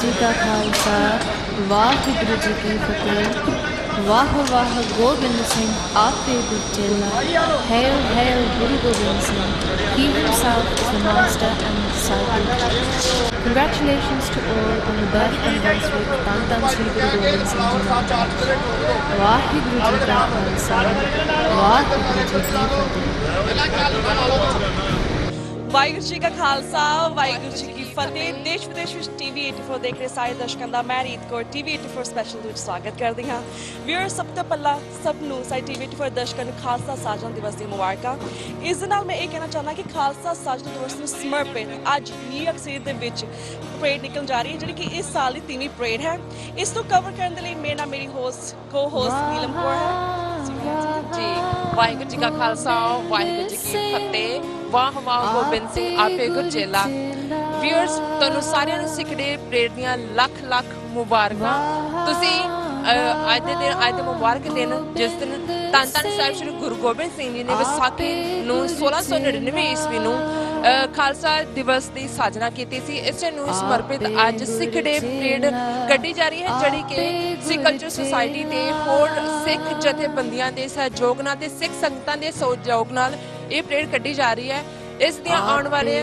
जी का खालसा वाहिगुरु जी की फतेह। वाह वाह गोबिंद सिंह आपे गुरचेला। Hail, hail Guru Gobind Singh. He himself is the master and disciple. Congratulations to all on the birth anniversary of Dhan Dhan Sri Guru Gobind Singh Ji Maharaj. Vaheguru Ji Ka Khalsa, Vaheguru Ji Ki Fateh। Waheguru ji ਕਾ ਖਾਲਸਾ ਵਾਹਿਗੁਰੂ ਜੀ ਕੀ ਫਤਿਹ। ਦੇਸ਼ ਵਿਦੇਸ਼ ਵਿੱਚ TV 84 ਦੇਖ ਰਹੇ ਸਾਰੇ ਦਰਸ਼ਕਾਂ ਦਾ ਮੈਂ ਰੀਤ ਕੌਰ ਟੀਵੀ 84 ਸਪੈਸ਼ਲ ਦੇ ਵਿੱਚ ਸਵਾਗਤ ਕਰਦੀ ਹਾਂ। ਵੀਅਰ ਸਭ ਤੋਂ ਪਹਿਲਾਂ ਸਭ ਨੂੰ ਸਾਡੇ ਟੀਵੀ 84 ਦਰਸ਼ਕਾਂ ਨੂੰ ਖਾਲਸਾ ਸਾਜਨਾ ਦਿਵਸ ਦੀਆਂ ਮੁਬਾਰਕਾਂ। ਇਸ ਦੇ ਨਾਲ ਮੈਂ ਇਹ ਕਹਿਣਾ ਚਾਹੁੰਦਾ ਕਿ ਖਾਲਸਾ ਸਾਜਨਾ ਦਿਵਸ ਨੂੰ ਸਮਰਪਿਤ ਅੱਜ ਨਿਊਯਾਰਕ ਸਿਟੀ ਦੇ ਵਿੱਚ ਪਰੇਡ ਨਿਕਲਣ ਜਾ ਰਹੀ ਹੈ, ਜਿਹੜੀ ਕਿ ਇਸ ਸਾਲ ਦੀ 3ਵੀਂ ਪਰੇਡ ਹੈ। ਇਸ ਨੂੰ ਕਵਰ ਕਰਨ ਦੇ ਲਈ ਮੇਰੇ ਨਾਲ ਮੇਰੀ ਕੋ ਹੋਸਟ ਨੀਲਮ ਕੌਰ ਹੈ ਜੀ। ਵਾਹਿਗੁਰੂ ਜੀ ਕਾ ਖਾਲਸਾ ਵਾਹਿਗੁਰੂ ਜੀ ਕੀ ਫਤਿਹ। ਵਾਹ ਵਾਹ ਗੋਬਿੰਦ ਸਿੰਘ ਆਪੇ ਗੁਰਚੇਲਾ। ਵੀਅਰਸ ਤੁਹਾਨੂੰ ਸਾਰਿਆਂ ਨੂੰ ਸਿੱਖ ਡੇ ਪਰੇਡ ਦੀਆਂ ਲੱਖ ਲੱਖ ਮੁਬਾਰਕਾਂ। ਤੁਸੀਂ ਅੱਜ ਦੇ ਮੁਬਾਰਕ ਦਿਨ ਜਿਸ ਦਿਨ ਧੰਨ ਧੰਨ ਸਾਹਿਬ ਸ਼੍ਰੀ ਗੁਰੂ ਗੋਬਿੰਦ ਸਿੰਘ ਜੀ ਨੇ ਵਿਸਾਖੀ ਨੂੰ 1699 ਈਸਵੀ ਨੂੰ ਖਾਲਸਾ ਦਿਵਸ ਦੀ ਸਾਜਨਾ ਕੀਤੀ ਸੀ। ਇਸ ਨੂੰ ਸਮਰਪਿਤ ਅੱਜ ਸਿੱਖ ਡੇ ਪਰੇਡ ਕੱਢੀ ਜਾ ਰਹੀ ਹੈ, ਜਿਹੜੀ ਕਿ ਸਿੱਖ ਕਲਚਰ ਸੁਸਾਇਟੀ ਤੇ ਹੋਰ ਸਿੱਖ ਜਥੇਬੰਦੀਆਂ ਦੇ ਸਹਿਯੋਗ ਨਾਲ ਤੇ ਸਿੱਖ ਸੰਗਤਾਂ ਦੇ ਸਹਿਯੋਗ ਨਾਲ ਇਹ ਪਰੇਡ ਕੱਢੀ ਜਾ ਰਹੀ ਹੈ। ਇਸ ਦੀਆਂ ਆਉਣ ਵਾਲੇ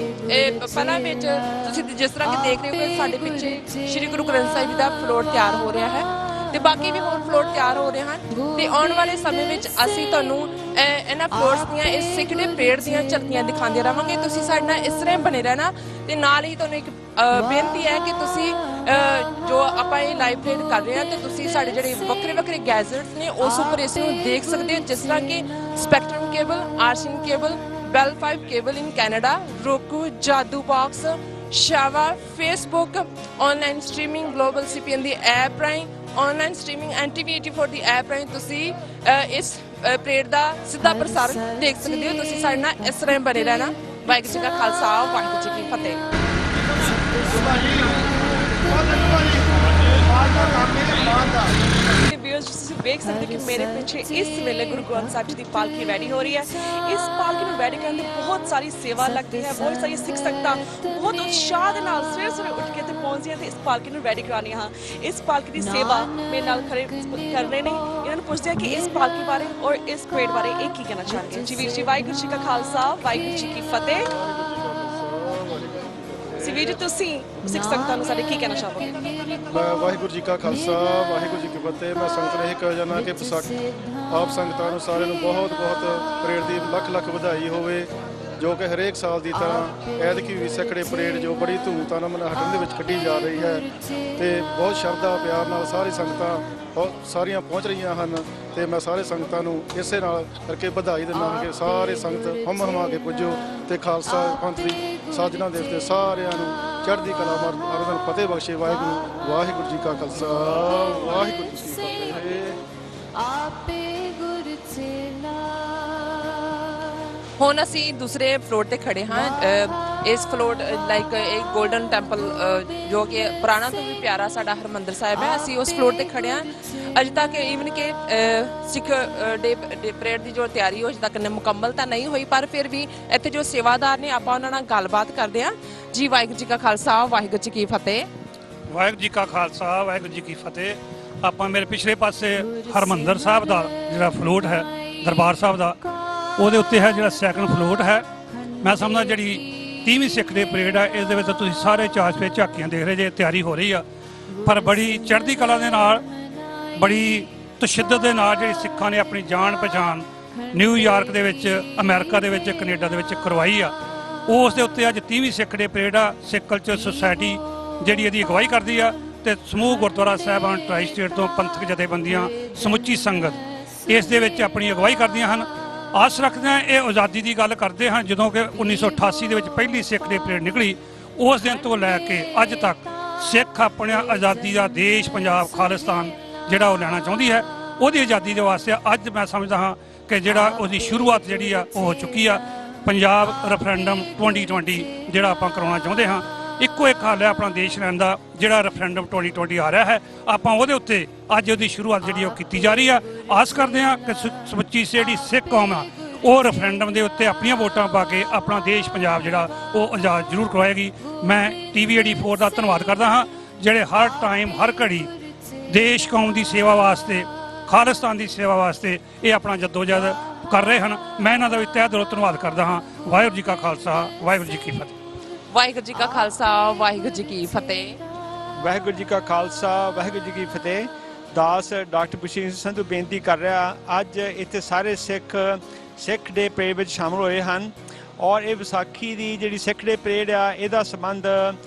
ਪਲਾਂ ਵਿੱਚ ਤੁਸੀਂ ਜਿਸ ਤਰ੍ਹਾਂ ਕਿ ਦੇਖ ਰਹੇ ਹੋ ਕਿ ਸਾਡੇ ਪਿੱਛੇ ਸ਼੍ਰੀ ਗੁਰੂ ਗ੍ਰੰਥ ਸਾਹਿਬ ਜੀ ਦਾ ਫਲੋਟ ਤਿਆਰ ਹੋ ਰਿਹਾ ਹੈ ਤੇ ਬਾਕੀ ਵੀ ਹੋਰ ਫਲੋਟ ਤਿਆਰ ਹੋ ਰਹੇ ਹਨ ਤੇ ਆਉਣ ਵਾਲੇ ਸਮੇਂ ਵਿੱਚ ਅਸੀਂ ਤੁਹਾਨੂੰ ਇਹਨਾਂ ਫਲੋਟਸ ਦੀਆਂ ਇਸ ਸਿੱਖ ਡੇ ਪਰੇਡ ਦੀਆਂ ਝਲਕੀਆਂ ਦਿਖਾਉਂਦੇ ਰਹਾਂਗੇ। ਤੁਸੀਂ ਸਾਡੇ ਨਾਲ ਇਸ ਤਰ੍ਹਾਂ ਬਣੇ ਰਹਿਣਾ ਤੇ ਨਾਲ ਹੀ ਤੁਹਾਨੂੰ ਇੱਕ ਬੇਨਤੀ ਹੈ ਕਿ ਤੁਸੀਂ ਜੋ ਆਪਾਂ ਇਹ ਲਾਈਵ ਪਰੇਡ ਕਰ ਰਹੇ ਹਾਂ ਤੇ ਤੁਸੀਂ ਸਾਡੇ ਜਿਹੜੇ ਵੱਖਰੇ ਵੱਖਰੇ ਗੈਜਟਸ ਨੇ ਉਸ ਉੱਪਰ ਇਸ ਨੂੰ ਦੇਖ ਸਕਦੇ ਹੋ, ਜਿਸ ਤਰ੍ਹਾਂ ਕਿ ਸਪੈਕਟਰਮ ਕੇਬਲ, ਆਰਸਿਨ cable, Bell 5 cable in Canada, roku, Jadoo box, ਸ਼ਾਵਾ, Facebook, online streaming, global CPN ਦੀ ਐਪ ਰਾਹੀਂ ਆਨਲਾਈਨ ਸਟ੍ਰੀਮਿੰਗ ਐਂਡ TV 84 ਦੀ ਐਪ ਰਾਹੀਂ ਤੁਸੀਂ ਇਸ ਪਰੇਡ ਦਾ ਸਿੱਧਾ ਪ੍ਰਸਾਰਣ ਦੇਖ ਸਕਦੇ ਹੋ। ਤੁਸੀਂ ਸਾਡੇ ਨਾਲ ਇਸ ਤਰ੍ਹਾਂ ਬਣੇ ਰਹਿਣਾ। ਵਾਹਿਗੁਰੂ ਜੀ ਕਾ ਖਾਲਸਾ ਵਾਹਿਗੁਰੂ ਜੀ ਕੀ ਫਤਿਹ। ਤੁਸੀਂ ਵੇਖ ਸਕਦੇ ਕਿ ਮੇਰੇ ਪਿੱਛੇ ਇਸ ਵੇਲੇ ਗੁਰੂ ਗ੍ਰੰਥ ਸਾਹਿਬ ਜੀ ਦੀ ਪਾਲਕੀ ਰੈਡੀ ਹੋ ਰਹੀ ਹੈ। ਇਸ ਪਾਲਕੀ ਨੂੰ ਰੈਡੀ ਕਰਨ ਦੀ ਬਹੁਤ ਸਾਰੀ ਸੇਵਾ ਲੱਗਦੀ ਹੈ, ਬਹੁਤ ਸਾਰੀ ਸਿੱਖ ਸੰਗਤਾਂ ਬਹੁਤ ਉਤਸ਼ਾਹ ਦੇ ਨਾਲ ਸਵੇਰੇ ਸਵੇਰੇ ਉੱਠ ਕੇ ਤੇ ਪਹੁੰਚਦੀਆਂ ਤੇ ਇਸ ਪਾਲਕੀ ਨੂੰ ਰੈਡੀ ਕਰਾਉਣੀਆਂ ਹਨ। ਇਸ ਪਾਲਕੀ ਦੀ ਸੇਵਾ ਮੇਰੇ ਨਾਲ ਖੜੇ ਕਰ ਰਹੇ ਨੇ। ਇਹਨਾਂ ਨੂੰ ਪੁੱਛਦੇ ਆ ਕਿ ਇਸ ਪਾਲਕੀ ਬਾਰੇ ਔਰ ਇਸ ਪਰੇਡ ਬਾਰੇ ਇਹ ਕੀ ਕਹਿਣਾ ਚਾਹੁੰਦੇ ਜੀ। ਵੀਰ ਜੀ ਵਾਹਿਗੁਰੂ ਜੀ ਕਾ ਖਾਲਸਾ ਵਾਹਿਗੁਰੂ ਜੀ ਕੀ ਫਤਿਹ। ਵੀਰ ਜੀ ਤੁਸੀਂ ਸਿੱਖ ਸੰਗਤਾਂ ਨੂੰ ਸਾਡੇ ਕੀ ਕਹਿਣਾ ਚਾਹੋਗੇ? ਵਾਹਿਗੁਰੂ ਜੀ ਕਾ ਖਾਲਸਾ ਵਾਹਿਗੁਰੂ ਜੀ ਕੀ ਫਤਿਹ। ਮੈਂ ਸੰਗਤ ਨੂੰ ਇਹ ਕਹਿ ਜਾਣਾ ਕਿ ਵਿਸਾਖੀ ਆਪ ਸੰਗਤਾਂ ਨੂੰ ਸਾਰਿਆਂ ਨੂੰ ਬਹੁਤ ਬਹੁਤ ਪਰੇਡ ਦੀ ਲੱਖ ਲੱਖ ਵਧਾਈ ਹੋਵੇ, ਜੋ ਕਿ ਹਰੇਕ ਸਾਲ ਦੀ ਤਰ੍ਹਾਂ ਐਤਕੀ ਵੀ ਸਿੱਖੜੇ ਪਰੇਡ ਜੋ ਬੜੀ ਧੂਮਧਾਮ ਨਾਲ ਮਨਾਹਟਨ ਦੇ ਵਿੱਚ ਕੱਢੀ ਜਾ ਰਹੀ ਹੈ ਤੇ ਬਹੁਤ ਸ਼ਰਧਾ ਪਿਆਰ ਨਾਲ ਸਾਰੀ ਸੰਗਤਾਂ ਸਾਰੀਆਂ ਪਹੁੰਚ ਰਹੀਆਂ ਹਨ ਤੇ ਮੈਂ ਸਾਰੇ ਸੰਗਤਾਂ ਨੂੰ ਇਸੇ ਨਾਲ ਕਰਕੇ ਵਧਾਈ ਦਿੰਦਾ ਹਾਂ ਕਿ ਸਾਰੇ ਸੰਗਤ ਹਮਾ ਕੇ ਪੁੱਜੋ ਤੇ ਖਾਲਸਾ ਪੰਥ ਦੀ ਸਾਜਨਾ ਦਿਵਸ ਦੇ ਸਾਰਿਆਂ ਨੂੰ ਚੜ੍ਹਦੀ ਕਲਾ ਮਾਰਨ ਫਤਿਹ ਬਖਸ਼ੇ। ਵਾਹਿਗੁਰੂ ਜੀ ਕਾ ਖਾਲਸਾ ਵਾਹਿਗੁਰੂ ਜੀ ਕੀ ਫਤਿਹ। ਹੁਣ ਅਸੀਂ ਦੂਸਰੇ ਫਲੋਰ ਤੇ ਖੜੇ ਹਾਂ। ਇਸ ਫਲੋਰ ਲਾਈਕ ਇੱਕ ਗੋਲਡਨ ਟੈਂਪਲ ਜੋ ਕਿ ਪੁਰਾਣਾ ਤੋਂ ਵੀ ਪਿਆਰਾ ਸਾਡਾ ਹਰਮੰਦਰ ਸਾਹਿਬ ਹੈ, ਅਸੀਂ ਉਸ ਫਲੋਰ ਤੇ ਖੜੇ ਹਾਂ। ਅਜੇ ਤੱਕ ਈਵਨ ਕਿ ਸਿੱਖ ਡੇ ਪਰੇਡ ਦੀ ਜੋ ਤਿਆਰੀ ਅਜੇ ਤੱਕ ਮੁਕੰਮਲ ਤਾਂ ਨਹੀਂ ਹੋਈ, ਪਰ ਫਿਰ ਵੀ ਇੱਥੇ ਜੋ ਸੇਵਾਦਾਰ ਨੇ ਆਪਾਂ ਉਹਨਾਂ ਨਾਲ ਗੱਲਬਾਤ ਕਰਦੇ ਹਾਂ ਜੀ। ਵਾਹਿਗੁਰੂ ਜੀ ਕਾ ਖਾਲਸਾ ਵਾਹਿਗੁਰੂ ਜੀ ਕੀ ਫਤਿਹ। ਵਾਹਿਗੁਰੂ ਜੀ ਕਾ ਖਾਲਸਾ ਵਾਹਿਗੁਰੂ ਜੀ ਕੀ ਫਤਿਹ। ਆਪਾਂ ਮੇਰੇ ਪਿਛਲੇ ਪਾਸੇ ਹਰਮੰਦਰ ਸਾਹਿਬ ਦਾ ਜਿਹੜਾ ਫਲੋਟ ਹੈ ਦਰਬਾਰ ਸਾਹਿਬ ਦਾ, ਉਹਦੇ ਉੱਤੇ ਹੈ ਜਿਹੜਾ ਸੈਕੰਡ ਫਲੋਟ ਹੈ। ਮੈਂ ਸਮਝਦਾ ਜਿਹੜੀ 30ਵੀਂ ਸਿੱਖ ਡੇ ਪਰੇਡ ਹੈ, ਇਸ ਦੇ ਵਿੱਚ ਤੁਸੀਂ ਸਾਰੇ ਚਾਸ਼ਪੇ ਝਾਕੀਆਂ ਦੇਖ ਰਹੇ ਜੇ, ਤਿਆਰੀ ਹੋ ਰਹੀ ਆ, ਪਰ ਬੜੀ ਚੜ੍ਹਦੀ ਕਲਾ ਦੇ ਨਾਲ ਬੜੀ ਤਸ਼ੱਦਦ ਦੇ ਨਾਲ ਜਿਹੜੀ ਸਿੱਖਾਂ ਨੇ ਆਪਣੀ ਜਾਣ ਪਛਾਣ ਨਿਊਯਾਰਕ ਦੇ ਵਿੱਚ, ਅਮਰੀਕਾ ਦੇ ਵਿੱਚ, ਕੈਨੇਡਾ ਦੇ ਵਿੱਚ ਕਰਵਾਈ ਆ। ਉਸ ਦੇ ਉੱਤੇ ਅੱਜ 30ਵੀਂ ਸਿੱਖ ਡੇ ਪਰੇਡ ਆ। ਸਿੱਖ ਕਲਚਰ ਸੁਸਾਇਟੀ ਜਿਹੜੀ ਇਹਦੀ ਅਗਵਾਈ ਕਰਦੀ ਆ ਤੇ ਸਮੂਹ ਗੁਰਦੁਆਰਾ ਸਾਹਿਬਾਨ ਟਰਾਈ ਸਟੇਟ ਤੋਂ ਪੰਥਕ ਜਥੇਬੰਦੀਆਂ ਸਮੁੱਚੀ ਸੰਗਤ ਇਸ ਦੇ ਵਿੱਚ ਆਪਣੀ ਅਗਵਾਈ ਕਰਦੀਆਂ ਹਨ। ਆਸ ਰੱਖਦੇ ਹਾਂ ਇਹ ਆਜ਼ਾਦੀ ਦੀ ਗੱਲ ਕਰਦੇ ਹਾਂ, ਜਦੋਂ ਕਿ 1988 ਦੇ ਵਿੱਚ ਪਹਿਲੀ ਸਿੱਖ ਡੇ ਪਰੇਡ ਨਿਕਲੀ। ਉਸ ਦਿਨ ਤੋਂ ਲੈ ਕੇ ਅੱਜ ਤੱਕ ਸਿੱਖ ਆਪਣੀ ਆਜ਼ਾਦੀ ਦਾ ਦੇਸ਼ ਪੰਜਾਬ ਖਾਲਿਸਤਾਨ ਜਿਹੜਾ ਉਹ ਲੈਣਾ ਚਾਹੁੰਦੀ ਹੈ, ਉਹਦੀ ਆਜ਼ਾਦੀ ਦੇ ਵਾਸਤੇ ਅੱਜ ਮੈਂ ਸਮਝਦਾ ਹਾਂ ਕਿ ਜਿਹੜਾ ਉਹਦੀ ਸ਼ੁਰੂਆਤ ਜਿਹੜੀ ਆ ਉਹ ਹੋ ਚੁੱਕੀ ਆ। ਪੰਜਾਬ ਰੈਫਰੈਂਡਮ 2020 ਜਿਹੜਾ ਆਪਾਂ ਕਰਾਉਣਾ ਚਾਹੁੰਦੇ ਹਾਂ, ਇੱਕੋ ਇੱਕ ਹੱਲ ਹੈ ਆਪਣਾ ਦੇਸ਼ ਲੈਣ ਦਾ। ਜਿਹੜਾ ਰੈਫਰੈਂਡਮ 2020 ਆ ਰਿਹਾ ਹੈ, ਆਪਾਂ ਉਹਦੇ ਉੱਤੇ ਅੱਜ ਉਹਦੀ ਸ਼ੁਰੂਆਤ ਜਿਹੜੀ ਉਹ ਕੀਤੀ ਜਾ ਰਹੀ ਆ। ਆਸ ਕਰਦੇ ਹਾਂ ਕਿ ਸਮੁੱਚੀ ਜਿਹੜੀ ਸਿੱਖ ਕੌਮ ਆ ਉਹ ਰੈਫਰੈਂਡਮ ਦੇ ਉੱਤੇ ਆਪਣੀਆਂ ਵੋਟਾਂ ਪਾ ਕੇ ਆਪਣਾ ਦੇਸ਼ ਪੰਜਾਬ ਜਿਹੜਾ ਉਹ ਆਜ਼ਾਦ ਜ਼ਰੂਰ ਕਰਵਾਏਗੀ। ਮੈਂ TV 84 ਦਾ ਧੰਨਵਾਦ ਕਰਦਾ ਹਾਂ ਜਿਹੜੇ ਹਰ ਟਾਈਮ ਹਰ ਘੜੀ ਦੇਸ਼ ਕੌਮ ਦੀ ਸੇਵਾ ਵਾਸਤੇ, ਖਾਲਿਸਤਾਨ ਦੀ ਸੇਵਾ ਵਾਸਤੇ ਇਹ ਆਪਣਾ ਜਦੋਜਹਿਦ ਕਰ ਰਹੇ ਹਨ। ਮੈਂ ਇਹਨਾਂ ਦਾ ਵੀ ਤਹਿ ਦਿਲੋਂ ਧੰਨਵਾਦ ਕਰਦਾ ਹਾਂ। ਵਾਹਿਗੁਰੂ ਜੀ ਕਾ ਖਾਲਸਾ, ਵਾਹਿਗੁਰੂ ਜੀ ਕੀ ਫਤਿਹ। ਵਾਹਿਗੁਰੂ ਜੀ ਕਾ ਖਾਲਸਾ, ਵਾਹਿਗੁਰੂ ਜੀ ਕੀ ਫਤਿਹ। ਵਾਹਿਗੁਰੂ ਜੀ ਕਾ ਖਾਲਸਾ, ਵਾਹਿਗੁਰੂ ਜੀ ਕੀ ਫਤਿਹ। ਦਾਸ ਡਾਕਟਰ ਬਸ਼ੀਰ ਸੰਧੂ ਬੇਨਤੀ ਕਰ ਰਿਹਾ, ਅੱਜ ਇੱਥੇ ਸਾਰੇ ਸਿੱਖ ਡੇ ਪਰੇਡ ਵਿੱਚ ਸ਼ਾਮਲ ਹੋਏ ਹਨ ਔਰ ਇਹ ਵਿਸਾਖੀ ਦੀ ਜਿਹੜੀ ਸਿੱਖ ਡੇ ਪਰੇਡ ਆ ਇਹਦਾ ਸੰਬੰਧ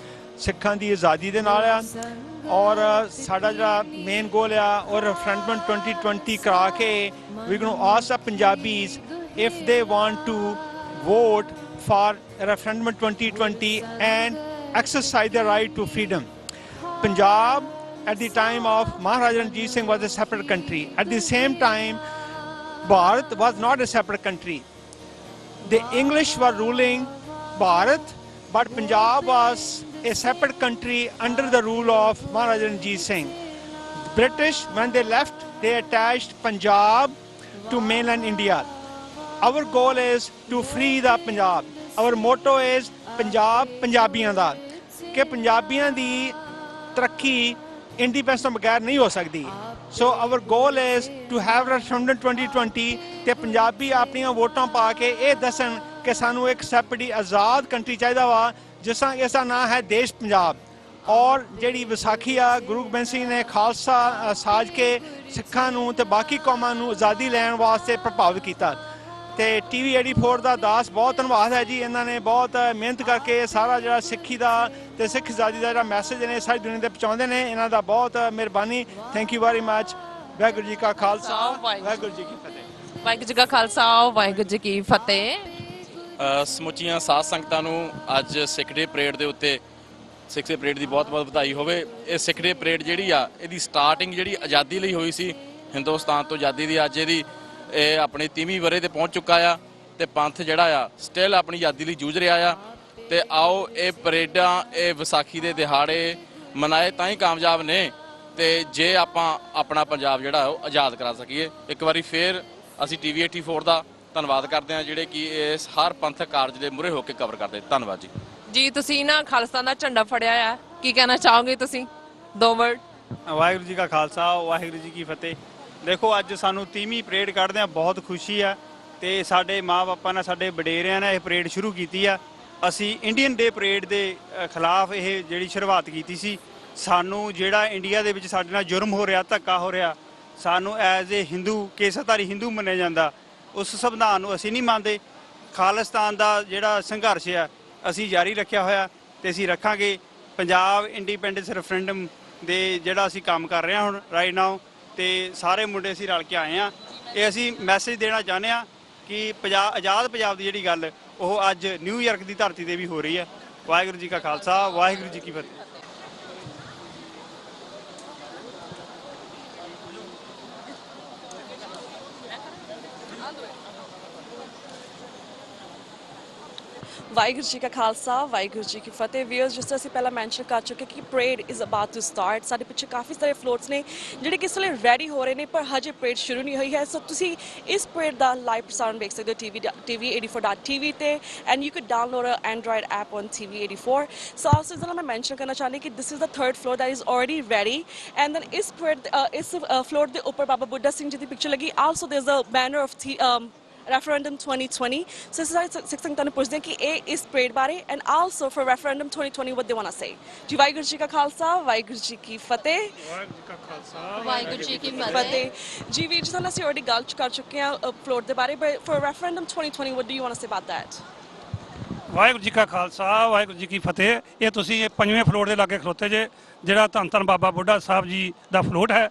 ਸਿੱਖਾਂ ਦੀ ਆਜ਼ਾਦੀ ਦੇ ਨਾਲ ਆ ਔਰ ਸਾਡਾ ਜਿਹੜਾ ਮੇਨ ਗੋਲ ਆ ਔਰ ਰੈਫਰੈਂਡਮ 2020 ਕਰਾ ਕੇ we going to ask Punjabis if they want to vote for referendum 2020 and exercise their right to freedom. Punjab at the time of Maharaja Ranjit Singh was a separate country. At the same time, Bharat was not a separate country. The English were ruling Bharat, but Punjab was a separate country under the rule of Maharaja Ranjit Singh. The British, when they left, they attached Punjab to mainland India. Our goal is to free the Punjab. Our motto is Punjab ਪੰਜਾਬੀਆਂ ਦਾ, ਕਿ ਪੰਜਾਬੀਆਂ ਦੀ ਤਰੱਕੀ independence ਤੋਂ ਬਗੈਰ ਨਹੀਂ ਹੋ ਸਕਦੀ। So our goal is to have referendum 2020 ਤੇ ਪੰਜਾਬੀ ਆਪਣੀਆਂ ਵੋਟਾਂ ਪਾ ਕੇ ਇਹ ਦੱਸਣ ਕਿ ਸਾਨੂੰ ਇੱਕ ਸੈਪਰੇਟ ਆਜ਼ਾਦ ਕੰਟਰੀ ਚਾਹੀਦਾ ਵਾ ਜਿਸ ਦਾ ਨਾਂ ਹੈ ਦੇਸ਼ ਪੰਜਾਬ। ਔਰ ਜਿਹੜੀ ਵਿਸਾਖੀ ਆ ਗੁਰੂ ਗੋਬਿੰਦ ਸਿੰਘ ਨੇ ਖਾਲਸਾ ਸਾਜ ਕੇ ਸਿੱਖਾਂ ਨੂੰ ਤੇ ਬਾਕੀ ਕੌਮਾਂ ਨੂੰ ਆਜ਼ਾਦੀ ਲੈਣ ਵਾਸਤੇ ਪ੍ਰਭਾਵਿਤ ਕੀਤਾ। ਤੇ TV 84 ਦਾ ਦਾਸ ਬਹੁਤ ਧੰਨਵਾਦ ਹੈ ਜੀ, ਇਹਨਾਂ ਨੇ ਬਹੁਤ ਮਿਹਨਤ ਕਰਕੇ ਸਾਰਾ ਜਿਹੜਾ ਸਿੱਖੀ ਦਾ ਤੇ ਸਿੱਖ ਆਜ਼ਾਦੀ ਦਾ ਜਿਹੜਾ ਮੈਸੇਜ ਨੇ ਸਾਰੀ ਦੁਨੀਆ ਤੇ ਪਹੁੰਚਾਉਂਦੇ ਨੇ। ਇਹਨਾਂ ਦਾ ਬਹੁਤ ਮਿਹਰਬਾਨੀ। Thank you very much. Waheguru ji ਕਾ ਖਾਲਸਾ, ਵਾਹਿਗੁਰੂ ਜੀ ਕੀ ਫਤਿਹ। ਵਾਹਿਗੁਰੂ ਜੀ ਕਾ ਖਾਲਸਾ, ਵਾਹਿਗੁਰੂ ਜੀ ਕੀ ਫਤਿਹ। ਸਮੁੱਚੀਆਂ ਸਾਧ ਸੰਗਤਾਂ ਨੂੰ ਅੱਜ ਸਿੱਖ ਡੇ ਪਰੇਡ ਦੇ ਉੱਤੇ ਸਿੱਖ ਡੇ ਪਰੇਡ ਦੀ ਬਹੁਤ ਬਹੁਤ ਵਧਾਈ ਹੋਵੇ। ਇਹ ਸਿੱਖ ਡੇ ਪਰੇਡ ਜਿਹੜੀ ਆ ਇਹਦੀ ਸਟਾਰਟਿੰਗ ਜਿਹੜੀ ਆਜ਼ਾਦੀ ਲਈ ਹੋਈ ਸੀ, ਹਿੰਦੁਸਤਾਨ ਤੋਂ ਆਜ਼ਾਦੀ ਦੀ, ਅੱਜ ਇਹਦੀ ਇਹ ਆਪਣੀ 30ਵੀਂ ਵਰ੍ਹੇ ਤੇ ਪਹੁੰਚ ਚੁੱਕਾ ਆ ਤੇ ਪੰਥ ਜਿਹੜਾ ਆ ਸਟਿਲ ਆਪਣੀ ਆਜ਼ਾਦੀ ਲਈ ਜੂਝ ਰਿਹਾ ਆ। ਤੇ ਆਓ ਇਹ ਪਰੇਡਾਂ, ਇਹ ਵਿਸਾਖੀ ਦੇ ਦਿਹਾੜੇ ਮਨਾਏ ਤਾਂ ਹੀ ਕਾਮਯਾਬ ਨੇ ਤੇ ਜੇ ਆਪਾਂ ਆਪਣਾ ਪੰਜਾਬ ਜਿਹੜਾ ਉਹ ਆਜ਼ਾਦ ਕਰਾ ਸਕੀਏ। ਇੱਕ ਵਾਰੀ ਫੇਰ ਅਸੀਂ TV 84 ਦਾ ਧੰਨਵਾਦ ਕਰਦੇ ਹਾਂ ਜਿਹੜੇ ਕਿ ਇਸ ਹਰ ਪੰਥਕ ਕਾਰਜ ਦੇ ਮੂਹਰੇ ਹੋ ਕੇ ਕਵਰ ਕਰਦੇ। ਧੰਨਵਾਦ ਜੀ। ਜੀ ਤੁਸੀਂ ਨਾ ਖਾਲਿਸਤਾਨ ਦਾ ਝੰਡਾ ਫੜਿਆ ਆ, ਕੀ ਕਹਿਣਾ ਚਾਹੋਗੇ ਤੁਸੀਂ? 2 ਵਰਡ। ਵਾਹਿਗੁਰੂ ਜੀ ਕਾ ਖਾਲਸਾ, ਵਾਹਿਗੁਰੂ ਜੀ ਕੀ ਫਤਿਹ। ਦੇਖੋ ਅੱਜ ਸਾਨੂੰ 30ਵੀਂ ਪਰੇਡ ਕੱਢਦੇ ਆ, ਬਹੁਤ ਖੁਸ਼ੀ ਆ ਤੇ ਸਾਡੇ ਮਾਂ-ਬਾਪਾਂ ਨੇ, ਸਾਡੇ ਵਡੇਰਿਆਂ ਨੇ ਇਹ ਪਰੇਡ ਸ਼ੁਰੂ ਕੀਤੀ ਆ। ਅਸੀਂ ਇੰਡੀਅਨ ਡੇ ਪਰੇਡ ਦੇ ਖਿਲਾਫ ਇਹ ਜਿਹੜੀ ਸ਼ੁਰੂਆਤ ਕੀਤੀ ਸੀ। ਸਾਨੂੰ ਜਿਹੜਾ ਇੰਡੀਆ ਦੇ ਵਿੱਚ ਸਾਡੇ ਨਾਲ ਜੁਰਮ ਹੋ ਰਿਹਾ, ਧੱਕਾ ਹੋ ਰਿਹਾ, ਸਾਨੂੰ ਐਜ਼ ਏ ਹਿੰਦੂ, ਕੇਸਾਧਾਰੀ ਹਿੰਦੂ ਮੰਨਿਆ ਜਾਂਦਾ, ਉਸ ਸੰਵਿਧਾਨ ਨੂੰ ਅਸੀਂ ਨਹੀਂ ਮੰਨਦੇ। ਖਾਲਿਸਤਾਨ ਦਾ ਜਿਹੜਾ ਸੰਘਰਸ਼ ਆ ਅਸੀਂ ਜਾਰੀ ਰੱਖਿਆ ਹੋਇਆ ਤੇ ਅਸੀਂ ਰੱਖਾਂਗੇ। ਪੰਜਾਬ ਇੰਡੀਪੈਂਡੈਂਸ ਰੈਫਰੈਂਡਮ ਦੇ ਜਿਹੜਾ ਅਸੀਂ ਕੰਮ ਕਰ ਰਹੇ ਹਾਂ ਹੁਣ ਰਾਈਟ ਨਾਓ, ਤੇ ਸਾਰੇ ਮੁੰਡੇ ਅਸੀਂ ਰਲ ਕੇ ਆਏ ਆ। ਇਹ ਅਸੀਂ ਮੈਸੇਜ ਦੇਣਾ ਚਾਹੁੰਦੇ ਆ ਕਿ ਆਜ਼ਾਦ ਪੰਜਾਬ ਦੀ ਜਿਹੜੀ ਗੱਲ ਉਹ ਅੱਜ ਨਿਊਯਾਰਕ ਦੀ ਧਰਤੀ ਤੇ ਵੀ ਹੋ ਰਹੀ ਹੈ। ਵਾਹਿਗੁਰੂ ਜੀ ਕਾ ਖਾਲਸਾ, ਵਾਹਿਗੁਰੂ ਜੀ ਕੀ ਫਤਿਹ। ਵਾਹਿਗੁਰੂ ਜੀ ਕਾ ਖਾਲਸਾ, ਵਾਹਿਗੁਰੂ ਜੀ ਕੀ ਫਤਿਹ। ਵੀਅਰਸ, ਜਿਸ ਤਰ੍ਹਾਂ ਅਸੀਂ ਪਹਿਲਾਂ ਮੈਂਸ਼ਨ ਕਰ ਚੁੱਕੇ ਕਿ parade is about to start. ਸਾਡੇ ਪਿੱਛੇ ਕਾਫੀ ਸਾਰੇ ਫਲੋਟਸ ਨੇ ਜਿਹੜੇ ਕਿ ਇਸ ਵੇਲੇ ਰੈਡੀ ਹੋ ਰਹੇ ਨੇ, ਪਰ ਹਜੇ ਪਰੇਡ ਸ਼ੁਰੂ ਨਹੀਂ ਹੋਈ ਹੈ। ਸੋ ਤੁਸੀਂ ਇਸ ਪਰੇਡ ਦਾ ਲਾਈਵ ਪ੍ਰਸਾਰਣ ਵੇਖ ਸਕਦੇ ਹੋ TV84.tv ਤੇ, and you can download a android app on TV84। So ਆਪ ਸੇ ਮੈਂ ਮੈਂਸ਼ਨ ਕਰਨਾ ਚਾਹੁੰਦੀ ਕਿ this is the 3rd floor that is already ready, and then ਇਸ ਪਰੇਡ ਇਸ ਫਲੋਰ ਦੇ ਉੱਪਰ ਬਾਬਾ ਬੁੱਢਾ ਸਿੰਘ ਜੀ ਦੀ ਪਿਕਚਰ ਲੱਗੀ। Also there is a banner of referendum 2020. So Sikh ਸੰਗਤਾਂ ਨੂੰ ਪੁੱਛਦੇ ਕਿ ਇਹ ਇਸ ਪਰੇਡ ਬਾਰੇ and also for referendum 2020 what they want to say। ਜੀ ਵਾਹਿਗੁਰੂ ਜੀ ਕਾ ਖਾਲਸਾ, ਵਾਹਿਗੁਰੂ ਜੀ ਕੀ ਫਤਿਹ। ਵਾਹਿਗੁਰੂ ਜੀ ਕਾ ਖਾਲਸਾ, ਵਾਹਿਗੁਰੂ ਜੀ ਕੀ ਫਤਿਹ। ਜੀ ਵੀਰ ਜੀ, ਸਾਨੂੰ ਅਸੀਂ ਆਲਰੇਡੀ ਗੱਲ ਕਰ ਚੁੱਕੇ ਹਾਂ ਫਲੋਰ ਦੇ ਬਾਰੇ, but for referendum 2020 what do you want to say about that? Waheguru ji ਕਾ ਖਾਲਸਾ, ਵਾਹਿਗੁਰੂ ਜੀ ਕੀ ਫਤਿਹ। ਇਹ ਤੁਸੀਂ ਇਹ 5ਵੇਂ ਫਲੋਰ ਦੇ ਲਾਗੇ ਖਲੋਤੇ ਜੇ, ਜਿਹੜਾ ਧੰਨ ਧੰਨ ਬਾਬਾ ਬੁੱਢਾ ਸਾਹਿਬ ਜੀ ਦਾ ਫਲੋਟ ਹੈ,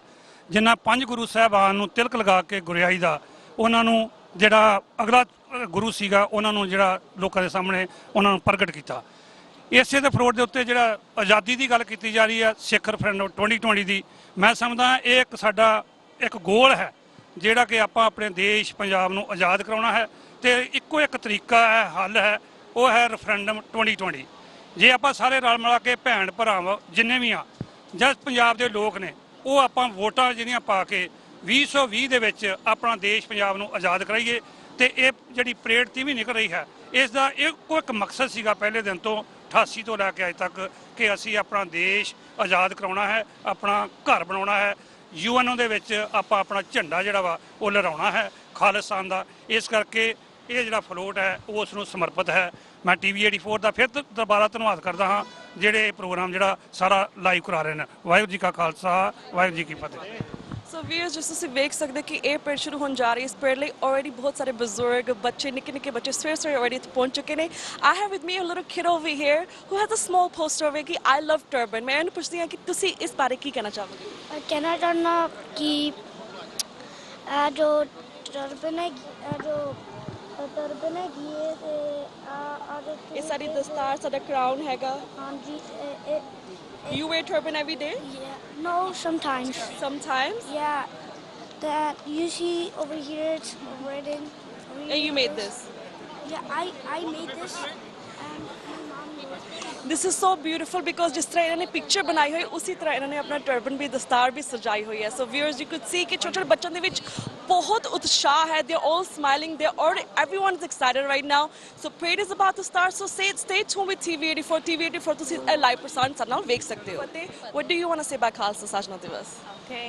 ਜਿਨ੍ਹਾਂ 5 ਗੁਰੂ ਸਾਹਿਬਾਨ ਨੂੰ ਤਿਲਕ ਲਗਾ ਕੇ ਗੁਰਿਆਈ ਦਾ, ਉਹਨਾਂ ਨੂੰ ਜਿਹੜਾ ਅਗਲਾ ਗੁਰੂ ਸੀਗਾ ਉਹਨਾਂ ਨੂੰ ਜਿਹੜਾ ਲੋਕਾਂ ਦੇ ਸਾਹਮਣੇ ਉਹਨਾਂ ਨੂੰ ਪ੍ਰਗਟ ਕੀਤਾ। ਇਸੇ ਦੇ ਫਲੋਟ ਦੇ ਉੱਤੇ ਜਿਹੜਾ ਆਜ਼ਾਦੀ ਦੀ ਗੱਲ ਕੀਤੀ ਜਾ ਰਹੀ ਹੈ, ਸਿੱਖ ਰੈਫਰੈਂਡਮ 2020 ਦੀ, ਮੈਂ ਸਮਝਦਾ ਇਹ ਇੱਕ ਸਾਡਾ ਇੱਕ ਗੋਲ ਹੈ ਜਿਹੜਾ ਕਿ ਆਪਾਂ ਆਪਣੇ ਦੇਸ਼ ਪੰਜਾਬ ਨੂੰ ਆਜ਼ਾਦ ਕਰਾਉਣਾ ਹੈ ਤੇ ਇੱਕੋ ਇੱਕ ਤਰੀਕਾ ਹੈ, ਹੱਲ ਹੈ, ਉਹ ਹੈ ਰੈਫਰੈਂਡਮ 2020। ਜੇ ਆਪਾਂ ਸਾਰੇ ਰਲ ਮਿਲਾ ਕੇ ਭੈਣ ਭਰਾ ਜਿੰਨੇ ਵੀ ਆ ਜਾਂ ਪੰਜਾਬ ਦੇ ਲੋਕ ਨੇ, ਉਹ ਆਪਾਂ ਵੋਟਾਂ ਜਿਹੜੀਆਂ ਪਾ ਕੇ 2020 ਦੇ ਵਿੱਚ ਆਪਣਾ ਦੇਸ਼ ਪੰਜਾਬ ਨੂੰ ਆਜ਼ਾਦ ਕਰਾਈਏ। ਤੇ ਇਹ ਜਿਹੜੀ ਪਰੇਡ 30ਵੀਂ ਨਿਕਲ ਰਹੀ ਹੈ, ਇਸ ਦਾ ਇੱਕੋ ਇੱਕ ਮਕਸਦ ਸੀਗਾ ਪਹਿਲੇ ਦਿਨ ਤੋਂ 88 ਤੋਂ ਲੈ ਕੇ ਅੱਜ ਤੱਕ ਕਿ ਅਸੀਂ ਆਪਣਾ ਦੇਸ਼ ਆਜ਼ਾਦ ਕਰਾਉਣਾ ਹੈ, ਆਪਣਾ ਘਰ ਬਣਾਉਣਾ ਹੈ, ਯੂਐਨਓ ਦੇ ਵਿੱਚ ਆਪਾਂ ਆਪਣਾ ਝੰਡਾ ਜਿਹੜਾ ਵਾ ਉਹ ਲਹਿਰਾਉਣਾ ਹੈ ਖਾਲਿਸਤਾਨ ਦਾ। ਇਸ ਕਰਕੇ ਇਹ ਜਿਹੜਾ ਫਲੋਟ ਹੈ ਉਹ ਉਸ ਨੂੰ ਸਮਰਪਿਤ ਹੈ। ਮੈਂ ਟੀਵੀ 84 ਦਾ ਫਿਰ ਦੁਬਾਰਾ ਧੰਨਵਾਦ ਕਰਦਾ ਹਾਂ ਜਿਹੜੇ ਇਹ ਪ੍ਰੋਗਰਾਮ ਜਿਹੜਾ ਸਾਰਾ ਲਾਈਵ ਕਰਾ ਰਹੇ ਨੇ। ਵਾਹਿਗੁਰੂ ਜੀ ਕਾ ਖਾਲਸਾ, ਵਾਹਿਗੁਰੂ ਜੀ ਕੀ ਫਤਿਹ। ਸੋ ਵੀਅਰਸ, ਜਿਸ ਤੁਸੀਂ ਵੇਖ ਸਕਦੇ ਕਿ ਇਹ ਪਰੇਡ ਸ਼ੁਰੂ ਹੋਣ ਜਾ ਰਹੀ ਹੈ। ਇਸ ਪਰੇਡ ਲਈ ਆਲਰੇਡੀ ਬਹੁਤ ਸਾਰੇ ਬਜ਼ੁਰਗ ਬੱਚੇ, ਨਿੱਕੇ ਨਿੱਕੇ ਬੱਚੇ ਸਵੇਰੇ ਆਲਰੇਡੀ ਇੱਥੇ ਪਹੁੰਚ ਚੁੱਕੇ ਨੇ। I have with me a little kid over here who has a small poster ਵੇ ਕਿ ਆਈ ਲਵ ਟਰਬਨ। ਮੈਂ ਇਹਨੂੰ ਪੁੱਛਦੀ ਹਾਂ ਕਿ ਤੁਸੀਂ ਇਸ ਬਾਰੇ ਕੀ ਕਹਿਣਾ ਚਾਹੋਗੇ? ਕਹਿਣਾ ਚਾਹੁੰਦਾ ਕਿ ਇਹ ਜੋ ਟਰਬਨ ਹੈ, ਇਹ ਜੋ ਟਰਬਨ ਹੈਗੀ ਹੈ ਤੇ ਇਹ ਸਾਡੀ ਦਸਤਾਰ, ਸਾਡਾ ਕਰਾਊਨ ਹੈਗਾ। ਹਾਂਜੀ You wear turban every day? no sometimes Sometimes? yeah that you see over here it's written And you made this? yeah I made this and my mom made This is so beautiful because ਜਿਸ ਤਰ੍ਹਾਂ ਇਹਨਾਂ ਨੇ picture ਬਣਾਈ ਹੋਈ ਉਸੇ ਤਰ੍ਹਾਂ ਇਹਨਾਂ ਨੇ ਆਪਣਾ ਟਰਬਨ ਵੀ, ਦਸਤਾਰ ਵੀ ਸਜਾਈ ਹੋਈ ਹੈ। ਸੋ ਵਿਊਅਰਸ ਯੂ ਕੁਡ ਸੀ ਕਿ ਛੋਟੇ ਛੋਟੇ ਬੱਚਿਆਂ ਦੇ ਵਿੱਚ ਬਹੁਤ ਉਤਸ਼ਾਹ ਹੈ। they are all smiling, they are all, everyone is excited right now. So parade is about to start, so stay tuned with TV 84 ਤੁਸੀਂ ਲਾਈਵ ਪ੍ਰਸਾਰਣ ਸਾਡੇ ਨਾਲ ਵੇਖ ਸਕਦੇ ਹੋ। What do you want to say about Khalsa ਸਾਜਨਾ ਦਿਵਸ? Okay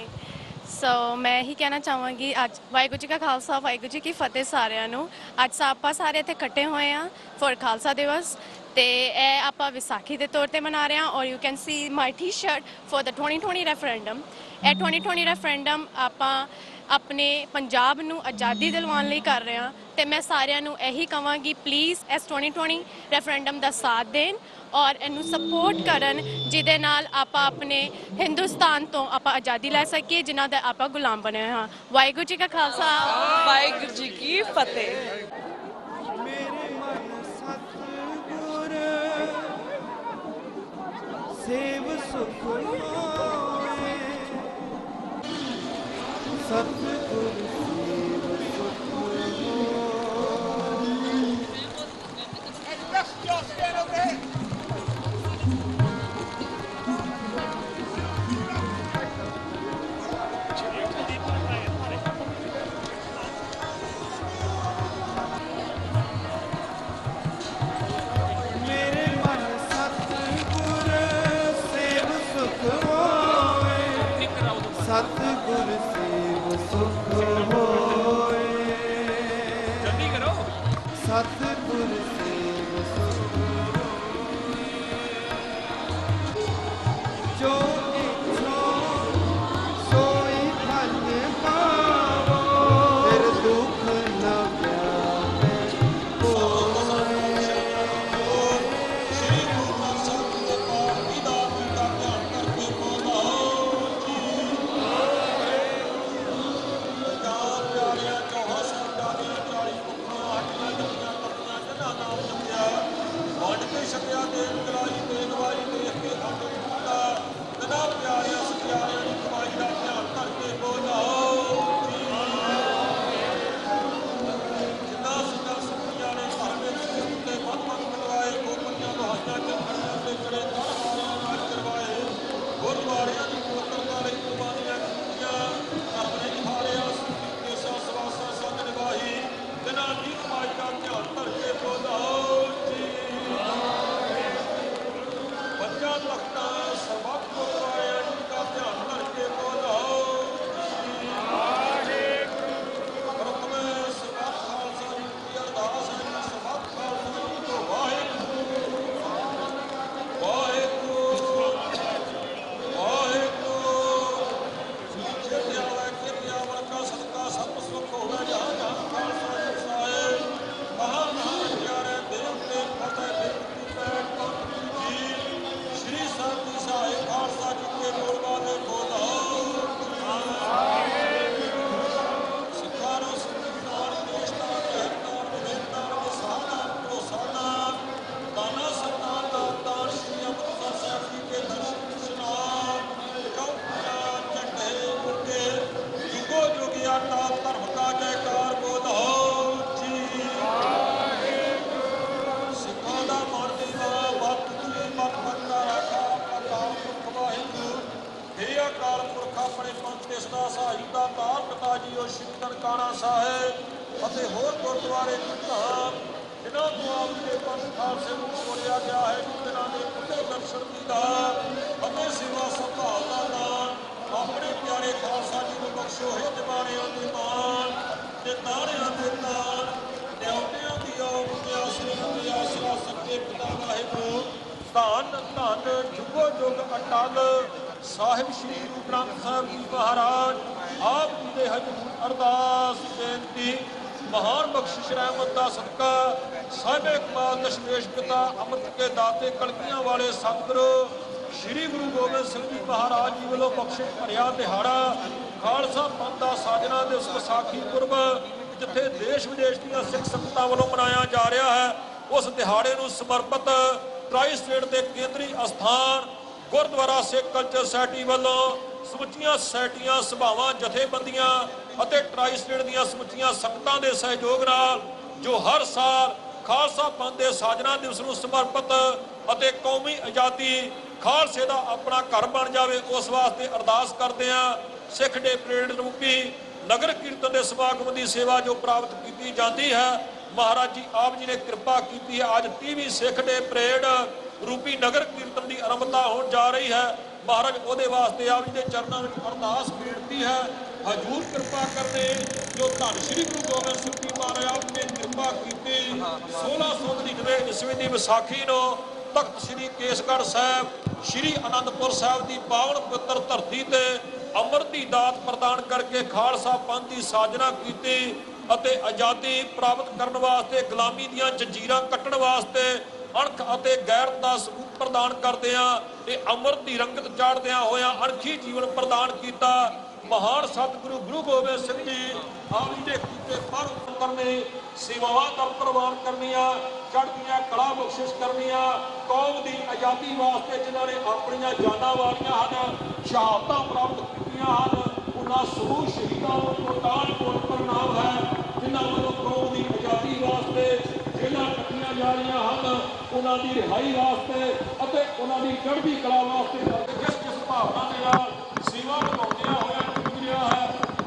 so ਮੈਂ ਇਹੀ ਕਹਿਣਾ ਚਾਹਾਂਗੀ ਅੱਜ ਵਾਹਿਗੁਰੂ ਜੀ ਕਾ ਖਾਲਸਾ, ਵਾਹਿਗੁਰੂ ਜੀ ਕੀ ਫਤਿਹ ਸਾਰਿਆਂ ਨੂੰ। ਅੱਜ ਆਪਾਂ ਸਾਰੇ ਇੱਥੇ ਇਕੱਠੇ ਹੋਏ ਆ ਫॉर ਖਾਲਸਾ ਦਿਵਸ ਤੇ ਇਹ ਆਪਾਂ ਵਿਸਾਖੀ ਦੇ ਤੌਰ ਤੇ ਮਨਾ ਰਹੇ ਹਾਂ। ਔਰ you can see my T-shirt for the 2020 referendum. ਇਹ 2020 ਰੈਫਰੈਂਡਮ ਆਪਾਂ ਆਪਣੇ ਪੰਜਾਬ ਨੂੰ ਆਜ਼ਾਦੀ ਦਿਲਵਾਉਣ ਲਈ ਕਰ ਰਹੇ ਹਾਂ ਤੇ ਮੈਂ ਸਾਰਿਆਂ ਨੂੰ ਇਹੀ ਕਹਾਂਗੀ ਪਲੀਜ਼ ਇਸ 2020 ਰੈਫਰੈਂਡਮ ਦਾ ਸਾਥ ਦੇਣ ਔਰ ਇਹਨੂੰ ਸਪੋਰਟ ਕਰਨ, ਜਿਹਦੇ ਨਾਲ ਆਪਾਂ ਆਪਣੇ ਹਿੰਦੁਸਤਾਨ ਤੋਂ ਆਪਾਂ ਆਜ਼ਾਦੀ ਲੈ ਸਕੀਏ ਜਿਨ੍ਹਾਂ ਦਾ ਆਪਾਂ ਗੁਲਾਮ ਬਣੇ ਹੋਏ ਹਾਂ। ਵਾਹਿਗੁਰੂ ਜੀ ਕਾ ਖਾਲਸਾ, ਵਾਹਿਗੁਰੂ ਜੀ ਕੀ ਫਤਿਹ। ਸੇਵ ਸੁਖ ਹੋਏ ਸਤਿਗੁਰ ਸੇਵ ਸੁਖ ਮੇਰੇ ਮਨ ਸਤਿਗੁਰ ਸੇਵ ਸੁਖ ਹੋਏ ਸਤਿਗੁਰ ਸੇਵ ਸੁਖ ਹੋਏ ਜਲਦੀ ਕਰੋ ਸਤਿਗੁਰ ਸੇਵ ਸੁਖ ਜੋ ਇੱਛੋ ਸੋਈ ਫਲ ਪਾਵੋ ਫਿਰ ਦੁੱਖ ਨ ਵਿਆਪੇ ਹੋਏ ਸ਼੍ਰੀ ਨਨਕਾਣਾ ਸਾਹਿਬ ਅਤੇ ਹੋਰ ਗੁਰਦੁਆਰੇ ਦੀ ਧਾਮ ਜਿਨ੍ਹਾਂ ਤੋਂ ਆਪ ਦੇ ਪੰਥ ਖਾਲਸੇ ਨੂੰ ਤੋੜਿਆ ਗਿਆ ਹੈ, ਜਿਨ੍ਹਾਂ ਦੇ ਖੁੱਲੇ ਦਰਸ਼ਨ ਦੀਦਾਰ ਅਤੇ ਸੇਵਾ ਸੰਭਾਲ ਦਾ ਦਾਨ ਆਪਣੇ ਪਿਆਰੇ ਖਾਲਸਾ ਜੀ ਨੂੰ ਬਖਸ਼ੋ ਹੈ। ਦਿਵਾਣਿਆਂ ਦੇ ਮਾਣ ਤੇ ਤਾਣਿਆਂ ਦੇ ਤਾਣ ਨਿਆਉਟਿਆਂ ਦੀ ਆਉ ਆਸਰਾ ਸੱਚੇ ਪਿਤਾ ਵਾਹਿਗੁਰੂ। ਧੰਨ ਧੰਨ ਜੁਗੋ ਜੁਗ ਅਟਲ ਸਾਹਿਬ ਸ੍ਰੀ ਗੁਰੂ ਗ੍ਰੰਥ ਸਾਹਿਬ ਜੀ ਮਹਾਰਾਜ ਆਪ ਜੀ ਦੇ ਹਜ਼ੂਰ ਅਰਦਾਸ ਬੇਨਤੀ। ਮਹਾਨ ਬਖਸ਼ਿਸ਼ ਰਹਿਮਤ ਦਾ ਸਦਕਾ ਸਾਹਿਬੇ ਕਮਾਲ ਦਸ਼ਮੇਸ਼ ਪਿਤਾ ਅੰਮ੍ਰਿਤ ਕੇ ਦਾਤੇ ਕਲਗੀਆਂ ਵਾਲੇ ਸਤਿਗੁਰੂ ਸ੍ਰੀ ਗੁਰੂ ਗੋਬਿੰਦ ਸਿੰਘ ਜੀ ਮਹਾਰਾਜ ਜੀ ਵੱਲੋਂ ਬਖਸ਼ਿਸ਼ ਭਰਿਆ ਦਿਹਾੜਾ ਖਾਲਸਾ ਪੰਥ ਦਾ ਸਾਜਨਾ ਦਿਵਸ ਵਿਸਾਖੀ ਪੁਰਬ ਜਿੱਥੇ ਦੇਸ਼ ਵਿਦੇਸ਼ ਦੀਆਂ ਸਿੱਖ ਸੰਗਤਾਂ ਵੱਲੋਂ ਮਨਾਇਆ ਜਾ ਰਿਹਾ ਹੈ, ਉਸ ਦਿਹਾੜੇ ਨੂੰ ਸਮਰਪਿਤ ਟਰਾਈ ਸਟੇਟ ਦੇ ਕੇਂਦਰੀ ਅਸਥਾਨ ਗੁਰਦੁਆਰਾ ਸਿੱਖ ਕਲਚਰ ਸੁਸਾਇਟੀ ਵੱਲੋਂ ਸਮੁੱਚੀਆਂ ਸੁਸਾਇਟੀਆਂ ਸਭਾਵਾਂ ਜਥੇਬੰਦੀਆਂ ਅਤੇ ਟਰਾਈ ਸਟੇਟ ਦੀਆਂ ਸਮੁੱਚੀਆਂ ਸੰਗਤਾਂ ਦੇ ਸਹਿਯੋਗ ਨਾਲ ਜੋ ਹਰ ਸਾਲ ਖਾਲਸਾ ਪੰਥ ਦੇ ਸਾਜਨਾ ਦਿਵਸ ਨੂੰ ਸਮਰਪਿਤ ਅਤੇ ਕੌਮੀ ਆਜ਼ਾਦੀ ਖਾਲਸੇ ਦਾ ਆਪਣਾ ਘਰ ਬਣ ਜਾਵੇ, ਉਸ ਵਾਸਤੇ ਅਰਦਾਸ ਕਰਦੇ ਹਾਂ। ਸਿੱਖ ਡੇ ਪਰੇਡ ਰੂਪੀ ਨਗਰ ਕੀਰਤਨ ਦੇ ਸਮਾਗਮ ਦੀ ਸੇਵਾ ਜੋ ਪ੍ਰਾਪਤ ਕੀਤੀ ਜਾਂਦੀ ਹੈ, ਮਹਾਰਾਜ ਜੀ ਆਪ ਜੀ ਨੇ ਕਿਰਪਾ ਕੀਤੀ ਹੈ। ਅੱਜ 30ਵੀਂ ਸਿੱਖ ਡੇ ਪਰੇਡ ਰੂਪੀ ਨਗਰ ਕੀਰਤਨ ਦੀ ਆਰੰਭਤਾ ਹੋਣ ਜਾ ਰਹੀ ਹੈ। ਮਹਾਰਾਜ ਉਹਦੇ ਵਾਸਤੇ ਆਪ ਜੀ ਦੇ ਚਰਨਾਂ ਵਿੱਚ ਅਰਦਾਸ ਬੇਨਤੀ ਹੈ, ਹਜ਼ੂਰ ਕਿਰਪਾ ਕਰਨੇ ਜੋ ਧੰਨ ਸ੍ਰੀ ਗੁਰੂ ਗੋਬਿੰਦ ਸਿੰਘ ਜੀ ਮਹਾਰਾਜ ਨੇ ਕਿਰਪਾ ਕੀਤੀ 1699 ਈਸਵੀ ਦੀ ਵਿਸਾਖੀ ਨੂੰ ਤਖਤ ਸ੍ਰੀ ਕੇਸਗੜ੍ਹ ਸਾਹਿਬ ਸ੍ਰੀ ਅਨੰਦਪੁਰ ਸਾਹਿਬ ਦੀ ਪਾਵਨ ਪਵਿੱਤਰ ਧਰਤੀ ਤੇ ਅੰਮ੍ਰਿਤ ਦੀ ਦਾਤ ਪ੍ਰਦਾਨ ਕਰਕੇ ਖਾਲਸਾ ਪੰਥ ਦੀ ਸਾਜਨਾ ਕੀਤੀ ਅਤੇ ਆਜ਼ਾਦੀ ਪ੍ਰਾਪਤ ਕਰਨ ਵਾਸਤੇ ਗੁਲਾਮੀ ਦੀਆਂ ਜੰਜੀਰਾਂ ਕੱਟਣ ਵਾਸਤੇ ਅਣਖ ਅਤੇ ਗੈਰਤ ਦਾ ਸਬੂਤ ਪ੍ਰਦਾਨ ਕਰਦਿਆਂ ਇਹ ਅੰਮ੍ਰਿਤ ਦੀ ਰੰਗਤ ਚਾੜਦਿਆਂ ਹੋਇਆਂ ਅਣਖੀ ਜੀਵਨ ਪ੍ਰਦਾਨ ਕੀਤਾ। ਮਹਾਨ ਸਤਿਗੁਰੂ ਗੁਰੂ ਗੋਬਿੰਦ ਸਿੰਘ ਜੀ ਆਪ ਜੀ ਦੇ ਕੀਤੇ ਪਰ ਕਰਨੇ ਸੇਵਾਵਾਂ ਦਾ ਪ੍ਰਵਾਨ ਕਰਨੀਆਂ ਚੜ੍ਹਦੀਆਂ ਕਲਾ ਬਖਸ਼ਿਸ਼ ਕਰਨੀਆਂ ਕੌਮ ਦੀ ਆਜ਼ਾਦੀ ਵਾਸਤੇ ਜਿਨ੍ਹਾਂ ਨੇ ਆਪਣੀਆਂ ਜਾਨਾਂ ਵਾਲੀਆਂ ਹਨ, ਸ਼ਹਾਦਤਾਂ ਪ੍ਰਾਪਤ ਕੀਤੀਆਂ ਹਨ, ਉਹਨਾਂ ਸਮੂਹ ਸ਼ਹੀਦਾਂ ਨੂੰ ਕੋਟਾਨ ਕੋਟ ਪ੍ਰਣਾਮ ਹੈ ਜਿਨ੍ਹਾਂ ਵੱਲੋਂ ਕੌਮ ਦੀ ਆਜ਼ਾਦੀ ਵਾਸਤੇ ਜੇਲ੍ਹਾਂ ਕੱਟੀਆਂ ਜਾ ਰਹੀਆਂ ਹਨ, ਉਹਨਾਂ ਦੀ ਰਿਹਾਈ ਵਾਸਤੇ ਅਤੇ ਉਹਨਾਂ ਦੀ ਚੜ੍ਹਦੀ ਕਲਾ ਵਾਸਤੇ ਜਿਸ ਭਾਵਨਾ ਦੇ ਨਾਲ ਸੇਵਾ ਨਿਭਾਉਂਦਿਆਂ ਹੋਇਆ ਗੁਜ਼ਰਿਆ ਹੈ।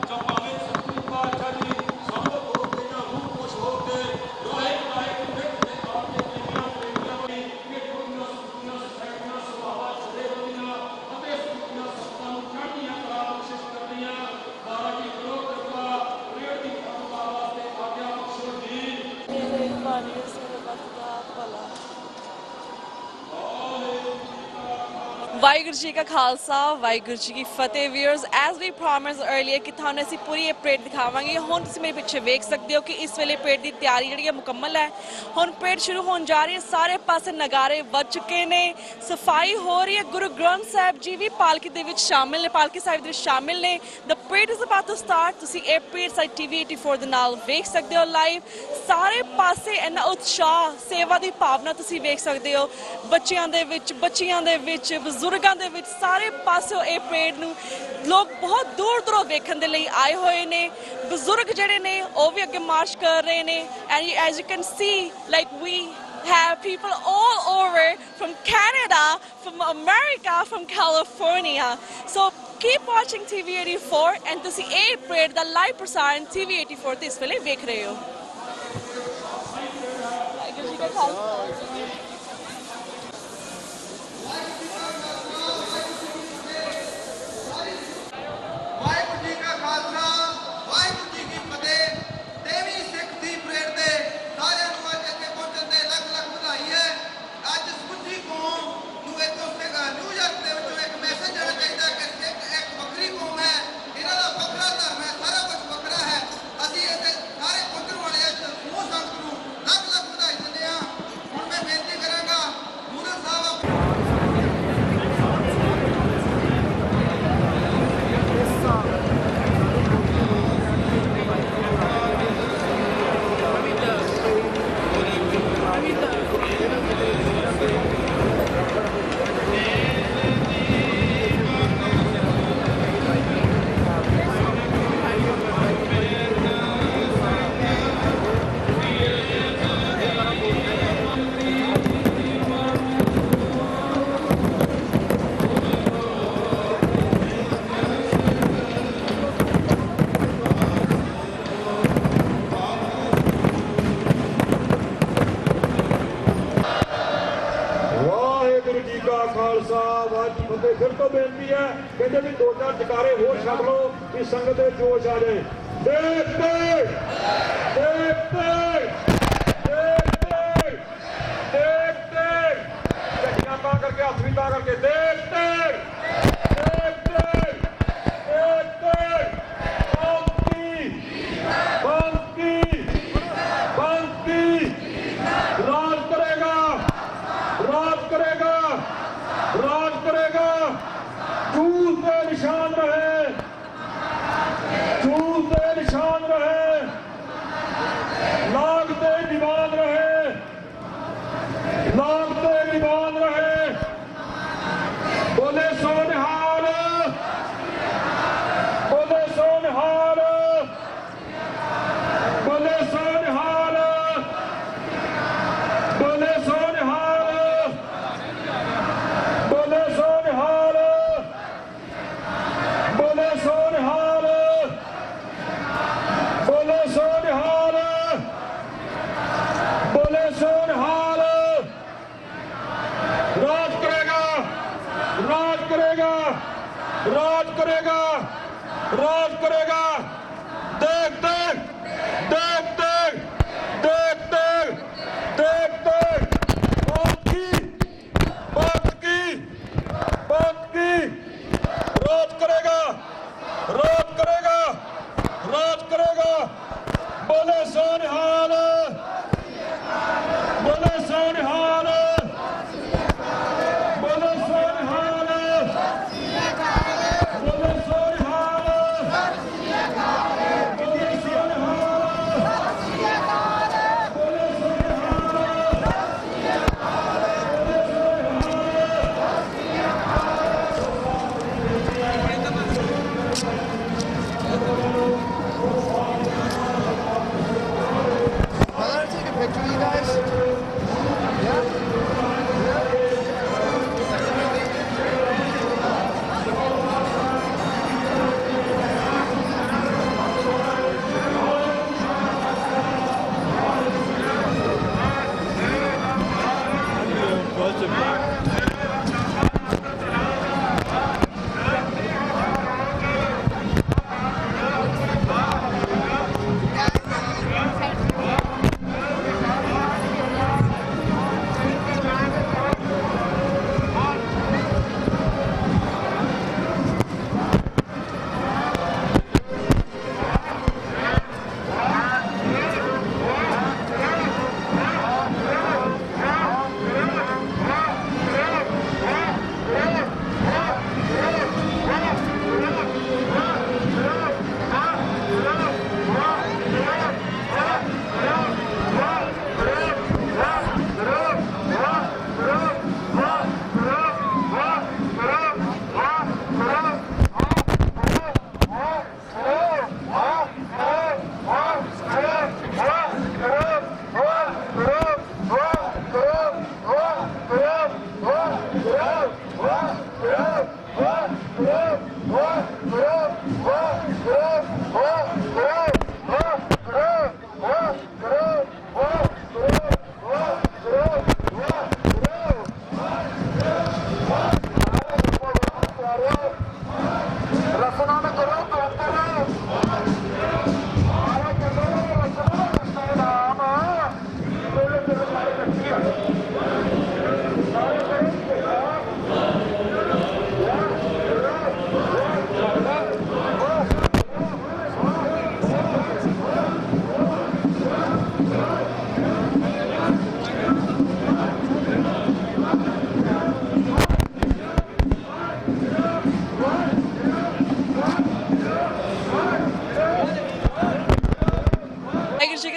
ਜੋ ਭਾਵੇਂ ਸਤਿਗੁਰੂ ਪਾਤਸ਼ਾਹ ਜੀ ਸਾਨੂੰ ਹੋ ਕੇ ਜਾਂ ਰੂਹ ਖੁਸ਼ ਹੋ ਕੇ ਰੋਏ ਕਾਇ ਵਿਖ ਦੇ ਆਪ ਦੇ ਪ੍ਰੇਮੀਆਂ ਵਾਲੀ ਇਹ ਦੁਨੀਆਂ ਸੁਖੀਆਂ ਸੈਕਟਾਂ ਸੁਭਾਵਾਂ ਛੜੇ ਹੋਈਆਂ ਅਤੇ ਸੁਖੀਆਂ ਸੱਤਾਂ ਨੂੰ ਚੜ੍ਹਦੀਆਂ ਕਲਾ ਬਖਸ਼ਿਸ਼ ਕਰਦੀਆਂ। ਮਹਾਰਾਜ ਜੀ ਕਰੋ ਕਿਰਪਾ ਪ੍ਰੇਰ ਦੀ ਕਰਪਾ ਵਾਸਤੇ ਆਗਿਆ ਬਖਸ਼ੋ ਜੀ। ਮੇਰੇ ਬਾਣੀ ਸਰਬੱਤ ਦਾ ਭਲਾ। ਵਾਹਿਗੁਰੂ ਜੀ ਕਾ ਖਾਲਸਾ ਵਾਹਿਗੁਰੂ ਜੀ ਕੀ ਫਤਿਹ। ਵੀਅਰਸ ਐਜ਼ ਵੀ ਪ੍ਰੋਮਿਸ अर्ਲੀਅਰ ਕਿ ਤੁਹਾਨੂੰ ਅਸੀਂ ਪੂਰੀ ਇਹ ਪਰੇਡ ਦਿਖਾਵਾਂਗੇ। ਹੁਣ ਤੁਸੀਂ ਮੇਰੇ ਪਿੱਛੇ ਵੇਖ ਸਕਦੇ ਹੋ ਕਿ ਇਸ ਵੇਲੇ ਪਰੇਡ ਦੀ ਤਿਆਰੀ ਜਿਹੜੀ ਹੈ ਮੁਕੰਮਲ ਹੈ। ਹੁਣ ਪਰੇਡ ਸ਼ੁਰੂ ਹੋਣ ਜਾ ਰਹੀ ਹੈ, ਸਾਰੇ ਪਾਸੇ ਨਗਾਰੇ ਵੱਜ ਚੁੱਕੇ ਨੇ, ਸਫਾਈ ਹੋ ਰਹੀ ਹੈ। ਗੁਰੂ ਗ੍ਰੰਥ ਸਾਹਿਬ ਜੀ ਵੀ ਪਾਲਕੀ ਦੇ ਵਿੱਚ ਸ਼ਾਮਿਲ ਨੇ, ਪਾਲਕੀ ਸਾਹਿਬ ਦੇ ਵਿੱਚ ਸ਼ਾਮਿਲ ਨੇ। The parade is about to start. ਤੁਸੀਂ ਇਹ ਪਰੇਡ ਸਾਈਟ TV 84 ਦੇ ਨਾਲ ਵੇਖ ਸਕਦੇ ਹੋ ਲਾਈਵ। ਸਾਰੇ ਪਾਸੇ ਇੰਨਾ ਉਤਸ਼ਾਹ ਸੇਵਾ ਦੀ ਭਾਵਨਾ ਤੁਸੀਂ ਵੇਖ ਸਕਦੇ ਹੋ, ਬੱਚਿਆਂ ਦੇ ਵਿੱਚ ਬਜ਼ੁਰਗਾਂ ਦੇ ਵਿੱਚ ਸਾਰੇ ਪਾਸਿਓਂ ਇਹ ਪਰੇਡ ਨੂੰ ਲੋਕ ਬਹੁਤ ਦੂਰ ਦੂਰੋਂ ਵੇਖਣ ਦੇ ਲਈ ਆਏ ਹੋਏ ਨੇ। ਬਜ਼ੁਰਗ ਜਿਹੜੇ ਨੇ ਉਹ ਵੀ ਅੱਗੇ ਮਾਰਚ ਕਰ ਰਹੇ ਨੇ and as you can see like we have people all over from Canada, from America, from California. So keep watching TV 84 and ਤੁਸੀਂ ਇਹ ਪਰੇਡ ਦਾ ਲਾਈਵ ਪ੍ਰਸਾਰਣ TV 84 ਤੇ ਇਸ ਵੇਲੇ ਵੇਖ ਰਹੇ ਹੋ। ਵਾਹਿਗੁਰੂ ਜੀ ਕਾ ਖਾਲਸਾ। ਵਾਹਿਗੁਰੂ ਜੀ ਕਾ ਖਾਲਸਾ ਵਾਹਿਗੁਰੂ ਜੀ ਕੀ ਫਤਿਹ। 23ਵੀਂ ਸਿੱਖ ਦੀ ਪਰੇਡ ਦੇ ਸਾਰਿਆਂ ਨੂੰ ਅੱਜ ਇੱਥੇ ਪਹੁੰਚਣ ਤੇ ਲੱਖ ਲੱਖ ਵਧਾਈ ਹੈ। ਅੱਜ ਸਮੁੱਚੀ ਕੌਮ ਨੂੰ ਇੱਕ ਨਿਊਯਾਰਕ ਦੇ ਵਿੱਚੋਂ ਇੱਕ ਮੈਸੇਜ ਜਾਣਾ ਚਾਹੀਦਾ ਕਿ ਸਿੱਖ ਇੱਕ ਵੱਖਰੀ ਕੌਮ ਹੈ, ਇਹਨਾਂ ਦਾ ਵੱਖਰਾ ਧਰਮ ਹੈ, ਸਾਰਾ ਕੁਝ ਵੱਖਰਾ ਹੈ। ਅਸੀਂ ਇੱਥੇ ਸਾਰੇ ਪਹੁੰਚਣ ਵਾਲੇ ਸਮੂਹ ਸੰਗਤ ਨੂੰ ਲੱਖ ਲੱਖ ਵਧਾਈ ਦਿੰਦੇ ਹਾਂ। ਹੁਣ ਮੈਂ ਬੇਨਤੀ ਤੇ ਫਿਰ ਤੋਂ ਬੇਨਤੀ ਹੈ ਕਹਿੰਦੇ ਵੀ 2-4 ਜਕਾਰੇ ਹੋਰ ਛੱਡ ਲਓ ਕਿ ਸੰਗਤ ਦੇ ਜੋਸ਼ ਆ ਜਾਏ। ਦੇਖ ਦੇਖ ਦੇਖ ਦੇਖ ਦੇਖ ਦੇਖ ਦੇਖ ਝੰਡੀਆਂ ਤਾਂ ਕਰਕੇ ਹੱਥ ਵੀ ਤਾਂ ਕਰਕੇ ਦੇਖ ਦੇਖ ਦੇਖ ਦੇਖ ਦੇਖ ਦੇਖ ਬੰਕੀ ਬੰਕੀ ਰਾਜ ਕਰੇਗਾ ਰਾਜ ਕਰੇਗਾ राज करेगा। चूल पे निशान रहे, चूल पे निशान रहे, नाग पे दीवान रहे, नाग पे दीवान रहे। बोले सो निहाल, बोले सो निहाल, बोले सो निहाल, बोले सो निहाल, बोले सो निहाल, बोले सो निहाल, बोले सो निहाल, बोले सो निहाल। राज करेगा राज करेगा राज करेगा राज करेगा। देख देख देख देख देख देख देख देख राज करेगा राज करेगा राज करेगा। बोले सो निहाल, बोले सो निहाल, बोले सो निहाल, बोले सो निहाल, बोले सो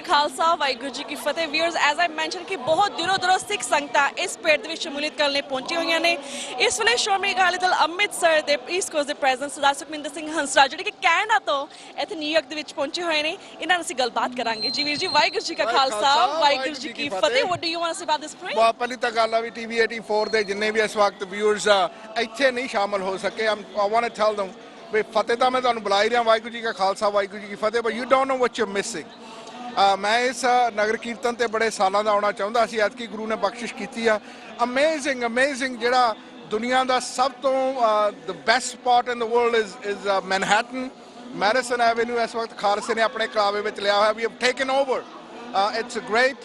खालसा वाहिगुरू जी की फतेह। व्यूअर्स एज आई मैंशन कि बहुत दूरों दूरों सिख संगतां इस परेड ਵਿੱਚ ਸ਼ਮੂਲੀਅਤ ਕਰਨ ਲਈ ਪਹੁੰਚੀ ਹੋਈਆਂ ਨੇ। ਇਸ ਵੇਲੇ ਸ਼੍ਰੋਮਣੀ ਅਕਾਲੀ ਦਲ ਅੰਮ੍ਰਿਤਸਰ ਦੇ ਈਸਟ ਕੋਸਟ ਦੇ ਪ੍ਰੈਜ਼ੀਡੈਂਟ ਸਰਦਾਰ ਸੁਖਮਿੰਦਰ ਸਿੰਘ ਹੰਸਰਾਜ ਜਿਹੜੇ ਕਿ ਕੈਨੇਡਾ ਤੋਂ ਇੱਥੇ ਨਿਊਯਾਰਕ ਦੇ ਵਿੱਚ ਪਹੁੰਚੇ ਹੋਏ ਨੇ, ਇਹਨਾਂ ਨਾਲ ਅਸੀਂ ਗੱਲਬਾਤ ਕਰਾਂਗੇ। ਜੀ ਵੀਰ ਜੀ, ਵਾਹਿਗੁਰੂ ਜੀ ਕਾ ਖਾਲਸਾ ਵਾਹਿਗੁਰੂ ਜੀ ਕੀ ਫਤਿਹ। What do you want to say about this parade? ਬਹੁਤ ਪਹਿਲੀ ਤਾਂ ਗੱਲ ਆ ਵੀ ਟੀਵੀ 84 ਦੇ ਜਿੰਨੇ ਵੀ ਇਸ ਵਕਤ ਵਿਊਅਰਸ ਆ ਇੱਥੇ ਨਹੀਂ ਸ਼ਾਮਲ ਹੋ ਸਕੇ। I want to tell them ਵੀ ਫਤਿਹ ਤਾਂ ਮੈਂ ਤੁਹਾਨੂੰ ਬੁਲਾ ਹੀ ਰਿਹਾ, ਵਾਹਿਗੁਰੂ ਜੀ ਕਾ ਖਾਲਸਾ ਵਾਹਿਗੁਰੂ ਜੀ ਕੀ ਫਤਿਹ, but you don't know what you missing. ਮੈਂ ਇਸ ਨਗਰ ਕੀਰਤਨ ਤੇ ਬੜੇ ਸਾਲਾਂ ਦਾ ਆਉਣਾ ਚਾਹੁੰਦਾ ਸੀ, ਐਤਕੀ ਗੁਰੂ ਨੇ ਬਖਸ਼ਿਸ਼ ਕੀਤੀ ਆ। ਅਮੇਜ਼ਿੰਗ ਜਿਹੜਾ ਦੁਨੀਆ ਦਾ ਸਭ ਤੋਂ the best spot in the world is Manhattan Madison Avenue. ਇਸ ਵਕਤ ਖਾਲਸੇ ਨੇ ਆਪਣੇ ਕਲਾਵੇ ਵਿੱਚ ਲਿਆ ਹੋਇਆ। We have taken over. It's great.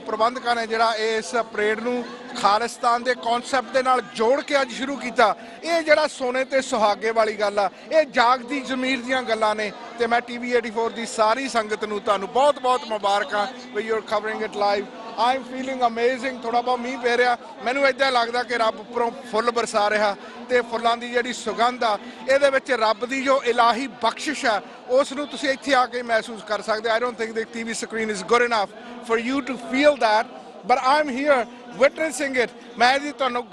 ਪ੍ਰਬੰਧਕਾਂ ਨੇ ਜਿਹੜਾ ਇਸ ਪਰੇਡ ਨੂੰ ਖਾਲਿਸਤਾਨ ਦੇ ਕਨਸੈਪਟ ਦੇ ਨਾਲ ਜੋੜ ਕੇ ਅੱਜ ਸ਼ੁਰੂ ਕੀਤਾ। ਇਹ ਜਿਹੜਾ ਸੋਨੇ ਤੇ ਸੁਹਾਗੇ ਵਾਲੀ ਗੱਲ ਆ, ਇਹ ਜਾਗਦੀ ਜ਼ਮੀਰ ਦੀਆਂ ਗੱਲਾਂ ਨੇ। ਤੇ ਮੈਂ TV 84 ਦੀ ਸਾਰੀ ਸੰਗਤ ਨੂੰ ਤੁਹਾਨੂੰ ਬਹੁਤ ਬਹੁਤ ਮੁਬਾਰਕਾਂ ਵੀ you are covering it live. I am feeling amazing. ਥੋੜਾ ਬਹੁਤ ਮੀਂਹ ਪੈ ਰਿਹਾ, ਮੈਨੂੰ ਇੱਦਾਂ ਲੱਗਦਾ ਕਿ ਰੱਬ ਉੱਪਰੋਂ ਫੁੱਲ ਬਰਸਾ ਰਿਹਾ ਤੇ ਫੁੱਲਾਂ ਦੀ ਜਿਹੜੀ ਸੁਗੰਧ ਆ ਇਹਦੇ ਵਿੱਚ ਰੱਬ ਦੀ ਜੋ ਇਲਾਹੀ ਬਖਸ਼ਿਸ਼ ਆ ਉਸ ਨੂੰ ਤੁਸੀਂ ਇੱਥੇ ਆ ਕੇ ਮਹਿਸੂਸ ਕਰ ਸਕਦੇ। I don't think the TV screen is good enough for you to feel that, but I'm here witnessing it। ਮੈਂ ਇਹਦੀ ਤੁਹਾਨੂੰ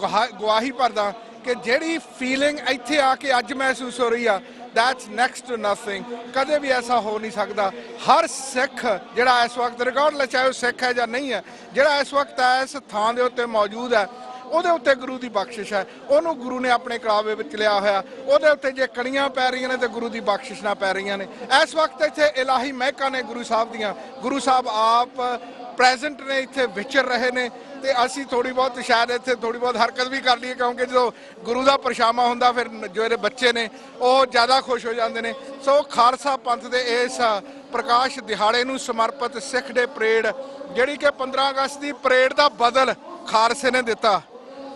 ਗਵਾਹੀ ਭਰਦਾ ਕਿ ਜਿਹੜੀ ਫੀਲਿੰਗ ਇੱਥੇ ਆ ਕੇ ਅੱਜ ਮਹਿਸੂਸ ਹੋ ਰਹੀ ਆ that's next to nothing। ਕਦੇ ਵੀ ਐਸਾ ਹੋ ਨਹੀਂ ਸਕਦਾ। ਹਰ ਸਿੱਖ ਜਿਹੜਾ ਇਸ ਵਕਤ ਰਿਕਾਰਡਲੈਸ ਚਾਹੇ ਉਹ ਸਿੱਖ ਹੈ ਜਾਂ ਨਹੀਂ ਹੈ, ਜਿਹੜਾ ਇਸ ਵਕਤ ਇਸ ਥਾਂ ਦੇ ਉੱਤੇ ਮੌਜੂਦ ਹੈ ਉਹਦੇ ਉੱਤੇ ਗੁਰੂ ਦੀ ਬਖਸ਼ਿਸ਼ ਹੈ। ਉਹਨੂੰ ਗੁਰੂ ਨੇ ਆਪਣੇ ਕਲਾਵੇ ਵਿੱਚ ਲਿਆ ਹੋਇਆ। ਉਹਦੇ ਉੱਤੇ ਜੇ ਕਣੀਆਂ ਪੈ ਰਹੀਆਂ ਨੇ ਤੇ ਗੁਰੂ ਦੀ ਬਖਸ਼ਿਸ਼ਾਂ ਪੈ ਰਹੀਆਂ ਨੇ। ਇਸ ਵਕਤ ਇੱਥੇ ਇਲਾਹੀ ਮਹਿਕਾਂ ਨੇ ਗੁਰੂ ਸਾਹਿਬ ਦੀਆਂ। ਗੁਰੂ ਸਾਹਿਬ ਆਪ ਪ੍ਰੈਜ਼ੈਂਟ ਨੇ, ਇੱਥੇ ਵਿਚਰ ਰਹੇ ਨੇ ਤੇ ਅਸੀਂ ਥੋੜੀ ਬਹੁਤ ਸ਼ਾਇਦ ਇੱਥੇ ਥੋੜੀ ਬਹੁਤ ਹਰਕਤ ਵੀ ਕਰ ਲਈਏ ਕਿਉਂਕਿ ਜਦੋਂ ਗੁਰੂ ਦਾ ਪਰਛਾਵਾਂ ਹੁੰਦਾ ਫਿਰ ਜਿਹੜੇ ਬੱਚੇ ਨੇ ਉਹ ਜ਼ਿਆਦਾ ਖੁਸ਼ ਹੋ ਜਾਂਦੇ ਨੇ। ਸੋ ਖਾਲਸਾ ਪੰਥ ਦੇ ਇਸ ਪ੍ਰਕਾਸ਼ ਦਿਹਾੜੇ ਨੂੰ ਸਮਰਪਿਤ ਸਿੱਖ ਡੇ ਪਰੇਡ ਜਿਹੜੀ ਕਿ 15 ਅਗਸਤ ਦੀ ਪਰੇਡ ਦਾ ਬਦਲ ਖਾਲਸੇ ਨੇ ਦਿੱਤਾ।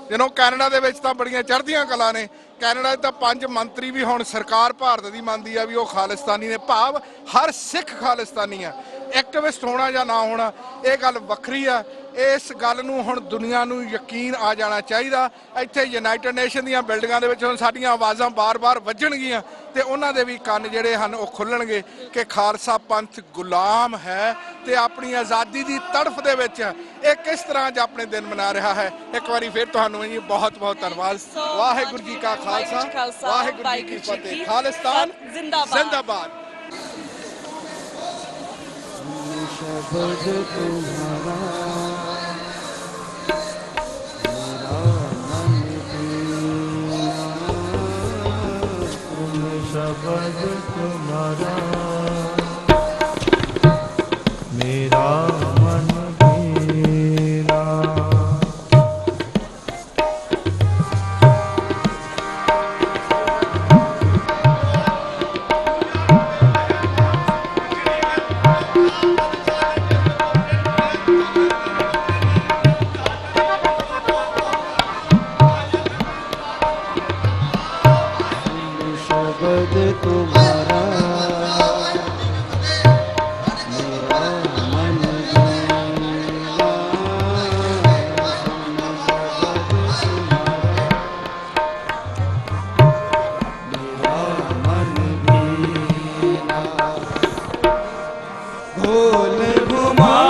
ਜਿਹਨੂੰ ਕੈਨੇਡਾ ਦੇ ਵਿੱਚ ਤਾਂ ਬੜੀਆਂ ਚੜ੍ਹਦੀਆਂ ਕਲਾ ਨੇ। ਕੈਨੇਡਾ ਦੇ ਤਾਂ 5 ਮੰਤਰੀ ਵੀ ਹੁਣ ਸਰਕਾਰ ਭਾਰਤ ਦੀ ਮੰਨਦੀ ਆ ਵੀ ਉਹ ਖਾਲਿਸਤਾਨੀ ਨੇ। ਭਾਵ ਹਰ ਸਿੱਖ ਖਾਲਿਸਤਾਨੀ ਆ। ਐਕਟਿਵਿਸਟ ਹੋਣਾ ਜਾਂ ਨਾ ਹੋਣਾ ਇਹ ਗੱਲ ਵੱਖਰੀ ਆ। ਇਸ ਗੱਲ ਨੂੰ ਹੁਣ ਦੁਨੀਆ ਨੂੰ ਯਕੀਨ ਆ ਜਾਣਾ ਚਾਹੀਦਾ। ਇੱਥੇ ਯੂਨਾਈਟਿਡ ਨੇਸ਼ਨ ਦੀਆਂ ਬਿਲਡਿੰਗਾਂ ਦੇ ਵਿੱਚ ਹੁਣ ਸਾਡੀਆਂ ਆਵਾਜ਼ਾਂ ਬਾਰ-ਬਾਰ ਵੱਜਣਗੀਆਂ ਤੇ ਉਹਨਾਂ ਦੇ ਵੀ ਕੰਨ ਜਿਹੜੇ ਹਨ ਉਹ ਖੁੱਲਣਗੇ ਕਿ ਖਾਲਸਾ ਪੰਥ ਗੁਲਾਮ ਹੈ ਤੇ ਆਪਣੀ ਆਜ਼ਾਦੀ ਦੀ ਤੜਫ ਦੇ ਵਿੱਚ ਇਹ ਕਿਸ ਤਰ੍ਹਾਂ ਅੱਜ ਆਪਣੇ ਦਿਨ ਮਨਾ ਰਿਹਾ ਹੈ। ਇੱਕ ਵਾਰੀ ਫਿਰ ਤੁਹਾਨੂੰ ਜੀ ਬਹੁਤ ਬਹੁਤ ਧੰਨਵਾਦ। ਵਾਹਿਗੁਰੂ ਜੀ ਕਾ ਖਾਲਸਾ, ਵਾਹਿਗੁਰੂ ਜੀ ਕੀ ਫਤਿਹ। ਖਾਲਿਸਤਾਨ ਜ਼ਿੰਦਾਬਾਦ। शब्द तुम्हारा मेरा मन पीना, शब्द तुम्हारा मेरा मन पीना। शब्द तुम्हारा मेरा मन पीना, मेरा मन पीना। भूल घुमाए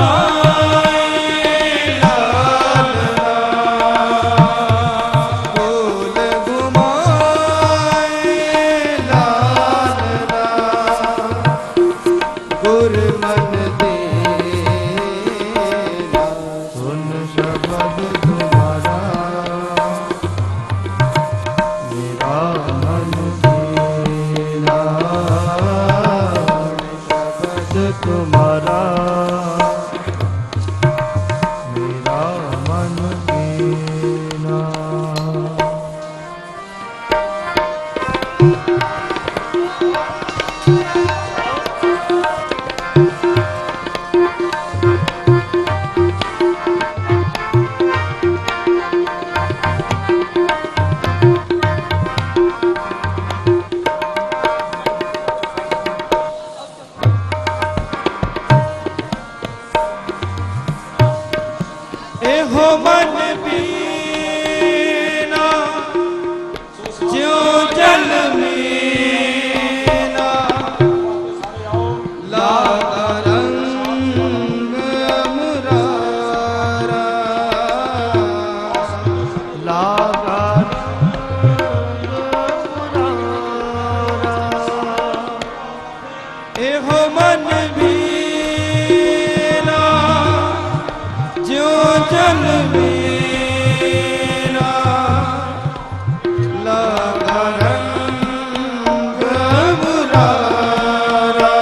तुम्हारा मेरा मन पीना। एहो मन पीना ज्यों जल मीना, लागा रंग मुरारा, लागा रंग मुरारा। एहो मन पीना ज्यों जल मीना, लागा रंग मुरारा।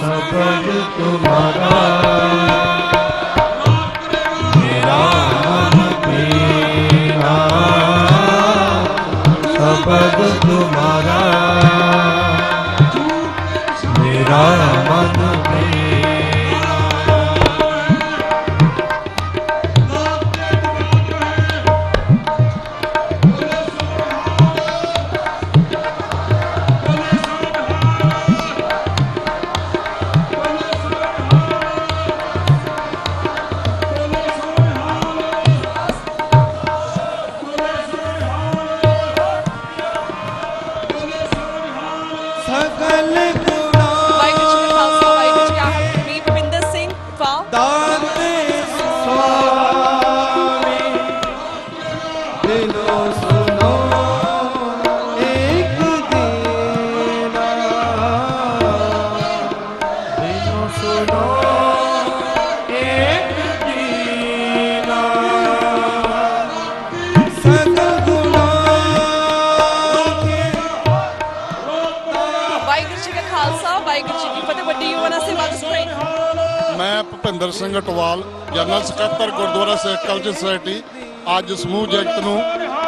शब्द तुम्हारा मेरा मन मेरा शब्द तुम्हारा मेरा मन सकल गुणा ਵਾਹਿਗੁਰੂ ਜੀ ਕਾ ਖਾਲਸਾ ਵਾਹਿਗੁਰੂ ਜੀ ਕੀ ਫਤਿਹ। ਵੀ ਭੁਪਿੰਦਰ ਸਿੰਘ ਵਾਹ दाते स्वामी दिलो सुनो एक दीना दिलो सुनो एक दीना सकल गुणा के ਵਾਹਿਗੁਰੂ ਜੀ ਕਾ ਖਾਲਸਾ ਵਾਹਿਗੁਰੂ ਜੀ ਕੀ ਫਤਿਹ। ਵੱਡੀ ਯੁਵਾ ਸੇਵਾ ਦਾ ਸਪ੍ਰੇਡ ਮੈਂ ਭੁਪਿੰਦਰ ਸਿੰਘ ਅਟਵਾਲ ਜਨਰਲ ਸਕੱਤਰ ਗੁਰਦੁਆਰਾ ਸਿੱਖ ਕਲਚਰ ਸੁਸਾਇਟੀ ਅੱਜ ਸਮੂਹ ਜਗਤ ਨੂੰ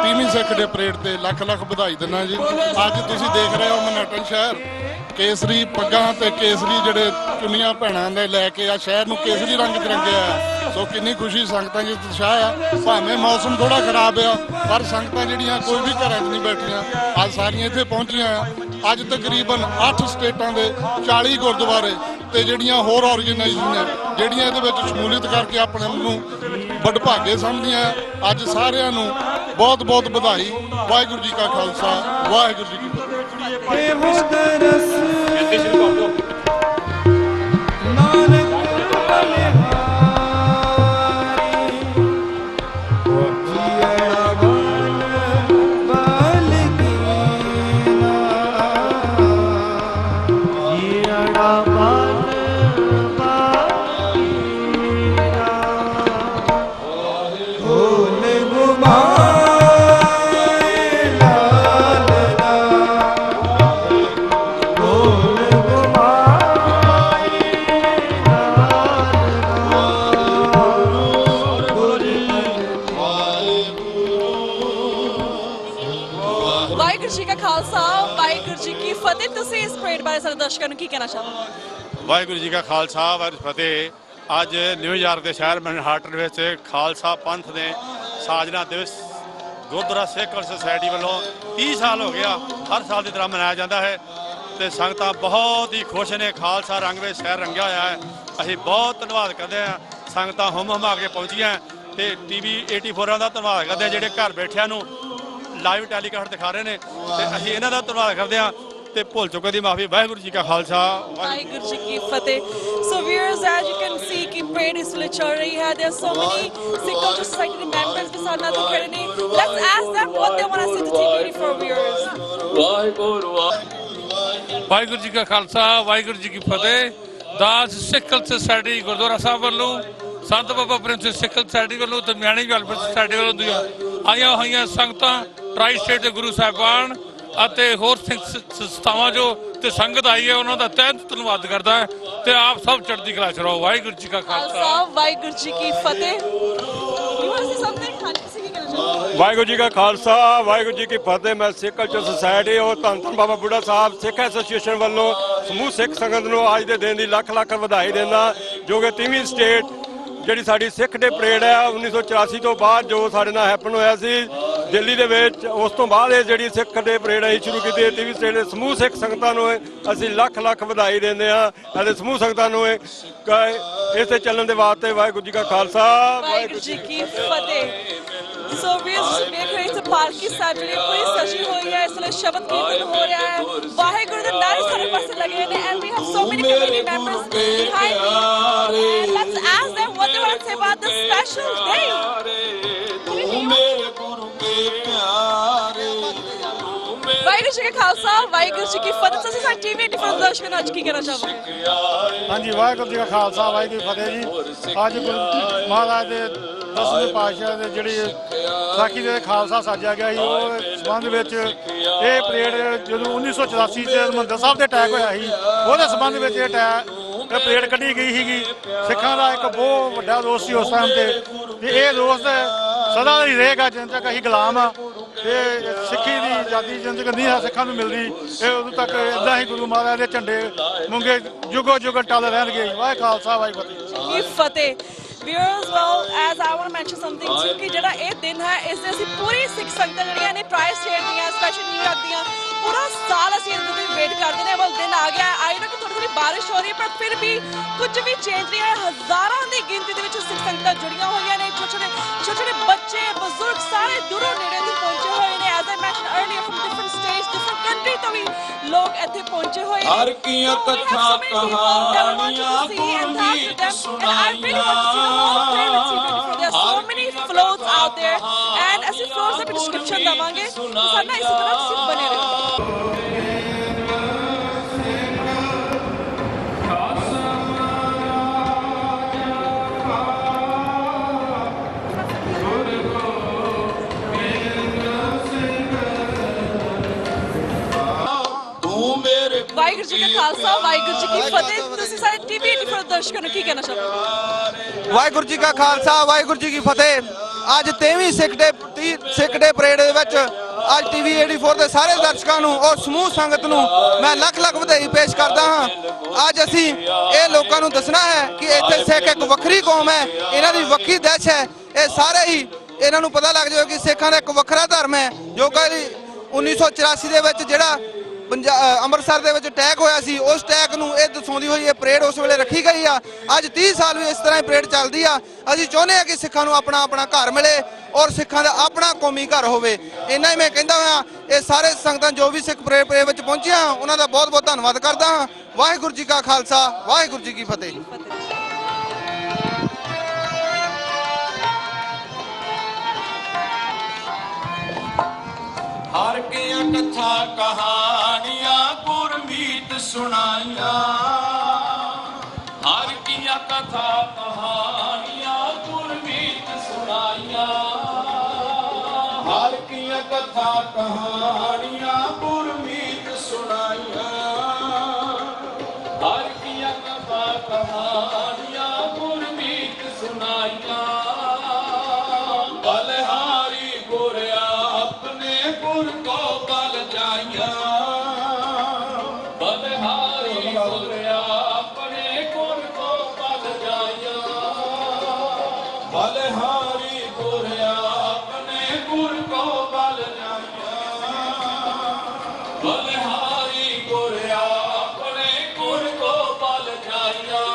30ਵੀਂ ਸਿੱਖ ਡੇ ਪਰੇਡ ਤੇ ਲੱਖ ਲੱਖ ਵਧਾਈ ਦਿੰਦਾ ਜੀ। ਅੱਜ ਤੁਸੀਂ ਦੇਖ ਰਹੇ ਹੋ ਮਨਹਟਨ ਸ਼ਹਿਰ ਕੇਸਰੀ ਪੱਗਾਂ ਤੇ ਕੇਸਰੀ ਜਿਹੜੇ ਚੁੰਨੀਆਂ ਭੈਣਾਂ ਦੇ ਲੈ ਕੇ ਆ ਸ਼ਹਿਰ ਨੂੰ ਕੇਸਰੀ ਰੰਗ ਚ ਰੰਗਿਆ ਆ। ਸੋ ਕਿੰਨੀ ਖੁਸ਼ੀ ਸੰਗਤਾਂ ਜੀ ਉਤਸ਼ਾਹ ਆ। ਭਾਵੇਂ ਮੌਸਮ ਥੋੜਾ ਖਰਾਬ ਆ ਪਰ ਸੰਗਤਾਂ ਜਿਹੜੀਆਂ ਕੋਈ ਵੀ ਘਰਾਂ 'ਚ ਨਹੀਂ ਬੈਠੀਆਂ ਅੱਜ ਸਾਰੀਆਂ ਇੱਥੇ ਪਹੁੰਚੀਆਂ ਆ। ਅੱਜ ਤਕਰੀਬਨ 8 ਸਟੇਟਾਂ ਦੇ 40 ਗੁਰਦੁਆਰੇ ਤੇ ਜਿਹੜੀਆਂ ਹੋਰ ਆਰਗੇਨਾਈਜੇਸ਼ਨ ਨੇ ਜਿਹੜੀਆਂ ਇਹਦੇ ਵਿੱਚ ਸ਼ਮੂਲੀਅਤ ਕਰਕੇ ਆਪਣੇ ਨੂੰ ਵਡਭਾਗੇ ਸਮਝਦੀਆਂ। ਅੱਜ ਸਾਰਿਆਂ ਨੂੰ ਬਹੁਤ ਬਹੁਤ ਵਧਾਈ। ਵਾਹਿਗੁਰੂ ਜੀ ਕਾ ਖਾਲਸਾ ਵਾਹਿਗੁਰੂ ਜੀ ਕੀ ਫਤਿਹ। हे हो दरस नानक बलिहारी जिया बल कीना जिया बल भूल गुमाए लाल दा ਵਾਹਿਗੁਰੂ ਜੀ ਕਾ ਖਾਲਸਾ ਵਾਹਿਗੁਰੂ ਜੀ ਕੀ ਫਤਿਹ। ਤੁਸੀਂ ਇਸ ਪਰੇਡ ਬਾਰੇ ਸਾਡੇ ਦਰਸ਼ਕਾਂ ਨੂੰ ਕੀ ਕਹਿਣਾ ਚਾਹੋਗੇ? ਵਾਹਿਗੁਰੂ ਜੀ ਕਾ ਖਾਲਸਾ ਵਾਹਿਗੁਰੂ ਫਤਿਹ। ਅੱਜ ਨਿਊਯਾਰਕ ਦੇ ਸ਼ਹਿਰ ਮੈਨਹਾਟਨ ਵਿੱਚ ਖਾਲਸਾ ਪੰਥ ਦੇ ਸਾਜਨਾ ਦਿਵਸ ਗੁਰਦੁਆਰਾ ਸਿੱਖ ਕਲਚਰ ਸੁਸਾਇਟੀ ਵੱਲੋਂ 30 ਸਾਲ ਹੋ ਗਿਆ ਹਰ ਸਾਲ ਦੀ ਤਰ੍ਹਾਂ ਮਨਾਇਆ ਜਾਂਦਾ ਹੈ ਤੇ ਸੰਗਤਾਂ ਬਹੁਤ ਹੀ ਖੁਸ਼ ਨੇ। ਖਾਲਸਾ ਰੰਗ ਵਿੱਚ ਸ਼ਹਿਰ ਰੰਗਿਆ ਹੋਇਆ ਹੈ। ਅਸੀਂ ਬਹੁਤ ਧੰਨਵਾਦ ਕਰਦੇ ਹਾਂ। ਸੰਗਤਾਂ ਹੁਮ ਕੇ ਪਹੁੰਚੀਆਂ ਤੇ ਟੀਵੀ 84 ਦਾ ਧੰਨਵਾਦ ਕਰਦੇ ਹਾਂ ਜਿਹੜੇ ਘਰ ਬੈਠਿਆਂ ਨੂੰ ਲਾਈਵ ਟੈਲੀਕਾਸਟ ਦਿਖਾ ਰਹੇ ਨੇ ਤੇ ਅਸੀਂ ਇਹਨਾਂ ਦਾ ਧੰਨਵਾਦ ਕਰਦੇ ਹਾਂ ਤੇ ਭੁੱਲ ਚੁੱਕੇ ਦੀ ਮਾਫੀ। ਵਾਹਿਗੁਰੂ ਜੀ ਕਾ ਖਾਲਸਾ ਵਾਹਿਗੁਰੂ ਜੀ ਕੀ ਫਤਿਹ। So viewers, as you can see ਕਿ parade ਇਸ ਵੇਲੇ ਚੱਲ ਰਹੀ ਹੈ। There are so many Sikh Culture Society members ਵੀ ਸਾਡੇ ਨਾਲ ਖੜੇ ਨੇ। Let's ask them what they want to say to TV84 viewers. Waheguru ji ਕਾ ਖਾਲਸਾ ਵਾਹਿਗੁਰੂ ਜੀ ਕੀ ਫਤਿਹ। ਦਾਸ ਸਿੱਖ ਕਲਚਰ ਸੁਸਾਇਟੀ ਗੁਰਦੁਆਰਾ ਸਾਹਿਬ ਵੱਲੋਂ ਸੰਤ ਬਾਬਾ ਪ੍ਰਿੰਸ ਸਿੱਖ ਕਲਚਰ ਸੁਸਾਇਟੀ ਵੱਲੋਂ ਤੇ ਮਿਆਣੀ ਵੈਲਫੇਅਰ ਸੁਸਾਇਟੀ ਵੱਲੋਂ ਦੀਆਂ ਆਈਆਂ ਹੋਈਆਂ ਸੰਗਤਾਂ ਟਰਾਈ ਸਟੇਟ ਦੇ ਗੁਰੂ ਸਾਹਿਬਾਨ ਅਤੇ ਹੋਰ ਸੰਸਥਾਵਾਂ ਜੋ ਤੇ ਸੰਗਤ ਆਈ ਹੈ ਉਹਨਾਂ ਦਾ ਤਹਿ ਦਿਲ ਧੰਨਵਾਦ ਕਰਦਾ ਹੈ ਤੇ ਆਪ ਸਭ ਚੜ੍ਹਦੀ ਕਲਾ ਚ ਰਹੋ। ਵਾਹਿਗੁਰੂ ਜੀ ਕਾ ਖਾਲਸਾ ਵਾਹਿਗੁਰੂ ਜੀ ਕੀ ਫਤਿਹ। You want to say something? ਹਾਂਜੀ ਤੁਸੀਂ ਕੀ ਕਹਿਣਾ ਚਾਹੋਗੇ? ਵਾਹਿਗੁਰੂ ਜੀ ਕਾ ਖਾਲਸਾ ਵਾਹਿਗੁਰੂ ਜੀ ਕੀ ਫਤਿਹ। ਮੈਂ ਸਿੱਖ ਕਲਚਰ ਸੁਸਾਇਟੀ ਔਰ ਧੰਨ ਧੰਨ ਬਾਬਾ ਬੁੱਢਾ ਸਾਹਿਬ ਸਿੱਖ ਐਸੋਸੀਏਸ਼ਨ ਵੱਲੋਂ ਸਮੂਹ ਸਿੱਖ ਸੰਗਤ ਨੂੰ ਅੱਜ ਦੇ ਦਿਨ ਦੀ ਲੱਖ ਲੱਖ ਵਧਾਈ ਦਿੰਦਾ ਜੋ ਕਿ 30ਵੀਂ ਸਟੇਟ ਜਿਹੜੀ ਸਾਡੀ ਸਿੱਖ ਡੇ ਪਰੇਡ ਹੈ 1984 ਤੋਂ ਬਾਅਦ ਜੋ ਸਾਡੇ ਨਾਲ ਹੈਪਨ ਹੋਇਆ ਸੀ ਦਿੱਲੀ ਦੇ ਵਿੱਚ। ਉਸ ਤੋਂ ਬਾਅਦ ਇਹ ਜਿਹੜੀ ਸਿੱਖ ਡੇ ਪਰੇਡ ਅਸੀਂ ਸ਼ੁਰੂ ਕੀਤੀ 30ਵੀਂ ਸਟੇਟ ਦੇ ਸਮੂਹ ਸਿੱਖ ਸੰਗਤਾਂ ਨੂੰ ਅਸੀਂ ਲੱਖ ਲੱਖ ਵਧਾਈ ਦਿੰਦੇ ਹਾਂ ਅਤੇ ਸਮੂਹ ਸੰਗਤਾਂ ਨੂੰ ਇਸੇ ਚੱਲਣ ਦੇ ਵਾਸਤੇ ਵਾਹਿਗੁਰੂ ਜੀ ਕਾ ਖਾਲਸਾ ਵਾਹਿਗੁਰੂ ਜੀ ਕੀ ਫਤਿਹ। ਸੋ ਵੀ ਤੁਸੀਂ ਦੇਖ ਰਹੇ ਹੋ ਪਾਲਕੀ ਸਾਹਿਬ ਜਿਹੜੀ ਪੂਰੀ ਸਜੀ ਹੋਈ ਹੈ। ਇਸ ਵੇਲੇ ਸ਼ਬਦ ਕੀਰਤਨ ਹੋ ਰਿਹਾ ਹੈ। ਵਾਹਿਗੁਰੂ ਦੇ ਨਾਰੇ ਸਾਰੇ ਪਾਸੇ ਲੱਗੇ ਨੇ ਐਂਡ ਵੀ ਹੈਵ ਸੋ ਮੈਨੀ community members behind me and let's ask them what they want to say about this special day. Waheguru ji ਕਾ ਖਾਲਸਾ ਵਾਹਿਗੁਰੂ ਜੀ ਕੀ ਫਤਿਹ। ਤੁਸੀਂ ਸਾਡੇ ਟੀਵੀ 84 ਦਰਸ਼ਕਾਂ ਨੂੰ ਅੱਜ ਕੀ ਕਹਿਣਾ ਚਾਹੋਗੇ? ਹਾਂਜੀ ਵਾਹਿਗੁਰੂ ਜੀ ਕਾ ਖਾਲਸਾ ਵਾਹਿਗੁਰੂ ਜੀ ਕੀ ਫਤਿਹ ਜੀ। ਅੱਜ ਗੁਰੂ ਮਹਾਰਾਜ ਦੇ 10ਵੇਂ ਪਾਤਸ਼ਾਹ ਦੇ ਜਿਹੜੀ ਵਿਸਾਖੀ ਦੇ ਖਾਲਸਾ ਸਾਜਿਆ ਗਿਆ ਸੀ ਉਹ ਸੰਬੰਧ ਵਿੱਚ ਇਹ ਪਰੇਡ ਜਦੋਂ 1984 ਚ ਹਰਿਮੰਦਰ ਸਾਹਿਬ ਤੇ ਅਟੈਕ ਹੋਇਆ ਸੀ ਉਹਦੇ ਸੰਬੰਧ ਵਿੱਚ ਇਹ ਇਹ ਪਰੇਡ ਕੱਢੀ ਗਈ ਸੀਗੀ। ਸਿੱਖਾਂ ਦਾ ਇੱਕ ਬਹੁਤ ਵੱਡਾ ਦੋਸਤ ਸੀ ਉਸ ਟਾਈਮ ਤੇ ਇਹ ਦੋਸਤ ਸਦਾ ਹੀ ਰਹੇਗਾ ਜਿੰਨ ਤੱਕ ਅਸੀਂ ਗੁਲਾਮ ਆ। ਇਹ ਸਿੱਖੀ ਦੀ ਆਜ਼ਾਦੀ ਜਿੰਨ ਤੱਕ ਨਹੀਂ ਸਿੱਖਾਂ ਨੂੰ ਮਿਲਦੀ, ਇਹ ਉਦੋਂ ਤੱਕ ਇਦਾਂ ਹੀ ਗੁਰੂ ਮਹਾਰਾਜ ਦੇ ਝੰਡੇ ਮੁੰਗੇ ਜੁਗੋ ਜੁਗ ਟਲ ਰਹਿਣਗੇ। ਵਾਹਿ ਖਾਲਸਾ ਵਾਹਿ ਫਤਿਹ। Viewers, well, as I want to mention something too, ਕਿ ਜਿਹੜਾ ਇਹ ਦਿਨ ਹੈ ਇਸ ਦੇ ਅਸੀਂ ਪੂਰੀ ਸਿੱਖ ਸੰਗਤਾਂ ਜਿਹੜੀਆਂ ਨੇ ਪ੍ਰਾਈਸ ਸਟੇਟ ਦੀਆਂ ਸਪੈਸ਼ਲ ਨਿਊ ਯਾਰਕ ਦੀਆਂ ਪੂਰਾ ਸਾਲ ਅਸੀਂ ਇਹਦੇ ਦੀ ਵੇਟ ਕਰਦੇ ਨੇ। ਵੱਲ ਦਿਨ ਆ ਗਿਆ ਆਈ ਨਾ ਕਿ ਥੋੜੀ ਥੋੜੀ ਬਾਰਿਸ਼ ਹੋ ਰਹੀ ਹੈ, ਪਰ ਫਿਰ ਵੀ ਕੁਝ ਵੀ ਚੇਂਜ ਨਹੀਂ ਹੋਇਆ। ਹਜ਼ਾਰਾਂ ਦੀ ਗਿਣਤੀ ਦੇ ਵਿੱਚ ਸਿੱਖ ਸੰਗਤਾਂ ਜੁੜੀਆਂ ਹੋਈਆਂ ਨੇ। ਛੋਟੇ ਛੋਟੇ ਬੱਚੇ ਬਜ਼ੁਰਗ ਸਾਰੇ ਦੂਰੋਂ ਨੇੜੇ ਤੋਂ ਪਹੁੰਚੇ ਹੋਏ ਨੇ। As I mention earlier from different states different country ਤੋਂ ਵੀ ਲੋਕ ਇੱਥੇ ਪਹੁੰਚੇ ਹੋਏ ਨੇ। ਹਰ ਕੀਆਂ ਕਥਾ ਕਹਾਣੀਆਂ ਗੁਰਮੀਤ ਸੁਣਾਈਆਂ। There are so many floats out there, and ਅਸੀਂ floats ਦਾ description ਦਵਾਂਗੇ। ਸਾਡਾ ਇਸੇ ਤਰ੍ਹਾਂ ਤੁਸੀਂ ਬਣੇ ਰਹੋ। ਵਾਹਿਗੁਰੂ ਜੀ ਕਾ ਖਾਲਸਾ ਵਾਹਿਗੁਰੂ ਜੀ ਕੀ ਫਤਿਹ। ਤੁਸੀਂ ਸਾਰੇ ਟੀਵੀ 84 ਦਰਸ਼ਕਾਂ ਨੂੰ ਕੀ ਕਹਿਣਾ ਚਾਹੋਗੇ? ਵਾਹਿਗੁਰੂ ਜੀ ਕਾ ਖਾਲਸਾ ਵਾਹਿਗੁਰੂ ਜੀ ਕੀ ਫਤਿਹ। ਅੱਜ 23ਵੀਂ ਸਿੱਖ ਡੇ ਪਰੇਡ ਦੇ ਵਿੱਚ ਅੱਜ ਟੀਵੀ 84 ਦੇ ਸਾਰੇ ਦਰਸ਼ਕਾਂ ਨੂੰ ਔਰ ਸਮੂਹ ਸੰਗਤ ਨੂੰ ਮੈਂ ਲੱਖ ਲੱਖ ਵਧਾਈ ਪੇਸ਼ ਕਰਦਾ ਹਾਂ। ਅੱਜ ਅਸੀਂ ਇਹ ਲੋਕਾਂ ਨੂੰ ਦੱਸਣਾ ਹੈ ਕਿ ਇੱਥੇ ਸਿੱਖ ਇੱਕ ਵੱਖਰੀ ਕੌਮ ਹੈ, ਇਹਨਾਂ ਦੀ ਵੱਖਰੀ ਦਹਿਸ਼ ਹੈ। ਇਹ ਸਾਰੇ ਹੀ ਇਹਨਾਂ ਨੂੰ ਪਤਾ ਲੱਗ ਜਾਵੇ ਕਿ ਸਿੱਖਾਂ ਦਾ ਇੱਕ ਵੱਖਰਾ ਧਰਮ ਹੈ, ਜੋ ਕਿ 1984 ਦੇ ਵਿੱਚ ਜਿਹੜਾ ਅੰਮ੍ਰਿਤਸਰ ਦੇ ਵਿੱਚ ਅਟੈਕ ਹੋਇਆ ਸੀ, ਉਸ ਅਟੈਕ ਨੂੰ ਇਹ ਦਰਸਾਉਂਦੀ ਹੋਈ ਇਹ ਪਰੇਡ ਉਸ ਵੇਲੇ ਰੱਖੀ ਗਈ ਆ। ਅੱਜ 30 ਸਾਲ ਵੀ ਇਸ ਤਰ੍ਹਾਂ ਹੀ ਪਰੇਡ ਚੱਲਦੀ ਆ। ਅਸੀਂ ਚਾਹੁੰਦੇ ਹਾਂ ਕਿ ਸਿੱਖਾਂ ਨੂੰ ਆਪਣਾ ਆਪਣਾ ਘਰ ਮਿਲੇ ਔਰ ਸਿੱਖਾਂ ਦਾ ਆਪਣਾ ਕੌਮੀ ਘਰ ਹੋਵੇ। ਇੰਨਾ ਹੀ ਮੈਂ ਕਹਿੰਦਾ ਹਾਂ। ਇਹ ਸਾਰੇ ਸੰਗਤਾਂ ਜੋ ਵੀ ਸਿੱਖ ਪਰੇਡ ਵਿੱਚ ਪਹੁੰਚੀਆਂ ਉਹਨਾਂ ਦਾ ਬਹੁਤ ਬਹੁਤ ਧੰਨਵਾਦ ਕਰਦਾ ਹਾਂ। ਵਾਹਿਗੁਰੂ ਜੀ ਕਾ ਖਾਲਸਾ ਵਾਹਿਗੁਰੂ ਜੀ ਕੀ ਫਤਿਹ। ਹਰ ਕੀਆਂ ਕਥਾ ਕਹਾਣੀਆਂ ਗੁਰਮੀਤ ਸੁਣਾਈਆਂ। ਹਰ ਕੀਆਂ ਕਥਾ ਕਹਾਣੀਆਂ ਗੁਰਮੀਤ ਸੁਣਾਈਆਂ। ਹਰ ਕੀਆਂ ਕਥਾ ਕਹਾਣੀਆਂ ਗੁਰਮੀਤ ਸੁਣਾਈਆਂ। ਹਰ ਕੀਆਂ ਕਥਾ ਕਹਾਣੀਆਂ ਗੁਰਮੀਤ ਸੁਣਾਈਆਂ। ਬਲਿਹਾਰੀ ਗੁਰ ਆਪਣੇ ਗੁਰ ਕੋ ਬਲ ਜਾਈਆਂ। ਬਲਿਹਾਰੀ ਗੁਰ ਆਪਣੇ ਗੁਰ ਕੋ ਬਲ ਜਾਈਆਂ। ਬਲਿਹਾਰੀ ਗੁਰ ਆਪਣੇ ਗੁਰ ਕੋ ਬਲ ਜਾਈਆਂ। ਬਲਿਹਾਰੀ ਗੁਰ ਆਪਣੇ ਗੁਰ ਕੋ ਬਲ ਜਾਈਆਂ।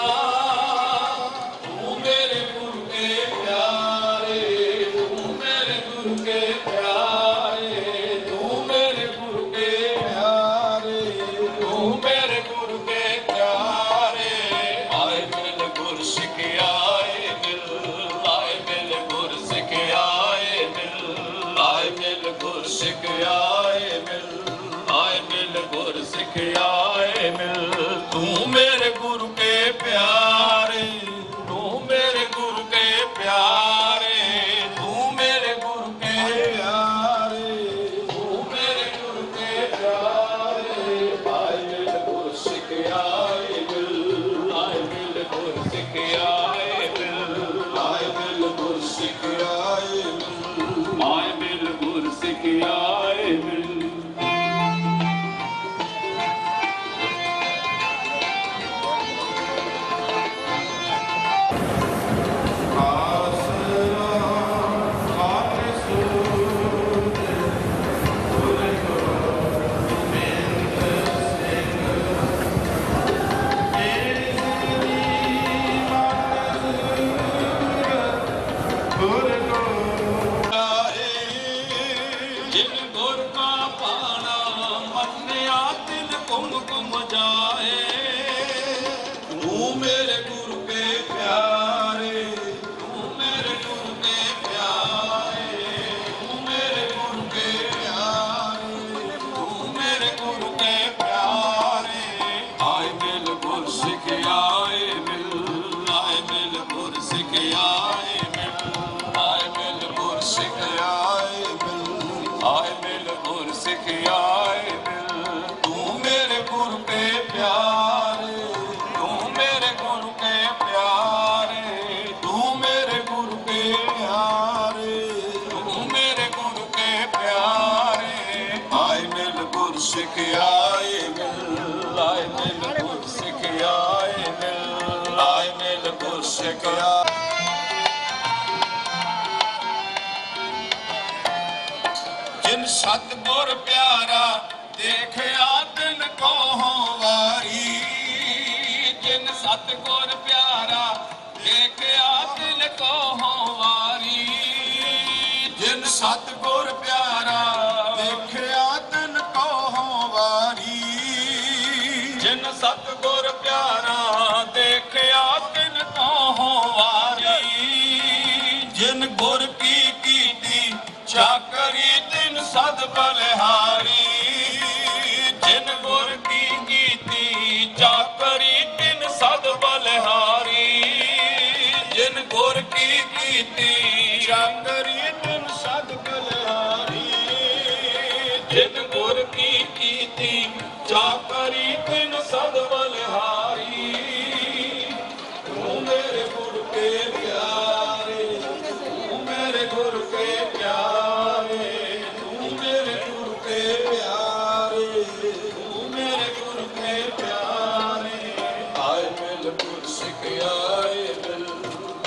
ਤੂੰ ਮੇਰੇ ਗੁਰ ਕੇ ਪਿਆਰੇ, ਤੂੰ ਮੇਰੇ ਗੁਰ ਕੇ ਪਿਆਰੇ, ਤੂੰ ਮੇਰੇ ਗੁਰ ਕੇ ਪਿਆਰੇ, ਤੂੰ ਮੇਰੇ ਗੁਰ ਕੇ ਪਿਆਰੇ। ਆਏ ਮਿਲ ਗੁਰ ਸਿਖਿਆਏ ਮਿਲ, ਆਏ ਮਿਲ ਗੁਰ ਸਿਖਿਆਏ ਮਿਲ, ਆਏ ਮਿਲ ਗੁਰ ਸਿਖਿਆਏ ਮਿਲ, ਆਏ ਮਿਲ ਗੁਰ ਸਿਖਿਆਏ ਮਿਲ। ਤੂੰ ਮੇਰੇ ਗੁਰ ਕੇ ਪਿਆਰੇ, ਤੂੰ ਮੇਰੇ ਗੁਰ ਕੇ ਪਿਆਰੇ, ਤੂੰ ਮੇਰੇ ਗੁਰ ਕੇ ਪਿਆਰੇ, ਤੂੰ ਮੇਰੇ ਗੁਰ ਕੇ ਪਿਆਰੇ। ਆਏ ਮਿਲ ਗੁਰ ਸਿਖਿਆਏ ਮਿਲ, ਆਏ ਮਿਲ ਗੁਰ ਸਿਖਿਆਏ ਮਿਲ, ਆਏ ਮਿਲ ਗੁਰ ਸਿਖਿਆਏ ਮਿਲ, ਆਏ ਮਿਲ ਗੁਰ ਸਿਖਿਆਏ ਮਿਲ। ਜਿਨ ਗੁਰ ਕਾ ਪਾਣਾ ਮੰਨਿਆ ਤਿਨ ਕੁਮ ਕੁਮ ਜਾਏ। ਤੂੰ ਮੇਰੇ ਗੁਰ ਕੇ ਪਿਆਰੇ, ਤੂੰ ਮੇਰੇ ਗੁਰ ਕੇ ਪਿਆਰੇ, ਤੂੰ ਮੇਰੇ ਗੁਰ ਕੇ ਪਿਆਰੇ, ਤੂੰ ਮੇਰੇ ਗੁਰ ਕੇ ਪਿਆਰੇ। ਆਏ ਮਿਲ ਗੁਰ ਸਿਖਿਆਏ ਮਿਲ, ਆਏ ਮਿਲ ਗੁਰ ਸਿਖਿਆਏ ਮਿਲ, ਆਏ ਮਿਲ ਗੁਰ ਸਿਖਿਆਏ ਮਿਲ, ਆਏ ਮਿਲ ਗੁਰ ਸਿਖਿਆਏ ਮਿਲ। ਤੂੰ ਮੇਰੇ ਗੁਰ ਕੇ ਪਿਆਰੇ, ਤੂੰ ਮੇਰੇ ਮਿਲ ਗੁਰ ਸਿਖਿਆਏ ਮਿਲ ਆਏ ਮਿਲ ਗੁਰ ਸਿਖਿਆ ਜਿਨ ਸਤਿਗੁਰ ਪਿਆਰਾ ਦੇਖਿਆ ਤਿਨ ਕੋ ਵਾਰੀ ਜਿਨ ਸਤਿਗੁਰ ਪਿਆਰਾ ਦੇਖਿਆ ਤਿਨ ਕੋ ਵਾਰੀ ਜਿਨ ਸਤਿਗੁਰ ਪਿਆਰਾ ਦੇਖਿਆ ਤਿਨ ਕੋ ਵਾਰੀ ਜਿਨ ਸਤਿਗੁਰ ਪਿਆਰਾ ਦੇਖਿਆ ਤਿਨ ਕੋ ਵਾਰੀ ਜਿਨ ਗੁਰ ਕੀ ਕੀਤੀ ਚਾਕਰੀ ਤਿਨ ਸਦ ਬਲਿਹਾਰੀ ਜਿਨ ਗੁਰ ਕੀ ਕੀਤੀ ਚਾਕਰੀ ਤਿਨ ਸਦ ਬਲਿਹਾਰੀ ਜਿਨ ਗੁਰ ਕੀ ਕੀਤੀ ਚਾਕਰੀ ਤਿਨ ਸਦ ਬਲਿਹਾਰੀ ਜਿਨ ਗੁਰ ਕੀ ਕੀਤੀ ਚਾਕਰੀ ਤਿਨ ਸਦ ਬਲਿਹਾਰੀ ਤੂੰ ਮੇਰੇ ਗੁਰ ਕੇ ਪਿਆਰੇ ਤੂੰ ਮੇਰੇ ਗੁਰ ਕੇ ਪਿਆਰੇ ਤੂੰ ਮੇਰੇ ਗੁਰ ਕੇ ਪਿਆਰੇ ਤੂੰ ਮੇਰੇ ਗੁਰ ਕੇ ਪਿਆਰੇ ਆਏ ਮਿਲ ਗੁਰ ਸਿਖਿਆਏ ਮਿਲ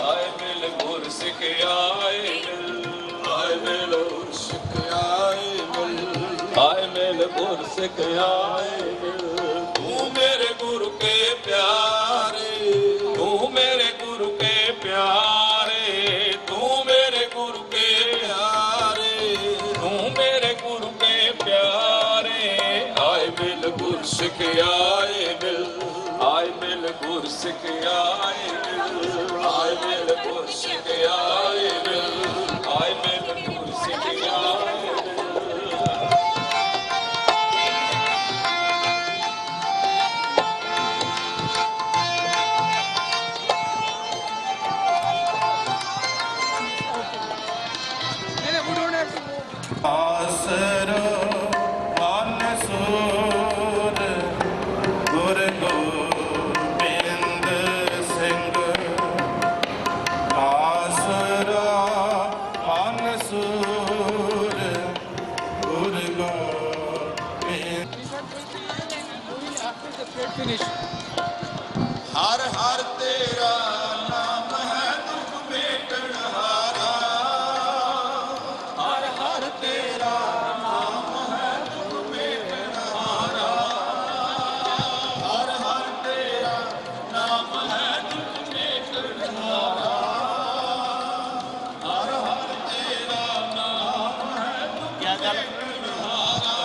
ਆਏ ਮਿਲ ਗੁਰ ਸਿਖਿਆਏ ਮਿਲ ਆਏ ਮਿਲ ਗੁਰ ਸਿਖਿਆਏ ਮਿਲ ਆਏ ਮਿਲ ਗੁਰ ਸਿਖਿਆਏ ਮਿਲ ਤੂੰ ਮੇਰੇ ਗੁਰ ਕੇ ਪਿਆਰੇ ਤੂੰ ਮੇਰੇ ਗੁਰ ਕੇ ਪਿਆਰੇ ਤੂੰ ਮੇਰੇ ਗੁਰ ਕੇ ਪਿਆਰੇ ਤੂੰ ਮੇਰੇ ਗੁਰ ਕੇ ਪਿਆਰੇ ਆਏ ਮਿਲ ਗੁਰ ਸਿਖਿਆਏ ਮਿਲ ਆਏ ਮਿਲ ਗੁਰ ਸਿਖਿਆਏ ਮਿਲ ਆਏ ਮਿਲ ਗੁਰ ਸਿਖਿਆਏ ਮਿਲ ਆਏ ਮਿਲ ਗੁਰ ਸਿਖਿਆਏ ਆਸਰੋ ਮਨ ਸੂਰ ਗੁਰ ਗੋਬਿੰਦ ਸਿੰਘ ਆਸਰਾ ਮਨ ਸੂਰ ਗੁਰ ਗੋਬਿੰਦ ਹਰ ਹਰ ਤੇਰਾ ਨਾਮ ਹੈ ਦੁਖ ਮੇਟਣ ਹਾਰਾ ਹਰ ਹਰ ਤੇਰਾ ਨਾਮ ਹੈ ਦੁਖ ਮੇਟਣ ਹਾਰਾ ਹਰ ਹਰ ਤੇਰਾ ਨਾਮ ਹੈ ਦੁਖ ਮੇਟਣ ਹਾਰਾ ਹਰ ਹਰ ਤੇਰਾ ਨਾਮ ਹੈ ਦੁਖ ਮੇਟਣ ਹਾਰਾ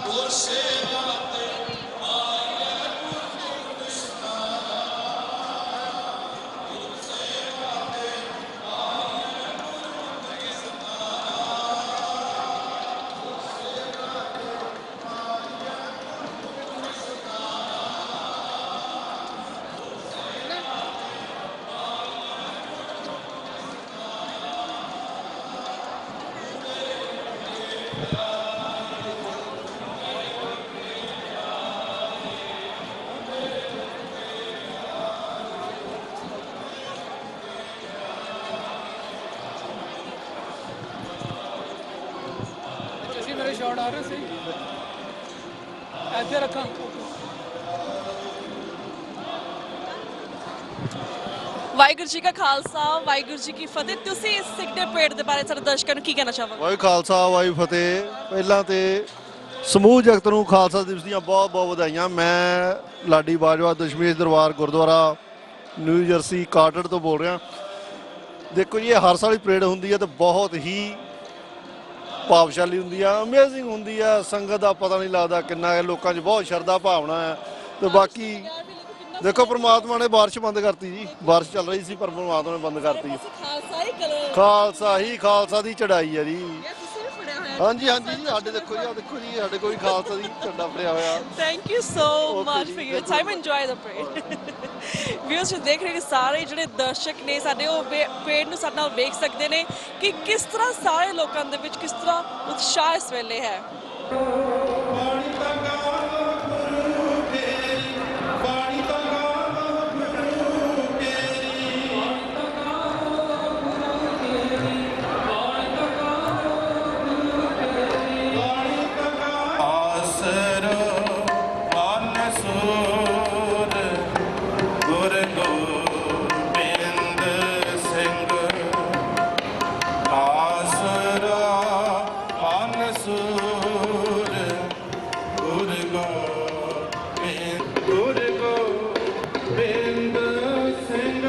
ਗੁਰ ਸੇਵਾ ਤੇ ਆਏ ਗੁਰ ਕ੍ਰਿਸ਼ਨਾ ਗੁਰ ਸੇਵਾ ਤੇ ਆਏ ਗੁਰ ਕ੍ਰਿਸ਼ਨਾ ਗੁਰ ਸੇਵਾ ਤੇ ਆਏ ਗੁਰ ਕ੍ਰਿਸ਼ਨਾ ਮੇਰੇ ਸ਼ਾਟ ਆ ਰਹੇ ਸੀ ਇੱਥੇ ਰੱਖਾਂ ਵਾਹਿਗੁਰੂ ਜੀ ਕਾ ਖਾਲਸਾ ਵਾਹਿਗੁਰੂ ਜੀ ਕੀ ਫਤਿਹ ਤੁਸੀਂ ਇਸ ਸਿੱਖ ਦੇ ਪਰੇਡ ਦੇ ਬਾਰੇ ਸਾਡੇ ਦਰਸ਼ਕਾਂ ਨੂੰ ਕੀ ਕਹਿਣਾ ਚਾਹੋਗੇ ਵਾਹਿ ਖਾਲਸਾ ਵਾਹਿ ਫਤਿਹ। ਪਹਿਲਾਂ ਤੇ ਸਮੂਹ ਜਗਤ ਨੂੰ ਖਾਲਸਾ ਦਿਵਸ ਦੀਆਂ ਬਹੁਤ ਬਹੁਤ ਵਧਾਈਆਂ। ਮੈਂ ਲਾਡੀ ਬਾਜਵਾ ਦਸ਼ਮੇਸ਼ ਦਰਬਾਰ ਗੁਰਦੁਆਰਾ ਨਿਊ ਜਰਸੀ ਕਾਰਟਰ ਤੋਂ ਬੋਲ ਰਿਹਾ। ਦੇਖੋ ਜੀ, ਇਹ ਹਰ ਸਾਲ ਹੀ ਪਰੇਡ ਹੁੰਦੀ ਹੈ ਤੇ ਬਹੁਤ ਹੀ ਭਾਵਸ਼ਾਲੀ ਹੁੰਦੀ ਆ, ਅਮੇਜ਼ਿੰਗ ਹੁੰਦੀ ਆ। ਸੰਗਤ ਦਾ ਪਤਾ ਨਹੀਂ ਲੱਗਦਾ ਕਿੰਨਾ ਲੋਕਾਂ 'ਚ ਬਹੁਤ ਸ਼ਰਧਾ ਭਾਵਨਾ ਹੈ। ਤੇ ਬਾਕੀ ਦੇਖੋ, ਪ੍ਰਮਾਤਮਾ ਨੇ ਬਾਰਿਸ਼ ਬੰਦ ਕਰਤੀ ਜੀ। ਬਾਰਿਸ਼ ਚੱਲ ਰਹੀ ਸੀ ਪਰ ਪ੍ਰਮਾਤਮਾ ਨੇ ਬੰਦ ਕਰਤੀ। ਖਾਲਸਾ ਦੀ ਚੜਾਈ ਹੈ ਜੀ। ਹਾਂਜੀ ਹਾਂਜੀ ਜੀ, ਸਾਡੇ ਦੇਖੋ ਜੀ, ਆ ਦੇਖੋ ਜੀ, ਸਾਡੇ ਕੋਈ ਖਾਲਸਾ ਦੀ ਝੰਡਾ ਫੜਿਆ ਹੋਇਆ। Thank you so much for your time enjoy the parade. Viewers ਦੇਖ ਰਹੇ ਕਿ ਸਾਰੇ ਜਿਹੜੇ ਦਰਸ਼ਕ ਨੇ ਸਾਡੇ ਉਹ ਪਰੇਡ ਨੂੰ ਸਾਡੇ ਨਾਲ ਵੇਖ ਸਕਦੇ ਨੇ ਕਿ ਕਿਸ ਤਰ੍ਹਾਂ ਸਾਰੇ ਲੋਕਾਂ ਦੇ ਵਿੱਚ ਕਿਸ ਤਰ੍ਹਾਂ ਉਤਸ਼ਾਹ ਇਸ ਵੇਲੇ ਹੈ। ਆਸਰੋ ਸੁਰ ਗੁਰ ਗੋਬਿੰਦ ਸਿੰਘ ਆਸਰਾ ਅਨਸੁਰ ਗੁਰ ਗੋਬਿੰਦ ਸਿੰਘ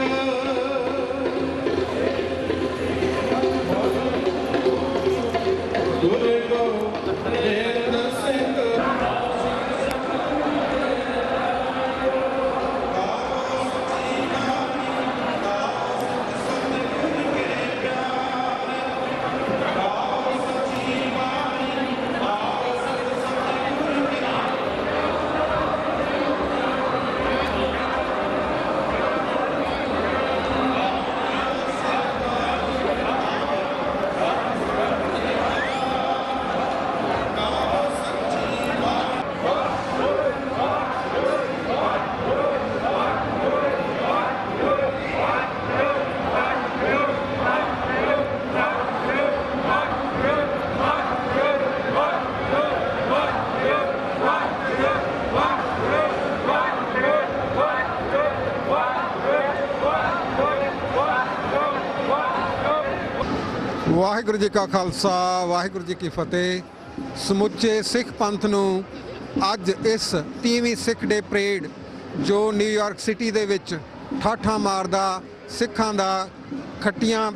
ਵਾਹਿਗੁਰੂ ਜੀ ਕਾ ਖਾਲਸਾ ਵਾਹਿਗੁਰੂ ਜੀ ਕੀ ਫਤਿਹ। ਸਮੁੱਚੇ ਸਿੱਖ ਪੰਥ ਨੂੰ ਅੱਜ ਇਸ 30ਵੀਂ ਸਿੱਖ ਡੇ ਪਰੇਡ ਜੋ ਨਿਊਯਾਰਕ ਸਿਟੀ ਦੇ ਵਿੱਚ ਠਾਠਾਂ ਮਾਰਦਾ ਸਿੱਖਾਂ ਦਾ ਖੱਟੀਆਂ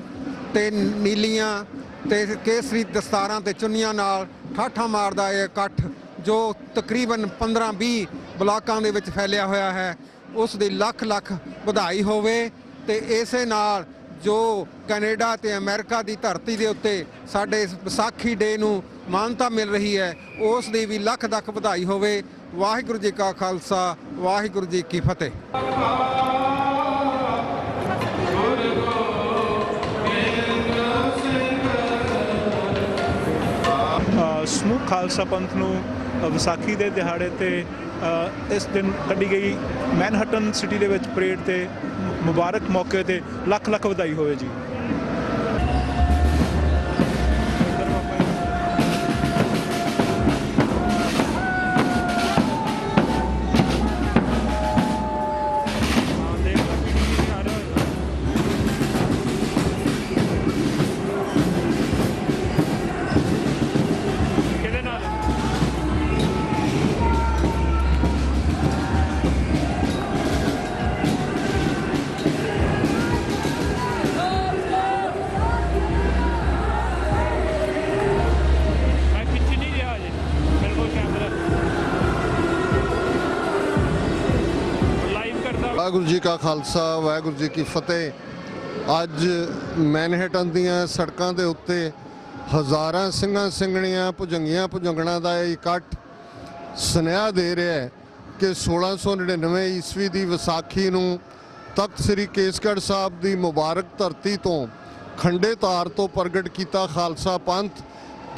ਤੇ ਨੀਲੀਆਂ ਤੇ ਕੇਸਰੀ ਦਸਤਾਰਾਂ ਤੇ ਚੁੰਨੀਆਂ ਨਾਲ ਠਾਠਾਂ ਮਾਰਦਾ ਇਹ ਇਕੱਠ ਜੋ ਤਕਰੀਬਨ 15-20 ਬਲਾਕਾਂ ਦੇ ਵਿੱਚ ਫੈਲਿਆ ਹੋਇਆ ਹੈ, ਉਸ ਦੀ ਲੱਖ ਲੱਖ ਵਧਾਈ ਹੋਵੇ। ਤੇ ਇਸੇ ਨਾਲ ਜੋ ਕੈਨੇਡਾ ਤੇ ਅਮਰੀਕਾ ਦੀ ਧਰਤੀ ਦੇ ਉੱਤੇ ਸਾਡੇ ਵਿਸਾਖੀ ਡੇ ਨੂੰ ਮਾਨਤਾ ਮਿਲ ਰਹੀ ਹੈ, ਉਸ ਦੀ ਵੀ ਲੱਖ ਲੱਖ ਵਧਾਈ ਹੋਵੇ। ਵਾਹਿਗੁਰੂ ਜੀ ਕਾ ਖਾਲਸਾ ਵਾਹਿਗੁਰੂ ਜੀ ਕੀ ਫਤਿਹ। ਸਮੂਹ ਖਾਲਸਾ ਪੰਥ ਨੂੰ ਵਿਸਾਖੀ ਦੇ ਦਿਹਾੜੇ ਤੇ ਇਸ ਦਿਨ ਕੱਢੀ ਗਈ ਮੈਨਹਟਨ ਸਿਟੀ ਦੇ ਵਿੱਚ ਪਰੇਡ ਤੇ ਮੁਬਾਰਕ ਮੌਕੇ ਤੇ ਲੱਖ ਲੱਖ ਵਧਾਈ ਹੋਵੇ ਜੀ। ਵਾਹਿਗੁਰੂ ਜੀ ਕਾ ਖਾਲਸਾ ਵਾਹਿਗੁਰੂ ਜੀ ਕੀ ਫਤਿਹ। ਅੱਜ ਮੈਨਹਟਨ ਦੀਆਂ ਸੜਕਾਂ ਦੇ ਉੱਤੇ ਹਜ਼ਾਰਾਂ ਸਿੰਘਾਂ ਸਿੰਘਣੀਆਂ ਭੁਜੰਗੀਆਂ ਭੁਜੰਗਣਾ ਦਾ ਇਹ ਇਕੱਠ ਸੁਨੇਹਾ ਦੇ ਰਿਹਾ ਹੈ ਕਿ 1699 ਈਸਵੀ ਦੀ ਵਿਸਾਖੀ ਨੂੰ ਤਖਤ ਸ੍ਰੀ ਕੇਸਗੜ੍ਹ ਸਾਹਿਬ ਦੀ ਮੁਬਾਰਕ ਧਰਤੀ ਤੋਂ ਖੰਡੇ ਤਾਰ ਤੋਂ ਪ੍ਰਗਟ ਕੀਤਾ ਖਾਲਸਾ ਪੰਥ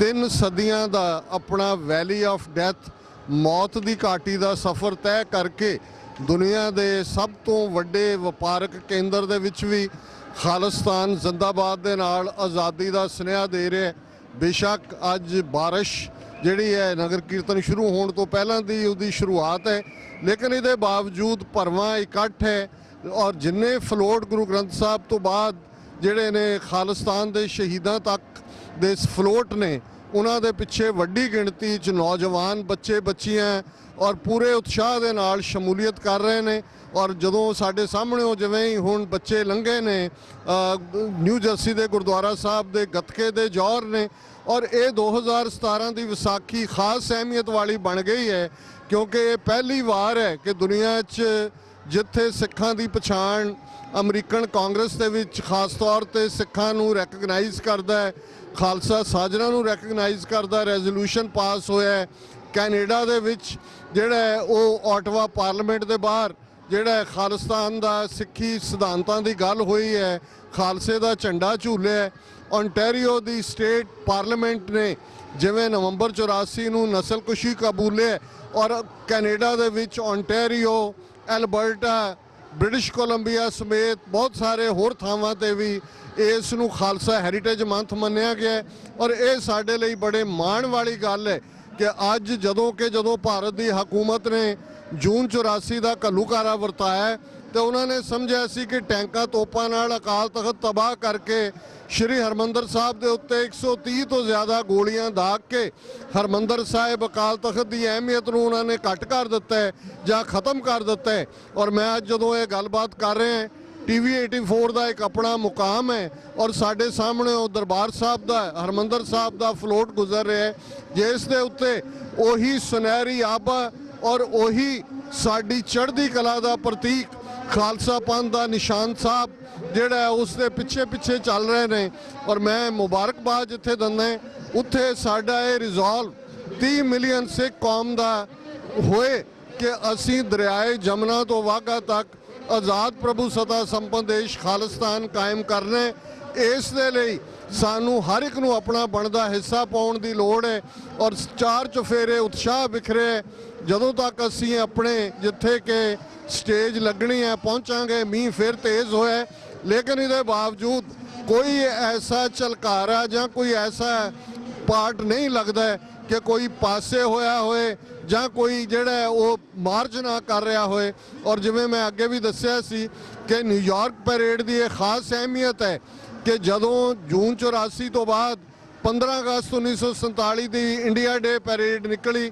3 ਸਦੀਆਂ ਦਾ ਆਪਣਾ ਵੈਲੀ ਆਫ ਡੈਥ ਮੌਤ ਦੀ ਘਾਟੀ ਦਾ ਸਫ਼ਰ ਤੈਅ ਕਰਕੇ ਦੁਨੀਆ ਦੇ ਸਭ ਤੋਂ ਵੱਡੇ ਵਪਾਰਕ ਕੇਂਦਰ ਦੇ ਵਿੱਚ ਵੀ ਖਾਲਿਸਤਾਨ ਜ਼ਿੰਦਾਬਾਦ ਦੇ ਨਾਲ ਆਜ਼ਾਦੀ ਦਾ ਸੁਨੇਹਾ ਦੇ ਰਿਹਾ। ਬੇਸ਼ੱਕ ਅੱਜ ਬਾਰਿਸ਼ ਜਿਹੜੀ ਹੈ ਨਗਰ ਕੀਰਤਨ ਸ਼ੁਰੂ ਹੋਣ ਤੋਂ ਪਹਿਲਾਂ ਦੀ ਉਹਦੀ ਸ਼ੁਰੂਆਤ ਹੈ, ਲੇਕਿਨ ਇਹਦੇ ਬਾਵਜੂਦ ਭਰਵਾਂ ਇਕੱਠ ਹੈ ਔਰ ਜਿੰਨੇ ਫਲੋਟ ਗੁਰੂ ਗ੍ਰੰਥ ਸਾਹਿਬ ਤੋਂ ਬਾਅਦ ਜਿਹੜੇ ਨੇ ਖਾਲਿਸਤਾਨ ਦੇ ਸ਼ਹੀਦਾਂ ਤੱਕ ਦੇ ਫਲੋਟ ਨੇ ਉਹਨਾਂ ਦੇ ਪਿੱਛੇ ਵੱਡੀ ਗਿਣਤੀ 'ਚ ਨੌਜਵਾਨ ਬੱਚੇ ਬੱਚੀਆਂ ਔਰ ਪੂਰੇ ਉਤਸ਼ਾਹ ਦੇ ਨਾਲ ਸ਼ਮੂਲੀਅਤ ਕਰ ਰਹੇ ਨੇ। ਔਰ ਜਦੋਂ ਸਾਡੇ ਸਾਹਮਣੇ ਜਿਵੇਂ ਹੀ ਹੁਣ ਬੱਚੇ ਲੰਘੇ ਨੇ ਨਿਊ ਜਰਸੀ ਦੇ ਗੁਰਦੁਆਰਾ ਸਾਹਿਬ ਦੇ ਗੱਤਕੇ ਦੇ ਜੌਹਰ ਨੇ ਔਰ ਇਹ 2017 ਦੀ ਵਿਸਾਖੀ ਖਾਸ ਅਹਿਮੀਅਤ ਵਾਲੀ ਬਣ ਗਈ ਹੈ ਕਿਉਂਕਿ ਇਹ ਪਹਿਲੀ ਵਾਰ ਹੈ ਕਿ ਦੁਨੀਆ 'ਚ ਜਿੱਥੇ ਸਿੱਖਾਂ ਦੀ ਪਛਾਣ ਅਮਰੀਕਨ ਕਾਂਗਰਸ ਦੇ ਵਿੱਚ ਖਾਸ ਤੌਰ ਤੇ ਸਿੱਖਾਂ ਨੂੰ ਰੈਕਗਨਾਈਜ਼ ਕਰਦਾ ਹੈ, ਖਾਲਸਾ ਸਾਜਣਾ ਨੂੰ ਰੈਕਗਨਾਈਜ਼ ਕਰਦਾ, ਰੈਜ਼ੋਲੂਸ਼ਨ ਪਾਸ ਹੋਇਆ ਹੈ। ਕੈਨੇਡਾ ਦੇ ਵਿੱਚ ਜਿਹੜਾ ਉਹ ਆਟਵਾ ਪਾਰਲੀਮੈਂਟ ਦੇ ਬਾਹਰ ਜਿਹੜਾ ਖਾਲਿਸਤਾਨ ਦਾ ਸਿੱਖੀ ਸਿਧਾਂਤਾਂ ਦੀ ਗੱਲ ਹੋਈ ਹੈ, ਖਾਲਸੇ ਦਾ ਝੰਡਾ ਝੂਲਿਆ। ਓਨਟਾਰੀਓ ਦੀ ਸਟੇਟ ਪਾਰਲੀਮੈਂਟ ਨੇ ਜਿਵੇਂ ਨਵੰਬਰ 84 ਨੂੰ ਨਸਲਕੁਸ਼ੀ ਕਬੂਲਿਆ ਔਰ ਕੈਨੇਡਾ ਦੇ ਵਿੱਚ ਓਨਟਾਰੀਓ, ਐਲਬਰਟਾ, ਬ੍ਰਿਟਿਸ਼ ਕੋਲੰਬੀਆ ਸਮੇਤ ਬਹੁਤ ਸਾਰੇ ਹੋਰ ਥਾਵਾਂ ਤੇ ਵੀ ਇਸ ਨੂੰ ਖਾਲਸਾ ਹੈਰੀਟੇਜ ਮੰਥ ਮੰਨਿਆ ਗਿਆ ਔਰ ਇਹ ਸਾਡੇ ਲਈ ਬੜੇ ਮਾਣ ਵਾਲੀ ਗੱਲ ਹੈ ਕਿ ਅੱਜ ਜਦੋਂ ਭਾਰਤ ਦੀ ਹਕੂਮਤ ਨੇ ਜੂਨ 84 ਦਾ ਘੱਲੂਘਾਰਾ ਵਰਤਾਇਆ ਤੇ ਉਹਨਾਂ ਨੇ ਸਮਝਿਆ ਸੀ ਕਿ ਟੈਂਕਾਂ ਤੋਪਾਂ ਨਾਲ ਅਕਾਲ ਤਖਤ ਤਬਾਹ ਕਰਕੇ ਸ਼੍ਰੀ ਹਰਮੰਦਰ ਸਾਹਿਬ ਦੇ ਉੱਤੇ 130 ਤੋਂ ਜ਼ਿਆਦਾ ਗੋਲੀਆਂ ਦਾਗ ਕੇ ਹਰਮੰਦਰ ਸਾਹਿਬ ਅਕਾਲ ਤਖਤ ਦੀ ਅਹਿਮੀਅਤ ਨੂੰ ਉਹਨਾਂ ਨੇ ਘੱਟ ਕਰ ਦਿੱਤਾ ਹੈ ਜਾਂ ਖਤਮ ਕਰ ਦਿੱਤਾ ਹੈ। ਔਰ ਮੈਂ ਅੱਜ ਜਦੋਂ ਇਹ ਗੱਲਬਾਤ ਕਰ ਰਿਹਾ TV 84 ਦਾ ਇੱਕ ਆਪਣਾ ਮੁਕਾਮ ਹੈ ਔਰ ਸਾਡੇ ਸਾਹਮਣੇ ਉਹ ਦਰਬਾਰ ਸਾਹਿਬ ਦਾ ਹਰਮੰਦਰ ਸਾਹਿਬ ਦਾ ਫਲੋਟ ਗੁਜ਼ਰ ਰਿਹਾ ਹੈ ਜਿਸ ਦੇ ਉੱਤੇ ਉਹੀ ਸੁਨਹਿਰੀ ਆਬਾ ਔਰ ਉਹੀ ਸਾਡੀ ਚੜ੍ਹਦੀ ਕਲਾ ਦਾ ਪ੍ਰਤੀਕ ਖਾਲਸਾ ਪੰਥ ਦਾ ਨਿਸ਼ਾਨ ਸਾਹਿਬ ਜਿਹੜਾ ਉਸ ਦੇ ਪਿੱਛੇ ਪਿੱਛੇ ਚੱਲ ਰਹੇ ਨੇ। ਔਰ ਮੈਂ ਮੁਬਾਰਕਬਾਦ ਜਿੱਥੇ ਦਿੰਦਾ ਉੱਥੇ ਸਾਡਾ ਇਹ ਰਿਜ਼ੋਲਵ 30 ਮਿਲੀਅਨ ਸਿੱਖ ਕੌਮ ਦਾ ਹੋਏ ਕਿ ਅਸੀਂ ਦਰਿਆਏ ਜਮਨਾ ਤੋਂ ਵਾਘਾ ਤੱਕ ਆਜ਼ਾਦ ਪ੍ਰਭੂ ਸਤਾ ਸੰਪੰਨ ਦੇਸ਼ ਖਾਲਿਸਤਾਨ ਕਾਇਮ ਕਰਨਾ। ਇਸ ਦੇ ਲਈ ਸਾਨੂੰ ਹਰ ਇੱਕ ਨੂੰ ਆਪਣਾ ਬਣਦਾ ਹਿੱਸਾ ਪਾਉਣ ਦੀ ਲੋੜ ਹੈ ਔਰ ਚਾਰ ਚੁਫੇਰੇ ਉਤਸ਼ਾਹ ਵਿਖਰੇ ਜਦੋਂ ਤੱਕ ਅਸੀਂ ਆਪਣੇ ਜਿੱਥੇ ਕਿ ਸਟੇਜ ਲੱਗਣੀ ਹੈ ਪਹੁੰਚਾਂਗੇ। ਮੀਂਹ ਫਿਰ ਤੇਜ਼ ਹੋਇਆ ਲੇਕਿਨ ਇਹਦੇ ਬਾਵਜੂਦ ਕੋਈ ਐਸਾ ਝਲਕਾਰਾ ਜਾਂ ਕੋਈ ਐਸਾ ਪਾਰਟ ਨਹੀਂ ਲੱਗਦਾ ਕਿ ਕੋਈ ਪਾਸੇ ਹੋਇਆ ਹੋਏ ਜਾਂ ਕੋਈ ਜਿਹੜਾ ਉਹ ਮਾਰਚ ਨਾ ਕਰ ਰਿਹਾ ਹੋਏ। ਔਰ ਜਿਵੇਂ ਮੈਂ ਅੱਗੇ ਵੀ ਦੱਸਿਆ ਸੀ ਕਿ ਨਿਊਯਾਰਕ ਪੈਰੇਡ ਦੀ ਇਹ ਖਾਸ ਅਹਿਮੀਅਤ ਹੈ ਕਿ ਜਦੋਂ ਜੂਨ 84 ਤੋਂ ਬਾਅਦ 15 ਅਗਸਤ 1947 ਦੀ ਇੰਡੀਆ ਡੇ ਪੈਰੇਡ ਨਿਕਲੀ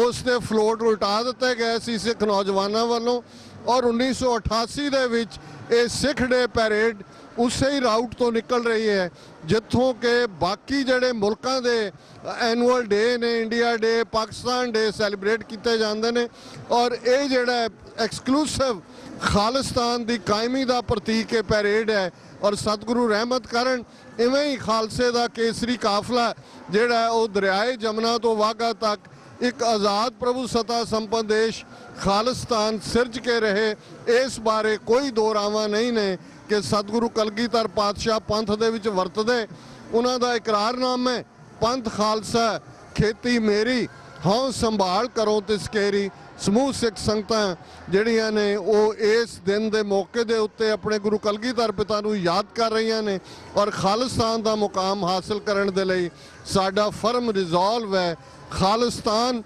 ਉਸ ਦੇ ਫਲੋਟ ਉਲਟਾ ਦਿੱਤੇ ਗਏ ਸੀ ਸਿੱਖ ਨੌਜਵਾਨਾਂ ਵੱਲੋਂ ਔਰ 1988 ਦੇ ਵਿੱਚ ਇਹ ਸਿੱਖ ਡੇ ਪੈਰੇਡ ਉਸੇ ਹੀ ਰਾਊਟ ਤੋਂ ਨਿਕਲ ਰਹੀ ਹੈ ਜਿੱਥੋਂ ਕਿ ਬਾਕੀ ਜਿਹੜੇ ਮੁਲਕਾਂ ਦੇ ਐਨੂਅਲ ਡੇ ਨੇ ਇੰਡੀਆ ਡੇ ਪਾਕਿਸਤਾਨ ਡੇ ਸੈਲੀਬ੍ਰੇਟ ਕੀਤੇ ਜਾਂਦੇ ਨੇ ਔਰ ਇਹ ਜਿਹੜਾ ਐਕਸਕਲੂਸਿਵ ਖਾਲਿਸਤਾਨ ਦੀ ਕਾਇਮੀ ਦਾ ਪ੍ਰਤੀਕ ਇਹ ਪੈਰੇਡ ਹੈ। ਔਰ ਸਤਿਗੁਰੂ ਰਹਿਮਤ ਕਰਨ ਇਵੇਂ ਹੀ ਖਾਲਸੇ ਦਾ ਕੇਸਰੀ ਕਾਫਲਾ ਜਿਹੜਾ ਉਹ ਦਰਿਆਏ ਜਮਨਾ ਤੋਂ ਵਾਘਾ ਤੱਕ ਇੱਕ ਆਜ਼ਾਦ ਪ੍ਰਭੂ ਸਤਾ ਸੰਪੰਨ ਦੇਸ਼ ਖਾਲਿਸਤਾਨ ਸਿਰਜ ਕੇ ਰਹੇ। ਇਸ ਬਾਰੇ ਕੋਈ ਦੋ ਰਾਵਾਂ ਨਹੀਂ ਨੇ ਕਿ ਸਤਿਗੁਰੂ ਕਲਗੀਧਰ ਪਾਤਸ਼ਾਹ ਪੰਥ ਦੇ ਵਿੱਚ ਵਰਤਦੇ ਉਹਨਾਂ ਦਾ ਇਕਰਾਰਨਾਮਾ ਹੈ ਪੰਥ ਖਾਲਸਾ ਖੇਤੀ ਮੇਰੀ ਹਉ ਸੰਭਾਲ ਕਰੋ ਤਿਸਕੇਰੀ। ਸਮੂਹ ਸਿੱਖ ਸੰਗਤਾਂ ਜਿਹੜੀਆਂ ਨੇ ਉਹ ਇਸ ਦਿਨ ਦੇ ਮੌਕੇ ਦੇ ਉੱਤੇ ਆਪਣੇ ਗੁਰੂ ਕਲਗੀਧਰ ਪਿਤਾ ਨੂੰ ਯਾਦ ਕਰ ਰਹੀਆਂ ਨੇ ਔਰ ਖਾਲਿਸਤਾਨ ਦਾ ਮੁਕਾਮ ਹਾਸਲ ਕਰਨ ਦੇ ਲਈ ਸਾਡਾ ਫਰਮ ਰਿਜ਼ੋਲਵ ਹੈ। ਖਾਲਿਸਤਾਨ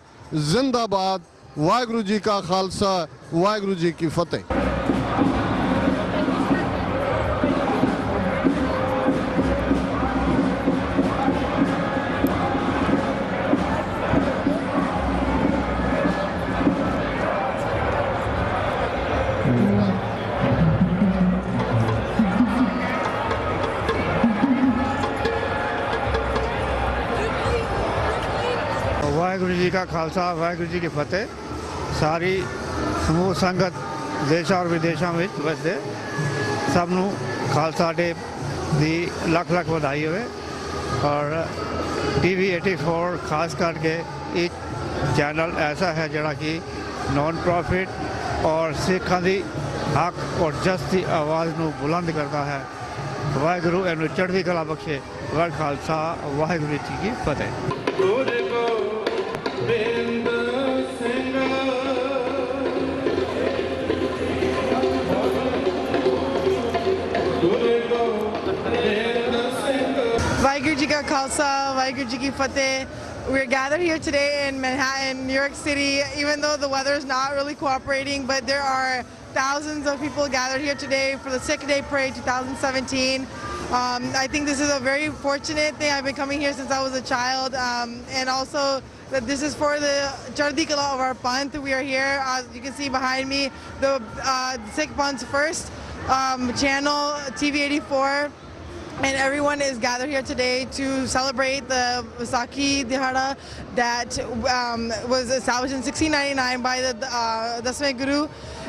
ਜ਼ਿੰਦਾਬਾਦ। ਵਾਹਿਗੁਰੂ ਜੀ ਕਾ ਖਾਲਸਾ ਵਾਹਿਗੁਰੂ ਜੀ ਕੀ ਫਤਿਹ। ਵਾਹਿਗੁਰੂ ਜੀ ਕਾ ਖਾਲਸਾ ਵਾਹਿਗੁਰੂ ਜੀ ਕੀ ਫਤਿਹ। ਸਾਰੀ ਸਮੂਹ ਸੰਗਤ ਦੇਸ਼ਾਂ ਔਰ ਵਿਦੇਸ਼ਾਂ ਵਿੱਚ ਵਸਦੇ ਸਭ ਨੂੰ ਖਾਲਸਾ ਡੇ ਦੀ ਲੱਖ ਲੱਖ ਵਧਾਈ ਹੋਵੇ ਔਰ TV 84 ਖਾਸ ਕਰਕੇ ਇੱਕ ਚੈਨਲ ਐਸਾ ਹੈ ਜਿਹੜਾ ਕਿ ਨੌਨ ਪ੍ਰੋਫਿਟ ਔਰ ਸਿੱਖਾਂ ਦੀ ਹੱਕ ਔਰ ਜਸ ਦੀ ਆਵਾਜ਼ ਨੂੰ ਬੁਲੰਦ ਕਰਦਾ ਹੈ। ਵਾਹਿਗੁਰੂ ਇਹਨੂੰ ਚੜ੍ਹਦੀ ਕਲਾ ਬਖਸ਼ੇ। ਵਾਹਿਗੁਰੂ ਖਾਲਸਾ ਵਾਹਿਗੁਰੂ ਜੀ ਕੀ ਫਤਿਹ। Vaheguru Ji Ka Khalsa, Vaheguru Ji Ki Fateh. We're gathered here today in Manhattan, New York City, even though the weather is not really cooperating, but there are thousands of people gathered here today for the Sikh Day Parade 2017. I think this is a very fortunate thing. I've been coming here since I was a child, and also that this is for the Chardhi Kala of our Panth. We are here, as you can see behind me, the Sikh Panth's first channel, TV 84. And everyone is gathered here today to celebrate the Vaisakhi Dihada that was established in 1699 by the Dasme Guru.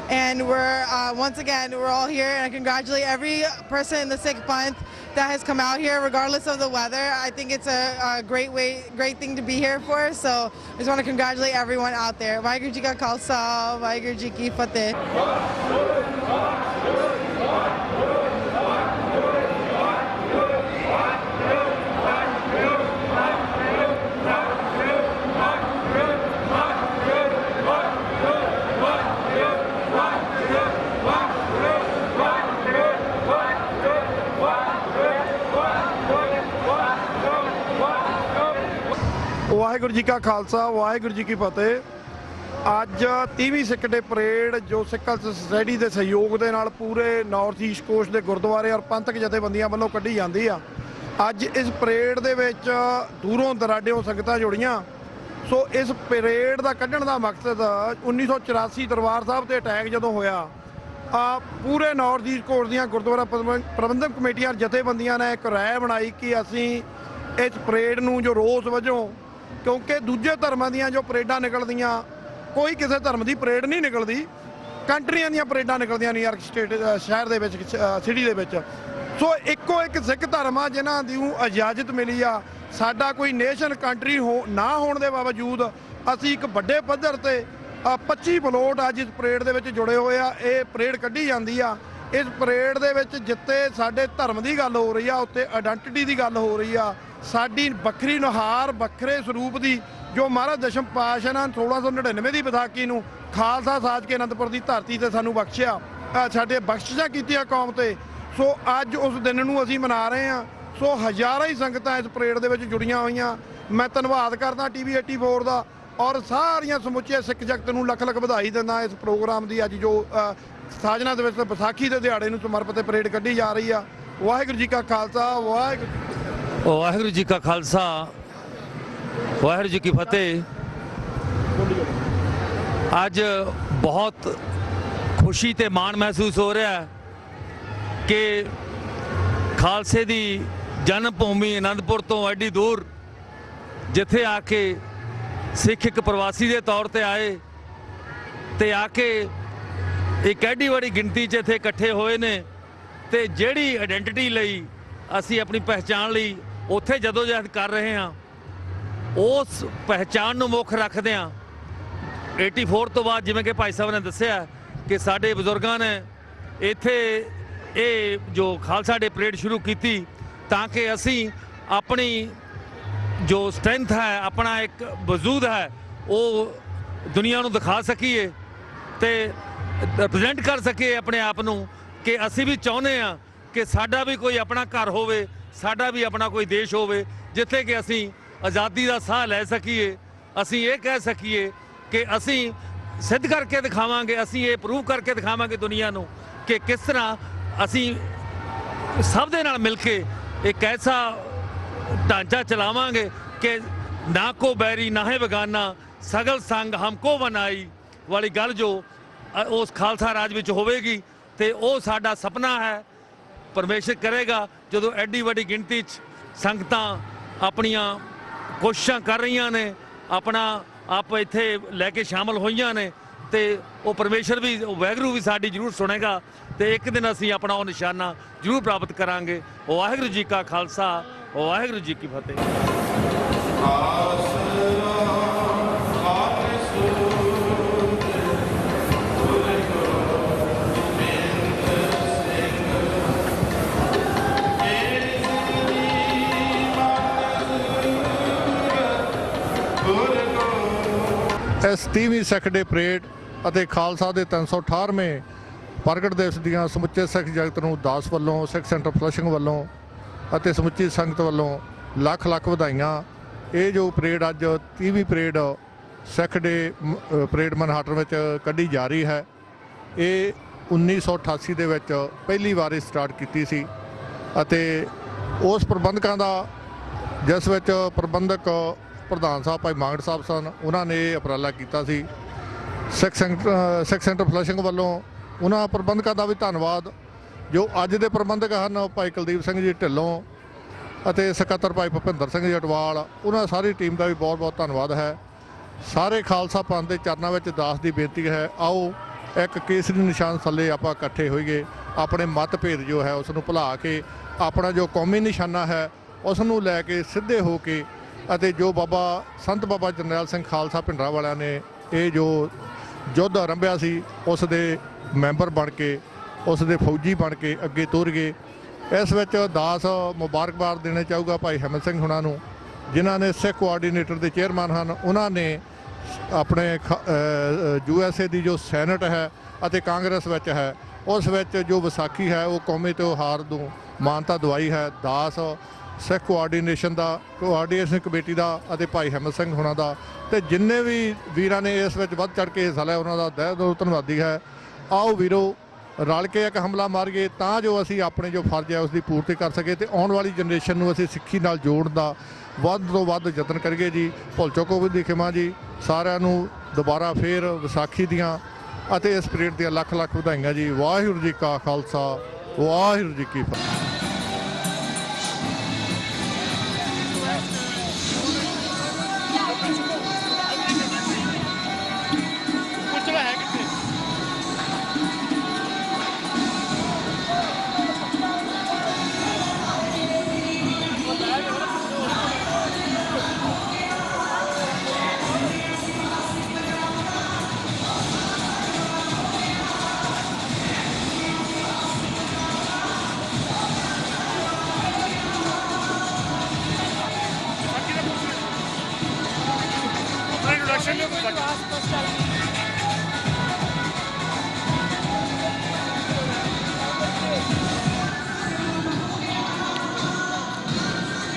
And we're once again, we're all here, and I congratulate every person in the Sikh Panth that has come out here, regardless of the weather. I think it's a great thing to be here for. So I just want to congratulate everyone out there. Vaheguru Ji Ka Khalsa, Vaheguru Ji Ki Fateh. Waheguru ji ਕਾ ਖਾਲਸਾ ਵਾਹਿਗੁਰੂ ਜੀ ਕੀ ਫਤਿਹ। ਅੱਜ 30ਵੀਂ ਸਿੱਖ ਡੇ parade ਜੋ ਸਿੱਖ culture society ਦੇ ਸਹਿਯੋਗ ਦੇ ਨਾਲ ਪੂਰੇ north East cost ਦੇ ਗੁਰਦੁਆਰੇ ਔਰ ਪੰਥਕ ਜਥੇਬੰਦੀਆਂ ਵੱਲੋਂ ਕੱਢੀ ਜਾਂਦੀ ਆ। ਅੱਜ ਇਸ ਪਰੇਡ ਦੇ ਵਿੱਚ ਦੂਰੋਂ ਦਰਾਡਿਓਂ ਸੰਗਤਾਂ ਜੁੜੀਆਂ। ਸੋ ਇਸ ਪਰੇਡ ਦਾ ਕੱਢਣ ਦਾ ਮਕਸਦ 1984 ਦਰਬਾਰ ਸਾਹਿਬ ਤੇ ਅਟੈਕ ਜਦੋਂ ਹੋਇਆ, ਪੂਰੇ ਨਾਰਥ ਈਸਟ ਕੋਸਟ ਦੀਆਂ ਗੁਰਦੁਆਰਾ ਪ੍ਰਬੰਧਕ ਕਮੇਟੀਆਂ ਜਥੇਬੰਦੀਆਂ ਨੇ ਇੱਕ ਰਾਏ ਬਣਾਈ ਕਿ ਅਸੀਂ ਇਸ ਪਰੇਡ ਨੂੰ ਜੋ ਰੋਸ ਵਜੋਂ, ਕਿਉਂਕਿ ਦੂਜੇ ਧਰਮਾਂ ਦੀਆਂ ਜੋ ਪਰੇਡਾਂ ਨਿਕਲਦੀਆਂ, ਕੋਈ ਕਿਸੇ ਧਰਮ ਦੀ ਪਰੇਡ ਨਹੀਂ ਨਿਕਲਦੀ, ਕੰਟਰੀਆਂ ਦੀਆਂ ਪਰੇਡਾਂ ਨਿਕਲਦੀਆਂ ਨਿਊਯਾਰਕ ਸਟੇਟ ਸ਼ਹਿਰ ਦੇ ਵਿੱਚ, ਸਿਟੀ ਦੇ ਵਿੱਚ। ਸੋ ਇੱਕੋ ਇੱਕ ਸਿੱਖ ਧਰਮ ਆ ਜਿਨ੍ਹਾਂ ਦੀ ਇਜਾਜ਼ਤ ਮਿਲੀ ਆ। ਸਾਡਾ ਕੋਈ ਨੇਸ਼ਨ ਕੰਟਰੀ ਨਾ ਹੋਣ ਦੇ ਬਾਵਜੂਦ ਅਸੀਂ ਇੱਕ ਵੱਡੇ ਪੱਧਰ ਤੇ 25 ਫਲੋਟ ਅੱਜ ਇਸ ਪਰੇਡ ਦੇ ਵਿੱਚ ਜੁੜੇ ਹੋਏ ਆ। ਇਹ ਪਰੇਡ ਕੱਢੀ ਜਾਂਦੀ ਆ। ਇਸ ਪਰੇਡ ਦੇ ਵਿੱਚ ਜਿੱਤੇ ਸਾਡੇ ਧਰਮ ਦੀ ਗੱਲ ਹੋ ਰਹੀ ਆ, ਉੱਤੇ ਆਇਡੈਂਟੀਟੀ ਦੀ ਗੱਲ ਹੋ ਰਹੀ ਆ, ਸਾਡੀ ਵੱਖਰੀ ਨੁਹਾਰ, ਵੱਖਰੇ ਸਰੂਪ ਦੀ ਜੋ ਮਹਾਰਾਜ ਦਸ਼ਮ ਪਾਤਸ਼ਾਹ ਨੇ 1699 ਦੀ ਵਿਸਾਖੀ ਨੂੰ ਖਾਲਸਾ ਸਾਜ ਕੇ ਅਨੰਦਪੁਰ ਦੀ ਧਰਤੀ ਤੇ ਸਾਨੂੰ ਬਖਸ਼ਿਆ, ਸਾਡੇ ਬਖਸ਼ਿਸ਼ਾਂ ਕੀਤੀਆਂ ਕੌਮ ਤੇ। ਸੋ ਅੱਜ ਉਸ ਦਿਨ ਨੂੰ ਅਸੀਂ ਮਨਾ ਰਹੇ ਹਾਂ। ਸੋ ਹਜ਼ਾਰਾਂ ਹੀ ਸੰਗਤਾਂ ਇਸ ਪਰੇਡ ਦੇ ਵਿੱਚ ਜੁੜੀਆਂ ਹੋਈਆਂ। ਮੈਂ ਧੰਨਵਾਦ ਕਰਦਾ TV 84 ਦਾ ਔਰ ਸਾਰੀਆਂ ਸਮੁੱਚੇ ਸਿੱਖ ਜਗਤ ਨੂੰ ਲੱਖ ਲੱਖ ਵਧਾਈ ਦਿੰਦਾ ਇਸ ਪ੍ਰੋਗਰਾਮ ਦੀ। ਅੱਜ ਜੋ ਸਾਜਨਾ ਦੇ ਵਿੱਚ ਵਿਸਾਖੀ ਦੇ ਦਿਹਾੜੇ ਨੂੰ ਸਮਰਪਿਤ ਪਰੇਡ ਕੱਢੀ ਜਾ ਰਹੀ ਆ। ਵਾਹਿਗੁਰੂ ਜੀ ਕਾ ਖਾਲਸਾ, ਵਾਹਿਗੁਰੂ ਜੀ ਕਾ ਖਾਲਸਾ, ਵਾਹਿਗੁਰੂ ਜੀ ਕੀ ਫਤਿਹ। ਅੱਜ ਬਹੁਤ ਖੁਸ਼ੀ ਤੇ ਮਾਣ ਮਹਿਸੂਸ ਹੋ ਰਿਹਾ ਹੈ ਕਿ ਖਾਲਸੇ ਦੀ ਜਨਮ ਭੂਮੀ ਅਨੰਦਪੁਰ ਤੋਂ ਐਡੀ ਦੂਰ ਜਿੱਥੇ ਆ ਕੇ ਸਿੱਖ ਇੱਕ ਪ੍ਰਵਾਸੀ ਦੇ ਤੌਰ ਤੇ ਆਏ ਤੇ ਆ ਕੇ ਇੱਕ ਐਡੀ ਵੱਡੀ ਗਿਣਤੀ 'ਚ ਇੱਥੇ ਇਕੱਠੇ ਹੋਏ ਨੇ ਤੇ ਜਿਹੜੀ ਆਇਡੈਂਟੀਟੀ ਲਈ ਅਸੀਂ ਆਪਣੀ ਪਹਿਚਾਣ ਲਈ ਉੱਥੇ ਜਦੋਜਹਿਦ ਕਰ ਰਹੇ ਹਾਂ, ਉਸ ਪਹਿਚਾਣ ਨੂੰ ਮੁੱਖ ਰੱਖਦਿਆਂ 84 ਤੋਂ ਬਾਅਦ ਜਿਵੇਂ ਕਿ ਭਾਈ ਸਾਹਿਬ ਨੇ ਦੱਸਿਆ ਕਿ ਸਾਡੇ ਬਜ਼ੁਰਗਾਂ ਨੇ ਇੱਥੇ ਇਹ ਜੋ ਖਾਲਸਾ ਡੇ ਪਰੇਡ ਸ਼ੁਰੂ ਕੀਤੀ ਤਾਂ ਕਿ ਅਸੀਂ ਆਪਣੀ ਜੋ ਸਟਰੈਂਥ ਹੈ, ਆਪਣਾ ਇੱਕ ਵਜੂਦ ਹੈ, ਉਹ ਦੁਨੀਆ ਨੂੰ ਦਿਖਾ ਸਕੀਏ ਤੇ ਰਿਪਰੈਜ਼ੈਂਟ ਕਰ ਸਕੀਏ ਆਪਣੇ ਆਪ ਨੂੰ ਕਿ ਅਸੀਂ ਵੀ ਚਾਹੁੰਦੇ ਹਾਂ ਕਿ ਸਾਡਾ ਵੀ ਕੋਈ ਆਪਣਾ ਘਰ ਹੋਵੇ, ਸਾਡਾ ਵੀ ਆਪਣਾ ਕੋਈ ਦੇਸ਼ ਹੋਵੇ ਜਿੱਥੇ ਕਿ ਅਸੀਂ ਆਜ਼ਾਦੀ ਦਾ ਸਾਹ ਲੈ ਸਕੀਏ। ਅਸੀਂ ਇਹ ਕਹਿ ਸਕੀਏ ਕਿ ਅਸੀਂ ਸਿੱਧ ਕਰਕੇ ਦਿਖਾਵਾਂਗੇ, ਅਸੀਂ ਇਹ ਪ੍ਰੂਵ ਕਰਕੇ ਦਿਖਾਵਾਂਗੇ ਦੁਨੀਆ ਨੂੰ ਕਿ ਕਿਸ ਤਰ੍ਹਾਂ ਅਸੀਂ ਸਭ ਦੇ ਨਾਲ ਮਿਲ ਕੇ ਇੱਕ ਐਸਾ ਢਾਂਚਾ ਚਲਾਵਾਂਗੇ ਕਿ ਨਾ ਕੋ ਬੈਰੀ ਨਾ ਹੈ ਬਗਾਨਾ, ਸਗਲ ਸੰਗ ਹਮਕੋ ਬਣਾਈ ਵਾਲੀ ਗੱਲ ਜੋ ਉਸ ਖਾਲਸਾ ਰਾਜ ਵਿੱਚ ਹੋਵੇਗੀ ਤੇ ਉਹ ਸਾਡਾ ਸੁਪਨਾ ਹੈ। ਪਰਮੇਸ਼ਰ ਕਰੇਗਾ ਜਦੋਂ ਐਡੀ ਵੱਡੀ ਗਿਣਤੀ 'ਚ ਸੰਗਤਾਂ ਆਪਣੀਆਂ ਕੋਸ਼ਿਸ਼ਾਂ ਕਰ ਰਹੀਆਂ ਨੇ, ਆਪਣਾ ਆਪ ਇੱਥੇ ਲੈ ਕੇ ਸ਼ਾਮਲ ਹੋਈਆਂ ਨੇ ਤੇ ਉਹ ਪਰਮੇਸ਼ਰ ਵੀ, ਉਹ ਵਾਹਿਗੁਰੂ ਵੀ ਸਾਡੀ ਜ਼ਰੂਰ ਸੁਣੇਗਾ ਤੇ ਇੱਕ ਦਿਨ ਅਸੀਂ ਆਪਣਾ ਉਹ ਨਿਸ਼ਾਨਾ ਜ਼ਰੂਰ ਪ੍ਰਾਪਤ ਕਰਾਂਗੇ। ਵਾਹਿਗੁਰੂ ਜੀ ਕਾ ਖਾਲਸਾ, ਵਾਹਿਗੁਰੂ ਜੀ ਕੀ ਫਤਿਹ। ਇਸ 30ਵੀਂ ਸਿੱਖ ਡੇ ਪਰੇਡ ਅਤੇ ਖਾਲਸਾ ਦੇ 318ਵੇਂ ਪ੍ਰਗਟ ਦਿਵਸ ਦੀਆਂ ਸਮੁੱਚੇ ਸਿੱਖ ਜਗਤ ਨੂੰ ਦਾਸ ਵੱਲੋਂ, ਸਿੱਖ ਸੈਂਟਰ ਫਲਸ਼ਿੰਗ ਵੱਲੋਂ ਅਤੇ ਸਮੁੱਚੀ ਸੰਗਤ ਵੱਲੋਂ ਲੱਖ ਲੱਖ ਵਧਾਈਆਂ। ਇਹ ਜੋ ਪਰੇਡ ਅੱਜ 30ਵੀਂ ਪਰੇਡ ਸਿੱਖ ਡੇ ਪਰੇਡ ਮਨਹਾਟਨ ਵਿੱਚ ਕੱਢੀ ਜਾ ਰਹੀ ਹੈ, ਇਹ 1988 ਦੇ ਵਿੱਚ ਪਹਿਲੀ ਵਾਰ ਸਟਾਰਟ ਕੀਤੀ ਸੀ ਅਤੇ ਉਸ ਪ੍ਰਬੰਧਕਾਂ ਦਾ, ਜਿਸ ਵਿੱਚ ਪ੍ਰਬੰਧਕ ਪ੍ਰਧਾਨ ਸਾਹਿਬ ਭਾਈ ਮਾਂਗੜ ਸਾਹਿਬ ਸਨ, ਉਹਨਾਂ ਨੇ ਇਹ ਉਪਰਾਲਾ ਕੀਤਾ ਸੀ। ਸਿੱਖ ਸੈਂਟਰ ਫਲਸ਼ਿੰਗ ਵੱਲੋਂ ਉਹਨਾਂ ਪ੍ਰਬੰਧਕਾਂ ਦਾ ਵੀ ਧੰਨਵਾਦ। ਜੋ ਅੱਜ ਦੇ ਪ੍ਰਬੰਧਕ ਹਨ ਭਾਈ ਕੁਲਦੀਪ ਸਿੰਘ ਜੀ ਢਿੱਲੋਂ ਅਤੇ ਸਕੱਤਰ ਭਾਈ ਭੁਪਿੰਦਰ ਸਿੰਘ ਜੀ ਅਟਵਾਲ, ਉਹਨਾਂ ਸਾਰੀ ਟੀਮ ਦਾ ਵੀ ਬਹੁਤ ਬਹੁਤ ਧੰਨਵਾਦ ਹੈ। ਸਾਰੇ ਖਾਲਸਾ ਪੰਥ ਦੇ ਚਰਨਾਂ ਵਿੱਚ ਦਾਸ ਦੀ ਬੇਨਤੀ ਹੈ, ਆਓ ਇੱਕ ਕੇਸਰੀ ਨਿਸ਼ਾਨ ਥੱਲੇ ਆਪਾਂ ਇਕੱਠੇ ਹੋਈਏ, ਆਪਣੇ ਮਤਭੇਦ ਜੋ ਹੈ ਉਸ ਨੂੰ ਭੁਲਾ ਕੇ ਆਪਣਾ ਜੋ ਕੌਮੀ ਨਿਸ਼ਾਨਾ ਹੈ ਉਸ ਨੂੰ ਲੈ ਕੇ ਸਿੱਧੇ ਹੋ ਕੇ ਅਤੇ ਜੋ ਬਾਬਾ ਸੰਤ ਬਾਬਾ ਜਰਨੈਲ ਸਿੰਘ ਖਾਲਸਾ ਭਿੰਡਰਾਂ ਵਾਲਿਆਂ ਨੇ ਇਹ ਜੋ ਯੁੱਧ ਆਰੰਭਿਆ ਸੀ ਉਸ ਦੇ ਮੈਂਬਰ ਬਣ ਕੇ, ਉਸ ਦੇ ਫੌਜੀ ਬਣ ਕੇ ਅੱਗੇ ਤੁਰ ਗਏ। ਇਸ ਵਿੱਚ ਦਾਸ ਮੁਬਾਰਕਬਾਦ ਦੇਣੇ ਚਾਹੂਗਾ ਭਾਈ ਹਿੰਮਤ ਸਿੰਘ ਹੁਣਾਂ ਨੂੰ, ਜਿਨ੍ਹਾਂ ਨੇ ਸਿੱਖ ਕੋਆਰਡੀਨੇਟਰ ਦੇ ਚੇਅਰਮੈਨ ਹਨ। ਉਹਨਾਂ ਨੇ ਆਪਣੇ USA ਦੀ ਜੋ ਸੈਨੇਟ ਹੈ ਅਤੇ ਕਾਂਗਰਸ ਵਿੱਚ ਹੈ, ਉਸ ਵਿੱਚ ਜੋ ਵਿਸਾਖੀ ਹੈ ਉਹ ਕੌਮੀ ਤਿਉਹਾਰ ਨੂੰ ਮਾਨਤਾ ਦਵਾਈ ਹੈ। ਦਾਸ ਸਿੱਖ ਕੋਆਰਡੀਨੇਸ਼ਨ ਕਮੇਟੀ ਦਾ ਅਤੇ ਭਾਈ ਹਿੰਮਤ ਸਿੰਘ ਹੋਣਾ ਦਾ ਤੇ ਜਿੰਨੇ ਵੀ ਵੀਰਾਂ ਨੇ ਇਸ ਵਿੱਚ ਵੱਧ ਚੜ੍ਹ ਕੇ ਹਿੱਸਾ ਲਿਆ ਉਹਨਾਂ ਦਾ ਤਹਿ ਦਿਲੋਂ ਧੰਨਵਾਦੀ ਹੈ। ਆਓ ਵੀਰੋ ਰਲ ਕੇ ਇੱਕ ਹਮਲਾ ਮਾਰੀਏ ਤਾਂ ਜੋ ਅਸੀਂ ਆਪਣੇ ਜੋ ਫਰਜ਼ ਹੈ ਉਸ ਦੀ ਪੂਰਤੀ ਕਰ ਸਕੀਏ ਤੇ ਆਉਣ ਵਾਲੀ ਜਨਰੇਸ਼ਨ ਨੂੰ ਅਸੀਂ ਸਿੱਖੀ ਨਾਲ ਜੋੜਨ ਦਾ ਵੱਧ ਤੋਂ ਵੱਧ ਯਤਨ ਕਰੀਏ ਜੀ। ਭੁੱਲ ਚੁੱਕੋ ਵੀ ਦਿਖੇਵਾਂ ਜੀ। ਸਾਰਿਆਂ ਨੂੰ ਦੁਬਾਰਾ ਫੇਰ ਵਿਸਾਖੀ ਦੀਆਂ ਅਤੇ ਇਸ ਪਰੇਡ ਦੀਆਂ ਲੱਖ ਲੱਖ ਵਧਾਈਆਂ ਜੀ। ਵਾਹਿਗੁਰੂ ਜੀ ਕਾ ਖਾਲਸਾ ਵਾਹਿਗੁਰੂ ਜੀ ਕੀ ਫਤਿਹ।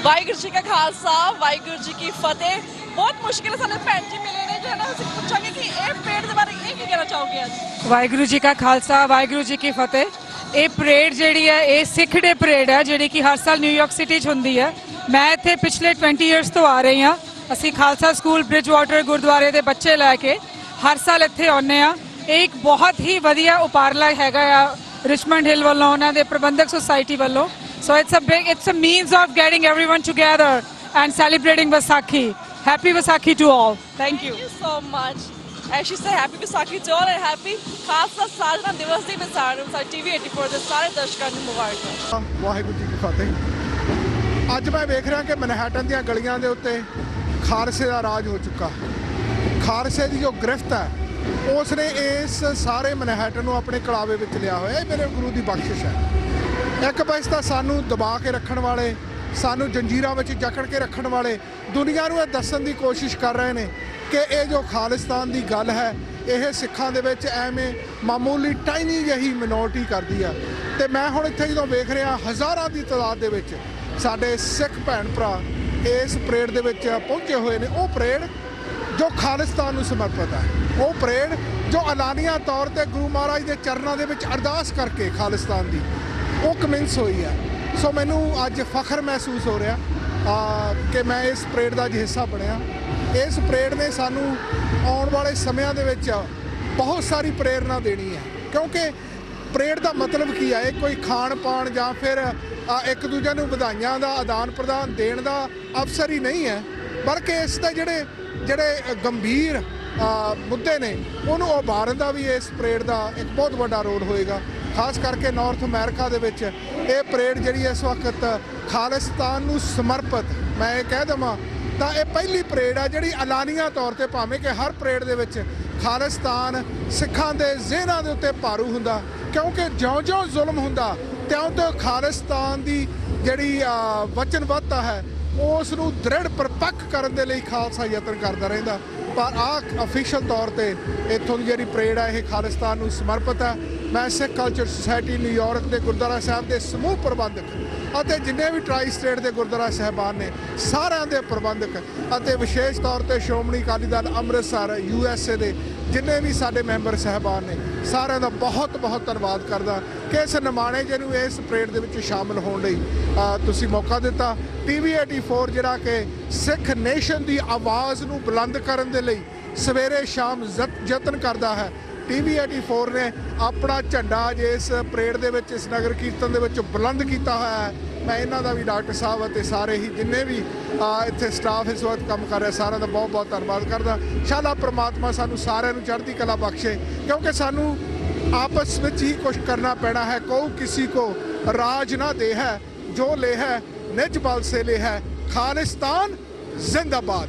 ਵਾਹਿਗੁਰੂ ਜੀ ਕਾ ਖਾਲਸਾ ਵਾਹਿਗੁਰੂ ਜੀ ਕੀ ਫਤਿਹ। ਬਹੁਤ ਮੁਸ਼ਕਿਲ ਸਾਨੂੰ ਭੈਣ ਜੀ ਮਿਲੇ ਨੇ ਜੋ ਹੈ ਨਾ ਅਸੀਂ ਪੁੱਛਾਂਗੇ ਕਿ ਇਹ ਪਰੇਡ ਦੇ ਬਾਰੇ ਇਹ ਕੀ ਕਹਿਣਾ ਚਾਹੋਗੇ ਅੱਜ। ਵਾਹਿਗੁਰੂ ਜੀ ਕਾ ਖਾਲਸਾ ਵਾਹਿਗੁਰੂ ਜੀ ਕੀ ਫਤਿਹ। ਇਹ ਪਰੇਡ ਜਿਹੜੀ ਹੈ ਇਹ ਸਿੱਖ ਡੇ ਪਰੇਡ ਹੈ ਜਿਹੜੀ ਕਿ ਹਰ ਸਾਲ ਨਿਊਯਾਰਕ ਸਿਟੀ 'ਚ ਹੁੰਦੀ ਹੈ। ਮੈਂ ਇੱਥੇ ਪਿਛਲੇ 20 ਇਅਰਸ ਤੋਂ ਆ ਰਹੀ ਹਾਂ। ਅਸੀਂ ਖਾਲਸਾ ਸਕੂਲ ਬ੍ਰਿਜ ਵਾਟਰ ਗੁਰਦੁਆਰੇ ਦੇ ਬੱਚੇ ਲੈ ਕੇ ਹਰ ਸਾਲ ਇੱਥੇ ਆਉਂਦੇ ਹਾਂ। ਇਹ ਇੱਕ ਬਹੁਤ ਹੀ ਵਧੀਆ ਉਪਰਾਲਾ ਹੈਗਾ ਆ ਰਿਚਮੰਡ ਹਿੱਲ ਵੱਲੋਂ ਉਹਨਾਂ ਦੇ ਪ੍ਰਬੰਧਕ ਸੁਸਾਇਟੀ ਵੱਲੋਂ। So it's a means of getting everyone together and celebrating Vaisakhi. Happy Vaisakhi to all. Thank you. Thank you so much. And she said happy Vaisakhi to all and happy Khalsa Sajna Divas ਦੀ ਵਿਸਾਰ ਨੂੰ ਸਾਡੇ TV 84 ਦੇ ਸਾਰੇ ਦਰਸ਼ਕਾਂ ਨੂੰ ਮੁਬਾਰਕਾਂ। ਵਾਹਿਗੁਰੂ ਜੀ ਕੀ ਫਤਿਹ। ਅੱਜ ਮੈਂ ਵੇਖ ਰਿਹਾ ਕਿ ਮਨਹੈਟਨ ਦੀਆਂ ਗਲੀਆਂ ਦੇ ਉੱਤੇ ਖਾਲਸੇ ਦਾ ਰਾਜ ਹੋ ਚੁੱਕਾ। ਖਾਲਸੇ ਦੀ ਜੋ ਗ੍ਰਿਫਤ ਹੈ ਉਸ ਨੇ ਇਸ ਸਾਰੇ ਮਨਹੈਟਨ ਨੂੰ ਆਪਣੇ ਕਲਾਵੇ ਵਿੱਚ ਲਿਆ ਹੋਇਆ। ਇਹ ਮੇਰੇ ਗੁਰੂ ਦੀ ਬਖਸ਼ਿਸ਼ ਹੈ। ਇੱਕ ਪਾਸੇ ਤਾਂ ਸਾਨੂੰ ਦਬਾ ਕੇ ਰੱਖਣ ਵਾਲੇ, ਸਾਨੂੰ ਜੰਜੀਰਾਂ ਵਿੱਚ ਜਕੜ ਕੇ ਰੱਖਣ ਵਾਲੇ ਦੁਨੀਆ ਨੂੰ ਇਹ ਦੱਸਣ ਦੀ ਕੋਸ਼ਿਸ਼ ਕਰ ਰਹੇ ਨੇ ਕਿ ਇਹ ਜੋ ਖਾਲਿਸਤਾਨ ਦੀ ਗੱਲ ਹੈ ਇਹ ਸਿੱਖਾਂ ਦੇ ਵਿੱਚ ਐਵੇਂ ਮਾਮੂਲੀ ਟਾਈਨੀ ਜਿਹੀ ਮਿਨੋਰਟੀ ਕਰਦੀ ਆ। ਤੇ ਮੈਂ ਹੁਣ ਇੱਥੇ ਜਦੋਂ ਵੇਖ ਰਿਹਾ ਹਜ਼ਾਰਾਂ ਦੀ ਤਾਦਾਦ ਦੇ ਵਿੱਚ ਸਾਡੇ ਸਿੱਖ ਭੈਣ ਭਰਾ ਇਸ ਪਰੇਡ ਦੇ ਵਿੱਚ ਪਹੁੰਚੇ ਹੋਏ ਨੇ। ਉਹ ਪਰੇਡ ਜੋ ਖਾਲਿਸਤਾਨ ਨੂੰ ਸਮਰਪਿਤ ਹੈ, ਉਹ ਪਰੇਡ ਜੋ ਐਲਾਨੀਆ ਤੌਰ ਤੇ ਗੁਰੂ ਮਹਾਰਾਜ ਦੇ ਚਰਨਾਂ ਦੇ ਵਿੱਚ ਅਰਦਾਸ ਕਰਕੇ ਖਾਲਿਸਤਾਨ ਦੀ ਉਹ ਕਮਿੰਸ ਹੋਈ ਹੈ। ਸੋ ਮੈਨੂੰ ਅੱਜ ਫਖਰ ਮਹਿਸੂਸ ਹੋ ਰਿਹਾ ਕਿ ਮੈਂ ਇਸ ਪਰੇਡ ਦਾ ਹਿੱਸਾ ਬਣਿਆ। ਇਸ ਪਰੇਡ ਨੇ ਸਾਨੂੰ ਆਉਣ ਵਾਲੇ ਸਮਿਆਂ ਦੇ ਵਿੱਚ ਬਹੁਤ ਸਾਰੀ ਪ੍ਰੇਰਨਾ ਦੇਣੀ ਹੈ ਕਿਉਂਕਿ ਪਰੇਡ ਦਾ ਮਤਲਬ ਕੀ ਹੈ? ਇਹ ਕੋਈ ਖਾਣ ਪਾਣ ਜਾਂ ਫਿਰ ਇੱਕ ਦੂਜੇ ਨੂੰ ਵਧਾਈਆਂ ਦਾ ਆਦਾਨ ਪ੍ਰਦਾਨ ਦੇਣ ਦਾ ਅਵਸਰ ਹੀ ਨਹੀਂ ਹੈ, ਬਲਕਿ ਇਸ ਦੇ ਜਿਹੜੇ ਗੰਭੀਰ ਮੁੱਦੇ ਨੇ ਉਹਨੂੰ ਉਭਾਰਨ ਦਾ ਵੀ ਇਸ ਪਰੇਡ ਦਾ ਇੱਕ ਬਹੁਤ ਵੱਡਾ ਰੋਲ ਹੋਏਗਾ। ਖਾਸ ਕਰਕੇ ਨਾਰਥ ਅਮਰੀਕਾ ਦੇ ਵਿੱਚ ਇਹ ਪਰੇਡ ਜਿਹੜੀ ਇਸ ਵਕਤ ਖਾਲਿਸਤਾਨ ਨੂੰ ਸਮਰਪਿਤ ਮੈਂ ਇਹ ਕਹਿ ਦੇਵਾਂ ਤਾਂ ਇਹ ਪਹਿਲੀ ਪਰੇਡ ਆ ਜਿਹੜੀ ਐਲਾਨੀਆ ਤੌਰ ਤੇ, ਭਾਵੇਂ ਕਿ ਹਰ ਪਰੇਡ ਦੇ ਵਿੱਚ ਖਾਲਿਸਤਾਨ ਸਿੱਖਾਂ ਦੇ ਜ਼ਿਹਨਾਂ ਦੇ ਉੱਤੇ ਭਾਰੂ ਹੁੰਦਾ ਕਿਉਂਕਿ ਜਿਉਂ-ਜਿਉਂ ਜ਼ੁਲਮ ਹੁੰਦਾ ਤਿਉਂ-ਤਿਉਂ ਖਾਲਿਸਤਾਨ ਦੀ ਜਿਹੜੀ ਵਚਨਬੱਧਤਾ ਹੈ ਉਸ ਨੂੰ ਦ੍ਰਿੜ ਪਰਪੱਕ ਕਰਨ ਦੇ ਲਈ ਖਾਲਸਾ ਯਤਨ ਕਰਦਾ ਰਹਿੰਦਾ। ਪਰ ਆਹ ਅਫੀਸ਼ੀਅਲ ਤੌਰ ਤੇ ਇੱਥੋਂ ਦੀ ਜਿਹੜੀ ਪਰੇਡ ਹੈ ਇਹ ਖਾਲਿਸਤਾਨ ਨੂੰ ਸਮਰਪਿਤ ਹੈ। ਮੈਂ ਸਿੱਖ ਕਲਚਰ ਸੁਸਾਇਟੀ ਨਿਊਯਾਰਕ ਦੇ ਗੁਰਦੁਆਰਾ ਸਾਹਿਬ ਦੇ ਸਮੂਹ ਪ੍ਰਬੰਧਕ ਅਤੇ ਜਿੰਨੇ ਵੀ ਟਰਾਈ ਸਟੇਟ ਦੇ ਗੁਰਦੁਆਰਾ ਸਾਹਿਬਾਨ ਨੇ ਸਾਰਿਆਂ ਦੇ ਪ੍ਰਬੰਧਕ ਅਤੇ ਵਿਸ਼ੇਸ਼ ਤੌਰ ਤੇ ਸ਼੍ਰੋਮਣੀ ਅਕਾਲੀ ਦਲ ਅੰਮ੍ਰਿਤਸਰ USA ਦੇ ਜਿੰਨੇ ਵੀ ਸਾਡੇ ਮੈਂਬਰ ਸਾਹਿਬਾਨ ਨੇ ਸਾਰਿਆਂ ਦਾ ਬਹੁਤ ਬਹੁਤ ਧੰਨਵਾਦ ਕਰਦਾ ਕਿ ਇਸ ਨਿਮਾਣੇ ਜਿਹੇ ਨੂੰ ਇਸ ਪਰੇਡ ਦੇ ਵਿੱਚ ਸ਼ਾਮਲ ਹੋਣ ਲਈ ਤੁਸੀਂ ਮੌਕਾ ਦਿੱਤਾ। TV 84 ਜਿਹੜਾ ਕਿ ਸਿੱਖ ਨੇਸ਼ਨ ਦੀ ਆਵਾਜ਼ ਨੂੰ ਬੁਲੰਦ ਕਰਨ ਦੇ ਲਈ ਸਵੇਰੇ ਸ਼ਾਮ ਯਤਨ ਕਰਦਾ ਹੈ। TV 84 ਨੇ ਆਪਣਾ ਝੰਡਾ ਇਸ ਪਰੇਡ ਦੇ ਵਿੱਚ ਇਸ ਨਗਰ ਕੀਰਤਨ ਦੇ ਵਿੱਚ ਬੁਲੰਦ ਕੀਤਾ ਹੋਇਆ ਹੈ। ਮੈਂ ਇਹਨਾਂ ਦਾ ਵੀ ਡਾਕਟਰ ਸਾਹਿਬ ਅਤੇ ਸਾਰੇ ਹੀ ਜਿੰਨੇ ਵੀ ਇੱਥੇ ਸਟਾਫ ਇਸ ਵਕਤ ਕੰਮ ਕਰ ਰਿਹਾ ਸਾਰਿਆਂ ਦਾ ਬਹੁਤ ਬਹੁਤ ਧੰਨਵਾਦ ਕਰਦਾ। ਇੰਸ਼ਾਅੱਲਾ ਪ੍ਰਮਾਤਮਾ ਸਾਨੂੰ ਸਾਰਿਆਂ ਨੂੰ ਚੜ੍ਹਦੀ ਕਲਾ ਬਖਸ਼ੇ ਕਿਉਂਕਿ ਸਾਨੂੰ ਆਪਸ ਵਿੱਚ ਹੀ ਕੁਛ ਕਰਨਾ ਪੈਣਾ ਹੈ। ਕਹੂ ਕਿਸੇ ਕੋ ਰਾਜ ਨਾ ਦੇ ਹੈ ਜੋ ਲੈ ਹੈ ਨਿਜ ਬਲ ਸੇ ਲੈ ਹੈ ਖਾਲਿਸਤਾਨ ਜ਼ਿੰਦਾਬਾਦ।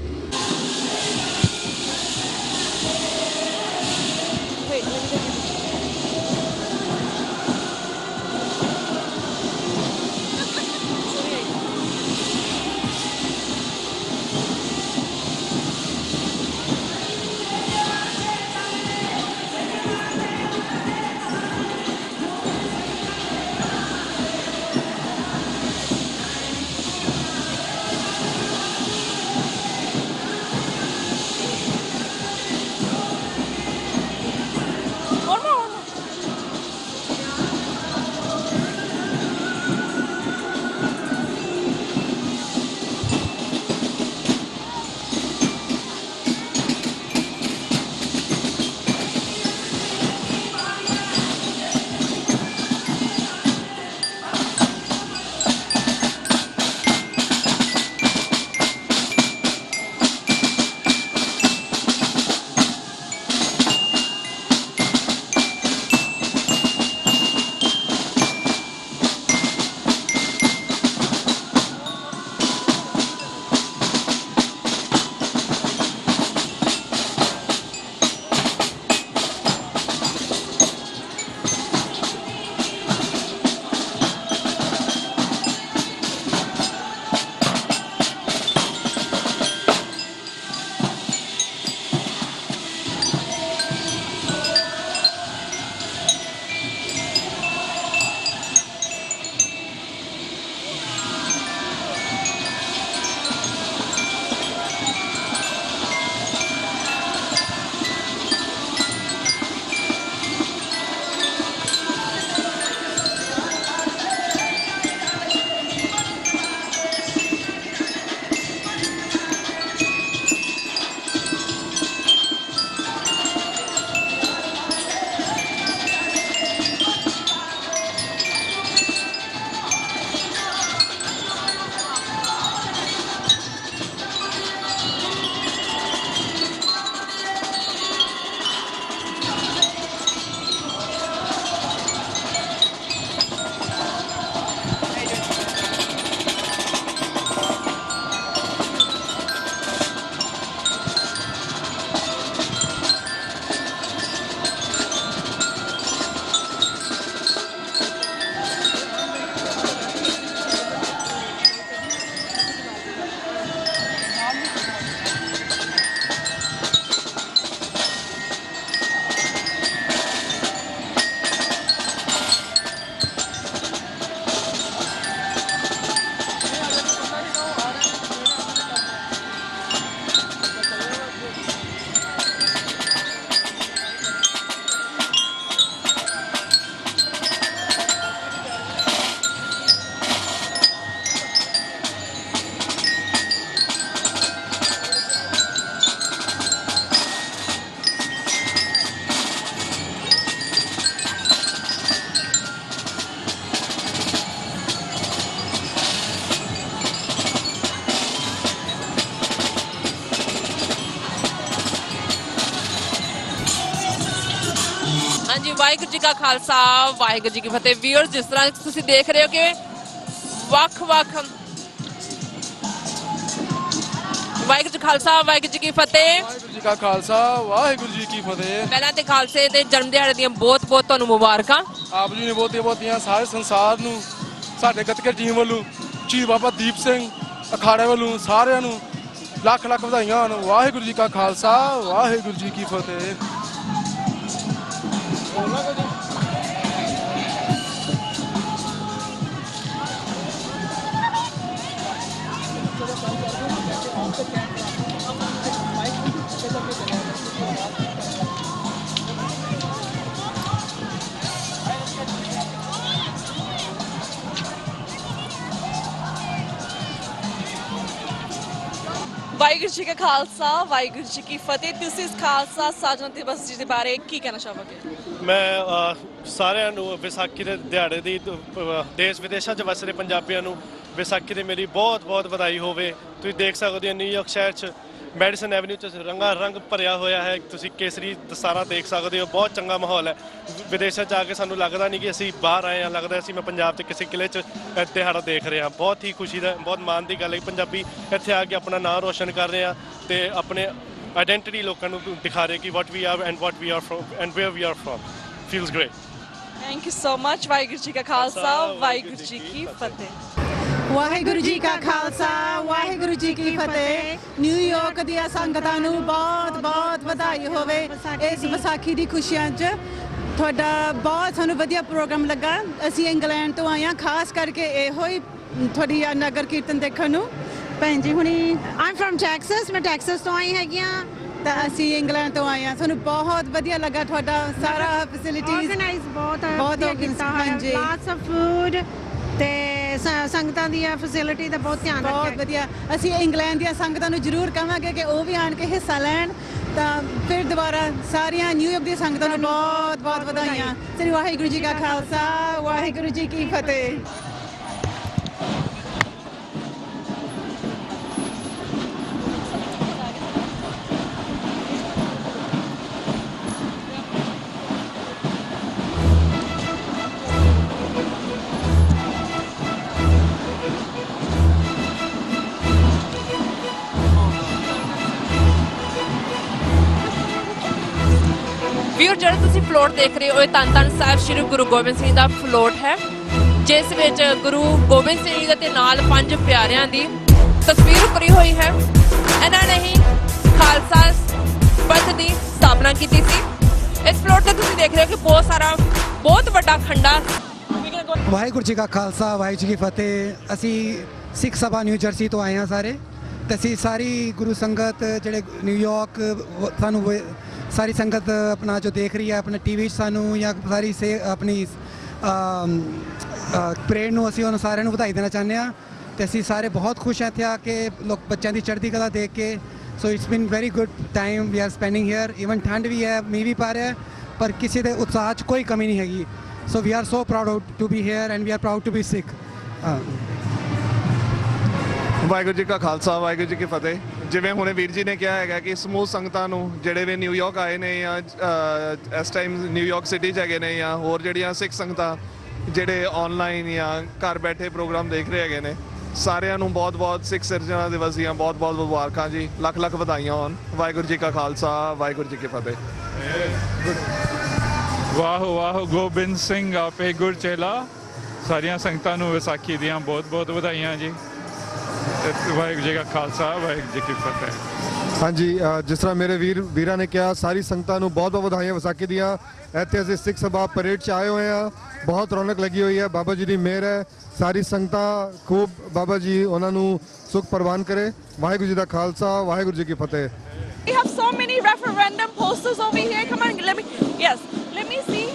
ਹਾਂਜੀ ਵਾਹਿਗੁਰੂ ਜੀ ਕਾ ਖਾਲਸਾ ਵਾਹਿਗੁਰੂ ਜੀ ਕੀ ਫਤਿਹ। ਵੀਅਰਸ, ਜਿਸ ਤਰ੍ਹਾਂ ਤੁਸੀਂ ਦੇਖ ਰਹੇ ਹੋ ਕਿ ਵੱਖ-ਵੱਖ ਵਾਹਿਗੁਰੂ ਜੀ ਖਾਲਸਾ ਵਾਹਿਗੁਰੂ ਜੀ ਕੀ ਫਤਿਹ। ਵਾਹਿਗੁਰੂ ਜੀ ਕਾ ਖਾਲਸਾ ਵਾਹਿਗੁਰੂ ਜੀ ਕੀ ਫਤਿਹ। ਪਹਿਲਾਂ ਤੇ ਖਾਲਸੇ ਦੇ ਜਨਮ ਦਿਹਾੜੇ ਦੀਆਂ ਬਹੁਤ-ਬਹੁਤ ਤੁਹਾਨੂੰ ਮੁਬਾਰਕਾਂ। ਆਪ ਜੀ ਨੇ ਬਹੁਤੀਆਂ ਸਾਰੇ ਸੰਸਾਰ ਨੂੰ, ਸਾਡੇ ਗੱਤਕੇ ਟੀਮ ਵੱਲੋਂ, ਸ਼ਹੀਦ ਬਾਬਾ ਦੀਪ ਸਿੰਘ ਅਖਾੜੇ ਵੱਲੋਂ ਸਾਰਿਆਂ ਨੂੰ ਲੱਖ ਲੱਖ ਵਧਾਈਆਂ ਹੋਣ। ਵਾਹਿਗੁਰੂ ਜੀ ਕਾ ਖਾਲਸਾ ਵਾਹਿਗੁਰੂ ਜੀ ਕੀ ਫਤਿਹ। ਵਾਹਿਗੁਰੂ ਜੀ ਕਾ ਖਾਲਸਾ ਵਾਹਿਗੁਰੂ ਜੀ ਕੀ ਫਤਿਹ। ਤੁਸੀਂ ਇਸ ਖਾਲਸਾ ਸਾਜਨਾ ਦਿਵਸ ਜੀ ਦੇ ਬਾਰੇ ਕੀ ਕਹਿਣਾ ਚਾਹੋਗੇ? ਮੈਂ ਸਾਰਿਆਂ ਨੂੰ ਵਿਸਾਖੀ ਦੇ ਦਿਹਾੜੇ ਦੀ ਦੇਸ਼ ਵਿਦੇਸ਼ਾਂ 'ਚ ਵਸ ਰਹੇ ਪੰਜਾਬੀਆਂ ਨੂੰ ਵਿਸਾਖੀ ਦੀ ਮੇਰੀ ਬਹੁਤ ਬਹੁਤ ਵਧਾਈ ਹੋਵੇ। ਤੁਸੀਂ ਦੇਖ ਸਕਦੇ ਹੋ ਨਿਊਯਾਰਕ ਸ਼ਹਿਰ 'ਚ ਮੈਡੀਸਨ ਐਵਨਿਊ 'ਚ ਰੰਗਾ ਰੰਗ ਭਰਿਆ ਹੋਇਆ ਹੈ। ਤੁਸੀਂ ਕੇਸਰੀ ਦਸਤਾਰਾ ਦੇਖ ਸਕਦੇ ਹੋ, ਬਹੁਤ ਚੰਗਾ ਮਾਹੌਲ ਹੈ। ਵਿਦੇਸ਼ਾਂ 'ਚ ਆ ਕੇ ਸਾਨੂੰ ਲੱਗਦਾ ਨਹੀਂ ਕਿ ਅਸੀਂ ਬਾਹਰ ਆਏ ਹਾਂ, ਲੱਗਦਾ ਅਸੀਂ ਮੈਂ ਪੰਜਾਬ 'ਚ ਕਿਸੇ ਕਿਲੇ 'ਚ ਦਿਹਾੜਾ ਦੇਖ ਰਹੇ ਹਾਂ। ਬਹੁਤ ਹੀ ਖੁਸ਼ੀ ਦਾ, ਬਹੁਤ ਮਾਣ ਦੀ ਗੱਲ ਹੈ। ਪੰਜਾਬੀ ਇੱਥੇ ਆ ਕੇ ਆਪਣਾ ਨਾਮ ਰੋਸ਼ਨ ਕਰ ਰਹੇ ਹਾਂ ਤੇ ਆਪਣੇ ਆਇਡੈਂਟੀਟੀ ਲੋਕਾਂ ਨੂੰ ਦਿਖਾ ਰਹੇ ਕਿ what we are and what we are from and where we are from. Feels great. Thank you so much. Waheguru ji ਕਾ ਖਾਲਸਾ ਵਾਹਿਗੁਰੂ ਜੀ ਕੀ ਫਤਿਹ। ਵਾਹਿਗੁਰੂ ਜੀ ਕਾ ਖਾਲਸਾ ਵਾਹਿਗੁਰੂ ਜੀ ਕੀ ਫਤਿਹ। ਨਿਊਯਾਰਕ ਦੀਆਂ ਸੰਗਤਾਂ ਨੂੰ ਬਹੁਤ ਬਹੁਤ ਵਧਾਈ ਹੋਵੇ ਇਸ ਵਿਸਾਖੀ ਦੀ ਖੁਸ਼ੀਆਂ 'ਚ। ਤੁਹਾਡਾ ਬਹੁਤ ਸਾਨੂੰ ਵਧੀਆ ਪ੍ਰੋਗਰਾਮ ਲੱਗਾ। ਅਸੀਂ ਇੰਗਲੈਂਡ ਤੋਂ ਆਏ ਹਾਂ, ਖਾਸ ਕਰਕੇ ਇਹੋ ਹੀ ਤੁਹਾਡੀ ਨਗਰ ਕੀਰਤਨ ਦੇਖਣ ਨੂੰ। ਭੈਣ ਜੀ ਹੁਣੀ ਆਈ ਫਰਮ ਟੈਕਸਸ, ਮੈਂ ਟੈਕਸਸ ਤੋਂ ਆਈ ਹੈਗੀ ਹਾਂ ਤਾਂ ਅਸੀਂ ਇੰਗਲੈਂਡ ਤੋਂ ਆਏ ਹਾਂ। ਸਾਨੂੰ ਬਹੁਤ ਵਧੀਆ ਲੱਗਾ ਤੁਹਾਡਾ ਸਾਰਾ ਫੈਸਿਲਿਟੀਜ਼ ਆਰਗੇਨਾਈਜ਼ ਬਹੁਤ ਵਧੀਆ ਕੀਤਾ ਹੋਇਆ। ਲਾਟਸ ਆਫ ਫੂਡ ਤੇ ਸੰਗਤਾਂ ਦੀ ਫੈਸਿਲਿਟੀ ਦਾ ਬਹੁਤ ਧਿਆਨ ਰੱਖਿਆ। ਬਹੁਤ ਵਧੀਆ। ਅਸੀਂ ਇੰਗਲੈਂਡ ਦੀਆਂ ਸੰਗਤਾਂ ਨੂੰ ਜ਼ਰੂਰ ਕਹਾਂਗੇ ਕਿ ਉਹ ਵੀ ਆਣ ਕੇ ਹਿੱਸਾ ਲੈਣ। ਤਾਂ ਫਿਰ ਦੁਬਾਰਾ ਸਾਰੀਆਂ ਨਿਊਯਾਰਕ ਦੀਆਂ ਸੰਗਤਾਂ ਨੂੰ ਬਹੁਤ ਬਹੁਤ ਵਧਾਈਆਂ। ਸ੍ਰੀ ਵਾਹਿਗੁਰੂ ਜੀ ਕਾ ਖਾਲਸਾ ਵਾਹਿਗੁਰੂ ਜੀ ਕੀ ਫਤਿਹ। ਵੀਰ, ਜਿਹੜਾ ਤੁਸੀਂ ਫਲੋਟ ਦੇਖ ਰਹੇ ਹੋ ਇਹ ਧੰਨ ਧੰਨ ਸਾਹਿਬ ਸ਼੍ਰੀ ਗੁਰੂ ਗੋਬਿੰਦ ਸਿੰਘ ਦਾ ਫਲੋਟ ਹੈ, ਜਿਸ ਵਿੱਚ ਗੁਰੂ ਗੋਬਿੰਦ ਸਿੰਘ ਜੀ ਦੇ ਤੇ ਨਾਲ 5 ਪਿਆਰਿਆਂ ਦੀ ਤਸਵੀਰ ਉਕਰੀ ਹੋਈ ਹੈ। ਇਹਨਾਂ ਨੇ ਹੀ ਖਾਲਸਾ ਪੰਥ ਦੀ ਸਥਾਪਨਾ ਕੀਤੀ ਸੀ। ਇਸ ਫਲੋਟ ਤੇ ਤੁਸੀਂ ਦੇਖ ਰਹੇ ਹੋ ਕਿ ਬਹੁਤ ਵੱਡਾ ਖੰਡਾ। ਵਾਹਿਗੁਰੂ ਜੀ ਕਾ ਖਾਲਸਾ ਵਾਹਿਗੁਰੂ ਜੀ ਕੀ ਫਤਿਹ। ਅਸੀਂ ਸਿੱਖ ਸਭਾ ਨਿਊ ਜਰਸੀ ਤੋਂ ਆਏ ਹਾਂ ਸਾਰੇ, ਤੇ ਅਸੀਂ ਸਾਰੀ ਗੁਰੂ ਸੰਗਤ ਜਿਹੜੇ ਨਿਊਯਾਰਕ ਸਾਨੂੰ ਸਾਰੀ ਸੰਗਤ ਆਪਣਾ ਜੋ ਦੇਖ ਰਹੀ ਹੈ ਆਪਣੇ ਟੀਵੀ 'ਚ ਸਾਨੂੰ ਜਾਂ ਸਾਰੀ ਆਪਣੀ ਪਰੇਡ ਨੂੰ, ਅਸੀਂ ਉਹਨਾਂ ਸਾਰਿਆਂ ਨੂੰ ਵਧਾਈ ਦੇਣਾ ਚਾਹੁੰਦੇ ਹਾਂ। ਤੇ ਅਸੀਂ ਸਾਰੇ ਬਹੁਤ ਖੁਸ਼ ਹਾਂ ਇੱਥੇ ਆ ਕੇ ਲੋਕ ਬੱਚਿਆਂ ਦੀ ਚੜ੍ਹਦੀ ਕਲਾ ਦੇਖ ਕੇ। So it's been very good time we are spending here. Even ਠੰਡ ਵੀ ਹੈ, ਮੀਂਹ ਵੀ ਪਾ ਰਿਹਾ, ਪਰ ਕਿਸੇ ਦੇ ਉਤਸ਼ਾਹ 'ਚ ਕੋਈ ਕਮੀ ਨਹੀਂ ਹੈਗੀ। So we are so proud to be here and we are proud to be Sikh. Waheguru ji ਕਾ ਖਾਲਸਾ ਵਾਹਿਗੁਰੂ ਜੀ ਕੀ ਫਤਿਹ। ਜਿਵੇਂ ਹੁਣੇ ਵੀਰ ਜੀ ਨੇ ਕਿਹਾ ਹੈਗਾ ਕਿ ਸਮੂਹ ਸੰਗਤਾਂ ਨੂੰ ਜਿਹੜੇ ਵੀ ਨਿਊਯਾਰਕ ਆਏ ਨੇ ਜਾਂ ਇਸ ਟਾਈਮ ਨਿਊਯਾਰਕ ਸਿਟੀ 'ਚ ਹੈਗੇ ਨੇ ਜਾਂ ਹੋਰ ਜਿਹੜੀਆਂ ਸਿੱਖ ਸੰਗਤਾਂ ਜਿਹੜੇ ਆਨਲਾਈਨ ਜਾਂ ਘਰ ਬੈਠੇ ਪ੍ਰੋਗਰਾਮ ਦੇਖ ਰਹੇ ਹੈਗੇ ਨੇ, ਸਾਰਿਆਂ ਨੂੰ ਬਹੁਤ ਬਹੁਤ ਸਿੱਖ ਸਿਰਜਣਾ ਦਿਵਸ ਦੀਆਂ ਬਹੁਤ ਬਹੁਤ ਮੁਬਾਰਕਾਂ ਜੀ। ਲੱਖ ਲੱਖ ਵਧਾਈਆਂ ਹੋਣ। ਵਾਹਿਗੁਰੂ ਜੀ ਕਾ ਖਾਲਸਾ ਵਾਹਿਗੁਰੂ ਜੀ ਕੀ ਫਤਿਹ। ਵਾਹ ਵਾਹ ਗੋਬਿੰਦ ਸਿੰਘ ਆਪੇ ਗੁਰ ਚੇਲਾ। ਸਾਰੀਆਂ ਸੰਗਤਾਂ ਨੂੰ ਵਿਸਾਖੀ ਦੀਆਂ ਬਹੁਤ ਬਹੁਤ ਵਧਾਈਆਂ ਜੀ। ਵਾਹਿਗੁਰੂ ਜੀ ਕਾ ਖਾਲਸਾ ਵਾਹਿਗੁਰੂ ਜੀ ਕੀ ਫਤਿਹ। ਹਾਂਜੀ, ਜਿਸ ਤਰ੍ਹਾਂ ਮੇਰੇ ਵੀਰਾਂ ਨੇ ਕਿਹਾ, ਸਾਰੀ ਸੰਗਤਾਂ ਨੂੰ ਬਹੁਤ ਬਹੁਤ ਵਧਾਈਆਂ ਵਿਸਾਖੀ ਦੀਆਂ। ਇੱਥੇ ਅਸੀਂ ਸਿੱਖ ਸਭਾ ਪਰੇਡ 'ਚ ਆਏ ਹੋਏ ਹਾਂ, ਬਹੁਤ ਰੌਣਕ ਲੱਗੀ ਹੋਈ ਹੈ। ਬਾਬਾ ਜੀ ਦੀ ਮਿਹਰ ਹੈ, ਸਾਰੀ ਸੰਗਤਾਂ ਖੂਬ ਬਾਬਾ ਜੀ ਉਹਨਾਂ ਨੂੰ ਸੁਖ ਪ੍ਰਵਾਨ ਕਰੇ। ਵਾਹਿਗੁਰੂ ਜੀ ਦਾ ਖਾਲਸਾ ਵਾਹਿਗੁਰੂ ਜੀ ਕੀ ਫਤਿਹ। We have so many referendum posters over here. Come on, let me see.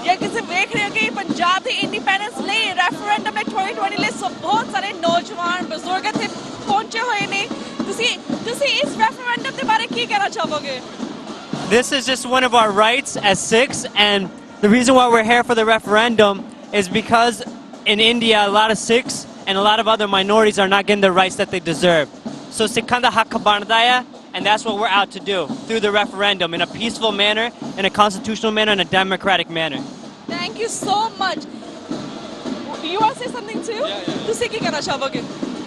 ये किसी देख रहे हो कि पंजाब ਦੀ ਇੰਡੀਪੈਂਡੈਂਸ ਲਈ ਰੈਫਰੈਂਡਮ ਨੇ 2020 ਲਈ ਬਹੁਤ ਸਾਰੇ ਨੌਜਵਾਨ ਬਜ਼ੁਰਗ ਇੱਥੇ ਪਹੁੰਚੇ ਹੋਏ ਨੇ। ਤੁਸੀਂ ਇਸ ਰੈਫਰੈਂਡਮ ਦੇ ਬਾਰੇ ਕੀ ਕਹਿਣਾ ਚਾਹੋਗੇ? This is just one of our rights as Sikhs, and the reason why we're here for the referendum is because in India a lot of Sikhs and a lot of other minorities are not getting the rights that they deserve. So Sikhan ਦਾ ਹੱਕ ਬਣਦਾ ਹੈ and that's what we're out to do through the referendum in a peaceful manner, in a constitutional manner, in a democratic manner. Thank you so much. Do you want to say something too? ਤੁਸੀਂ ਕੀ ਕਹਿਣਾ ਚਾਹੋਗੇ?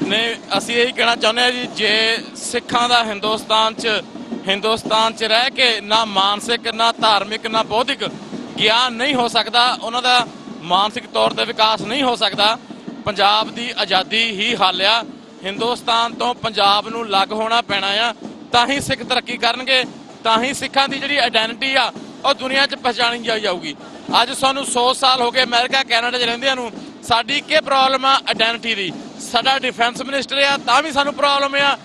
ਨੇ ਅਸੀਂ ਇਹੀ ਕਹਿਣਾ ਚਾਹੁੰਦੇ ਹਾਂ ਜੀ, ਜੇ ਸਿੱਖਾਂ ਦਾ ਹਿੰਦੁਸਤਾਨ 'ਚ ਰਹਿ ਕੇ ਨਾ ਮਾਨਸਿਕ ਨਾ ਧਾਰਮਿਕ ਨਾ ਬੌਧਿਕ ਗਿਆਨ ਨਹੀਂ ਹੋ ਸਕਦਾ, ਉਹਨਾਂ ਦਾ ਮਾਨਸਿਕ ਤੌਰ ਤੇ ਵਿਕਾਸ ਨਹੀਂ ਹੋ ਸਕਦਾ। ਪੰਜਾਬ ਦੀ ਆਜ਼ਾਦੀ ਹੀ ਹੱਲ ਆ। ਹਿੰਦੁਸਤਾਨ ਤੋਂ ਪੰਜਾਬ ਨੂੰ ਅਲੱਗ ਹੋਣਾ ਪੈਣਾ ਆ, ਤਾਂ ਹੀ ਸਿੱਖ ਤਰੱਕੀ ਕਰਨਗੇ, ਤਾਂ ਹੀ ਸਿੱਖਾਂ ਦੀ ਜਿਹੜੀ ਆਇਡੈਂਟੀਟੀ ਆ ਉਹ ਦੁਨੀਆ 'ਚ ਪਛਾਣੀ ਜਾਊਗੀ। ਅੱਜ ਸਾਨੂੰ 100 ਸਾਲ ਹੋ ਗਏ ਅਮਰੀਕਾ ਕੈਨੇਡਾ 'ਚ ਰਹਿੰਦਿਆਂ ਨੂੰ। ਸਾਡੀ ਕੀ ਪ੍ਰੋਬਲਮ ਆ ਆਇਡੈਂਟੀਟੀ ਦੀ? ਸਾਡਾ ਡਿਫੈਂਸ ਮਿਨਿਸਟਰ ਆ ਤਾਂ ਵੀ ਸਾਨੂੰ ਪ੍ਰੋਬਲਮ ਆ।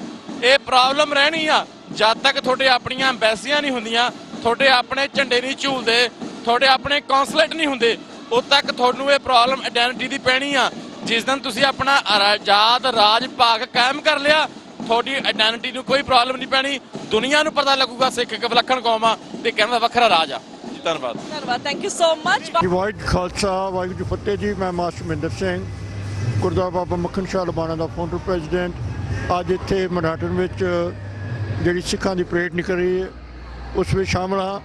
ਇਹ ਪ੍ਰੋਬਲਮ ਰਹਿਣੀ ਆ ਜਦ ਤੱਕ ਤੁਹਾਡੇ ਆਪਣੀਆਂ ਐਮਬੈਸੀਆਂ ਨਹੀਂ ਹੁੰਦੀਆਂ, ਤੁਹਾਡੇ ਆਪਣੇ ਝੰਡੇ ਨਹੀਂ ਝੂਲਦੇ, ਤੁਹਾਡੇ ਆਪਣੇ ਕੌਂਸਲੇਟ ਨਹੀਂ ਹੁੰਦੇ, ਉਦੋਂ ਤੱਕ ਤੁਹਾਨੂੰ ਇਹ ਪ੍ਰੋਬਲਮ ਆਇਡੈਂਟੀਟੀ ਦੀ ਪੈਣੀ ਆ। ਜਿਸ ਦਿਨ ਤੁਸੀਂ ਆਪਣਾ ਆਜ਼ਾਦ ਰਾਜ ਭਾਗ ਕਾਇਮ ਕਰ ਲਿਆ, ਤੁਹਾਡੀ ਆਇਡੈਂਟੀਟੀ ਨੂੰ ਕੋਈ ਪ੍ਰੋਬਲਮ ਨਹੀਂ ਪੈਣੀ। ਦੁਨੀਆ ਨੂੰ ਪਤਾ ਲੱਗੂਗਾ ਸਿੱਖ ਇੱਕ ਵਿਲੱਖਣ ਕੌਮ ਆ ਤੇ ਕਹਿੰਦਾ ਦਾ ਵੱਖਰਾ ਰਾਜ ਆ। ਜੀ ਧੰਨਵਾਦ। ਧੰਨਵਾਦ, thank you so much. Waheguru Khalsa Waheguru ji ਫਤਿਹ ਜੀ। ਮੈਂ ਮਾਸਟਰ ਮਹਿੰਦਰ ਸਿੰਘ, ਗੁਰਦੁਆਰਾ ਬਾਬਾ ਮੱਖਣ ਸ਼ਾਹ ਲਬਾਣਾ ਦਾ ਫਾਊਂਡਰ ਪ੍ਰੈਜ਼ੀਡੈਂਟ। ਅੱਜ ਇੱਥੇ ਮਰਾਠਨ ਵਿੱਚ ਜਿਹੜੀ ਸਿੱਖਾਂ ਦੀ ਪਰੇਡ ਨਿਕਲ ਰਹੀ ਹੈ ਉਸ ਵਿੱਚ ਸ਼ਾਮਲ ਹਾਂ,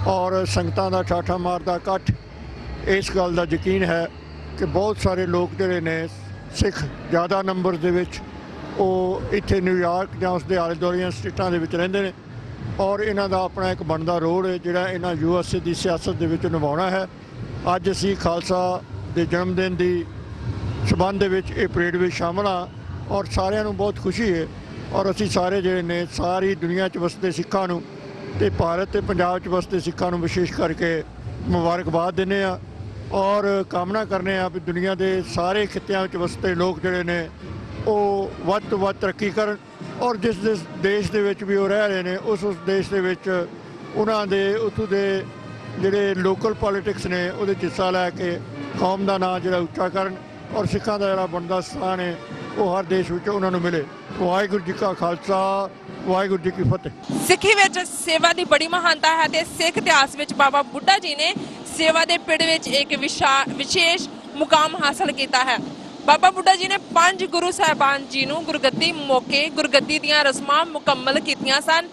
ਔਰ ਸੰਗਤਾਂ ਦਾ ਠਾਠਾ ਮਾਰਦਾ ਇਕੱਠ ਇਸ ਗੱਲ ਦਾ ਯਕੀਨ ਹੈ ਕਿ ਬਹੁਤ ਸਾਰੇ ਲੋਕ ਜਿਹੜੇ ਨੇ ਸਿੱਖ ਜ਼ਿਆਦਾ ਨੰਬਰ ਦੇ ਵਿੱਚ ਉਹ ਇੱਥੇ ਨਿਊਯਾਰਕ ਜਾਂ ਉਸ ਦੇ ਆਲੇ ਦੁਆਲੇ ਸਟੇਟਾਂ ਦੇ ਵਿੱਚ ਰਹਿੰਦੇ ਨੇ, ਔਰ ਇਹਨਾਂ ਦਾ ਆਪਣਾ ਇੱਕ ਬਣਦਾ ਰੋਲ ਹੈ ਜਿਹੜਾ ਇਹਨਾਂ USA ਦੀ ਸਿਆਸਤ ਦੇ ਵਿੱਚ ਨਿਭਾਉਣਾ ਹੈ। ਅੱਜ ਅਸੀਂ ਖਾਲਸਾ ਦੇ ਜਨਮ ਦਿਨ ਦੀ ਸਬੰਧ ਦੇ ਵਿੱਚ ਇਹ ਪਰੇਡ ਵਿੱਚ ਸ਼ਾਮਲ ਹਾਂ, ਔਰ ਸਾਰਿਆਂ ਨੂੰ ਬਹੁਤ ਖੁਸ਼ੀ ਹੈ। ਔਰ ਅਸੀਂ ਸਾਰੇ ਜਿਹੜੇ ਨੇ ਸਾਰੀ ਦੁਨੀਆ 'ਚ ਵਸਦੇ ਸਿੱਖਾਂ ਨੂੰ ਤੇ ਭਾਰਤ ਤੇ ਪੰਜਾਬ 'ਚ ਵਸਦੇ ਸਿੱਖਾਂ ਨੂੰ ਵਿਸ਼ੇਸ਼ ਕਰਕੇ ਮੁਬਾਰਕਬਾਦ ਦਿੰਦੇ ਹਾਂ, ਔਰ ਕਾਮਨਾ ਕਰਨੇ ਆ ਵੀ ਦੁਨੀਆ ਦੇ ਸਾਰੇ ਖਿੱਤਿਆਂ ਵਿੱਚ ਵਸਦੇ ਲੋਕ ਜਿਹੜੇ ਨੇ ਉਹ ਵੱਧ ਤੋਂ ਵੱਧ ਤਰੱਕੀ ਕਰਨ, ਔਰ ਜਿਸ ਦੇਸ਼ ਦੇ ਵਿੱਚ ਵੀ ਉਹ ਰਹਿ ਰਹੇ ਨੇ ਉਸ ਦੇਸ਼ ਦੇ ਵਿੱਚ ਉਹਨਾਂ ਦੇ ਉੱਥੋਂ ਦੇ ਜਿਹੜੇ ਲੋਕਲ ਪੋਲੀਟਿਕਸ ਨੇ ਉਹਦੇ 'ਚ ਹਿੱਸਾ ਲੈ ਕੇ ਕੌਮ ਦਾ ਨਾਂ ਜਿਹੜਾ ਉੱਚਾ ਕਰਨ, ਔਰ ਸਿੱਖਾਂ ਦਾ ਜਿਹੜਾ ਬਣਦਾ ਸਥਾਨ ਹੈ ਉਹ ਹਰ ਦੇਸ਼ ਵਿੱਚ ਉਹਨਾਂ ਨੂੰ ਮਿਲੇ। ਵਾਹਿਗੁਰੂ ਜੀ ਕਾ ਖਾਲਸਾ ਵਾਹਿਗੁਰੂ ਜੀ ਕੀ ਫਤਿਹ। ਸਿੱਖੀ ਵਿੱਚ ਸੇਵਾ ਦੀ ਬੜੀ ਮਹਾਨਤਾ ਹੈ ਤੇ ਸਿੱਖ ਇਤਿਹਾਸ ਵਿੱਚ ਬਾਬਾ ਬੁੱਢਾ ਜੀ ਨੇ ਸੇਵਾ ਦੇ ਪਿੜ ਵਿੱਚ ਇੱਕ ਵਿਸ਼ੇਸ਼ ਮੁਕਾਮ ਹਾਸਲ ਕੀਤਾ ਹੈ। ਬਾਬਾ ਬੁੱਢਾ ਜੀ ਨੇ 5 ਗੁਰੂ ਸਾਹਿਬਾਨ ਜੀ ਨੂੰ ਗੁਰਗੱਦੀ ਮੌਕੇ ਗੁਰਗੱਦੀ ਦੀਆਂ ਰਸਮਾਂ ਮੁਕੰਮਲ ਕੀਤੀਆਂ ਸਨ।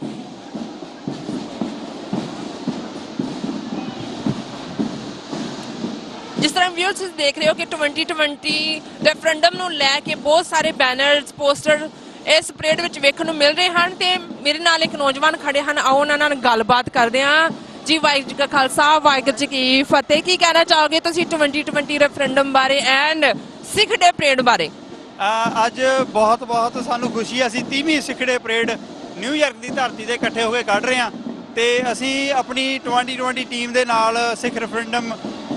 ਜਿਸ ਤਰ੍ਹਾਂ ਵਿਊਅਰਸ ਤੁਸੀਂ ਦੇਖ ਰਹੇ ਹੋ ਕਿ 2020 ਰੈਫਰੈਂਡਮ ਨੂੰ ਲੈ ਕੇ ਬਹੁਤ ਸਾਰੇ ਬੈਨਰਸ ਪੋਸਟਰ ਇਸ ਪਰੇਡ ਵਿੱਚ ਵੇਖਣ ਨੂੰ ਮਿਲ ਰਹੇ ਹਨ ਤੇ ਮੇਰੇ ਨਾਲ ਇੱਕ ਨੌਜਵਾਨ ਖੜੇ ਹਨ। ਆਓ ਉਹਨਾਂ ਨਾਲ ਗੱਲਬਾਤ ਕਰਦੇ ਹਾਂ। ਜੀ ਵਾਹਿਗੁਰੂ ਜੀ ਕਾ ਖਾਲਸਾ ਵਾਹਿਗੁਰੂ ਜੀ ਕੀ ਫਤਿਹ। ਕੀ ਕਹਿਣਾ ਚਾਹੋਗੇ ਤੁਸੀਂ 2020 ਰੈਫਰੈਂਡਮ ਬਾਰੇ ਐਂਡ ਸਿੱਖ ਡੇ ਪਰੇਡ ਬਾਰੇ? ਅੱਜ ਬਹੁਤ ਸਾਨੂੰ ਖੁਸ਼ੀ ਹੈ। ਅਸੀਂ 30ਵੀਂ ਸਿੱਖ ਡੇ ਪਰੇਡ ਨਿਊਯਾਰਕ ਦੀ ਧਰਤੀ ਤੇ ਇਕੱਠੇ ਹੋ ਕੇ ਕੱਢ ਰਹੇ ਹਾਂ ਤੇ ਅਸੀਂ ਆਪਣੀ 2020 ਟੀਮ ਦੇ ਨਾਲ ਸਿੱਖ ਰੈਫਰੈਂਡਮ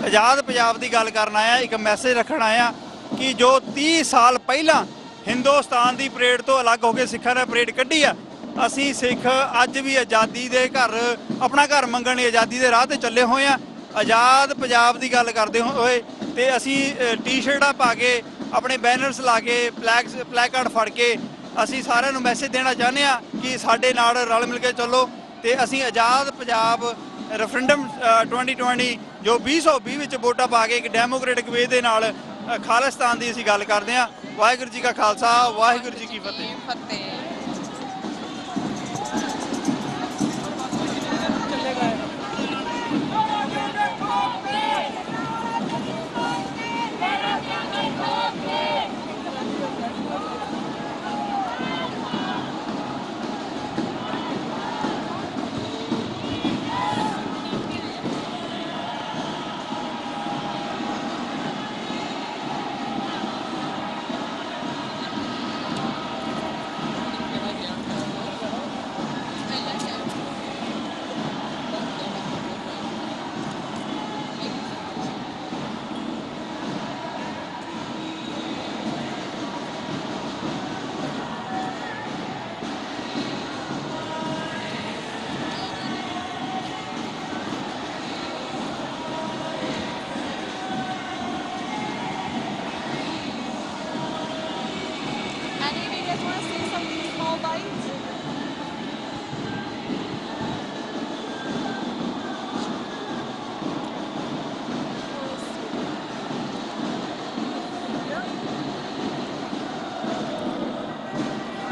ਆਜ਼ਾਦ ਪੰਜਾਬ ਦੀ ਗੱਲ ਕਰਨ ਆਇਆ, ਇੱਕ ਮੈਸੇਜ ਰੱਖਣ ਆਇਆ ਕਿ ਜੋ 30 ਸਾਲ ਪਹਿਲਾਂ ਹਿੰਦੁਸਤਾਨ ਦੀ ਪਰੇਡ ਤੋਂ ਅਲੱਗ ਹੋ ਕੇ ਸਿੱਖਾਂ ਨੇ ਪਰੇਡ ਕੱਢੀ ਆ, ਅਸੀਂ ਸਿੱਖ ਅੱਜ ਵੀ ਆਜ਼ਾਦੀ ਦੇ ਘਰ ਆਪਣਾ ਘਰ ਮੰਗਣ ਲਈ ਆਜ਼ਾਦੀ ਦੇ ਰਾਹ ਤੇ ਚੱਲੇ ਹੋਏ ਆ। ਆਜ਼ਾਦ ਪੰਜਾਬ ਦੀ ਗੱਲ ਕਰਦੇ ਹੋਏ ਤੇ ਅਸੀਂ ਟੀ-ਸ਼ਰਟਾਂ ਪਾ ਕੇ ਆਪਣੇ ਬੈਨਰਸ ਲਾ ਕੇ ਪਲੈਕਾਰਡ ਫੜ ਕੇ ਅਸੀਂ ਸਾਰਿਆਂ ਨੂੰ ਮੈਸੇਜ ਦੇਣਾ ਚਾਹੁੰਦੇ ਆ ਕਿ ਸਾਡੇ ਨਾਲ ਰਲ ਮਿਲ ਕੇ ਚੱਲੋ ਤੇ ਅਸੀਂ ਆਜ਼ਾਦ ਪੰਜਾਬ ਰੈਫਰੈਂਡਮ 2020 ਜੋ 2020 ਵਿੱਚ ਵੋਟਾਂ ਪਾ ਕੇ ਇੱਕ ਡੈਮੋਕ੍ਰੈਟਿਕ ਵੇ ਦੇ ਨਾਲ ਖਾਲਿਸਤਾਨ ਦੀ ਅਸੀਂ ਗੱਲ ਕਰਦੇ ਹਾਂ। ਵਾਹਿਗੁਰੂ ਜੀ ਕਾ ਖਾਲਸਾ ਵਾਹਿਗੁਰੂ ਜੀ ਕੀ ਫਤਿਹ।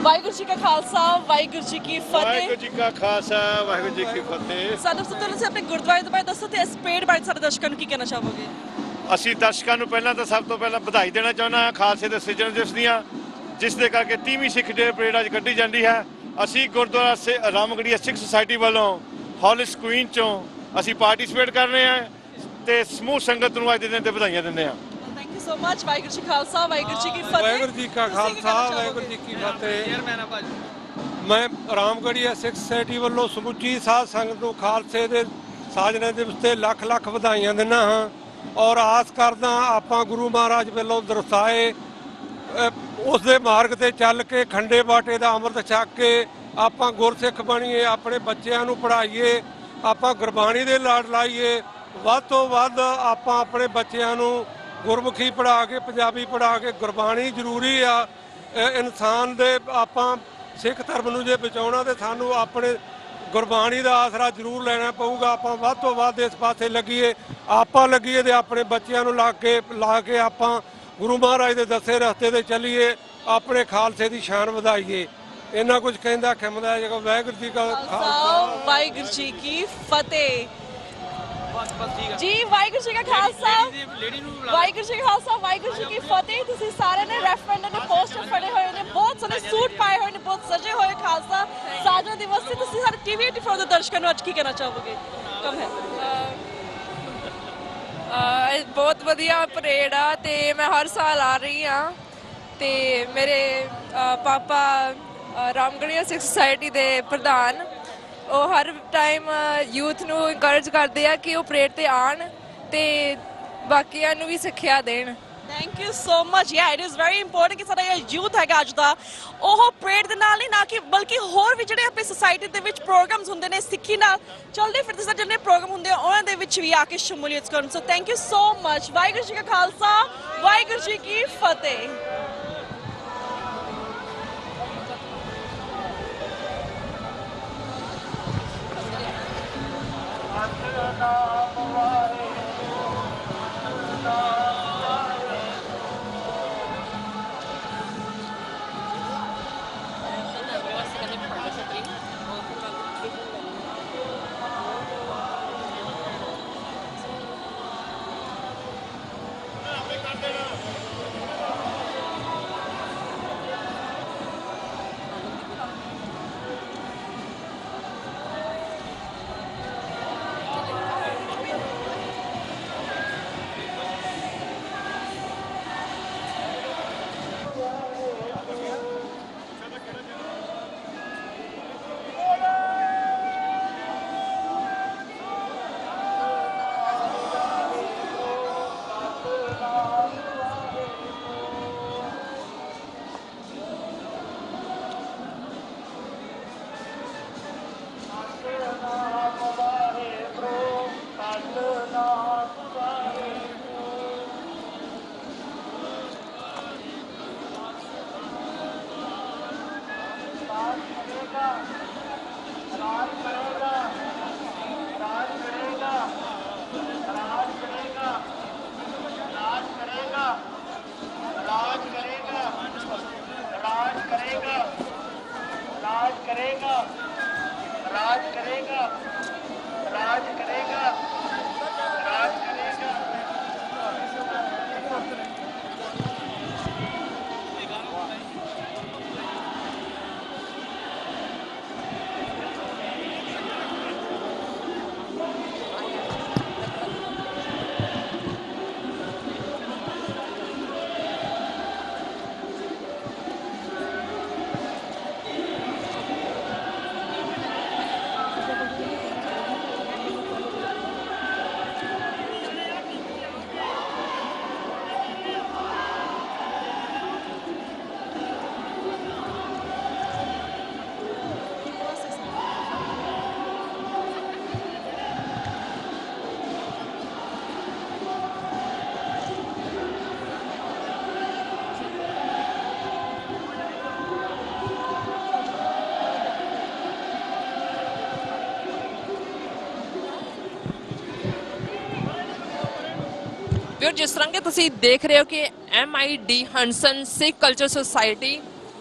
ਵਾਹਿਗੁਰੂ ਜੀ ਕਾ ਖਾਲਸਾ ਵਾਹਿਗੁਰੂ ਜੀ ਕੀ ਫਤਿਹ। ਵਾਹਿਗੁਰੂ ਜੀ ਕਾ ਖਾਲਸਾ ਵਾਹਿਗੁਰੂ ਜੀ ਕੀ ਫਤਿਹ। ਸਾਨੂੰ ਸਭ ਤੋਂ ਪਹਿਲਾਂ ਤੁਸੀਂ ਆਪਣੇ ਗੁਰਦੁਆਰੇ ਦੇ ਬਾਰੇ ਦੱਸੋ ਤੇ ਇਸ ਪਰੇਡ ਬਾਰੇ ਸਾਡੇ ਦਰਸ਼ਕਾਂ ਨੂੰ ਕੀ ਕਹਿਣਾ ਚਾਹੋਗੇ? ਅਸੀਂ ਦਰਸ਼ਕਾਂ ਨੂੰ ਪਹਿਲਾਂ ਤਾਂ ਸਭ ਤੋਂ ਪਹਿਲਾਂ ਵਧਾਈ ਦੇਣਾ ਚਾਹੁੰਦਾ ਹਾਂ ਖਾਲਸੇ ਦੇ ਸਿਰਜਣ ਦਿਵਸ ਦੀਆਂ, ਜਿਸ ਦੇ ਕਰਕੇ 30ਵੀਂ ਸਿੱਖ ਡੇ ਪਰੇਡ ਅੱਜ ਕੱਢੀ ਜਾਂਦੀ ਹੈ। ਅਸੀਂ ਗੁਰਦੁਆਰਾ ਰਾਮਗੜੀਆ ਸਿੱਖ ਸੁਸਾਇਟੀ ਵੱਲੋਂ ਹਾਲਿਸ ਕੁਈਨ ਚੋਂ ਅਸੀਂ ਪਾਰਟਿਸਿਪੇਟ ਕਰ ਰਹੇ ਹਾਂ ਤੇ ਸਮੂਹ ਸੰਗਤ ਨੂੰ ਅੱਜ ਦੇ ਦਿਨ ਤੇ ਵਧਾਈਆਂ ਦਿੰਦੇ ਹਾਂ। Thank you so much. Waheguru ਜੀ ਖਾਲਸਾ ਵਾਹਿਗੁਰੂ ਜੀ ਕੀ ਫਤਿਹ। ਵਾਹਿਗੁਰੂ ਜੀ ਕਾ ਖਾਲਸਾ ਵਾਹਿਗੁਰੂ ਜੀ ਕੀ ਫਤਿਹ। ਮੈਂ ਰਾਮਗੜੀਆ ਸਿੱਖ ਸੁਸਾਇਟੀ ਵੱਲੋਂ ਸਮੁੱਚੀ ਸਾਧ ਸੰਗਤ ਨੂੰ ਖਾਲਸੇ ਦੇ ਸਾਜਨਾ ਦਿਵਸ ਤੇ ਲੱਖ ਲੱਖ ਵਧਾਈਆਂ ਦਿੰਦਾ ਹਾਂ ਔਰ ਆਸ ਕਰਦਾ ਆਪਾਂ ਗੁਰੂ ਮਹਾਰਾਜ ਵੱਲੋਂ ਦਰਸਾਏ ਉਸ ਦੇ ਮਾਰਗ ਤੇ ਚੱਲ ਕੇ ਖੰਡੇ ਬਾਟੇ ਦਾ ਅੰਮ੍ਰਿਤ ਛਕ ਕੇ ਆਪਾਂ ਗੁਰਸਿੱਖ ਬਣੀਏ, ਆਪਣੇ ਬੱਚਿਆਂ ਨੂੰ ਪੜ੍ਹਾਈਏ, ਆਪਾਂ ਗੁਰਬਾਣੀ ਦੇ ਲੜ ਲਾਈਏ। ਵੱਧ ਤੋਂ ਵੱਧ ਆਪਾਂ ਆਪਣੇ ਬੱਚਿਆਂ ਨੂੰ ਗੁਰਮੁਖੀ ਪੜ੍ਹਾ ਕੇ, ਪੰਜਾਬੀ ਪੜ੍ਹਾ ਕੇ, ਗੁਰਬਾਣੀ ਜ਼ਰੂਰੀ ਆ ਇਨਸਾਨ ਦੇ। ਆਪਾਂ ਸਿੱਖ ਧਰਮ ਨੂੰ ਜੇ ਬਚਾਉਣਾ ਤੇ ਸਾਨੂੰ ਆਪਣੇ ਗੁਰਬਾਣੀ ਦਾ ਆਸਰਾ ਜ਼ਰੂਰ ਲੈਣਾ ਪਊਗਾ। ਆਪਾਂ ਵੱਧ ਤੋਂ ਵੱਧ ਇਸ ਪਾਸੇ ਲੱਗੀਏ, ਆਪਾਂ ਲੱਗੀਏ ਤੇ ਆਪਣੇ ਬੱਚਿਆਂ ਨੂੰ ਲਾ ਕੇ ਆਪਾਂ ਗੁਰੂ ਮਹਾਰਾਜ ਦੇ ਦੱਸੇ ਰਸਤੇ ਤੇ ਚੱਲੀਏ, ਆਪਣੇ ਖਾਲਸੇ ਦੀ ਸ਼ਾਨ ਵਧਾਈਏ। ਇੰਨਾ ਕੁਝ ਕਹਿੰਦਾ ਖਿਮਦਾ ਜੇਗਾ। ਵਾਹਿਗੁਰੂ ਜੀ ਕਾ ਖਾਲਸਾ ਵਾਹਿਗੁਰੂ ਜੀ ਕੀ ਫਤਿਹ। ਜੀ ਵਾਹਿਗੁਰੂ ਜੀ ਕਾ ਖਾਲਸਾ ਵਾਹਿਗੁਰੂ ਜੀ ਕਾ ਖਾਲਸਾ ਵਾਹਿਗੁਰੂ ਜੀ ਕੀ ਫਤਿਹ। ਤੁਸੀਂ ਸਾਰਿਆਂ ਨੇ ਰੈਫਰੈਂਡਮ ਦੇ ਪੋਸਟਰ ਫੜੇ ਹੋਏ ਨੇ, ਬਹੁਤ ਸੋਹਣੇ ਸੂਟ ਪਾਏ ਹੋਏ ਨੇ, ਬਹੁਤ ਸਜੇ ਹੋਏ ਖਾਲਸਾ ਸਾਜਨਾ ਦਿਵਸ ਤੇ ਤੁਸੀਂ ਸਾਡੇ ਟੀਵੀ 84 ਦੇ ਦਰਸ਼ਕਾਂ ਨੂੰ ਅੱਜ ਕੀ ਕਹਿਣਾ ਚਾਹੋਗੇ? ਕਮ ਹੈ ਬਹੁਤ ਵਧੀਆ ਪਰੇਡ ਆ ਤੇ ਮੈਂ ਹਰ ਸਾਲ ਆ ਰਹੀ ਹਾਂ ਤੇ ਮੇਰੇ ਪਾਪਾ ਰਾਮਗੜੀਆ ਸਿੱਖ ਸੁਸਾਇਟੀ ਦੇ ਪ੍ਰਧਾਨ, ਉਹ ਹਰ ਟਾਈਮ ਯੂਥ ਨੂੰ ਇਨਕਰੇਜ ਕਰਦੇ ਆ ਕਿ ਉਹ ਪਰੇਡ ਤੇ ਆਣ ਤੇ ਬਾਕੀਆਂ ਨੂੰ ਵੀ ਸਿੱਖਿਆ ਦੇਣ। Thank you so much. ਯਾ ਇਟ ਇਜ਼ ਵੈਰੀ ਇੰਪੋਰਟੈਂਟ ਕਿ ਸਾਡਾ ਯੂਥ ਹੈਗਾ ਅੱਜ ਦਾ, ਉਹ ਪਰੇਡ ਦੇ ਨਾਲ ਹੀ ਨਾ ਕਿ ਬਲਕਿ ਹੋਰ ਵੀ ਜਿਹੜੇ ਆਪਣੀ ਸੁਸਾਇਟੀ ਦੇ ਵਿੱਚ ਪ੍ਰੋਗਰਾਮਸ ਹੁੰਦੇ ਨੇ ਸਿੱਖੀ ਨਾਲ ਚੱਲਦੇ ਫਿਰਦੇ ਸਾਡੇ ਜਿਹੜੇ ਪ੍ਰੋਗਰਾਮ ਹੁੰਦੇ ਆ ਉਹਨਾਂ ਦੇ ਵਿੱਚ ਵੀ ਆ ਕੇ ਸ਼ਮੂਲੀਅਤ ਕਰਨ। So thank you so much. Waheguru ji ਕਾ ਖਾਲਸਾ ਵਾਹਿਗੁਰੂ ਜੀ ਕੀ ਫਤਿਹ। ਜਿਸ ਤਰ੍ਹਾਂ ਕਿ ਤੁਸੀਂ ਦੇਖ ਰਹੇ ਹੋ ਕਿ MID ਹੰਸਨ ਸਿੱਖ ਕਲਚਰ ਸੁਸਾਇਟੀ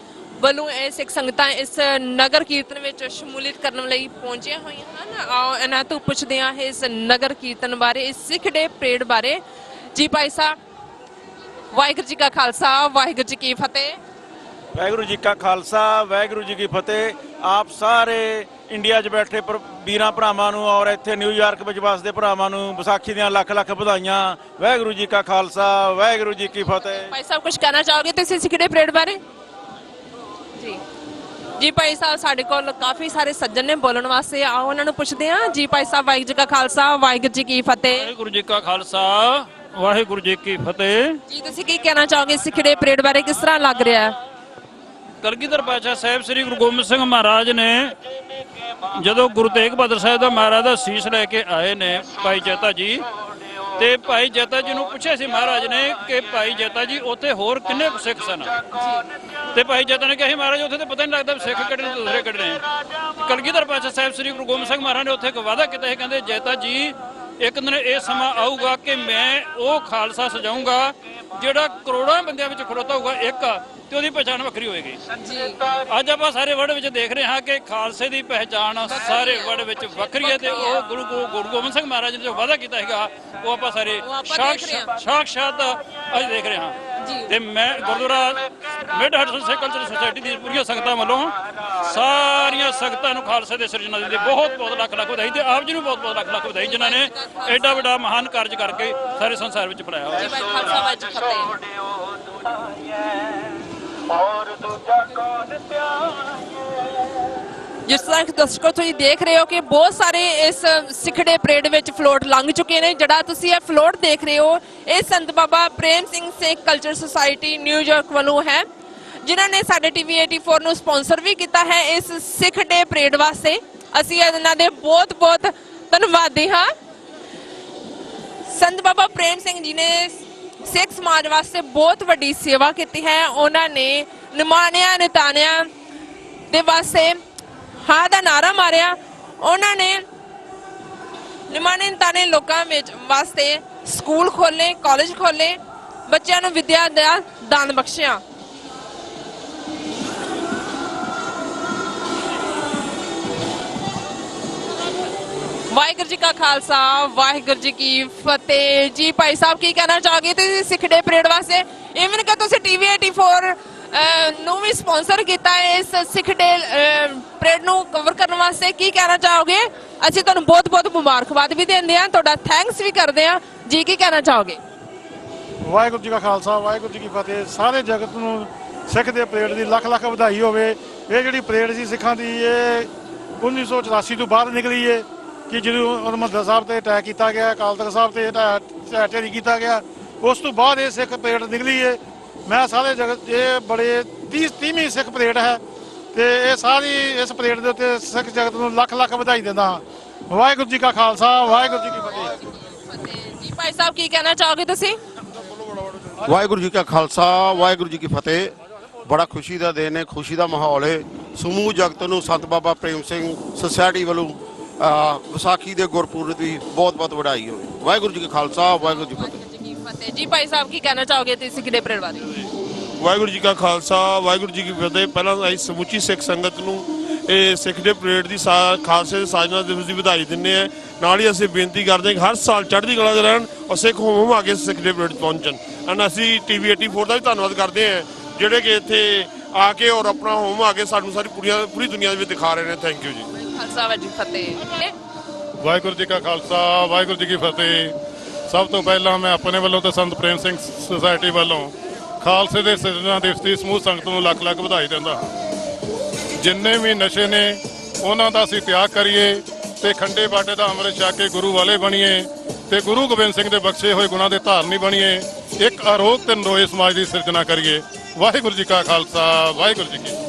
ਵੱਲੋਂ ਇਹ ਸਿੱਖ ਸੰਗਤਾਂ ਇਸ ਨਗਰ ਕੀਰਤਨ ਵਿੱਚ ਸ਼ਮੂਲੀਅਤ ਕਰਨ ਲਈ ਪਹੁੰਚੀਆਂ ਹੋਈਆਂ ਹਨ। ਆਓ ਇਹਨਾਂ ਤੋਂ ਪੁੱਛਦੇ ਹਾਂ ਇਸ ਨਗਰ ਕੀਰਤਨ ਬਾਰੇ, ਇਸ ਸਿੱਖ ਡੇ ਪਰੇਡ ਬਾਰੇ। ਜੀ ਭਾਈ ਸਾਹਿਬ, ਵਾਹਿਗੁਰੂ ਜੀ ਕਾ ਖਾਲਸਾ, ਵਾਹਿਗੁਰੂ ਜੀ ਕੀ ਫਤਿਹ। ਵਾਹਿਗੁਰੂ ਜੀ ਕਾ ਖਾਲਸਾ, ਵਾਹਿਗੁਰੂ ਜੀ ਕੀ ਫਤਿਹ। ਆਪ ਸਾਰੇ ਇੰਡੀਆ 'ਚ ਬੈਠੇ ਵੀਰਾਂ ਭਰਾਵਾਂ ਨੂੰ ਔਰ ਇੱਥੇ ਨਿਊਯਾਰਕ ਵਿੱਚ ਵਸਦੇ ਭਰਾਵਾਂ ਨੂੰ ਵਿਸਾਖੀ ਦੀਆਂ ਲੱਖ ਲੱਖ ਵਧਾਈਆਂ। ਵਾਹਿਗੁਰੂ ਜੀ ਕਾ ਖਾਲਸਾ, ਵਾਹਿਗੁਰੂ ਜੀ ਕੀ ਫਤਿਹ। ਭਾਈ ਸਾਹਿਬ ਕੁਝ ਕਹਿਣਾ ਚਾਹੋਗੇ ਤੁਸੀਂ ਸਿੱਖ ਡੇ ਪਰੇਡ ਬਾਰੇ? ਜੀ ਭਾਈ ਸਾਹਿਬ, ਸਾਡੇ ਕੋਲ ਕਾਫੀ ਸਾਰੇ ਸੱਜਣ ਨੇ ਬੋਲਣ ਵਾਸਤੇ, ਆਓ ਉਹਨਾਂ ਨੂੰ ਪੁੱਛਦੇ ਹਾਂ। ਜੀ ਭਾਈ ਸਾਹਿਬ, ਵਾਹਿਗੁਰੂ ਜੀ ਕਾ ਖਾਲਸਾ, ਵਾਹਿਗੁਰੂ ਜੀ ਕੀ ਫਤਿਹ। ਵਾਹਿਗੁਰੂ ਜੀ ਕਾ ਖਾਲਸਾ, ਵਾਹਿਗੁਰੂ ਜੀ ਕੀ ਫਤਿਹ। ਜੀ ਤੁਸੀਂ ਕੀ ਕਹਿਣਾ ਚਾਹੋਗੇ ਸਿੱਖ ਡੇ ਪਰੇਡ ਬਾਰੇ, ਕਿਸ ਤਰ੍ਹਾਂ ਲੱਗ ਰਿਹਾ ਹੈ? ਕਲਗੀਧਰ ਪਾਤਸ਼ਾਹ ਸਾਹਿਬ ਸ੍ਰੀ ਗੁਰੂ ਗੋਬਿੰਦ ਸਿੰਘ ਮਹਾਰਾਜ ਨੇ ਜਦੋਂ ਗੁਰੂ ਤੇਗ ਬਹਾਦਰ ਸਾਹਿਬ ਦਾ ਮਹਾਰਾਜ ਦਾ ਸੀਸ ਲੈ ਕੇ ਆਏ ਨੇ ਭਾਈ ਜੈਤਾ ਜੀ, ਤੇ ਭਾਈ ਜੈਤਾ ਜੀ ਨੂੰ ਪੁੱਛਿਆ ਸੀ ਮਹਾਰਾਜ ਨੇ ਕਿ ਭਾਈ ਜੈਤਾ ਜੀ ਉੱਥੇ ਹੋਰ ਕਿੰਨੇ ਕੁ ਸਿੱਖ ਸਨ, ਤੇ ਭਾਈ ਜੈਤਾ ਨੇ ਕਿਹਾ ਸੀ ਮਹਾਰਾਜ ਉੱਥੇ ਤਾਂ ਪਤਾ ਨਹੀਂ ਲੱਗਦਾ ਸਿੱਖ ਕਿਹੜੇ ਨੇ ਦੂਸਰੇ ਕਿਹੜੇ ਨੇ। ਕਲਗੀਧਰ ਪਾਤਸ਼ਾਹ ਸਾਹਿਬ ਸ੍ਰੀ ਗੁਰੂ ਗੋਬਿੰਦ ਸਿੰਘ ਮਹਾਰਾਜ ਨੇ ਉੱਥੇ ਇੱਕ ਵਾਅਦਾ ਕੀਤਾ ਸੀ, ਕਹਿੰਦੇ ਜੈਤਾ ਜੀ ਇੱਕ ਦਿਨ ਇਹ ਸਮਾਂ ਆਊਗਾ ਕਿ ਮੈਂ ਉਹ ਖਾਲਸਾ ਸਜਾਊਂਗਾ ਜਿਹੜਾ ਕਰੋੜਾਂ ਬੰਦਿਆਂ ਵਿੱਚ ਖੜੋਤਾ ਹੋਊਗਾ ਇੱਕ, ਤੇ ਉਹਦੀ ਪਛਾਣ ਵੱਖਰੀ ਹੋਏਗੀ। ਅੱਜ ਆਪਾਂ ਸਾਰੇ ਵਰਲਡ ਵਿੱਚ ਦੇਖ ਰਹੇ ਹਾਂ ਕਿ ਖਾਲਸੇ ਦੀ ਪਹਿਚਾਣ ਸਾਰੇ ਵਰਲਡ ਵਿੱਚ ਵੱਖਰੀ ਹੈ, ਤੇ ਉਹ ਗੁਰੂ ਗੋਬਿੰਦ ਸਿੰਘ ਮਹਾਰਾਜ ਨੇ ਜੋ ਵਾਅਦਾ ਕੀਤਾ ਹੈਗਾ ਉਹ ਆਪਾਂ ਸਾਰੇ ਸਾਖਸ਼ਾਤ ਅੱਜ ਦੇਖ ਰਹੇ ਹਾਂ। ਤੇ ਮੈਂ ਗੁਰਦੁਆਰਾ ਮਿਡ ਹਡਸਨ ਸਿੱਖ ਕਲਚਰਲ ਸੁਸਾਇਟੀ ਦੀ ਪੂਰੀਆਂ ਸੰਗਤਾਂ ਵੱਲੋਂ ਸਾਰੀਆਂ ਸੰਗਤਾਂ ਨੂੰ ਖਾਲਸੇ ਦੇ ਸਿਰਜਣਾ ਦੀ ਬਹੁਤ ਬਹੁਤ ਲੱਖ ਲੱਖ ਵਧਾਈ, ਤੇ ਆਪ ਜੀ ਨੂੰ ਬਹੁਤ ਬਹੁਤ ਲੱਖ ਲੱਖ ਵਧਾਈ ਜਿਨ੍ਹਾਂ ਨੇ ਐਡਾ ਵੱਡਾ ਮਹਾਨ ਕਾਰਜ ਕਰਕੇ ਸਾਰੇ ਸੰਸਾਰ ਵਿੱਚ ਫੈਲਾਇਆ ਹੋਇਆ। ਜਿਸ ਤਰ੍ਹਾਂ ਕਿ ਦਰਸ਼ਕੋ ਤੁਸੀਂ ਦੇਖ ਰਹੇ ਹੋ ਕਿ ਬਹੁਤ ਸਾਰੇ ਇਸ ਸਿੱਖ ਡੇ ਪਰੇਡ ਵਿੱਚ ਫਲੋਟ ਲੰਘ ਚੁੱਕੇ ਨੇ। ਜਿਹੜਾ ਤੁਸੀਂ ਇਹ ਫਲੋਟ ਦੇਖ ਰਹੇ ਹੋ ਇਹ ਸੰਤ ਬਾਬਾ ਪ੍ਰੇਮ ਸਿੰਘ ਸਿੱਖ ਕਲਚਰ ਸੁਸਾਇਟੀ ਨਿਊਯਾਰਕ ਵੱਲੋਂ ਹੈ, ਜਿਨ੍ਹਾਂ ਨੇ ਸਾਡੇ ਟੀਵੀ 84 ਨੂੰ ਸਪਾਂਸਰ ਵੀ ਕੀਤਾ ਹੈ ਇਸ ਸਿੱਖ ਡੇ ਪਰੇਡ ਵਾਸਤੇ। ਅਸੀਂ ਇਹਨਾਂ ਦੇ ਬਹੁਤ ਬਹੁਤ ਧੰਨਵਾਦੀ ਹਾਂ। ਸੰਤ ਬਾਬਾ ਪ੍ਰੇਮ ਸਿੰਘ ਜੀ ਨੇ ਸਿੱਖ ਸਮਾਜ ਵਾਸਤੇ ਬਹੁਤ ਵੱਡੀ ਸੇਵਾ ਕੀਤੀ ਹੈ। ਉਹਨਾਂ ਨੇ ਨਿਮਾਣਿਆਂ ਨਿਤਾਣਿਆਂ ਦੇ ਵਾਸਤੇ ਹਾਂ ਦਾ ਨਾਰਾ ਮਾਰਿਆ। ਉਹਨਾਂ ਨੇ ਨਿਮਾਣੇ ਨਿਤਾਣੇ ਲੋਕਾਂ ਵਿੱਚ ਵਾਸਤੇ ਸਕੂਲ ਖੋਲੇ, ਕਾਲਜ ਖੋਲੇ, ਬੱਚਿਆਂ ਨੂੰ ਵਿਦਿਆ ਦਾ ਦਾਨ ਬਖਸ਼ਿਆ। ਵਾਹਿਗੁਰੂ ਜੀ ਕਾ ਖਾਲਸਾ, ਵਾਹਿਗੁਰੂ ਜੀ ਕੀ ਫਤਿਹ। ਜੀ ਭਾਈ ਸਾਹਿਬ ਕੀ ਕਹਿਣਾ ਚਾਹੋਗੇ ਤੁਸੀਂ ਸਿੱਖ ਡੇ ਪਰੇਡ ਵਾਸਤੇ? ਇਵਨ ਕਿ ਤੁਸੀਂ ਟੀਵੀ 84 ਨੂੰ ਵੀ ਸਪਾਂਸਰ ਕੀਤਾ ਹੈ ਇਸ ਸਿੱਖ ਡੇ ਪਰੇਡ ਨੂੰ ਕਵਰ ਕਰਨ ਵਾਸਤੇ, ਕੀ ਕਹਿਣਾ ਚਾਹੋਗੇ? ਅਸੀਂ ਤੁਹਾਨੂੰ ਬਹੁਤ ਬਹੁਤ ਮੁਬਾਰਕਬਾਦ ਵੀ ਦਿੰਦੇ ਹਾਂ, ਤੁਹਾਡਾ ਥੈਂਕਸ ਵੀ ਕਰਦੇ ਹਾਂ। ਜੀ ਕੀ ਕਹਿਣਾ ਚਾਹੋਗੇ? ਵਾਹਿਗੁਰੂ ਜੀ ਕਾ ਖਾਲਸਾ, ਵਾਹਿਗੁਰੂ ਜੀ ਕੀ ਫਤਿਹ। ਸਾਰੇ ਜਗਤ ਨੂੰ ਸਿੱਖ ਦੇ ਪਰੇਡ ਦੀ ਲੱਖ ਲੱਖ ਵਧਾਈ ਹੋਵੇ। ਇਹ ਜਿਹੜੀ ਪਰੇਡ ਸੀ ਸਿੱਖਾਂ ਦੀ, ਇਹ 1984 ਤੋਂ ਬਾਅਦ ਨਿਕਲੀ ਹੈ ਕਿ ਜਦੋਂ ਹਰਿਮੰਦਰ ਸਾਹਿਬ ਤੇ ਅਟੈਕ ਕੀਤਾ ਗਿਆ, ਅਕਾਲ ਤਖਤ ਸਾਹਿਬ ਤੇ ਢਹਿ ਕੀਤਾ ਗਿਆ, ਉਸ ਤੋਂ ਬਾਅਦ ਇਹ ਸਿੱਖ ਪਰੇਡ ਨਿਕਲੀ ਹੈ। ਮੈਂ ਸਾਰੇ ਜਗਤ ਇਹ ਬੜੇ 30ਵੀਂ ਸਿੱਖ ਪਰੇਡ ਹੈ, ਤੇ ਇਹ ਸਾਰੀ ਇਸ ਪਰੇਡ ਦੇ ਉੱਤੇ ਸਿੱਖ ਜਗਤ ਨੂੰ ਲੱਖ ਲੱਖ ਵਧਾਈ ਦਿੰਦਾ ਹਾਂ। ਵਾਹਿਗੁਰੂ ਜੀ ਕਾ ਖਾਲਸਾ, ਵਾਹਿਗੁਰੂ ਜੀ ਕੀ ਫਤਿਹ। ਜੀ ਭਾਈ ਸਾਹਿਬ ਕੀ ਕਹਿਣਾ ਚਾਹੋਗੇ ਤੁਸੀਂ? ਵਾਹਿਗੁਰੂ ਜੀ ਕਾ ਖਾਲਸਾ, ਵਾਹਿਗੁਰੂ ਜੀ ਕੀ ਫਤਿਹ। ਬੜਾ ਖੁਸ਼ੀ ਦਾ ਦਿਨ ਹੈ, ਖੁਸ਼ੀ ਦਾ ਮਾਹੌਲ ਹੈ। ਸਮੂਹ ਜਗਤ ਨੂੰ ਸੰਤ ਬਾਬਾ ਪ੍ਰੇਮ ਸਿੰਘ ਸੁਸਾਇਟੀ ਵੱਲੋਂ ਵਿਸਾਖੀ ਦੇ ਗੁਰਪੁਰਬ ਦੀ ਬਹੁਤ ਬਹੁਤ ਵਧਾਈ ਹੋਵੇ। ਵਾਹਿਗੁਰੂ ਜੀ ਕਾ ਖਾਲਸਾ, ਵਾਹਿਗੁਰੂ ਜੀ ਕੀ ਫਤਿਹ। ਜੀ ਭਾਈ ਸਾਹਿਬ ਕੀ ਕਹਿਣਾ ਚਾਹੋਗੇ ਤੁਸੀਂ ਸਿੱਖ ਡੇ ਪਰੇਡ ਬਾਰੇ? ਵਾਹਿਗੁਰੂ ਜੀ ਕਾ ਖਾਲਸਾ, ਵਾਹਿਗੁਰੂ ਜੀ ਕੀ ਫਤਿਹ। ਪਹਿਲਾਂ ਅਸੀਂ ਸਮੁੱਚੀ ਸਿੱਖ ਸੰਗਤ ਨੂੰ ਇਹ ਸਿੱਖ ਡੇ ਪਰੇਡ ਦੀ ਖਾਲਸੇ ਦੇ ਸਾਜਨਾ ਦਿਵਸ ਦੀ ਵਧਾਈ ਦਿੰਦੇ ਹਾਂ। ਨਾਲ ਹੀ ਅਸੀਂ ਬੇਨਤੀ ਕਰਦੇ ਹਾਂ ਕਿ ਹਰ ਸਾਲ ਚੜ੍ਹਦੀ ਕਲਾ 'ਚ ਰਹਿਣ ਔਰ ਸਿੱਖ ਹੋਮ ਆ ਕੇ ਸਿੱਖ ਡੇ ਪਰੇਡ ਪਹੁੰਚਣ। ਐਂਡ ਅਸੀਂ ਟੀਵੀ 84 ਦਾ ਵੀ ਧੰਨਵਾਦ ਕਰਦੇ ਹਾਂ ਜਿਹੜੇ ਕਿ ਇੱਥੇ ਆ ਕੇ ਔਰ ਆਪਣਾ ਹੋਮ ਆ ਕੇ ਸਾਨੂੰ ਸਾਰੀ ਪੂਰੀ ਦੁਨੀਆ ਦੇ ਵਿੱਚ ਦਿਖਾ ਰਹੇ ਨੇ। ਥੈਂਕ ਯੂ ਜੀ। ਖਾਲਸਾ ਵਾਹਿਗੁਰੂ ਜੀ ਫਤਿਹ। ਵਾਹਿਗੁਰੂ ਜੀ ਕਾ ਖਾਲਸਾ, ਵਾਹਿਗੁਰੂ ਜੀ ਕੀ ਫਤਿਹ। ਸਭ ਤੋਂ ਪਹਿਲਾਂ ਮੈਂ ਆਪਣੇ ਵੱਲੋਂ ਤੇ ਸੰਤ ਪ੍ਰੇਮ ਸਿੰਘ ਸੁਸਾਇਟੀ ਵੱਲੋਂ ਖਾਲਸੇ ਦੇ ਸਿਰਜਣਾ ਦਿਵਸ ਦੀ ਸਮੂਹ ਸੰਗਤ ਨੂੰ ਲੱਖ ਲੱਖ ਵਧਾਈ ਦਿੰਦਾ ਹਾਂ। ਜਿੰਨੇ ਵੀ ਨਸ਼ੇ ਨੇ ਉਹਨਾਂ ਦਾ ਅਸੀਂ ਤਿਆਗ ਕਰੀਏ ਤੇ ਖੰਡੇ ਬਾਟੇ ਦਾ ਅੰਮ੍ਰਿਤ ਛਕ ਕੇ ਗੁਰੂ ਵਾਲੇ ਬਣੀਏ ਤੇ ਗੁਰੂ ਗੋਬਿੰਦ ਸਿੰਘ ਦੇ ਬਖਸ਼ੇ ਹੋਏ ਗੁਣਾਂ ਦੇ ਧਾਰਨੀ ਬਣੀਏ। ਇੱਕ ਅਰੋਗ ਤੇ ਨਰੋਏ ਸਮਾਜ ਦੀ ਸਿਰਜਣਾ ਕਰੀਏ। ਵਾਹਿਗੁਰੂ ਜੀ ਕਾ ਖਾਲਸਾ, ਵਾਹਿਗੁਰੂ ਜੀ ਕੀ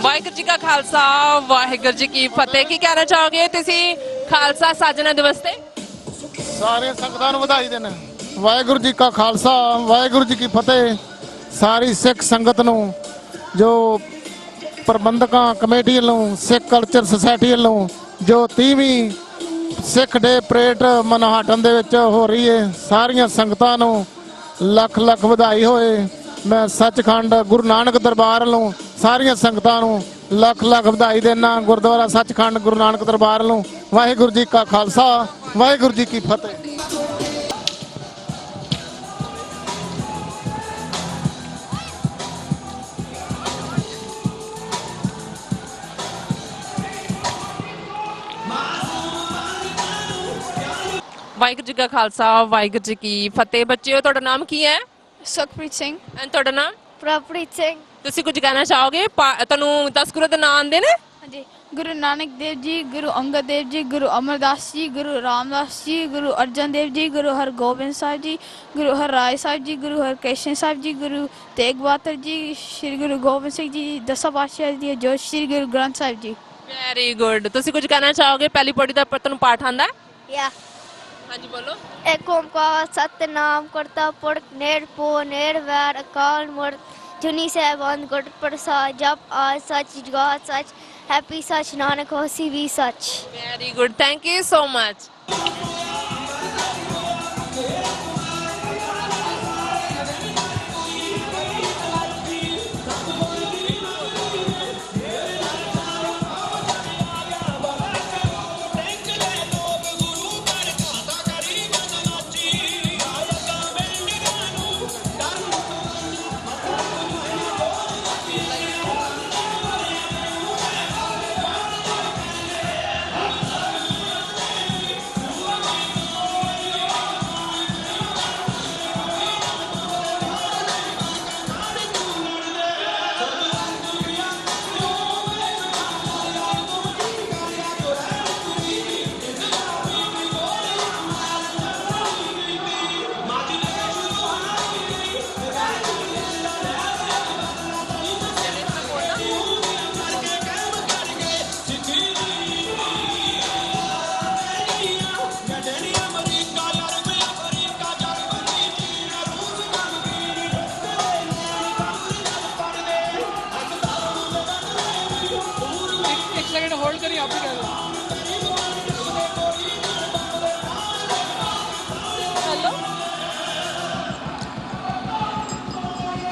ਵਾਹਿਗੁਰੂ ਜੀ ਕਾ ਖਾਲਸਾ, ਵਾਹਿਗੁਰੂ ਜੀ ਕੀ ਫਤਿਹ। ਕੀ ਕਹਿਣਾ ਚਾਹੋਗੇ ਤੁਸੀਂ ਖਾਲਸਾ ਸਾਜਨਾ ਦਿਵਸ ਤੇ? ਸਾਰੇ ਸੰਗਤਾਂ ਨੂੰ ਵਧਾਈ ਦੇਣਾ। ਵਾਹਿਗੁਰੂ ਜੀ ਕਾ ਖਾਲਸਾ, ਵਾਹਿਗੁਰੂ ਜੀ ਕੀ ਫਤਿਹ। ਸਾਰੀ ਸਿੱਖ ਸੰਗਤ ਨੂੰ ਜੋ ਪ੍ਰਬੰਧਕਾਂ ਕਮੇਟੀ ਵੱਲੋਂ ਸਿੱਖ ਕਲਚਰ ਸੁਸਾਇਟੀ ਵੱਲੋਂ ਜੋ 30ਵੀਂ ਸਿੱਖ ਡੇ ਪਰੇਡ ਮਨਹਾਟਨ ਦੇ ਵਿੱਚ ਹੋ ਰਹੀ ਹੈ, ਸਾਰੀਆਂ ਸੰਗਤਾਂ ਨੂੰ ਲੱਖ ਲੱਖ ਵਧਾਈ ਹੋਏ। ਮੈਂ ਸੱਚਖੰਡ ਗੁਰੂ ਨਾਨਕ ਦਰਬਾਰ ਵੱਲੋਂ ਸਾਰੀਆਂ ਸੰਗਤਾਂ ਨੂੰ ਲੱਖ ਲੱਖ ਵਧਾਈ ਦੇਣਾ। ਗੁਰਦੁਆਰਾ ਸੱਚਖੰਡ ਗੁਰੂ ਨਾਨਕ ਦਰਬਾਰ ਵੱਲੋਂ ਵਾਹਿਗੁਰੂ ਜੀ ਕਾ ਖਾਲਸਾ ਵਾਹਿਗੁਰੂ ਜੀ ਕੀ ਫਤਿਹ। ਵਾਹਿਗੁਰੂ ਜੀ ਕਾ ਖਾਲਸਾ ਵਾਹਿਗੁਰੂ ਜੀ ਕੀ ਫਤਿਹ। ਬੱਚਿਓ ਤੁਹਾਡਾ ਨਾਮ ਕੀ ਹੈ? ਸੁਖਪ੍ਰੀਤ ਸਿੰਘ। ਐਂਡ ਤੁਹਾਡਾ ਨਾਮ? ਪ੍ਰਭਪ੍ਰੀਤ ਸਿੰਘ। ਤੁਸੀਂ ਕੁਝ ਕਹਿਣਾ ਚਾਹੋਗੇ? ਤੁਹਾਨੂੰ 10 ਗੁਰੂ ਦੇ ਨਾਮ ਆਉਂਦੇ ਨੇ? ਹਾਂਜੀ। ਗੁਰੂ ਨਾਨਕ ਦੇਵ ਜੀ, ਗੁਰੂ ਅੰਗਦ ਦੇਵ ਜੀ, ਗੁਰੂ ਅਮਰਦਾਸ ਜੀ, ਗੁਰੂ ਰਾਮਦਾਸ ਜੀ, ਗੁਰੂ ਅਰਜਨ ਦੇਵ ਜੀ, ਗੁਰੂ ਹਰਗੋਬਿੰਦ ਸਾਹਿਬ ਜੀ, ਗੁਰੂ ਹਰਰਾਏ ਸਾਹਿਬ ਜੀ, ਗੁਰੂ ਹਰਕ੍ਰਿਸ਼ਨ ਸਾਹਿਬ ਜੀ, ਗੁਰੂ ਤੇਗ ਬਹਾਦਰ ਜੀ, ਸ਼੍ਰੀ ਗੁਰੂ ਗੋਬਿੰਦ ਸਿੰਘ ਜੀ, ਦਸਾਂ ਪਾਤਸ਼ਾਹ ਦੀ ਜੋਤ, ਸ਼੍ਰੀ ਗੁਰੂ ਗ੍ਰੰਥ ਸਾਹਿਬ ਜੀ। Very good. ਤੁਸੀਂ ਕੁਝ ਕਹਿਣਾ ਚਾਹੋਗੇ? ਪਹਿਲੀ ਪੌੜੀ ਦਾ ਤੁਹਾਨੂੰ ਪਾਠ ਆਉਂਦਾ? ਯਾ। ਹਾਂਜੀ ਬੋਲੋ। ਏਕ ਓਮਕਾਰ ਸਤਿਨਾਮ ਕਰਤਾ ਪੁਰਖ ਨਿਰਭਉ ਨਿਰਵੈਰ ਅਕਾਲ ਮੂਰਤ ਜੁਨੀ ਸਾਹਿਬਾਨ ਗੁਰ ਪ੍ਰਸਾਦ ਜਪ ਆਦ ਸੱਚ ਜੁਗਾਦ ਸੱਚ ਹੈਪੀ ਸੱਚ ਨਾਨਕ ਹੋਸੀ ਵੀ ਸੱਚ। Very good. Thank you so much.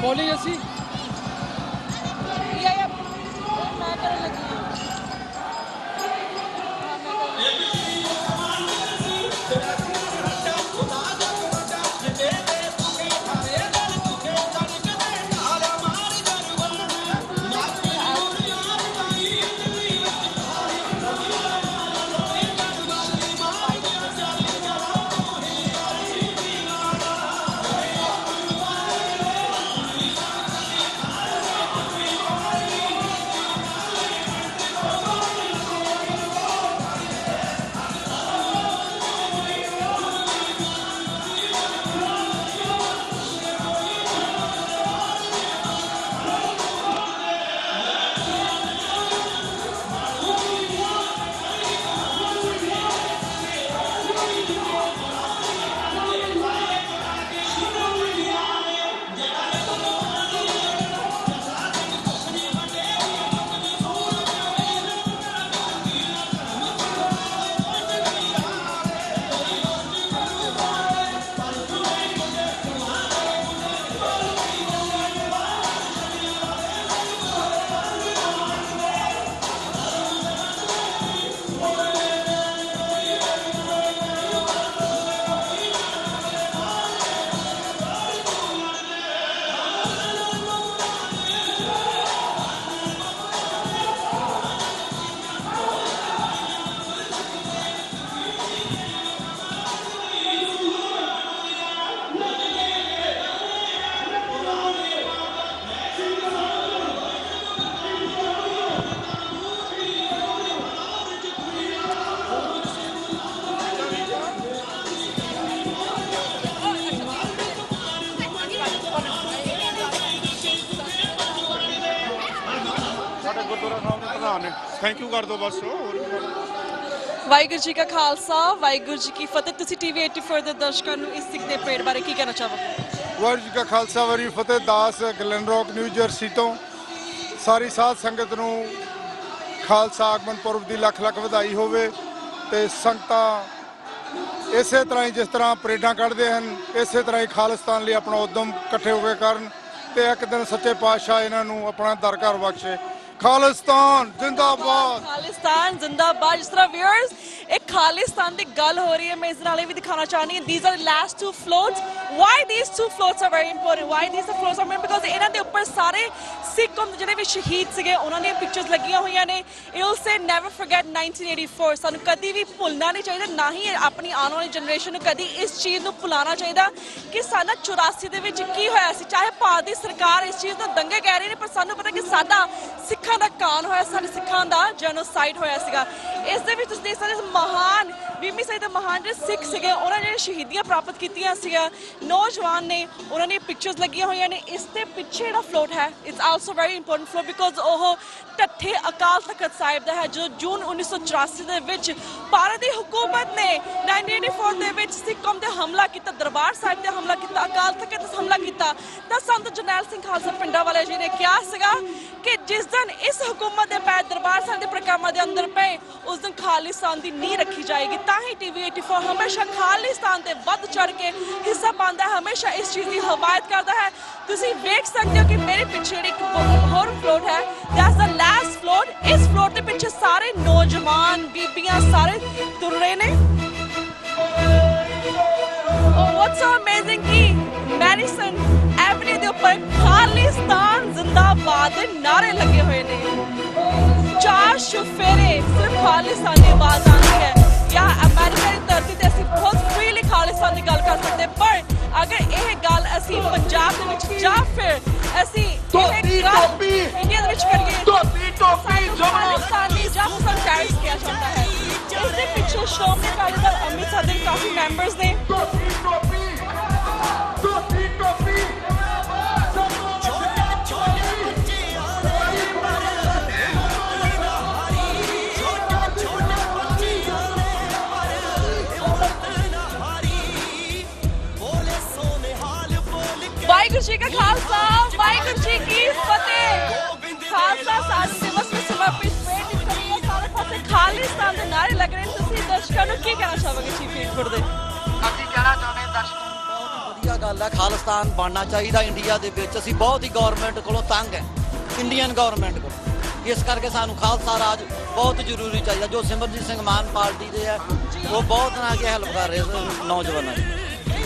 ਬੋਲੀ ਅਸੀਂ ਥੈਂਕ ਯੂ ਕਰ ਦਿਓ ਬਸ। ਵਾਹਿਗੁਰੂ ਜੀ ਕਾ ਖਾਲਸਾ ਵਾਹਿਗੁਰੂ ਜੀ ਕੀ ਫਤਿਹ। ਤੁਸੀਂ ਟੀਵੀ 84 ਦੇ ਦਰਸ਼ਕਾਂ ਨੂੰ ਇਸ ਸਿੱਖ ਦੇ ਪਰੇਡ ਬਾਰੇ ਕੀ ਕਹਿਣਾ ਚਾਹੋਗੇ? ਵਾਹਿਗੁਰੂ ਜੀ ਕਾ ਖਾਲਸਾ ਵਾਹਿਗੁਰੂ ਫਤਿਹ। ਦਾਸ ਗਲੈਨਰੌਕ ਨਿਊ ਜਰਸੀ ਤੋਂ ਸਾਰੀ ਸਾਧ ਸੰਗਤ ਨੂੰ ਖਾਲਸਾ ਆਗਮਨ ਪੁਰਬ ਦੀ ਲੱਖ ਲੱਖ ਵਧਾਈ ਹੋਵੇ ਤੇ ਸੰਗਤਾਂ ਇਸੇ ਤਰ੍ਹਾਂ ਹੀ ਜਿਸ ਤਰ੍ਹਾਂ ਪਰੇਡਾਂ ਕੱਢਦੇ ਹਨ ਇਸੇ ਤਰ੍ਹਾਂ ਹੀ ਖਾਲਿਸਤਾਨ ਲਈ ਆਪਣਾ ਉਦਮ ਇਕੱਠੇ ਹੋ ਕੇ ਕਰਨ ਤੇ ਇੱਕ ਦਿਨ ਸੱਚੇ ਪਾਤਸ਼ਾਹ ਇਹਨਾਂ ਨੂੰ ਆਪਣਾ ਦਰ ਘਰ ਬਖਸ਼ੇ। ਖਾਲਿਸਤਾਨ ਜਿੰਦਾਬਾਦ, ਖਾਲਿਸਤਾਨ ਜ਼ਿੰਦਾਬਾਦ। ਜਿਸ ਤਰ੍ਹਾਂ ਵਿਊਅਰਸ ਇੱਕ ਖਾਲਿਸਤਾਨ ਦੀ ਗੱਲ ਹੋ ਰਹੀ ਹੈ, ਮੈਂ ਇਸ ਨਾਲ ਇਹ ਵੀ ਦਿਖਾਉਣਾ ਚਾਹੁੰਦੀ ਹਾਂ these are the last two floats. Why these two floats are very important? Why these two floats are important? Because ਇਹਨਾਂ ਦੇ ਉੱਪਰ ਸਾਰੇ ਸਿੱਖ ਕੌਮ ਦੇ ਜਿਹੜੇ ਵੀ ਸ਼ਹੀਦ ਸੀਗੇ ਉਹਨਾਂ ਦੀਆਂ ਪਿਕਚਰਸ ਲੱਗੀਆਂ ਹੋਈਆਂ ਨੇ। it will say never forget 1984। ਸਾਨੂੰ ਕਦੀ ਵੀ ਭੁੱਲਣਾ ਨਹੀਂ ਚਾਹੀਦਾ, ਨਾ ਹੀ ਆਪਣੀ ਆਉਣ ਵਾਲੀ ਜਨਰੇਸ਼ਨ ਨੂੰ ਕਦੀ ਇਸ ਚੀਜ਼ ਨੂੰ ਭੁਲਾਉਣਾ ਚਾਹੀਦਾ ਕਿ ਸਾਡਾ 84 ਦੇ ਵਿੱਚ ਕੀ ਹੋਇਆ ਸੀ। ਚਾਹੇ ਭਾਰਤ ਦੀ ਸਰਕਾਰ ਇਸ ਚੀਜ਼ ਨੂੰ ਦੰਗੇ ਕਹਿ ਰਹੀ ਨੇ, ਪਰ ਸਾਨੂੰ ਪਤਾ ਕਿ ਸਾਡਾ ਸਿੱਖਾਂ ਦਾ ਕਾਨ ਹੋਇਆ, ਸਾਡੇ ਸਿੱਖਾਂ ਦਾ ਜੈਨੋਸਾਈਡ ਹੋਇਆ ਸੀਗਾ। ਇਸ ਦੇ ਵਿੱਚ ਤੁਸੀਂ ਦੇਖ ਸਕਦੇ ਮਹਾਨ ਬੀਬੀ ਸਈਦ ਮਹਾਨ ਜਿਹੜੇ ਸਿੱਖ ਸੀਗੇ ਉਹਨਾਂ ਨੇ ਸ਼ਹੀਦੀਆਂ ਪ੍ਰਾਪਤ ਕੀਤੀਆਂ ਸੀਗੀਆਂ ਨੌਜਵਾਨ ਨੇ, ਉਹਨਾਂ ਦੀਆਂ ਪਿਕਚਰਸ ਲੱਗੀਆਂ ਹੋਈਆਂ ਨੇ। ਇਸ ਦੇ ਪਿੱਛੇ ਜਿਹੜਾ ਫਲੋਟ ਹੈ it's also very important float because ਉਹ ਢੱਠੇ ਅਕਾਲ ਤਖਤ ਸਾਹਿਬ ਦਾ ਹੈ ਜੋ ਜੂਨ 1984 ਦੇ ਵਿੱਚ ਭਾਰਤ ਦੀ ਹਕੂਮਤ ਨੇ 1984 ਦੇ ਵਿੱਚ ਸਿੱਖ ਕੌਮ ਤੇ ਹਮਲਾ ਕੀਤਾ, ਦਰਬਾਰ ਸਾਹਿਬ ਤੇ ਹਮਲਾ ਕੀਤਾ, ਅਕਾਲ ਤਖਤ ਤੇ ਹਮਲਾ ਕੀਤਾ। ਤਾਂ ਸੰਤ ਜਰਨੈਲ ਸਿੰਘ ਖਾਲਸਾ ਪਿੰਡਾਂ ਵਾਲੇ ਜੀ ਨੇ ਕਿਹਾ ਸੀਗਾ ਕਿ ਜਿਸ ਦਿਨ ਇਸ ਹਕੂਮਤ ਦੇ ਪੈਰ ਦਰਬਾਰ ਸਾਹਿਬ ਦੇ ਪ੍ਰਕਾਮਾਂ ਦੇ ਅੰਦਰ ਪਏ ਉਸ ਦਿਨ ਖਾਲਿਸਤਾਨ ਦੀ ਨੀਂਹ ਰੱਖੀ ਜਾਏਗੀ। ਤਾਂ ਹੀ ਟੀਵੀ 84 ਹਮੇਸ਼ਾ ਖਾਲਿਸਤਾਨ ਤੇ ਵੱਧ ਚੜ ਕੇ ਹਿੱਸਾ ਪਾਉਂਦਾ ਹੈ, ਹਮੇਸ਼ਾ ਇਸ ਚੀਜ਼ ਦੀ ਹਮਾਇਤ ਕਰਦਾ ਹੈ। ਤੁਸੀਂ ਵੇਖ ਸਕਦੇ ਹੋ ਕਿ ਮੇਰੇ ਪਿੱਛੇ ਇੱਕ ਹੋਰ ਫਲੋਟ ਹੈ, ਦੈਟਸ ਦ ਲਾਸਟ ਫਲੋਟ। ਇਸ ਫਲੋਟ ਦੇ ਪਿੱਛੇ ਸਾਰੇ ਨੌਜਵਾਨ ਬੀਬੀਆਂ ਸਾਰੇ ਤੁਰ ਰਹੇ ਨੇ। What's so amazing ਕਿ ਮੈਡੀਸਨ ਐਵਨਿਊ ਦੇ ਉੱਪਰ ਖਾਲਿਸਤਾਨ ਜ਼ਿੰਦਾਬਾਦ ਦੇ ਨਾਰੇ ਲੱਗੇ ਹੋਏ ਨੇ। 4 ਸ਼ੁਫੇਰੇ ਸਿਰਫ ਖਾਲਿਸਤਾਨ ਦੀ ਆਵਾਜ਼ ਆਉਂਦੀ ਹੈ। ਜਾਂ ਅਮਰੀਕਾ ਦੀ ਧਰਤੀ ਤੇ ਅਸੀਂ ਬਹੁਤ ਫ੍ਰੀਲੀ ਖਾਲਿਸਤਾਨ ਦੀ ਗੱਲ ਕਰ ਸਕਦੇ, ਪਰ ਅਗਰ ਇਹ ਗੱਲ ਅਸੀਂ ਪੰਜਾਬ ਦੇ ਵਿੱਚ ਜਾਂ ਫਿਰ ਅਸੀਂ ਇੰਡੀਆ ਦੇ ਵਿੱਚ ਕਰੀਏ ਖਾਲਿਸਤਾਨੀ ਜਾਂ ਮੁਸਲਮਾਨ ਟੈਰਰਿਸਟ ਕਿਹਾ ਜਾਂਦਾ ਹੈ। ਇਸ ਦੇ ਪਿੱਛੇ ਸ਼੍ਰੋਮਣੀ ਅਕਾਲੀ ਦਲ ਅੰਮ੍ਰਿਤਸਰ ਦੇ ਕਾਫੀ ਮੈਂਬਰਸ ਨੇ। ਵਾਹਿਗੁਰੂ ਜੀ ਕਾ ਖਾਲਸਾ, ਵਾਹਿਗੁਰੂ ਜੀ ਕੀ ਫਤਿਹ। ਖਾਲਸਾ ਸਾਜ ਦਿਵਸ ਨੂੰ ਸਮਰਪਿਤ ਪਰੇਡ ਨਿਕਲ ਰਹੀ ਹੈ, ਸਾਰੇ ਪਾਸੇ ਖਾਲਿਸਤਾਨ ਦੇ ਨਾਰੇ ਲੱਗ ਰਹੇ ਨੇ। ਤੁਸੀਂ ਦਰਸ਼ਕਾਂ ਨੂੰ ਕੀ ਕਹਿਣਾ ਚਾਹੋਗੇ ਚੀਫ ਏਡਫੋਰਡ ਦੇ? ਅਸੀਂ ਕਹਿਣਾ ਚਾਹੁੰਦੇ ਦਰਸ਼ਕਾਂ ਨੂੰ ਬਹੁਤ ਵਧੀਆ ਗੱਲ ਹੈ, ਖਾਲਿਸਤਾਨ ਬਣਨਾ ਚਾਹੀਦਾ ਇੰਡੀਆ ਦੇ ਵਿੱਚ। ਅਸੀਂ ਬਹੁਤ ਹੀ ਗਵਰਨਮੈਂਟ ਕੋਲੋਂ ਤੰਗ ਹੈ, ਇੰਡੀਅਨ ਗਵਰਨਮੈਂਟ ਕੋਲ। ਇਸ ਕਰਕੇ ਸਾਨੂੰ ਖਾਲਸਾ ਰਾਜ ਬਹੁਤ ਜ਼ਰੂਰੀ ਚਾਹੀਦਾ। ਜੋ ਸਿਮਰਜੀਤ ਸਿੰਘ ਮਾਨ ਪਾਰਟੀ ਦੇ ਹੈ ਉਹ ਬਹੁਤ ਨਾ ਕੇ ਹੈਲਪ ਕਰ ਰਹੇ ਨੌਜਵਾਨਾਂ ਦੀ।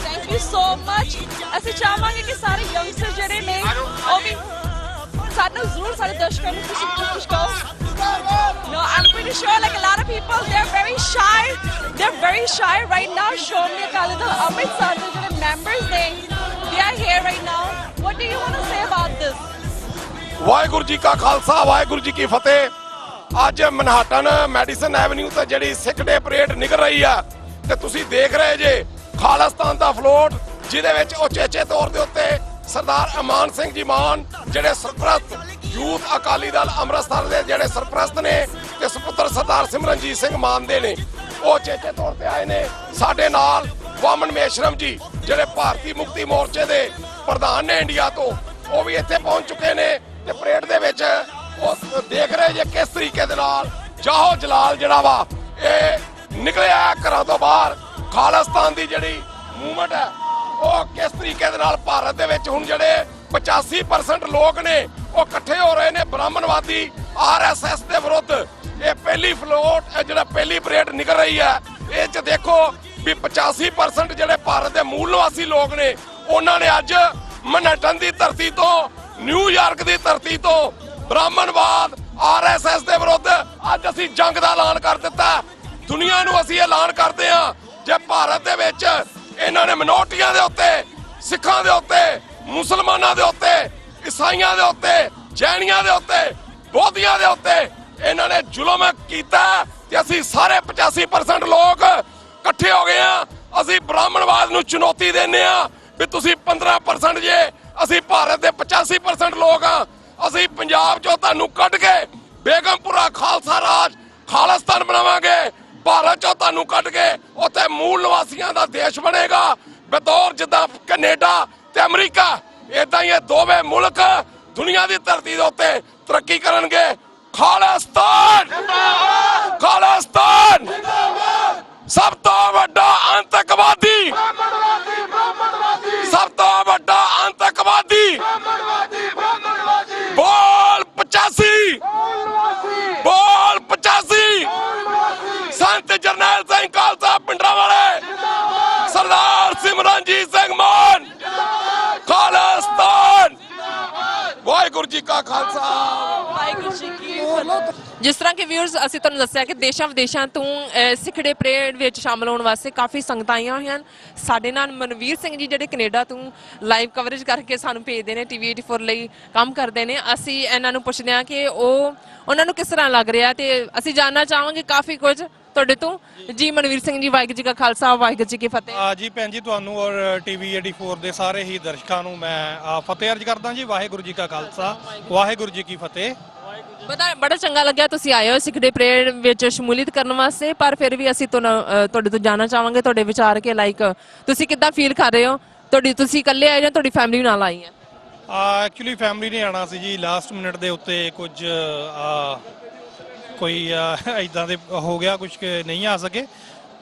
Thank you so much. ਅਸੀਂ ਚਾਹਾਂਗੇ ਕਿ ਸਾਰੇ ਯੰਗਸਟਰ ਜਿਹੜੇ ਨੇ ਉਹ ਵੀ ਸਾਡੇ ਨਾਲ ਜ਼ਰੂਰ ਸਾਡੇ ਦਰਸ਼ਕਾਂ ਨੂੰ ਕੁਝ ਕਹੋ। No, I'm pretty sure like a lot of people they're very shy. They're very shy right now. Shomni Akali Dal Amritsar ਦੇ ਜਿਹੜੇ members ਨੇ they are here right now. What do you want to say about this? Waheguru ji ਕਾ ਖਾਲਸਾ, ਵਾਹਿਗੁਰੂ ਜੀ ਕੀ ਫਤਿਹ। ਅੱਜ ਮਨਹਾਟਨ medicine avenue ਤੇ ਜਿਹੜੀ ਸਿੱਖ ਡੇ parade ਨਿਕਲ ਰਹੀ ਆ ਤੇ ਤੁਸੀਂ ਦੇਖ ਰਹੇ ਜੇ ਖਾਲਿਸਤਾਨ ਦਾ ਫਲੋਟ, ਜਿਹਦੇ ਵਿੱਚ ਉਚੇਚੇ ਤੌਰ ਦੇ ਉੱਤੇ ਸਰਦਾਰ ਅਮਾਨ ਸਿੰਘ ਜੀ ਮਾਨ ਜਿਹੜੇ ਸਰਪ੍ਰਸਤ ਯੂਥ ਅਕਾਲੀ ਦਲ ਅੰਮ੍ਰਿਤਸਰ ਦੇ ਜਿਹੜੇ ਸਰਪ੍ਰਸਤ ਨੇ ਤੇ ਸੁਪੁੱਤਰ ਸਰਦਾਰ ਸਿਮਰਨਜੀਤ ਸਿੰਘ ਮਾਨ ਦੇ ਨੇ, ਉਹ ਉਚੇਚੇ ਤੌਰ ਤੇ ਆਏ ਨੇ। ਸਾਡੇ ਨਾਲ ਵਾਮਨ ਮੇਸ਼ਰਮ ਜੀ ਜਿਹੜੇ ਭਾਰਤੀ ਮੁਕਤੀ ਮੋਰਚੇ ਦੇ ਪ੍ਰਧਾਨ ਨੇ ਇੰਡੀਆ ਤੋਂ, ਉਹ ਵੀ ਇੱਥੇ ਪਹੁੰਚ ਚੁੱਕੇ ਨੇ ਤੇ ਪਰੇਡ ਦੇ ਵਿੱਚ ਉਹ ਦੇਖ ਰਹੇ ਜੇ ਕਿਸ ਤਰੀਕੇ ਦੇ ਨਾਲ ਜਾਹੋ ਜਲਾਲ ਜਿਹੜਾ ਵਾ ਇਹ ਨਿਕਲਿਆ ਘਰਾਂ ਤੋਂ ਬਾਹਰ। ਖਾਲਿਸਤਾਨ ਦੀ ਜਿਹੜੀ ਮੂਵਮੈਂਟ ਹੈ ਉਹ ਕਿਸ ਤਰੀਕੇ ਦੇ ਨਾਲ ਭਾਰਤ ਦੇ ਵਿੱਚ ਹੁਣ ਜਿਹੜੇ 85% ਲੋਕ ਨੇ ਉਹ ਇਕੱਠੇ ਹੋ ਰਹੇ ਨੇ ਬ੍ਰਾਹਮਣਵਾਦੀ RSS ਦੇ ਵਿਰੁੱਧ। ਇਹ ਪਹਿਲੀ ਫਲੋਟ ਜਿਹੜਾ ਪਹਿਲੀ ਪਰੇਡ ਨਿਕਲ ਰਹੀ ਹੈ, ਇਹ 'ਚ ਦੇਖੋ ਵੀ 85% ਜਿਹੜੇ ਭਾਰਤ ਦੇ ਮੂਲ ਨਿਵਾਸੀ ਲੋਕ ਨੇ ਉਹਨਾਂ ਨੇ ਅੱਜ ਮਨਹਟਨ ਦੀ ਧਰਤੀ ਤੋਂ, ਨਿਊਯਾਰਕ ਦੀ ਧਰਤੀ ਤੋਂ ਬ੍ਰਾਹਮਣਵਾਦ RSS ਦੇ ਵਿਰੁੱਧ ਅੱਜ ਅਸੀਂ ਜੰਗ ਦਾ ਐਲਾਨ ਕਰ ਦਿੱਤਾ। ਦੁਨੀਆ ਨੂੰ ਅਸੀਂ ਐਲਾਨ ਕਰਦੇ ਹਾਂ ਜੇ ਭਾਰਤ ਦੇ ਵਿੱਚ ਇਹਨਾਂ ਨੇ ਮਿਨੋਰਟੀਆਂ ਦੇ ਉੱਤੇ, ਸਿੱਖਾਂ ਦੇ ਉੱਤੇ, ਮੁਸਲਮਾਨਾਂ ਦੇ ਉੱਤੇ, ਈਸਾਈਆਂ ਦੇ ਉੱਤੇ, ਜੈਨੀਆਂ ਦੇ ਉੱਤੇ, ਬੋਧੀਆਂ ਦੇ ਉੱਤੇ ਇਹਨਾਂ ਨੇ ਜ਼ੁਲਮ ਕੀਤਾ ਤੇ ਅਸੀਂ ਸਾਰੇ 85% ਲੋਕ ਇਕੱਠੇ ਹੋ ਗਏ ਆ। ਅਸੀਂ ਬ੍ਰਾਹਮਣਵਾਦ ਨੂੰ ਚੁਣੌਤੀ ਦਿੰਦੇ ਆ ਵੀ ਤੁਸੀਂ 15% ਜੇ, ਅਸੀਂ ਭਾਰਤ ਦੇ 85% ਲੋਕ ਆ। ਅਸੀਂ ਪੰਜਾਬ ਚੋਂ ਤੁਹਾਨੂੰ ਕੱਢ ਕੇ ਬੇਗਮਪੁਰਾ ਖਾਲਸਾ ਰਾਜ ਖਾਲਿਸਤਾਨ ਬਣਾਵਾਂਗੇ। ਭਾਰਤ ਚੋਂ ਤੁਹਾਨੂੰ ਕੱਢ ਕੇ ਉੱਥੇ ਮੂਲ ਨਿਵਾਸੀਆਂ ਦਾ ਦੇਸ਼ ਬਣੇਗਾ, ਬਤੌਰ ਜਿੱਦਾਂ ਕੈਨੇਡਾ ਤੇ ਅਮਰੀਕਾ। ਏਦਾਂ ਹੀ ਇਹ ਦੋਵੇਂ ਮੁਲਕ ਦੁਨੀਆ ਦੀ ਧਰਤੀ ਦੇ ਉੱਤੇ ਤਰੱਕੀ ਕਰਨਗੇ। ਖਾਲਿਸਤਾਨ ਜਿੰਦਾਬਾਦ, ਖਾਲਿਸਤਾਨ ਜਿੰਦਾਬਾਦ। ਸਭ ਤੋਂ ਵੱਡਾ ਅੰਤ ਗੁਰਮੇਲ ਸਿੰਘ ਖਾਲਸਾ ਪਿੰਡਰਾਂ ਵਾਲੇ ਸਰਦਾਰ ਸਿਮਰਨਜੀਤ ਸਿੰਘ ਮਾਨ ਖਾਲਿਸਤਾਨ ਵਾਹਿਗੁਰੂ ਜੀ ਕਾ ਖਾਲਸਾ ਵਾਹਿਗੁਰੂ ਜੀ ਕੀ ਫਤਿਹ। ਜਿਸ ਤਰ੍ਹਾਂ ਕਿ ਵਿਊਅਰਸ ਅਸੀਂ ਤੁਹਾਨੂੰ ਦੱਸਿਆ ਕਿ ਦੇਸ਼ਾਂ ਵਿਦੇਸ਼ਾਂ ਤੋਂ ਸਿੱਖ ਡੇ ਪਰੇਡ ਵਿੱਚ ਸ਼ਾਮਲ ਹੋਣ ਵਾਸਤੇ ਕਾਫੀ ਸੰਗਤਾਂ ਆਈਆਂ ਹੋਈਆਂ ਹਨ। ਸਾਡੇ ਨਾਲ ਮਨਵੀਰ ਸਿੰਘ ਜੀ ਜਿਹੜੇ ਕੈਨੇਡਾ ਤੋਂ ਲਾਈਵ ਕਵਰੇਜ ਕਰਕੇ ਸਾਨੂੰ ਭੇਜਦੇ ਨੇ, TV 84 ਲਈ ਕੰਮ ਕਰਦੇ ਨੇ। ਅਸੀਂ ਇਹਨਾਂ ਨੂੰ ਪੁੱਛਦੇ ਹਾਂ ਕਿ ਉਹਨਾਂ ਨੂੰ ਕਿਸ ਤਰ੍ਹਾਂ ਲੱਗ ਰਿਹਾ ਤੇ ਅਸੀਂ ਜਾਣਨਾ ਚਾਹਾਂਗੇ ਕਾਫੀ ਕੁਝ ਤੁਹਾਡੇ ਤੋਂ। ਜੀ ਮਨਵੀਰ ਸਿੰਘ ਜੀ, ਵਾਹਿਗੁਰੂ ਜੀ ਕਾ ਖਾਲਸਾ ਵਾਹਿਗੁਰੂ ਜੀ ਕੀ ਫਤਿਹ। ਜੀ ਭੈਣ ਜੀ, ਤੁਹਾਨੂੰ ਔਰ TV 84 ਦੇ ਸਾਰੇ ਹੀ ਦਰਸ਼ਕਾਂ ਨੂੰ ਮੈਂ ਫਤਿਹ ਅਰਜ਼ ਕਰਦਾ ਜੀ। ਵਾਹਿਗੁਰੂ ਜੀ ਕਾ ਖਾਲਸਾ ਵਾਹਿਗੁਰੂ ਜੀ ਕੀ ਫਤਿਹ। ਬੜਾ ਚੰਗਾ ਲੱਗਿਆ ਤੁਸੀਂ ਆਏ ਹੋ ਸਿੱਖ ਡੇ ਪਰੇਡ ਵਿੱਚ ਸ਼ਮੂਲੀਅਤ ਕਰਨ ਵਾਸਤੇ, ਪਰ ਫਿਰ ਵੀ ਅਸੀਂ ਤੁਹਾਡੇ ਤੋਂ ਜਾਣਨਾ ਚਾਹਾਂਗੇ ਤੁਹਾਡੇ ਵਿਚਾਰ ਕੇ ਲਾਈਕ ਤੁਸੀਂ ਕਿੱਦਾਂ ਫੀਲ ਕਰ ਰਹੇ ਹੋ? ਤੁਸੀਂ ਇਕੱਲੇ ਆਏ ਜਾਂ ਤੁਹਾਡੀ ਫੈਮਿਲੀ ਨਾਲ ਆਈ ਹੈ? ਐਕਚੁਅਲੀ ਫੈਮਿਲੀ ਨੇ ਆਣਾ ਸੀ ਜੀ, ਲਾਸਟ ਮਿੰਟ ਦੇ ਉੱਤੇ ਕੁਝ ਕੋਈ ਇਦਾਂ ਦੇ ਹੋ ਗਿਆ, ਕੁਝ ਨਹੀਂ ਆ ਸਕੇ।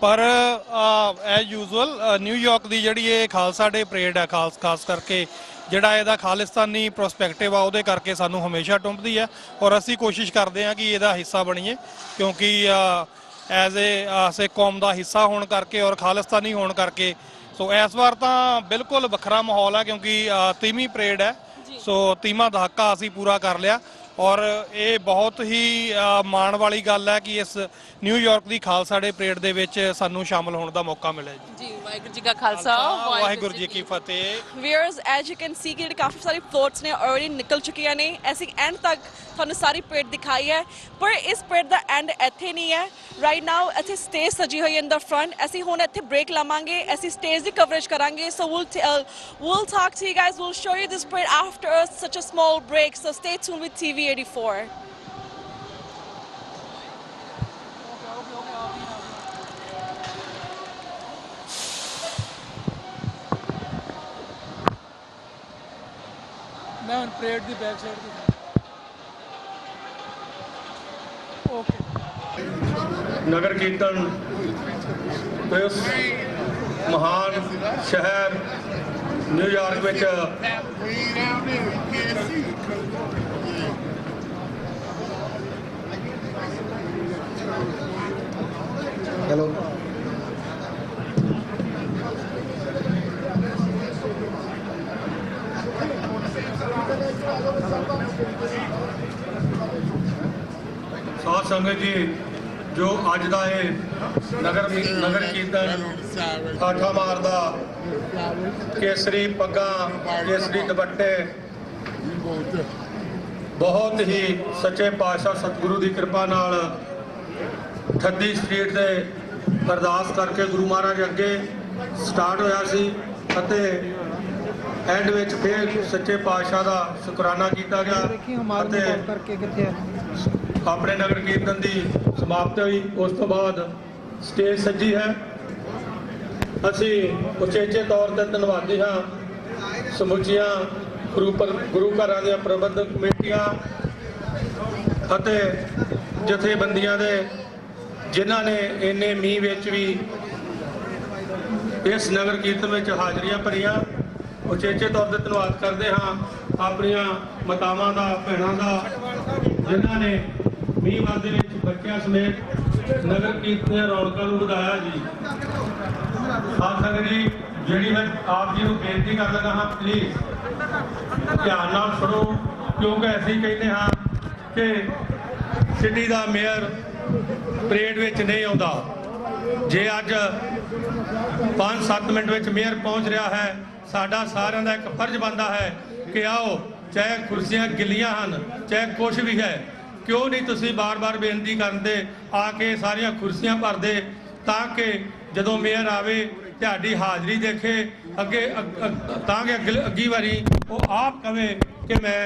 ਪਰ ਐਜ਼ ਯੂਜ਼ੁਅਲ ਨਿਊਯਾਰਕ ਦੀ ਜਿਹੜੀ ਇਹ ਖਾਲਸਾ ਡੇ ਪਰੇਡ ਹੈ, ਖਾਸ ਕਰਕੇ ਜਿਹੜਾ ਇਹਦਾ ਖਾਲਿਸਤਾਨੀ ਪ੍ਰੋਸਪੈਕਟਿਵ ਆ, ਉਹਦੇ ਕਰਕੇ ਸਾਨੂੰ ਹਮੇਸ਼ਾ ਟੁੰਬਦੀ ਹੈ ਔਰ ਅਸੀਂ ਕੋਸ਼ਿਸ਼ ਕਰਦੇ ਹਾਂ ਕਿ ਇਹਦਾ ਹਿੱਸਾ ਬਣੀਏ, ਕਿਉਂਕਿ ਐਜ਼ ਏ ਕੌਮ ਦਾ ਹਿੱਸਾ ਹੋਣ ਕਰਕੇ ਔਰ ਖਾਲਿਸਤਾਨੀ ਹੋਣ ਕਰਕੇ। ਸੋ ਇਸ ਵਾਰ ਤਾਂ ਬਿਲਕੁਲ ਵੱਖਰਾ ਮਾਹੌਲ ਹੈ, ਕਿਉਂਕਿ 30ਵੀਂ ਪਰੇਡ ਹੈ। ਸੋ 30ਵਾਂ ਦਹਾਕਾ ਅਸੀਂ ਪੂਰਾ ਕਰ ਲਿਆ ਔਰ ਇਹ ਬਹੁਤ ਹੀ ਮਾਣ ਵਾਲੀ ਗੱਲ ਹੈ ਕਿ ਇਸ ਨਿਊਯਾਰਕ ਦੀ ਖਾਲਸਾ ਡੇ ਪਰੇਡ ਦੇ ਵਿੱਚ ਸਾਨੂੰ ਸ਼ਾਮਲ ਹੋਣ ਦਾ ਮੌਕਾ ਮਿਲਿਆ ਜੀ। ਵਾਹਿਗੁਰੂ ਜੀ ਕਾ ਖਾਲਸਾ ਵਾਹਿਗੁਰੂ ਜੀ ਕੀ ਫਤਿਹ। ਵੀਅਰਸ, ਐਜ਼ ਯੂ ਕੈਨ ਸੀ ਕਿ ਕਾਫੀ ਸਾਰੀ ਫਲੋਟਸ ਨੇ ਆਲਰੇਡੀ ਨਿਕਲ ਚੁੱਕੀਆਂ ਨੇ। ਅਸੀਂ ਐਂਡ ਤੱਕ ਤੁਹਾਨੂੰ ਸਾਰੀ ਪਰੇਡ ਦਿਖਾਈ ਹੈ, ਪਰ ਇਸ ਪਰੇਡ ਦਾ ਐਂਡ ਇੱਥੇ ਨਹੀਂ ਹੈ। ਰਾਈਟ ਨਾਓ ਇੱਥੇ ਸਟੇਜ ਸਜੀ ਹੋਈ ਇਨ ਦਾ ਫਰੰਟ। ਅਸੀਂ ਹੁਣ ਇੱਥੇ ਬ੍ਰੇਕ ਲਵਾਂਗੇ, ਅਸੀਂ ਸਟੇਜ ਦੀ ਕਵਰੇਜ ਕਰਾਂਗੇ। ਸੋ we'll talk to you guys, we'll show you this parade after such a small break, so stay tuned with TV 84. ਮੈਂ ਹੁਣ ਪਰੇਡ ਦੀ ਬੈਕ ਸਾਈਡ ਤੇ ਨਗਰ ਕੀਰਤਨ ਇਸ ਮਹਾਨ ਸ਼ਹਿਰ ਨਿਊਯਾਰਕ ਵਿੱਚ ਹੈਲੋ ਸਾਧ ਸੰਗਤ ਜੀ, ਜੋ ਅੱਜ ਦਾ ਇਹ ਨਗਰ ਕੀਰਤਨ ਠਾਠਾ ਮਾਰਦਾ, ਕੇਸਰੀ ਪੱਗਾਂ, ਕੇਸਰੀ ਦੁਪੱਟੇ, ਬਹੁਤ ਹੀ ਸੱਚੇ ਪਾਤਸ਼ਾਹ ਸਤਿਗੁਰੂ ਦੀ ਕਿਰਪਾ ਨਾਲ 38 ਸਟਰੀਟ ਦੇ ਅਰਦਾਸ ਕਰਕੇ ਗੁਰੂ ਮਹਾਰਾਜ ਅੱਗੇ ਸਟਾਰਟ ਹੋਇਆ ਸੀ ਅਤੇ ਐਂਡ ਵਿੱਚ ਫਿਰ ਸੱਚੇ ਪਾਤਸ਼ਾਹ ਦਾ ਸ਼ੁਕਰਾਨਾ ਕੀਤਾ ਗਿਆ ਅਤੇ ਆਪਣੇ ਨਗਰ ਕੀਰਤਨ ਦੀ ਸਮਾਪਤੀ ਹੋਈ। ਉਸ ਤੋਂ ਬਾਅਦ ਸਟੇਜ ਸੱਜੀ ਹੈ। ਅਸੀਂ ਉਚੇਚੇ ਤੌਰ ਤੇ ਧੰਨਵਾਦੀ ਹਾਂ ਸਮੁੱਚੀਆਂ ਗੁਰੂ ਘਰਾਂ ਦੀਆਂ ਪ੍ਰਬੰਧਕ ਕਮੇਟੀਆਂ ਅਤੇ ਜਥੇਬੰਦੀਆਂ ਦੇ, ਜਿਨ੍ਹਾਂ ਨੇ ਇੰਨੇ ਮੀਂਹ ਵਿੱਚ ਵੀ ਇਸ ਨਗਰ ਕੀਰਤਨ ਵਿੱਚ ਹਾਜ਼ਰੀਆਂ ਭਰੀਆਂ। ਉਚੇਚੇ ਤੌਰ ਤੇ ਧੰਨਵਾਦ ਕਰਦੇ ਹਾਂ ਆਪਣੀਆਂ ਮਾਤਾਵਾਂ ਦਾ, ਭੈਣਾਂ ਦਾ, ਜਿਨ੍ਹਾਂ ਨੇ ਮੀਂਹ ਵਾਦੇ ਵਿੱਚ ਬੱਚਿਆਂ ਸਮੇਤ ਨਗਰ ਕੀਰਤਨ ਦੀਆਂ ਰੌਣਕਾਂ ਨੂੰ ਵਧਾਇਆ ਜੀ। ਸਾਧ ਸੰਗਤ ਜੀ, ਜਿਹੜੀ ਮੈਂ ਆਪ ਜੀ ਨੂੰ ਬੇਨਤੀ ਕਰ ਲੱਗਾ ਹਾਂ, ਪਲੀਜ਼ ਧਿਆਨ ਨਾਲ ਸੁਣੋ, ਕਿਉਂਕਿ ਅਸੀਂ ਕਹਿੰਦੇ ਹਾਂ ਕਿ ਸਿਟੀ ਦਾ ਮੇਅਰ ਪਰੇਡ ਵਿੱਚ ਨਹੀਂ ਆਉਂਦਾ। ਜੇ ਅੱਜ 5-7 ਮਿੰਟ ਵਿੱਚ ਮੇਅਰ ਪਹੁੰਚ ਰਿਹਾ ਹੈ, ਸਾਡਾ ਸਾਰਿਆਂ ਦਾ ਇੱਕ ਫਰਜ਼ ਬਣਦਾ ਹੈ ਕਿ ਆਓ, ਚਾਹੇ ਕੁਰਸੀਆਂ ਗਿੱਲੀਆਂ ਹਨ, ਚਾਹੇ ਕੁਛ ਵੀ ਹੈ, ਕਿਉਂ ਨਹੀਂ ਤੁਸੀਂ ਬਾਰ-ਬਾਰ ਬੇਨਤੀ ਕਰਦੇ ਆ ਕੇ ਸਾਰੀਆਂ ਕੁਰਸੀਆਂ ਭਰਦੇ, ਤਾਂ ਕਿ ਜਦੋਂ ਮੇਅਰ ਆਵੇ ਤੁਹਾਡੀ ਹਾਜ਼ਰੀ ਦੇਖੇ ਅੱਗੇ, ਤਾਂ ਕਿ ਅੱਗੀ ਵਾਰੀ ਉਹ ਆਪ ਕਵੇ ਕਿ ਮੈਂ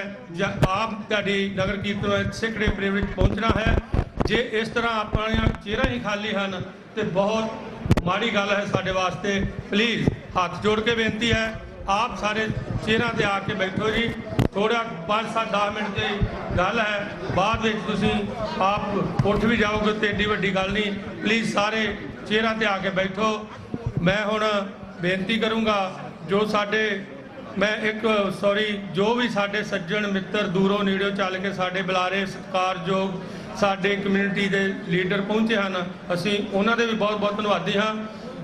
ਆਪ ਤੁਹਾਡੀ ਨਗਰ ਕੀਰਤਨ ਸਿੱਖ ਡੇ ਪਰੇਡ ਵਿੱਚ ਪਹੁੰਚਣਾ ਹੈ। ਜੇ ਇਸ ਤਰ੍ਹਾਂ ਆਪਣੀਆਂ ਚੇਅਰਾਂ ਹੀ ਖਾਲੀ ਹਨ ਤੇ ਬਹੁਤ ਮਾੜੀ ਗੱਲ ਹੈ ਸਾਡੇ ਵਾਸਤੇ। ਪਲੀਜ਼ ਹੱਥ ਜੋੜ ਕੇ ਬੇਨਤੀ ਹੈ, ਆਪ ਸਾਰੇ ਚੇਅਰਾਂ ਤੇ ਆ ਕੇ ਬੈਠੋ ਜੀ। ਥੋੜਾ 5-7-10 ਮਿੰਟ ਦੀ ਗੱਲ ਹੈ, ਬਾਅਦ ਵਿੱਚ ਤੁਸੀਂ ਆਪ ਉੱਠ ਵੀ ਜਾਓਗੇ ਤੇ ਏਡੀ ਵੱਡੀ ਗੱਲ ਨਹੀਂ। ਪਲੀਜ਼ ਸਾਰੇ ਚੇਅਰਾਂ ਤੇ ਆ ਕੇ ਬੈਠੋ। ਮੈਂ ਹੁਣ ਬੇਨਤੀ ਕਰੂੰਗਾ ਜੋ ਜੋ ਵੀ ਸਾਡੇ ਸੱਜਣ ਮਿੱਤਰ ਦੂਰੋਂ ਨੇੜਿਓਂ ਚੱਲ ਕੇ ਸਾਡੇ ਬੁਲਾਰੇ ਸਤਿਕਾਰਯੋਗ ਸਾਡੇ ਕਮਿਊਨਿਟੀ ਦੇ ਲੀਡਰ ਪਹੁੰਚੇ ਹਨ, ਅਸੀਂ ਉਹਨਾਂ ਦੇ ਵੀ ਬਹੁਤ ਬਹੁਤ ਧੰਨਵਾਦੀ ਹਾਂ,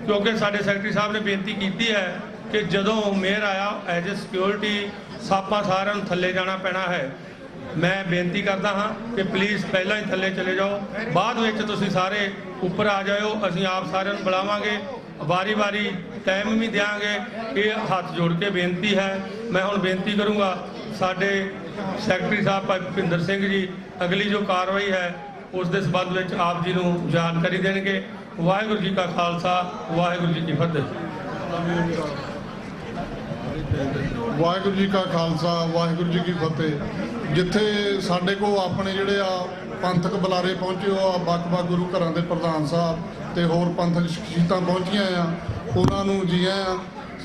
ਕਿਉਂਕਿ ਸਾਡੇ ਸੈਕਟਰੀ ਸਾਹਿਬ ਨੇ ਬੇਨਤੀ ਕੀਤੀ ਹੈ ਕਿ ਜਦੋਂ ਮੇਅਰ ਆਇਆ ਐਜ਼ ਏ ਸਿਕਿਉਰਿਟੀ ਆਪਾਂ ਸਾਰਿਆਂ ਨੂੰ ਥੱਲੇ ਜਾਣਾ ਪੈਣਾ ਹੈ। ਮੈਂ ਬੇਨਤੀ ਕਰਦਾ ਹਾਂ ਕਿ ਪਲੀਜ਼ ਪਹਿਲਾਂ ਹੀ ਥੱਲੇ ਚਲੇ ਜਾਓ, ਬਾਅਦ ਵਿੱਚ ਤੁਸੀਂ ਸਾਰੇ ਉੱਪਰ ਆ ਜਾਇਓ। ਅਸੀਂ ਆਪ ਸਾਰਿਆਂ ਨੂੰ ਬੁਲਾਵਾਂਗੇ, ਵਾਰੀ-ਵਾਰੀ ਟਾਈਮ ਵੀ ਦਿਆਂਗੇ। ਇਹ ਹੱਥ ਜੋੜ ਕੇ ਬੇਨਤੀ ਹੈ। ਮੈਂ ਹੁਣ ਬੇਨਤੀ ਕਰੂੰਗਾ ਸਾਡੇ ਸੈਕਟਰੀ ਸਾਹਿਬ ਭਾਈ ਭੁਪਿੰਦਰ ਸਿੰਘ ਜੀ ਅਗਲੀ ਜੋ ਕਾਰਵਾਈ ਹੈ ਉਸ ਦੇ ਸੰਬੰਧ ਵਿੱਚ ਆਪ ਜੀ ਨੂੰ ਜਾਣਕਾਰੀ ਦੇਣਗੇ। ਵਾਹਿਗੁਰੂ ਜੀ ਕਾ ਖਾਲਸਾ, ਵਾਹਿਗੁਰੂ ਜੀ ਕੀ ਫਤਿਹ। ਵਾਹਿਗੁਰੂ ਜੀ ਕਾ ਖਾਲਸਾ, ਵਾਹਿਗੁਰੂ ਜੀ ਕੀ ਫਤਿਹ। ਜਿੱਥੇ ਸਾਡੇ ਕੋਲ ਆਪਣੇ ਜਿਹੜੇ ਆ ਪੰਥਕ ਬੁਲਾਰੇ ਪਹੁੰਚੇ ਹੋ ਆ, ਵੱਖ-ਵੱਖ ਗੁਰੂ ਘਰਾਂ ਦੇ ਪ੍ਰਧਾਨ ਸਾਹਿਬ ਤੇ ਹੋਰ ਪੰਥਕ ਸ਼ਖਸੀਅਤਾਂ ਪਹੁੰਚੀਆਂ ਆ, ਉਹਨਾਂ ਨੂੰ ਜੀ ਆਇਆਂ।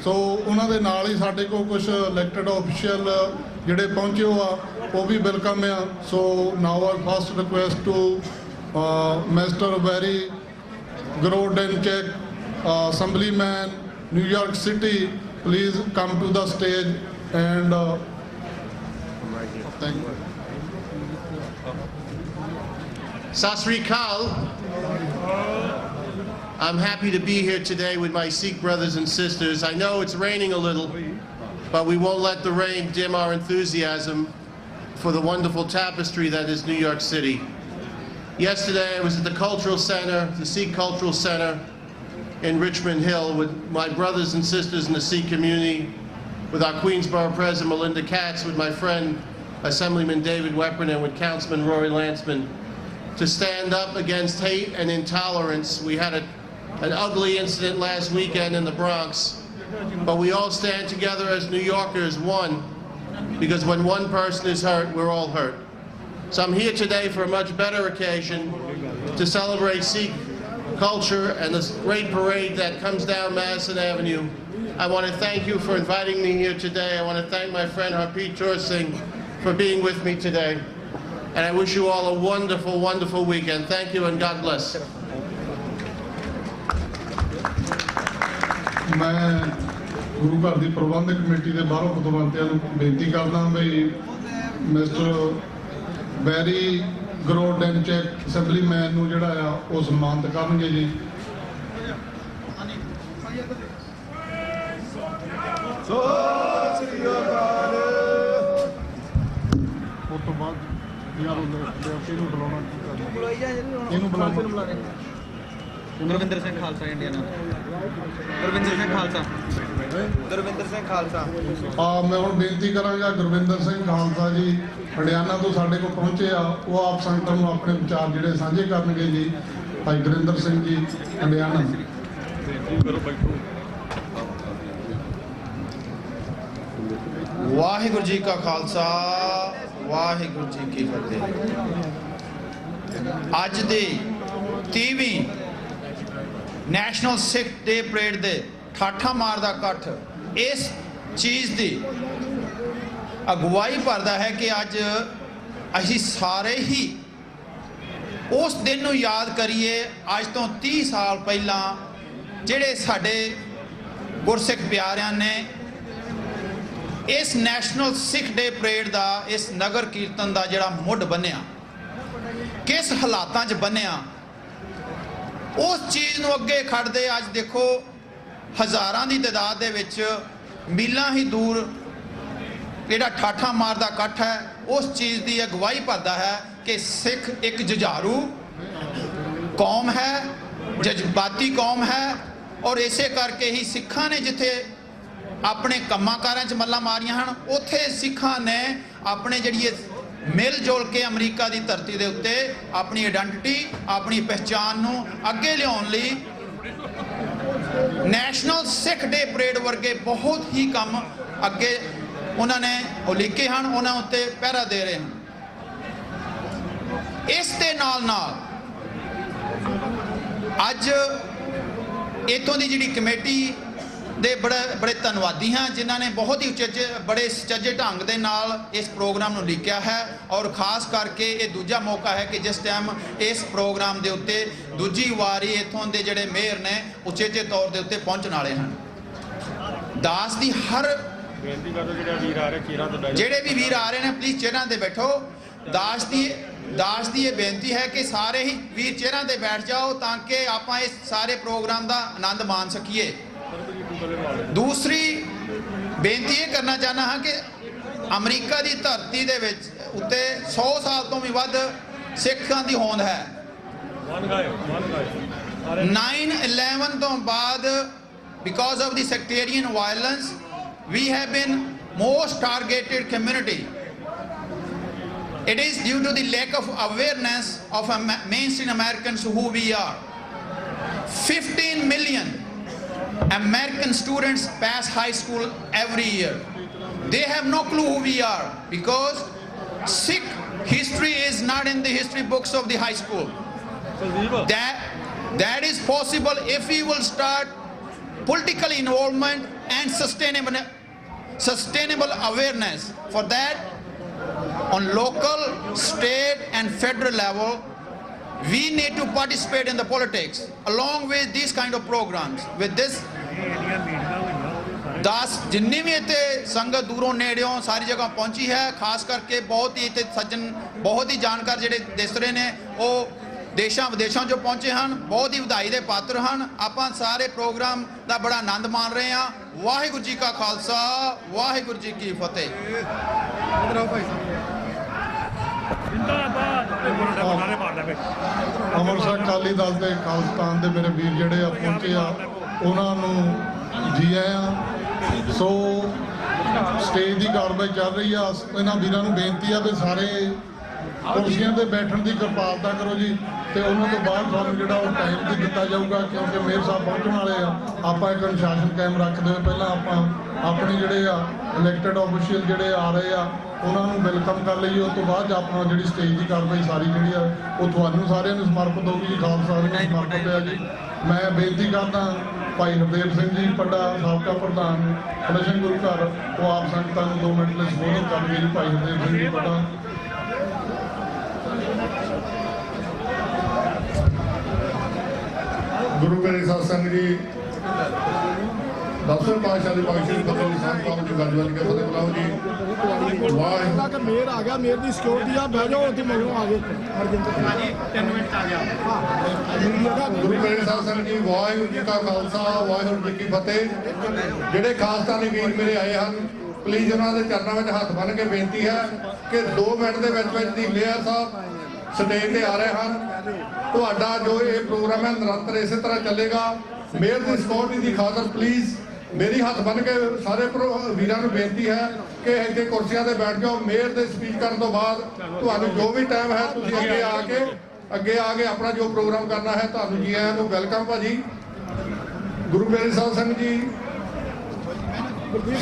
ਸੋ ਉਹਨਾਂ ਦੇ ਨਾਲ ਹੀ ਸਾਡੇ ਕੋਲ ਕੁਝ ਇਲੈਕਟਡ ਆਫੀਸ਼ੀਅਲ ਜਿਹੜੇ ਪਹੁੰਚੇ ਹੋ ਆ, ਉਹ ਵੀ ਵੈਲਕਮ ਆ। So now I first request to mister very Grodenchik, Assemblyman, New York City, please come to the stage and thank you. Sat Sri Akal. I'm happy to be here today with my Sikh brothers and sisters. I know it's raining a little, but we won't let the rain dim our enthusiasm for the wonderful tapestry that is New York City. Yesterday I was at the Cultural Center, the Sikh Cultural Center in Richmond Hill with my brothers and sisters in the Sikh community, with our Queensborough President Melinda Katz, with my friend Assemblyman David Weprin, and with Councilman Rory Lanceman, to stand up against hate and intolerance. We had an ugly incident last weekend in the Bronx, but we all stand together as New Yorkers, one, because when one person is hurt, we're all hurt. So I'm here today for a much better occasion to celebrate Sikh culture and this great parade that comes down Madison Avenue. I want to thank you for inviting me here today. I want to thank my friend Harpreet Kaur Singh for being with me today. And I wish you all a wonderful, wonderful weekend. Thank you and God bless. ਮੈਂ ਗੁਰੂ ਘਰ ਦੀ ਪ੍ਰਬੰਧਕ committee ਦੇ ਬਾਹਰੋਂ ਪਤਵੰਤਿਆਂ ਨੂੰ ਬੇਨਤੀ ਕਰਦਾ ਬਈ mister very ਗਰੋਡੈਂਚਿਕ ਅਸੈਂਬਲੀਮੈਨ ਨੂੰ ਜਿਹੜਾ ਆ ਉਹ ਸਨਮਾਨਿਤ ਕਰਨਗੇ ਜੀ। ਉਸ ਤੋਂ ਬਾਅਦ ਯਾਰ ਇਹਨੂੰ ਬੁਲਾਉਣਾ ਇਹਨੂੰ ਬੁਲਾਉਣਾ ਗੁਰਵਿੰਦਰ ਸਿੰਘ ਖਾਲਸਾ ਇੰਡੀਆ ਨਾਲ ਗੁਰਵਿੰਦਰ ਸਿੰਘ ਖਾਲਸਾ ਗੁਰਵਿੰਦਰ ਸਿੰਘ ਖਾਲਸਾ ਮੈਂ ਹੁਣ ਬੇਨਤੀ ਕਰਾਂਗਾ ਗੁਰਵਿੰਦਰ ਸਿੰਘ ਖਾਲਸਾ ਜੀ ਹਰਿਆਣਾ ਤੋਂ ਸਾਡੇ ਕੋਲ ਪਹੁੰਚੇ ਆ, ਉਹ ਆਪ ਸੰਗਤਾਂ ਨੂੰ ਆਪਣੇ ਵਿਚਾਰ ਜਿਹੜੇ ਸਾਂਝੇ ਕਰਨਗੇ ਜੀ। ਭਾਈ ਗੁਰਿੰਦਰ ਸਿੰਘ ਜੀ ਹਰਿਆਣਾ। ਵਾਹਿਗੁਰੂ ਜੀ ਕਾ ਖਾਲਸਾ, ਵਾਹਿਗੁਰੂ ਜੀ ਕੀ ਫਤਿਹ। ਅੱਜ ਦੇ 30ਵੀਂ ਨੈਸ਼ਨਲ ਸਿੱਖ ਡੇ ਪਰੇਡ ਦੇ ਠਾਠਾ ਮਾਰਦਾ ਇਕੱਠ ਇਸ ਚੀਜ਼ ਦੀ ਅਗਵਾਈ ਭਰਦਾ ਹੈ ਕਿ ਅੱਜ ਅਸੀਂ ਸਾਰੇ ਹੀ ਉਸ ਦਿਨ ਨੂੰ ਯਾਦ ਕਰੀਏ, ਅੱਜ ਤੋਂ 30 ਸਾਲ ਪਹਿਲਾਂ ਜਿਹੜੇ ਸਾਡੇ ਗੁਰਸਿੱਖ ਪਿਆਰਿਆਂ ਨੇ ਇਸ ਨੈਸ਼ਨਲ ਸਿੱਖ ਡੇ ਪਰੇਡ ਦਾ, ਇਸ ਨਗਰ ਕੀਰਤਨ ਦਾ ਜਿਹੜਾ ਮੁੱਢ ਬੰਨਿਆ, ਕਿਸ ਹਾਲਾਤਾਂ 'ਚ ਬੰਨਿਆ, ਉਸ ਚੀਜ਼ ਨੂੰ ਅੱਗੇ ਖੜਦੇ ਅੱਜ ਦੇਖੋ ਹਜ਼ਾਰਾਂ ਦੀ ਤਾਦਾਦ ਦੇ ਵਿੱਚ ਮੀਲਾਂ ਹੀ ਦੂਰ ਜਿਹੜਾ ਠਾਠਾ ਮਾਰਦਾ ਇਕੱਠ ਹੈ, ਉਸ ਚੀਜ਼ ਦੀ ਅਗਵਾਈ ਭਰਦਾ ਹੈ ਕਿ ਸਿੱਖ ਇੱਕ ਜੁਝਾਰੂ ਕੌਮ ਹੈ, ਜਜ਼ਬਾਤੀ ਕੌਮ ਹੈ। ਔਰ ਇਸੇ ਕਰਕੇ ਹੀ ਸਿੱਖਾਂ ਨੇ ਜਿੱਥੇ ਆਪਣੇ ਕੰਮਾਂ ਕਾਰਾਂ 'ਚ ਮੱਲਾਂ ਮਾਰੀਆਂ ਹਨ, ਉੱਥੇ ਸਿੱਖਾਂ ਨੇ ਆਪਣੇ ਜਿਹੜੀ ਮਿਲ ਜੁਲ ਕੇ ਅਮਰੀਕਾ ਦੀ ਧਰਤੀ ਦੇ ਉੱਤੇ ਆਪਣੀ ਆਇਡੈਂਟੀਟੀ, ਆਪਣੀ ਪਹਿਚਾਣ ਨੂੰ ਅੱਗੇ ਲਿਆਉਣ ਲਈ ਨੈਸ਼ਨਲ ਸਿੱਖ ਡੇ ਪਰੇਡ ਵਰਗੇ ਬਹੁਤ ਹੀ ਕੰਮ ਅੱਗੇ ਉਹਨਾਂ ਨੇ ਉਲੀਕੇ ਹਨ, ਉਹਨਾਂ ਉੱਤੇ ਪਹਿਰਾ ਦੇ ਰਹੇ ਹਨ। ਇਸ ਦੇ ਨਾਲ ਨਾਲ ਅੱਜ ਇੱਥੋਂ ਦੀ ਜਿਹੜੀ ਕਮੇਟੀ ਦੇ ਬੜੇ ਧੰਨਵਾਦੀ ਹਾਂ, ਜਿਨ੍ਹਾਂ ਨੇ ਬਹੁਤ ਹੀ ਬੜੇ ਸੁਚੱਜੇ ਢੰਗ ਦੇ ਨਾਲ ਇਸ ਪ੍ਰੋਗਰਾਮ ਨੂੰ ਲਿਖਿਆ ਹੈ। ਔਰ ਖਾਸ ਕਰਕੇ ਇਹ ਦੂਜਾ ਮੌਕਾ ਹੈ ਕਿ ਜਿਸ ਟਾਈਮ ਇਸ ਪ੍ਰੋਗਰਾਮ ਦੇ ਉੱਤੇ ਦੂਜੀ ਵਾਰੀ ਇੱਥੋਂ ਦੇ ਜਿਹੜੇ ਮੇਅਰ ਨੇ ਉਚੇਚੇ ਤੌਰ ਦੇ ਉੱਤੇ ਪਹੁੰਚਣ ਵਾਲੇ ਹਨ। ਦਾਸ ਦੀ ਹਰ ਬੇਨਤੀ ਕਰੋ ਜਿਹੜੇ ਵੀ ਵੀਰ ਆ ਰਹੇ ਨੇ ਪਲੀਜ਼ ਚੇਅਰਾਂ ਤੇ ਬੈਠੋ। ਦਾਸ ਦੀ ਦਾਸ ਦੀ ਇਹ ਬੇਨਤੀ ਹੈ ਕਿ ਸਾਰੇ ਹੀ ਵੀਰ ਚੇਅਰਾਂ ਤੇ ਬੈਠ ਜਾਓ ਤਾਂ ਕਿ ਆਪਾਂ ਇਸ ਸਾਰੇ ਪ੍ਰੋਗਰਾਮ ਦਾ ਆਨੰਦ ਮਾਣ ਸਕੀਏ। ਦੂਸਰੀ ਬੇਨਤੀ ਇਹ ਕਰਨਾ ਚਾਹੁੰਦਾ ਹਾਂ ਕਿ ਅਮਰੀਕਾ ਦੀ ਧਰਤੀ ਦੇ ਵਿੱਚ ਉੱਤੇ 100 ਸਾਲ ਤੋਂ ਵੀ ਵੱਧ ਸਿੱਖਾਂ ਦੀ ਹੋਂਦ ਹੈ। 9/11 ਤੋਂ ਬਾਅਦ because of the sectarian violence we have been most targeted community. It is due to the lack of awareness of mainstream Americans who we are. 15 million American students pass high school every year. They have no clue who we are because Sikh history is not in the history books of the high school. That is possible if we will start political involvement and sustainable awareness. For that, on local, state and federal level, we need to participate in the politics along with these kind of programs. With this, ਦਾਸ ਜਿੰਨੀ ਵੀ ਇੱਥੇ ਸੰਗਤ ਦੂਰੋਂ ਨੇੜਿਓਂ ਸਾਰੀ ਜਗ੍ਹਾ ਪਹੁੰਚੀ ਹੈ, ਖਾਸ ਕਰਕੇ ਬਹੁਤ ਹੀ ਇੱਥੇ ਸੱਜਣ ਬਹੁਤ ਹੀ ਜਾਣਕਾਰ ਜਿਹੜੇ ਦਿਸ ਰਹੇ ਨੇ ਉਹ ਦੇਸ਼ਾਂ ਵਿਦੇਸ਼ਾਂ 'ਚੋਂ ਪਹੁੰਚੇ ਹਨ, ਬਹੁਤ ਹੀ ਵਧਾਈ ਦੇ ਪਾਤਰ ਹਨ। ਆਪਾਂ ਸਾਰੇ ਪ੍ਰੋਗਰਾਮ ਦਾ ਬੜਾ ਆਨੰਦ ਮਾਣ ਰਹੇ ਹਾਂ। ਵਾਹਿਗੁਰੂ ਜੀ ਕਾ ਖਾਲਸਾ, ਵਾਹਿਗੁਰੂ ਜੀ ਕੀ ਫਤਿਹ। ਅੰਮ੍ਰਿਤਸਰ ਅਕਾਲੀ ਦਲ ਦੇ ਖਾਲਸਤਾਨ ਦੇ ਮੇਰੇ ਵੀਰ ਜਿਹੜੇ ਆ ਪਹੁੰਚੇ ਆ, ਉਹਨਾਂ ਨੂੰ ਜੀ ਆਇਆਂ। ਸੋ ਸਟੇਜ ਦੀ ਕਾਰਵਾਈ ਚੱਲ ਰਹੀ ਆ। ਇਹਨਾਂ ਵੀਰਾਂ ਨੂੰ ਬੇਨਤੀ ਆ ਵੀ ਸਾਰੇ ਕੁਰਸੀਆਂ ਤੇ ਬੈਠਣ ਦੀ ਕਿਰਪਾਲਤਾ ਕਰੋ ਜੀ, ਤੇ ਉਹਨਾਂ ਤੋਂ ਬਾਅਦ ਸਾਨੂੰ ਜਿਹੜਾ ਉਹ ਟਾਈਮ ਵੀ ਦਿੱਤਾ ਜਾਊਗਾ ਕਿਉਂਕਿ ਮੇਅਰ ਸਾਹਿਬ ਪਹੁੰਚਣ ਵਾਲੇ ਆ। ਆਪਾਂ ਇੱਕ ਅਨੁਸ਼ਾਸਨ ਕਾਇਮ ਰੱਖਦੇ ਹੋਏ ਪਹਿਲਾਂ ਆਪਾਂ ਆਪਣੇ ਜਿਹੜੇ ਆ ਇਲੈਕਟਡ ਆਫੀਸ਼ੀਅਲ ਜਿਹੜੇ ਆ ਰਹੇ ਆ ਉਹਨਾਂ ਨੂੰ ਵੈਲਕਮ ਕਰ ਲਈਏ। ਉਸ ਤੋਂ ਬਾਅਦ ਆਪਾਂ ਜਿਹੜੀ ਸਟੇਜ ਦੀ ਕਾਰਵਾਈ ਸਾਰੀ ਜਿਹੜੀ ਆ ਉਹ ਤੁਹਾਨੂੰ ਸਾਰਿਆਂ ਨੂੰ ਸਮਰਪਿਤ ਹੋਊਗੀ ਜੀ, ਖਾਲਸਾ ਨੂੰ ਸਮਰਪਿਤ ਹੈ ਜੀ। ਮੈਂ ਬੇਨਤੀ ਕਰਦਾ ਭਾਈ ਹਰਦੇਵ ਸਿੰਘ ਜੀ ਪੱਡਾ ਸਾਬਕਾ ਪ੍ਰਧਾਨ ਕਲਸ਼ਨ ਗੁਰੂ ਘਰ, ਉਹ ਆਪ ਸੰਗਤਾਂ ਨੂੰ 2 ਮਿੰਟ ਲਈ ਸੰਬੋਧਨ ਕਰਨਗੇ ਜੀ। ਭਾਈ ਹਰਦੇਵ ਸਿੰਘ ਜੀ ਪੱਡਾ। ਗੁਰੂ ਪਿਆਰੇ ਸਾਧ ਸੰਗਤ ਜੀ, ਦਸਵੇਂ ਪਾਤਸ਼ਾਹ ਦੀ ਪਾਤਸ਼ਾਹੀ ਫਤਿਹ ਦੀ ਸੰਤ ਬਾਬੂ ਜੀ ਗੱਜਵੱਜ ਕੇ ਫਤਿਹ ਬੁਲਾਓ ਜੀ। ਵਾਹਿਗੁਰੂ ਕਿ ਮੇਰ ਆ ਗਿਆ, ਮੇਰ ਦੀ ਸਿਕਿਉਰਿਟੀ ਆ, ਬਹਿ ਜਾਓ ਉੱਥੇ ਮਗਰੋਂ ਆ ਗਏ ਹਰਜਿੰਦਰ ਜੀ 3 ਮਿੰਟ ਆ ਗਿਆ। ਗੁਰੂ ਪਿਆਰੇ ਸਾਧ ਸੰਗਤ ਜੀ, ਵਾਹਿਗੁਰੂ ਜੀ ਕਾ ਖਾਲਸਾ, ਵਾਹਿਗੁਰੂ ਜੀ ਕੀ ਫਤਿਹ। ਜਿਹੜੇ ਖਾਲਸਤਾਨੀ ਵੀਰ ਮੇਰੇ ਆਏ ਹਨ, ਪਲੀਜ਼ ਉਹਨਾਂ ਦੇ ਚਰਨਾਂ ਵਿੱਚ ਹੱਥ ਬੰਨ੍ਹ ਕੇ ਬੇਨਤੀ ਹੈ ਕਿ 2 ਮਿੰਟ ਦੇ ਵਿੱਚ ਦੀ ਮੇਅਰ ਸਾਹਿਬ ਸਟੇਜ ਤੇ ਆ ਰਹੇ ਹਨ। ਤੁਹਾਡਾ ਜੋ ਇਹ ਪ੍ਰੋਗਰਾਮ ਹੈ ਨਿਰੰਤਰ ਇਸੇ ਤਰ੍ਹਾਂ ਚੱਲੇਗਾ। ਮੇਅਰ ਦੀ ਸਿਕਿਉਰਿਟੀ ਦੀ ਖਾਤਰ ਪਲੀਜ਼ ਮੇਰੀ ਹੱਥ ਬੰਨ੍ਹ ਕੇ ਸਾਰੇ ਵੀਰਾਂ ਨੂੰ ਬੇਨਤੀ ਹੈ ਕਿ ਇੱਥੇ ਕੁਰਸੀਆਂ ਤੇ ਬੈਠ ਜਾਓ। ਮੇਅਰ ਦੇ ਸਪੀਚ ਕਰਨ ਤੋਂ ਬਾਅਦ ਤੁਹਾਨੂੰ ਜੋ ਵੀ ਟਾਈਮ ਹੈ ਤੁਸੀਂ ਅੱਗੇ ਆ ਕੇ ਆਪਣਾ ਜੋ ਪ੍ਰੋਗਰਾਮ ਕਰਨਾ ਹੈ। ਤੁਹਾਨੂੰ ਜੀ ਆਇਆਂ ਨੂੰ ਵੈਲਕਮ ਭਾਜੀ। ਗੁਰੂ ਪਿਆਰੇ ਸਾਧ ਸੰਗਤ ਜੀ,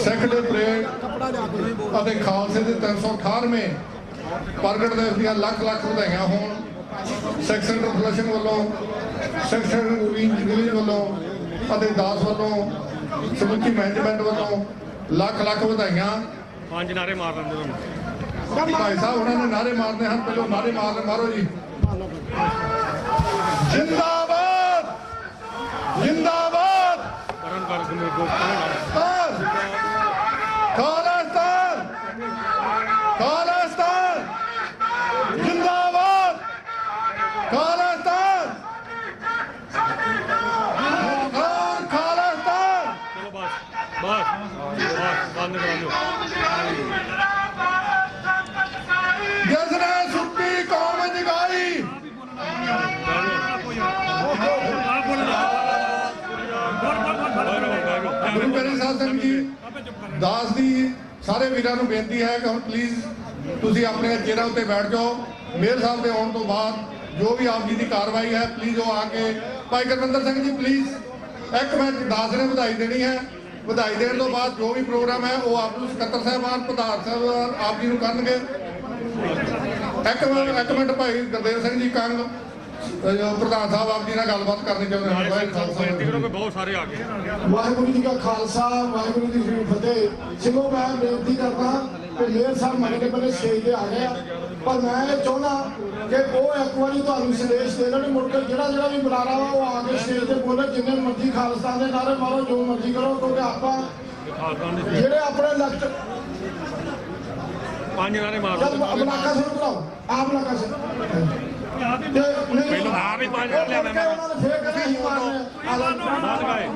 ਸਿੱਖ ਦੇ ਪਰੇਡ ਅਤੇ ਖਾਲਸੇ ਦੇ 368ਵੇਂ ਪ੍ਰਗਟ ਦਿਵਸ ਦੀਆਂ ਲੱਖ ਲੱਖ ਵਧਾਈਆਂ ਹੋਣ। ਸਿੱਖ ਸੈਂਟਰ ਫਲੈਸ਼ਨ ਵੱਲੋਂ, ਸਿੱਖ ਸੈਂਟਰ ਇੰਜੀਨੀਅਰਿੰਗ ਵੱਲੋਂ ਅਤੇ ਦਾਸ ਵੱਲੋਂ, ਸਮੁੱਚੀ ਮੈਨੇਜਮੈਂਟ ਵੱਲੋਂ ਲੱਖ ਲੱਖ ਵਧਾਈਆਂ। 5 ਨਾਰੇ ਮਾਰ ਲੈਂਦੇ ਤੁਹਾਨੂੰ ਭਾਈ ਸਾਹਿਬ ਉਹਨਾਂ ਨੇ ਨਾਰੇ ਮਾਰਨੇ ਹਨ, ਪਹਿਲਾਂ ਨਾਰੇ ਮਾਰੋ ਜੀ। ਜਿੰਦਾਬਾਦ, ਜਿੰਦਾਬਾਦ, ਖਾਲਿਸਤਾਨ, ਖਾਲਿਸਤਾਨ, ਜਿੰਦਾਬਾਦ, ਖਾਲਿਸਤਾਨ, ਖਾਲਿਸਤਾਨ। ਬੰਦ ਕਰਾ ਦਿਓ। ਜਿਸਨੇ ਸੁੱਤੀ ਕੌਮ ਜਗਾਈ, ਗੁਰੂ ਪਿਆਰੇ ਸਾਧ ਸੰਗਤ ਜੀ, ਦਾਸ ਦੀ ਸਾਰੇ ਵੀਰਾਂ ਨੂੰ ਬੇਨਤੀ ਹੈ ਕਿ ਹੁਣ ਪਲੀਜ਼ ਤੁਸੀਂ ਆਪਣੇ ਚੇਅਰਾਂ ਉੱਤੇ ਬੈਠ ਜਾਓ। ਮੇਅਰ ਸਾਹਿਬ ਦੇ ਆਉਣ ਤੋਂ ਬਾਅਦ ਜੋ ਵੀ ਆਪ ਜੀ ਦੀ ਕਾਰਵਾਈ ਹੈ ਪਲੀਜ਼ ਉਹ ਆ ਕੇ, ਭਾਈ ਗੁਰਵਿੰਦਰ ਸਿੰਘ ਜੀ ਪਲੀਜ਼ 1 ਮਿੰਟ, ਦਾਸ ਨੇ ਵਧਾਈ ਦੇਣੀ ਹੈ। ਵਧਾਈ ਦੇਣ ਤੋਂ ਬਾਅਦ ਜੋ ਵੀ ਪ੍ਰੋਗਰਾਮ ਹੈ ਉਹ ਆਪ ਨੂੰ ਸਕੱਤਰ ਸਾਹਿਬਾਨ, ਪ੍ਰਧਾਨ ਸਾਹਿਬਾਨ ਆਪ ਜੀ ਨੂੰ ਕਰਨਗੇ। 1 ਮਿੰਟ ਭਾਈ ਗੁਰਦੇਵ ਸਿੰਘ ਜੀ ਕੰਗ ਪ੍ਰਧਾਨ ਸਾਹਿਬ ਆਪ ਜੀ ਨਾਲ ਗੱਲਬਾਤ ਕਰਨੀ ਚਾਹੁੰਦੇ ਹਨ। ਬਹੁਤ ਸਾਰੇ ਆ ਗਏ। ਵਾਹਿਗੁਰੂ ਜੀ ਕਾ ਖਾਲਸਾ, ਵਾਹਿਗੁਰੂ ਜੀ ਕੀ ਫਤਿਹ। ਚਲੋ ਮੈਂ ਬੇਨਤੀ ਕਰਦਾ ਕਿ ਮੇਅਰ ਸਾਹਿਬ ਮਗਲੇ ਬੰਨੇ ਸਟੇਜ ਤੇ ਆ ਗਏ ਆ, ਪਰ ਮੈਂ ਇਹ ਚਾਹੁੰਦਾ ਕਿ ਉਹ ਇੱਕ ਵਾਰੀ ਤੁਹਾਨੂੰ ਸੰਦੇਸ਼ ਦੇ ਦੇਣ, ਮੁੜ ਕੇ ਜਿਹੜਾ ਵੀ ਬੁਲਾਰਾ ਵਾ ਉਹ ਆ ਕੇ ਸਟੇਜ ਤੇ ਬੋਲੇ। ਜਿੰਨੇ ਮਰਜ਼ੀ ਖਾਲਸਤਾਨ ਦੇ ਨਾਰੇ ਮਾਰੋ, ਜੋ ਮਰਜ਼ੀ ਕਰੋ, ਕਿਉਂਕਿ ਆਪਾਂ ਜਿਹੜੇ ਆਪਣੇ 5 ਨਾਰੇ ਮਾਰ ਜਦ ਬਲਾਕਾ ਸਿੰਘ ਬੁਲਾਓ ਆਪ ਬਲਾਕਾ ਸਿੰਘ ਪਹਿਲਾਂ ਆਪ ਹੀ 5 ਨਾਰੇ ਲਿਆਣਾ ਉਹਨਾਂ ਨੇ ਫੇਰ ਕਹਿੰਦੇ ਅਸੀਂ ਮਾਰਨੇ ਬਾਦ ਗਏ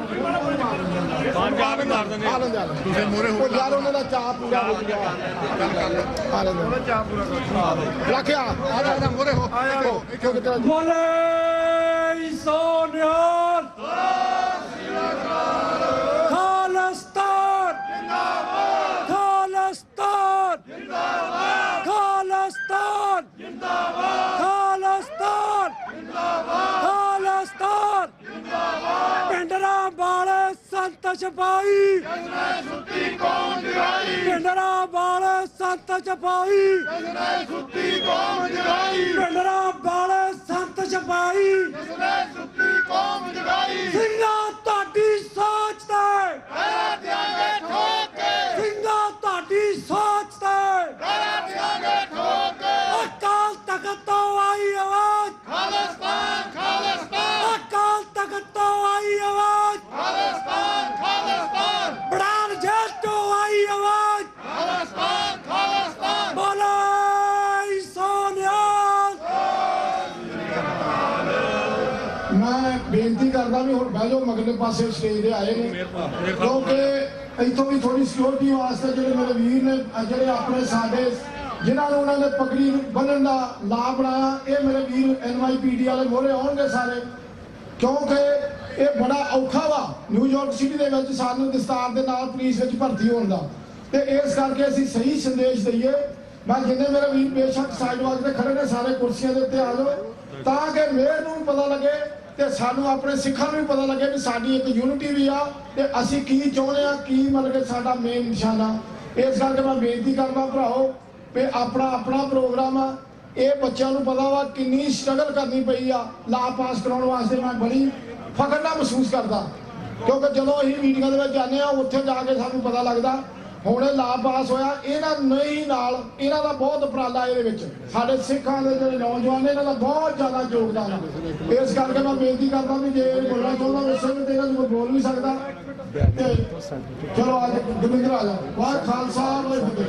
5 ਆਪ ਹੀ ਮਾਰ ਦਿੰਦੇ ਤੁਸੀਂ ਮੂਰੇ ਹੋ ਯਾਰ ਉਹਨਾਂ ਦਾ ਚਾਹ ਪੂਰਾ ਹੋ ਗਿਆ ਆ ਲੈ ਉਹਦਾ ਚਾਹ ਪੂਰਾ ਕਰ ਰੱਖਿਆ ਆ ਜਾ ਮੂਰੇ ਹੋ ਇੱਥੇ ਕਿਤੇ ਬੋਲੇ ਸੋਨਿਆਲ ਖਾਲਿਸਤਾਨ ਜਿੰਦਾਬਾਦ ਖਾਲਿਸਤਾਨ ਜਿੰਦਾਬਾਦ ਖਾਲਿਸਤਾਨ ਜਿੰਦਾਬਾਦ ਖਾਲਿਸਤਾਨ ਜਿੰਦਾਬਾਦ ਖਾਲਿਸਤਾਨ ਜਿੰਦਾਬਾਦ ਪਿੰਡਰਾ ਵਾਲੇ ਸੰਤ ਸਿਪਾਹੀ ਜਸਨੇ ਸੁੱਤੀ ਕੌਮ ਜਗਾਈ ਪਿੰਡਰਾ ਵਾਲੇ ਸੰਤ ਸਿਪਾਹੀ ਜਸਨੇ ਸੁੱਤੀ ਕੌਮ ਜਗਾਈ ਪਿੰਡਰਾ ਵਾਲੇ ਸੰਤ ਸਿਪਾਹੀ ਜਸਨੇ ਸੁੱਤੀ ਕੌਮ ਜਗਾਈ ਸਿੰਘਾਂ ਤੁਹਾਡੀ ਸੋਚ ਤੇ ਕਰਾ ਦਿਆਂਗੇ ਠੋਕ ਕੇ ਸਿੰਘਾਂ ਤੁਹਾਡੀ ਸੋਚ ਤੇ ਕਰਾ ਦਿਆਂਗੇ ਠੋਕ ਕੇ ਅਕਾਲ ਤਖਤ ਤੋਂ ਆਈ ਆਵਾਜ਼ ਖਾਲਿਸਤਾਨ ਖਾਲਿਸਤਾਨ ਅਕਾਲ ਤਖਤ ਤੋਂ ਆਈ ਆਵਾਜ਼ ਖਾਲਿਸਤਾਨ ਖਾਲਿਸਤਾਨ ਬੜਾਨ ਜੇਲ੍ਹ ਤੋਂ ਆਈ ਆਵਾਜ਼ ਖਾਲਿਸਤਾਨ ਖਾਲਿਸਤਾਨ ਬੋਲੇ ਸੋਨਿਆਲ ਮੈਂ ਬੇਨਤੀ ਕਰਦਾ ਵੀ ਹੁਣ ਬਹਿ ਜਾਓ ਮਗਰਲੇ ਪਾਸੇ ਸਟੇਜ ਦੇ ਆਏ ਨੇ ਕਿਉਂਕਿ ਇੱਥੋਂ ਵੀ ਥੋੜੀ ਸਿਕਿਉਰਿਟੀ ਵਾਸਤੇ ਜਿਹੜੇ ਮੇਰੇ ਵੀਰ ਨੇ ਜਿਹੜੇ ਆਪਣੇ ਸਾਡੇ ਜਿਨ੍ਹਾਂ ਨੂੰ ਉਹਨਾਂ ਨੇ ਪਗੜੀ ਬੰਨਣ ਦਾ ਲਾ ਬਣਾਇਆ ਇਹ ਮੇਰੇ ਵੀਰ NYPD ਵਾਲੇ ਮੋਹਰੇ ਆਉਣਗੇ ਸਾਰੇ ਕਿਉਂਕਿ ਇਹ ਬੜਾ ਔਖਾ ਵਾ ਨਿਊਯਾਰਕ ਸਿਟੀ ਦੇ ਵਿੱਚ ਸਾਨੂੰ ਦਸਤਾਰ ਦੇ ਨਾਲ ਪੁਲਿਸ ਵਿੱਚ ਭਰਤੀ ਹੋਣ ਦਾ ਤੇ ਇਸ ਕਰਕੇ ਅਸੀਂ ਸਹੀ ਸੰਦੇਸ਼ ਦਈਏ ਮੈਂ ਜਿੰਨੇ ਮੇਰੇ ਵੀਰ ਬੇਸ਼ੱਕ ਸਾਈਡ ਵਾਕ ਤੇ ਖੜੇ ਨੇ ਸਾਰੇ ਕੁਰਸੀਆਂ ਦੇ ਉੱਤੇ ਆ ਜਾਓ ਤਾਂ ਕਿ ਮੇਰ ਨੂੰ ਪਤਾ ਲੱਗੇ ਤੇ ਸਾਨੂੰ ਆਪਣੇ ਸਿੱਖਾਂ ਨੂੰ ਵੀ ਪਤਾ ਲੱਗੇ ਵੀ ਸਾਡੀ ਇੱਕ ਯੂਨਿਟੀ ਵੀ ਆ ਤੇ ਅਸੀਂ ਕੀ ਚਾਹੁੰਦੇ ਆ ਕੀ ਮਤਲਬ ਕਿ ਸਾਡਾ ਮੇਨ ਨਿਸ਼ਾਨਾ ਇਸ ਕਰਕੇ ਮੈਂ ਬੇਨਤੀ ਕਰਦਾ ਭਰਾਓ ਵੀ ਆਪਣਾ ਪ੍ਰੋਗਰਾਮ ਆ ਇਹ ਬੱਚਿਆਂ ਨੂੰ ਪਤਾ ਵਾ ਕਿੰਨੀ ਸਟਰਗਲ ਕਰਨੀ ਪਈ ਆ ਲਾ ਪਾਸ ਕਰਾਉਣ ਵਾਸਤੇ ਮੈਂ ਬੜੀ ਫਖਰ ਨਾਲ ਮਹਿਸੂਸ ਕਰਦਾ ਕਿਉਂਕਿ ਜਦੋਂ ਅਸੀਂ ਮੀਟਿੰਗਾਂ ਦੇ ਵਿੱਚ ਜਾਂਦੇ ਆ ਉੱਥੇ ਜਾ ਕੇ ਸਾਨੂੰ ਪਤਾ ਲੱਗਦਾ ਹੁਣ ਇਹ ਲਾ ਪਾਸ ਹੋਇਆ ਇਹਨਾਂ ਨਹੀਂ ਨਾਲ ਇਹਨਾਂ ਦਾ ਬਹੁਤ ਉਪਰਾਲਾ ਇਹਦੇ ਵਿੱਚ ਸਾਡੇ ਸਿੱਖਾਂ ਦੇ ਜਿਹੜੇ ਨੌਜਵਾਨ ਨੇ ਇਹਨਾਂ ਦਾ ਬਹੁਤ ਜ਼ਿਆਦਾ ਯੋਗਦਾਨ ਹੈ ਇਸ ਕਰਕੇ ਮੈਂ ਬੇਨਤੀ ਕਰਦਾ ਵੀ ਜੇ ਬੋਲਣਾ ਚਾਹੁੰਦਾ ਉਸੇ ਵੇਲੇ ਇਹਨਾਂ ਨੂੰ ਬੋਲ ਵੀ ਸਕਦਾ ਤੇ ਚਲੋ ਅੱਜ ਗੁਰਮਿੰਦਰ ਆ ਜਾ ਵਾਹ ਖਾਲਸਾ ਵਾਹਿਗੁਰੂ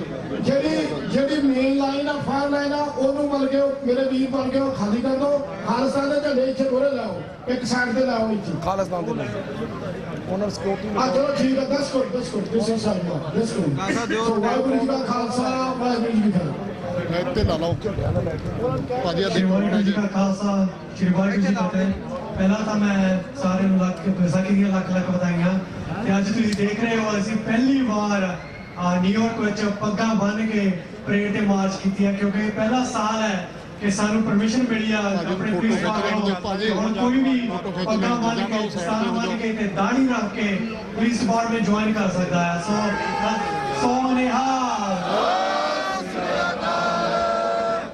ਜਿਹੜੀ ਮੇਨ ਲਾਈਨ ਆ ਫਾਇਰ ਲਾਈਨ ਆ ਉਹਨੂੰ ਮਿਲ ਕੇ ਮੇਰੇ ਵੀਰ ਬਣ ਕੇ ਉਹ ਖਾਲੀ ਕਰ ਦਿਓ ਖਾਲਸਾ ਦੇ ਝੰਡੇ ਇੱਥੇ ਮੋਹਰੇ ਲਾਓ ਇੱਕ ਸਾਈਡ ਤੇ ਲਾਓ ਇੱਥੇ ਖਾਲਸਾ ਦੇ ਉਹਨਾਂ ਸਿਕਿਉਰਿਟੀ ਚਲੋ ਠੀਕ ਹੈ ਦੱਸ ਕਰੋ ਦਿਸ ਇਜ਼ ਸਾਈਡ ਦਿਸ ਕਰੋ ਵਾਹਿਗੁਰੂ ਜੀ ਦਾ ਖਾਲਸਾ ਵਾਹਿਗੁਰੂ ਜੀ ਕੀ ਫਤਿਹ ਇੱਥੇ ਲਾ ਲਓ ਭਾਜੀ ਆ ਵਾਹਿਗੁਰੂ ਜੀ ਦਾ ਖਾਲਸਾ ਸ਼੍ਰੀ ਵਾਹਿਗੁਰੂ ਜੀ ਕੀ ਫਤਿਹ ਪਹਿਲਾਂ ਤਾਂ ਮੈਂ ਸਾਰਿਆਂ ਨੂੰ ਵਿਸਾਖੀ ਦੀਆਂ ਲੱਖ ਵਧਾਈਆਂ ਤੇ ਅੱਜ ਤੁਸੀਂ ਦੇਖ ਰਹੇ ਹੋ ਅਸੀਂ ਪਹਿਲੀ ਵਾਰ ਨਿਊਯਾਰਕ ਵਿੱਚ ਪੱਗਾਂ ਬੰਨ੍ਹ ਕੇ ਪਰੇਡ ਤੇ ਮਾਰਚ ਕੀਤੀ ਹੈ ਕਿਉਂਕਿ ਇਹ ਪਹਿਲਾ ਸਾਲ ਹੈ ਕਿ ਸਾਨੂੰ ਪਰਮਿਸ਼ਨ ਮਿਲੀ ਆ ਆਪਣੇ ਪੁਲਿਸ ਵਾਲਿਆਂ ਹੁਣ ਕੋਈ ਵੀ ਪੱਗਾਂ ਬੰਨ੍ਹ ਕੇ ਦਸਤਾਰ ਬੰਨ੍ਹ ਕੇ ਤੇ ਦਾੜੀ ਰੱਖ ਕੇ ਪੁਲਿਸ ਡਿਪਾਰਟਮੈਂਟ ਜੁਆਇਨ ਕਰ ਸਕਦਾ ਹੈ ਸੋ ਨਿਹਾਲ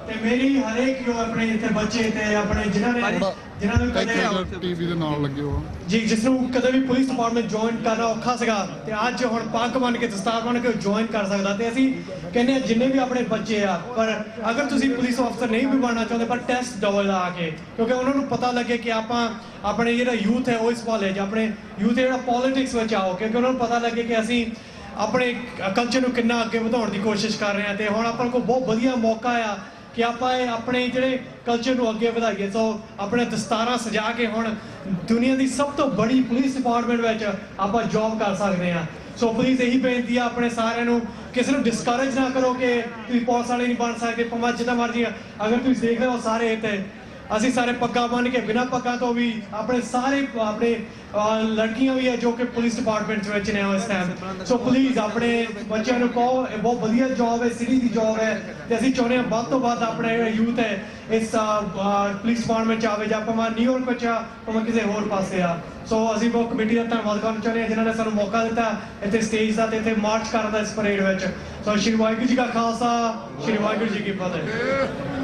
ਤੇ ਮੇਰੀ ਹਰੇਕ ਜੋ ਆਪਣੇ ਇੱਥੇ ਬੱਚੇ ਤੇ ਆਪਣੇ ਜਿਨ੍ਹਾਂ ਨੂੰ ਕਦੇ ਟੀਵੀ ਦੇ ਨਾਲ ਲੱਗੇ ਹੋ ਜੀ ਜਿਸ ਨੂੰ ਕਦੇ ਵੀ ਪੁਲਿਸ ਡਿਪਾਰਟਮੈਂਟ ਜੁਆਇਨ ਕਰਨਾ ਔਖਾ ਸੀਗਾ ਤੇ ਅੱਜ ਹੁਣ ਪੱਗ ਬੰਨ੍ਹ ਕੇ ਦਸਤਾਰ ਬੰਨ੍ਹ ਕੇ ਜੁਆਇਨ ਕਰ ਸਕਦਾ ਤੇ ਅਸੀਂ ਕਹਿੰਦੇ ਆ ਜਿੰਨੇ ਵੀ ਆਪਣੇ ਬੱਚੇ ਆ ਪਰ ਅਗਰ ਤੁਸੀਂ ਪੁਲਿਸ ਅਫਸਰ ਨਹੀਂ ਵੀ ਬਣਨਾ ਚਾਹੁੰਦੇ ਪਰ ਟੈਸਟ ਡਬਲ ਆ ਕੇ ਕਿਉਂਕਿ ਉਹਨਾਂ ਨੂੰ ਪਤਾ ਲੱਗੇ ਕਿ ਆਪਾਂ ਆਪਣੇ ਜਿਹੜਾ ਯੂਥ ਹੈ ਉਹ ਇਸ ਵਾਲੇ ਆਪਣੇ ਯੂਥ ਜਿਹੜਾ ਪੋਲਿਟਿਕਸ ਵਿੱਚ ਆਓ ਕਿਉਂਕਿ ਉਹਨਾਂ ਨੂੰ ਪਤਾ ਲੱਗੇ ਕਿ ਅਸੀਂ ਆਪਣੇ ਕਲਚਰ ਨੂੰ ਕਿੰਨਾ ਅੱਗੇ ਵਧਾਉਣ ਦੀ ਕੋਸ਼ਿਸ਼ ਕਰ ਰਹੇ ਹਾਂ ਤੇ ਹੁਣ ਆਪਾਂ ਕੋਲ ਬਹੁਤ ਵਧੀਆ ਮੌਕਾ ਆ ਕਿ ਆਪਾਂ ਇਹ ਆਪਣੇ ਜਿਹੜੇ ਕਲਚਰ ਨੂੰ ਅੱਗੇ ਵਧਾਈਏ ਸੋ ਆਪਣੇ ਦਸਤਾਰਾਂ ਸਜਾ ਕੇ ਹੁਣ ਦੁਨੀਆ ਦੀ ਸਭ ਤੋਂ ਬੜੀ ਪੁਲਿਸ ਡਿਪਾਰਟਮੈਂਟ ਵਿੱਚ ਆਪਾਂ ਜੌਬ ਕਰ ਸਕਦੇ ਹਾਂ ਸੋ ਪਲੀਜ਼ ਇਹੀ ਬੇਨਤੀ ਆ ਆਪਣੇ ਸਾਰਿਆਂ ਨੂੰ ਕਿਸੇ ਨੂੰ ਡਿਸਕਰੇਜ ਨਾ ਕਰੋ ਕਿ ਤੁਸੀਂ ਪੁਲਿਸ ਵਾਲੇ ਨਹੀਂ ਬਣ ਸਕਦੇ ਭਾਵੇਂ ਜਿੱਦਾਂ ਮਰਜ਼ੀ ਅਗਰ ਤੁਸੀਂ ਦੇਖ ਰਹੇ ਹੋ ਸਾਰੇ ਇੱਥੇ ਅਸੀਂ ਸਾਰੇ ਪੱਗਾਂ ਬੰਨ੍ਹ ਕੇ ਬਿਨਾਂ ਪੱਗਾਂ ਤੋਂ ਵੀ ਆਪਣੇ ਸਾਰੇ ਆਪਣੇ ਲੜਕੀਆਂ ਵੀ ਹੈ ਜੋ ਕਿ ਪੁਲਿਸ ਡਿਪਾਰਟਮੈਂਟ ਵਿੱਚ ਨੇ ਇਸ ਟਾਈਮ ਸੋ ਪਲੀਜ਼ ਆਪਣੇ ਬੱਚਿਆਂ ਨੂੰ ਕਹੋ ਇਹ ਬਹੁਤ ਵਧੀਆ ਜੌਬ ਹੈ ਸਿਟੀ ਦੀ ਜੌਬ ਹੈ ਤੇ ਅਸੀਂ ਚਾਹੁੰਦੇ ਹਾਂ ਵੱਧ ਤੋਂ ਵੱਧ ਆਪਣੇ ਯੂਥ ਹੈ ਇਸ ਪੁਲਿਸ ਡਿਪਾਰਟਮੈਂਟ 'ਚ ਆਵੇ ਜਾਂ ਭਾਵੇਂ ਨਿਊਯਾਰਕ ਵਿੱਚ ਆ ਭਾਵੇਂ ਕਿਸੇ ਹੋਰ ਪਾਸੇ ਆ ਸੋ ਅਸੀਂ ਬਹੁਤ ਕਮੇਟੀ ਦਾ ਧੰਨਵਾਦ ਕਰਨਾ ਚਾਹੁੰਦੇ ਹਾਂ ਜਿਨ੍ਹਾਂ ਨੇ ਸਾਨੂੰ ਮੌਕਾ ਦਿੱਤਾ ਇੱਥੇ ਸਟੇਜ ਦਾ ਤੇ ਇੱਥੇ ਮਾਰਚ ਕਰਨ ਦਾ ਇਸ ਪਰੇਡ ਵਿੱਚ ਸੋ ਸ਼੍ਰੀ ਵਾਹਿਗੁਰੂ ਜੀ ਕਾ ਖਾਲਸਾ ਸ਼੍ਰੀ ਵਾਹਿਗੁਰੂ ਜੀ ਕੀ ਫਤਿਹ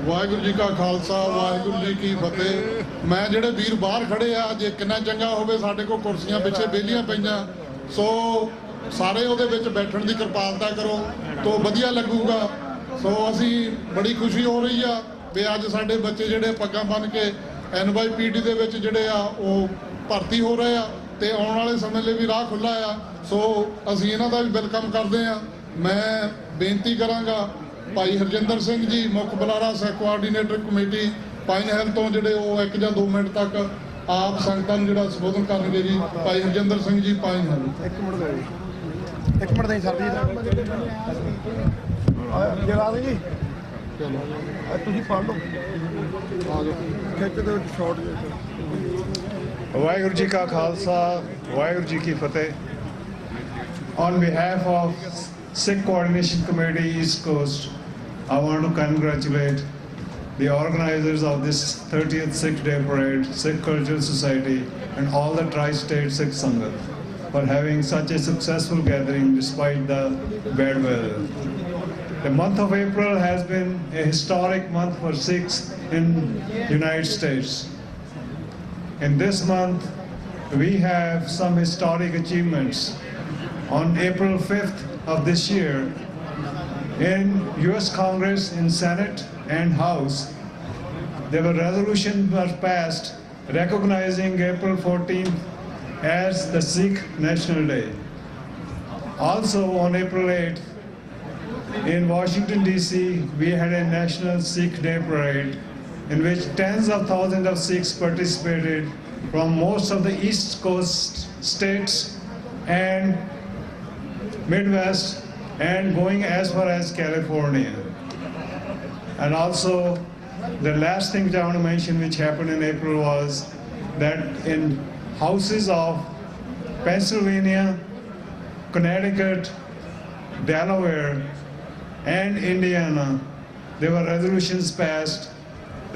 ਵਾਹਿਗੁਰੂ ਜੀ ਕਾ ਖਾਲਸਾ ਵਾਹਿਗੁਰੂ ਜੀ ਕੀ ਫਤਿਹ ਮੈਂ ਜਿਹੜੇ ਵੀਰ ਬਾਹਰ ਖੜੇ ਆ ਜੇ ਕਿੰਨਾ ਚੰਗਾ ਹੋਵੇ ਸਾਡੇ ਕੋਲ ਕੁਰਸੀਆਂ ਪਿੱਛੇ ਵਿਹਲੀਆਂ ਪਈਆਂ ਸੋ ਸਾਰੇ ਉਹਦੇ ਵਿੱਚ ਬੈਠਣ ਦੀ ਕਿਰਪਾਲਤਾ ਕਰੋ ਤੋਂ ਵਧੀਆ ਲੱਗੂਗਾ ਸੋ ਅਸੀਂ ਬੜੀ ਖੁਸ਼ੀ ਹੋ ਰਹੀ ਆ ਵੀ ਅੱਜ ਸਾਡੇ ਬੱਚੇ ਜਿਹੜੇ ਪੱਗਾਂ ਬੰਨ੍ਹ ਕੇ NYPD ਦੇ ਵਿੱਚ ਜਿਹੜੇ ਆ ਉਹ ਭਰਤੀ ਹੋ ਰਹੇ ਆ ਤੇ ਆਉਣ ਵਾਲੇ ਸਮੇਂ ਲਈ ਵੀ ਰਾਹ ਖੁੱਲ੍ਹਾ ਆ ਸੋ ਅਸੀਂ ਇਹਨਾਂ ਦਾ ਵੀ ਵੈਲਕਮ ਕਰਦੇ ਆ ਮੈਂ ਬੇਨਤੀ ਕਰਾਂਗਾ ਭਾਈ ਹਰਜਿੰਦਰ ਸਿੰਘ ਜੀ ਮੁੱਖ ਬੁਲਾਰਾ ਸਿੱਖ ਕੋਆਰਡੀਨੇਟਰ ਕਮੇਟੀ ਪਾਈਨ ਹਿੱਲ ਤੋਂ ਜਿਹੜੇ ਉਹ 1 ਜਾਂ 2 ਮਿੰਟ ਤੱਕ ਆਪ ਸੰਗਤਾਂ ਨੂੰ ਜਿਹੜਾ ਸੰਬੋਧਨ ਕਰਨਗੇ ਜੀ। ਭਾਈ ਹਰਜਿੰਦਰ ਸਿੰਘ ਜੀ ਪਾਈਨ ਹਿੱਲ। 1 ਮਿੰਟ ਦੇ ਸਰ ਜੀ ਜਗਾ ਦੇ ਜੀ। ਚਲੋ ਤੁਸੀਂ ਪੜ੍ਹ ਲਓ ਆ ਜਾਓ ਖਿੱਚ ਦੇ ਸ਼ਾਰਟ ਵਾਹਿਗੁਰੂ ਜੀ ਕਾ ਖਾਲਸਾ ਵਾਹਿਗੁਰੂ ਜੀ ਕੀ ਫਤਿਹ। On behalf of Sikh Coordination Committee East Coast, I want to congratulate the organizers of this 30th Sikh Day Parade, Sikh Cultural Society, and all the Tri-State Sikh Sangat for having such a successful gathering despite the bad weather. The month of April has been a historic month for Sikhs in United States. In this month, we have some historic achievements. On April 5th of this year, in US Congress, in Senate and House, there were resolutions were passed recognizing April 14th as the Sikh National Day. Also on April 8th, in Washington DC, we had a National Sikh Day Parade in which tens of thousands of Sikhs participated from most of the East Coast states and Midwest and going as far as California. And also, the last thing which I want to mention which happened in April was that in houses of Pennsylvania, Connecticut, Delaware, and Indiana, there were resolutions passed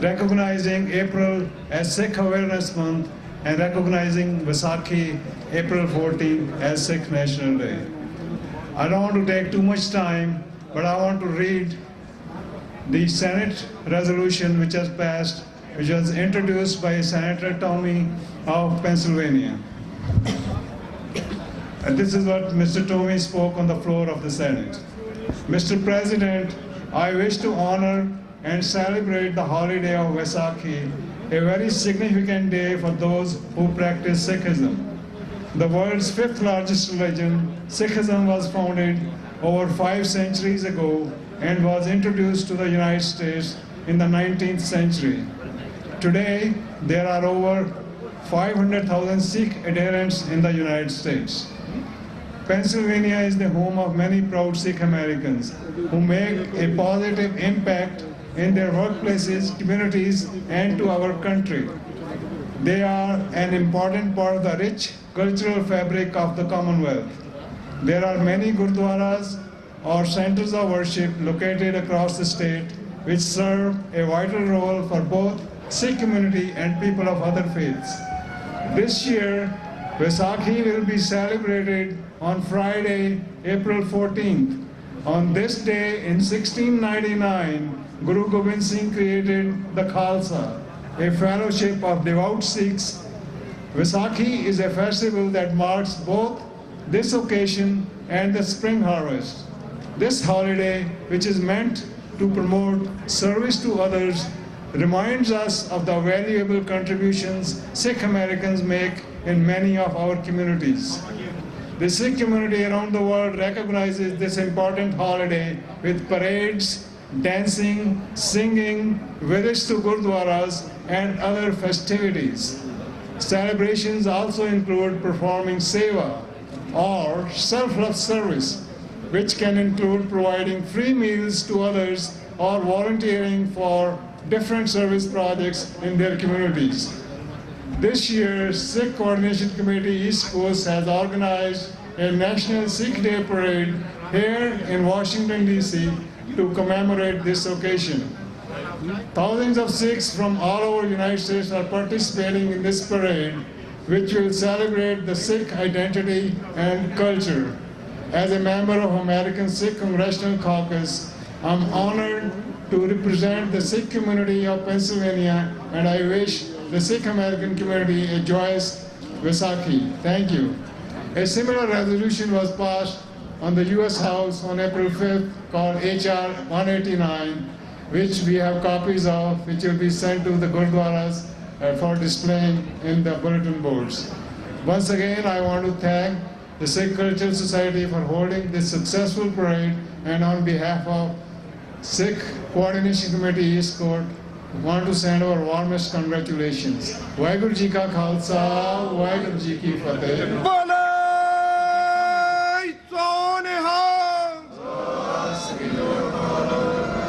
recognizing April as Sikh Awareness Month and recognizing Vaisakhi, April 14th, as Sikh National Day. I don't want to take too much time, but I want to read the Senate resolution which was passed, which was introduced by Senator Tommy of Pennsylvania. And this is what Mr. Tommy spoke on the floor of the Senate. Mr. President, I wish to honor and celebrate the holiday of Vaisakhi, a very significant day for those who practice Sikhism. The world's 5th largest religion, Sikhism was founded over 5 centuries ago and was introduced to the United States in the 19th century. Today, there are over 500,000 Sikh adherents in the United States. Pennsylvania is the home of many proud Sikh Americans who make a positive impact in their workplaces, communities, and to our country. They are an important part of the rich cultural fabric of the Commonwealth. There are many gurdwaras or centers of worship located across the state which serve a vital role for both Sikh community and people of other faiths. This year, Vaisakhi will be celebrated on Friday, April 14th. On this day in 1699, Guru Gobind Singh created the Khalsa, a fellowship of devout Sikhs. Vaisakhi is a festival that marks both this occasion and the spring harvest. This holiday, which is meant to promote service to others, reminds us of the valuable contributions Sikh Americans make in many of our communities. The Sikh community around the world recognizes this important holiday with parades, dancing, singing, visits to gurdwaras, and other festivities. Celebrations also include performing seva or self-love service, which can include providing free meals to others or volunteering for different service projects in their communities. This year, Sikh Coordination Committee East Coast has organized a National Sikh Day Parade here in Washington, D.C. to commemorate this occasion. Thousands of Sikhs from all over the United States are participating in this parade, which will celebrate the Sikh identity and culture. As a member of American Sikh Congressional Caucus, I'm honored to represent the Sikh community of Pennsylvania, and I wish the Sikh American community a joyous Vaisakhi. Thank you. A similar resolution was passed on the US House on April 5th called HR 189, which we have copies of, which will be sent to the Gurdwaras for displaying in the bulletin boards. Once again, I want to thank the Sikh Cultural Society for holding this successful parade, and on behalf of Sikh Coordination Committee East Court, want to send our warmest congratulations. Waheguru Ji Ka Khalsa, Waheguru Ji Ki Fateh.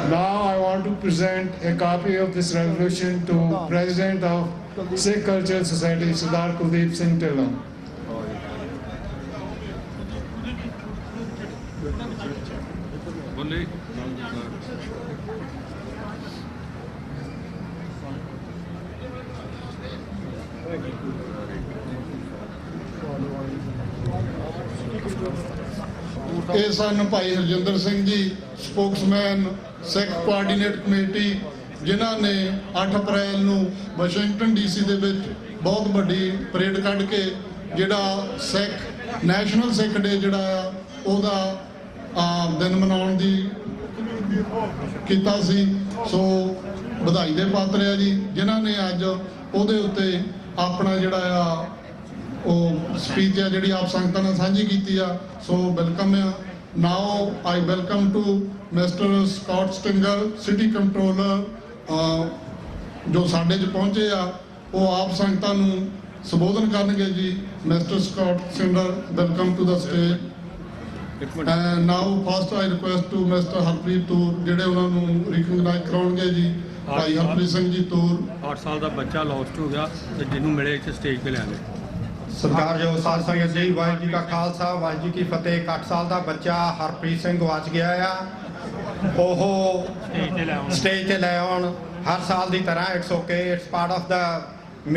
Now I want to present a copy of this resolution to President of Sikh Cultural Society, Sardar Kuldeep Singh Dhillon. ਇਹ ਸਨ ਭਾਈ Harjinder Singh ji, Spokesman ਸਿੱਖ coordinate committee, ਜਿਨ੍ਹਾਂ ਨੇ 8 ਅਪ੍ਰੈਲ ਨੂੰ Washington DC ਦੇ ਵਿੱਚ ਬਹੁਤ ਵੱਡੀ parade ਕੱਢ ਕੇ ਜਿਹੜਾ ਸਿੱਖ ਨੈਸ਼ਨਲ ਸਿੱਖ ਡੇ ਜਿਹੜਾ ਆ ਉਹਦਾ ਦਿਨ ਮਨਾਉਣ ਦੀ ਕੀਤਾ ਸੀ। ਸੋ ਵਧਾਈ ਦੇ ਪਾਤਰ ਆ ਜੀ, ਜਿਨ੍ਹਾਂ ਨੇ ਅੱਜ ਉਹਦੇ ਉੱਤੇ ਆਪਣਾ ਜਿਹੜਾ ਆ ਉਹ ਸਪੀਚ ਆ ਜਿਹੜੀ ਆਪ ਸੰਗਤਾਂ ਨਾਲ ਸਾਂਝੀ ਕੀਤੀ ਆ। ਸੋ ਵੈਲਕਮ ਆ। Now I welcome to mister Scott Stringer, city controller, ਜੋ ਸਾਡੇ 'ਚ ਪਹੁੰਚੇ ਆ। ਉਹ ਆਪ ਸੰਗਤਾਂ ਨੂੰ ਸੰਬੋਧਨ ਕਰਨਗੇ ਜੀ। Mister Scott Stringer, welcome to the stage. And now first I request to mister Harpreet Toor, ਜਿਹੜੇ ਉਹਨਾਂ ਨੂੰ ਰਿਕਗਨਾਈਜ਼ ਕਰਾਉਣਗੇ ਜੀ। ਭਾਈ ਹਰਪ੍ਰੀਤ ਸਿੰਘ ਜੀ ਤੂਰ। 8 ਸਾਲ ਦਾ ਬੱਚਾ ਲੋਸਟ ਹੋ ਗਿਆ ਤੇ ਜਿਹਨੂੰ ਮਿਲੇ ਇੱਥੇ ਸਟੇਜ ਤੇ ਲਿਆਂਦੇ। ਸਤਿਕਾਰਯੋਗ ਸਾਧ ਸੰਗਤ ਜੀ, ਵਾਹਿਗੁਰੂ ਜੀ ਕਾ ਖਾਲਸਾ, ਵਾਹਿਗੁਰੂ ਜੀ ਕੀ ਫਤਿਹ। 8 ਸਾਲ ਦਾ ਬੱਚਾ ਹਰਪ੍ਰੀਤ ਸਿੰਘ ਗਵਾਚ ਗਿਆ ਆ। ਉਹ ਸਟੇਜ ਤੇ ਲੈ ਆਉਣ ਹਰ ਸਾਲ ਦੀ ਤਰ੍ਹਾਂ। It's okay, it's part of the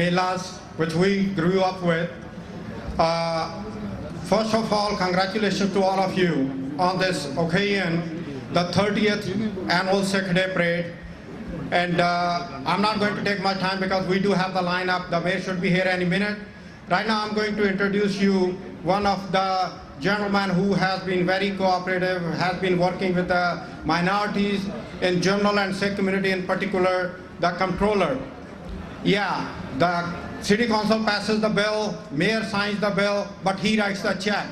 melas which we grew up with. First of all, congratulations to all of you on this occasion, the 30th annual Sikh Day Parade. And I'm not going to take much time because we do have the lineup. The mayor should be here any minute. Right now I'm going to introduce you one of the gentlemen who has been very cooperative, has been working with the minorities in general and Sikh community in particular, the controller. Yeah, the city council passes the bill, mayor signs the bill, but he writes the check.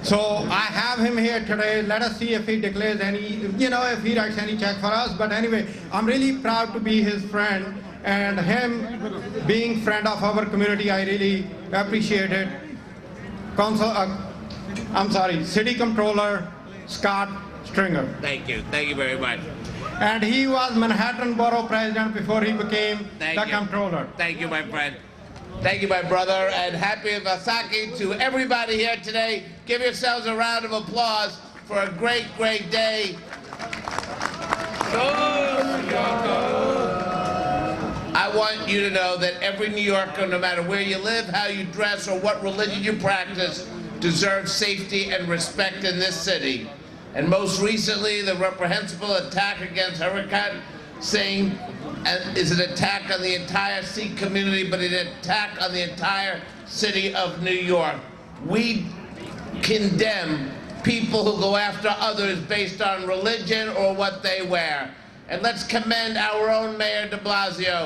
So I have him here today. Let us see if he declares any, if he writes any check for us. But anyway, I'm really proud to be his friend, and him being friend of our community, I really appreciate it. City Controller Scott Stringer. Thank you very much. And he was Manhattan Borough President before he became the Controller. Thank you, my friend. Thank you, my brother, and happy Vaisakhi to everybody here today. Give yourselves a round of applause for a great, great day. I want you to know that every New Yorker, no matter where you live, how you dress, or what religion you practice, deserves safety and respect in this city. And most recently, the reprehensible attack against Harikat Singh is an attack on the entire Sikh community, but an attack on the entire city of New York. We condemn people who go after others based on religion or what they wear. And let's commend our own Mayor de Blasio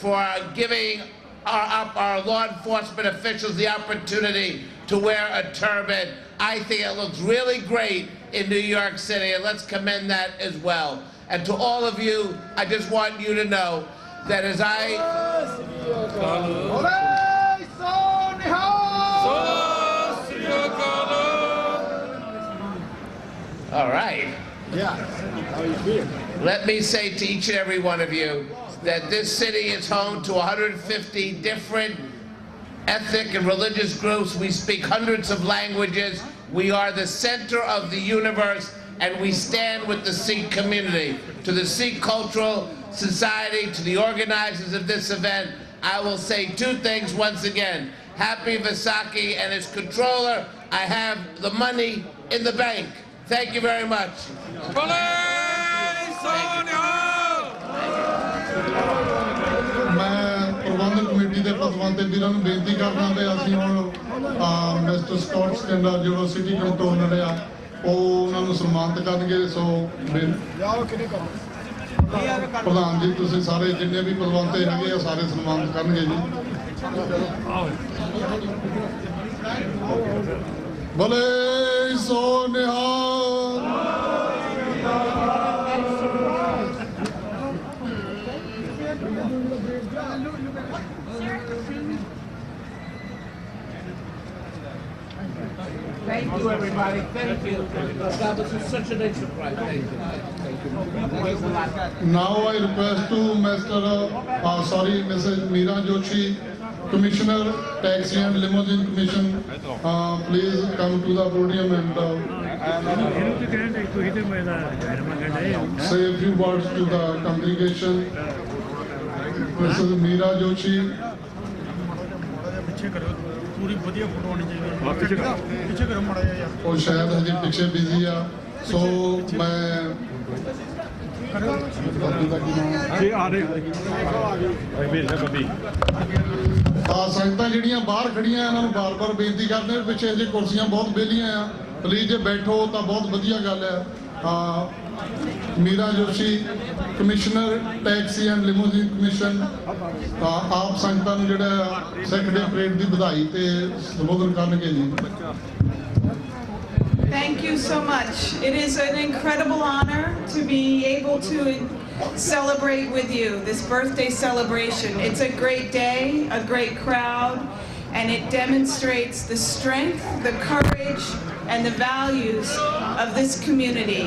for giving our law enforcement officials the opportunity to wear a turban. I think it looks really great in New York City, and let's commend that as well. And to all of you, I just want you to know that as I... All right. Yeah. How you feel? Let me say to each and every one of you that this city is home to 150 different ethnic and religious groups. We speak hundreds of languages. We are the center of the universe, and we stand with the Sikh community. To the Sikh Cultural Society, to the organizers of this event, I will say 2 things once again. Happy Vaisakhi, and as controller, I have the money in the bank. Thank you very much. ਮੈਂ ਪ੍ਰਬੰਧਕ committee ਦੇ ਪਤਵੰਤੇ ਵੀਰਾਂ ਨੂੰ ਬੇਨਤੀ ਕਰਦਾ ਕਿ ਅਸੀਂ ਹੁਣ ਮਿਸਟਰ ਸਕਾਟ ਸਟਿੰਗਰ ਜਿਹੜਾ ਸਿਟੀ ਕੰਟਰੋਲਰ ਆ, ਉਹ ਉਹਨਾਂ ਨੂੰ ਸਨਮਾਨਿਤ ਕਰਨਗੇ। ਸੋ ਪ੍ਰਧਾਨ ਜੀ, ਤੁਸੀਂ ਸਾਰੇ ਜਿੰਨੇ ਵੀ ਪਤਵੰਤੇ ਹੈਗੇ ਆ ਸਾਰੇ ਸਨਮਾਨਿਤ ਕਰਨਗੇ ਜੀ। ਬੋਲੇ ਸੋ ਨਿਹਾਲ। Thank you, everybody. Thank you. That was such an enterprise. Thank you. Now I request to Mrs. Meera Joshi, Commissioner, Taxi and Limousine Commission, please come to the podium and say a few words to the congregation. Mrs. Meera Joshi. ਪੂਰੀ ਵਧੀਆ photo ਆਣੀ ਚਾਹੀਦੀ ਪਿੱਛੇ ਕਰੋ ਮਾੜਾ ਜਿਹਾ ਯਾਰ। ਉਹ ਸ਼ਾਇਦ ਹਜੇ ਪਿੱਛੇ ਬਿਜ਼ੀ ਆ, ਸੋ ਮੈਂ ਸੰਗਤਾਂ ਜਿਹੜੀਆਂ ਬਾਹਰ ਖੜੀਆਂ ਇਹਨਾਂ ਨੂੰ ਬਾਰ-ਬਾਰ ਬੇਨਤੀ ਕਰਦੇ ਹਾਂ, ਪਿੱਛੇ ਹਜੇ ਕੁਰਸੀਆਂ ਬਹੁਤ ਵਿਹਲੀਆਂ ਆ, ਪਲੀਜ਼ ਜੇ ਬੈਠੋ ਤਾਂ ਬਹੁਤ ਵਧੀਆ ਗੱਲ ਹੈ। Meera Joshi, commissioner taxi and limousine commission, ਆਪ ਸੰਗਤਾਂ ਨੂੰ ਜਿਹੜਾ ਸਿੱਖ ਡੇ ਪਰੇਡ ਦੀ ਵਧਾਈ ਤੇ ਸੰਬੋਧਨ ਕਰਨਗੇ ਜੀ। Thank you so much. It is an incredible honor to be able to celebrate with you this birthday celebration. It's a great day, a great crowd, and it demonstrates the strength, the courage, and the values of this community,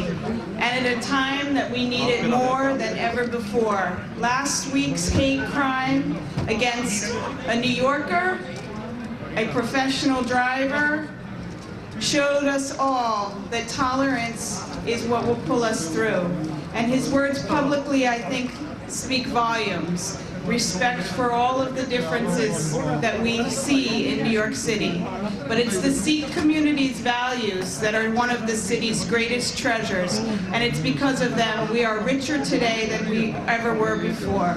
and at a time that we need it more than ever before. Last week's hate crime against a New Yorker, a professional driver, showed us all that tolerance is what will pull us through. And his words publicly, I think, speak volumes. Respect for all of the differences that we see in New York City. But it's the Sikh community's values that are one of the city's greatest treasures. And it's because of them we are richer today than we ever were before.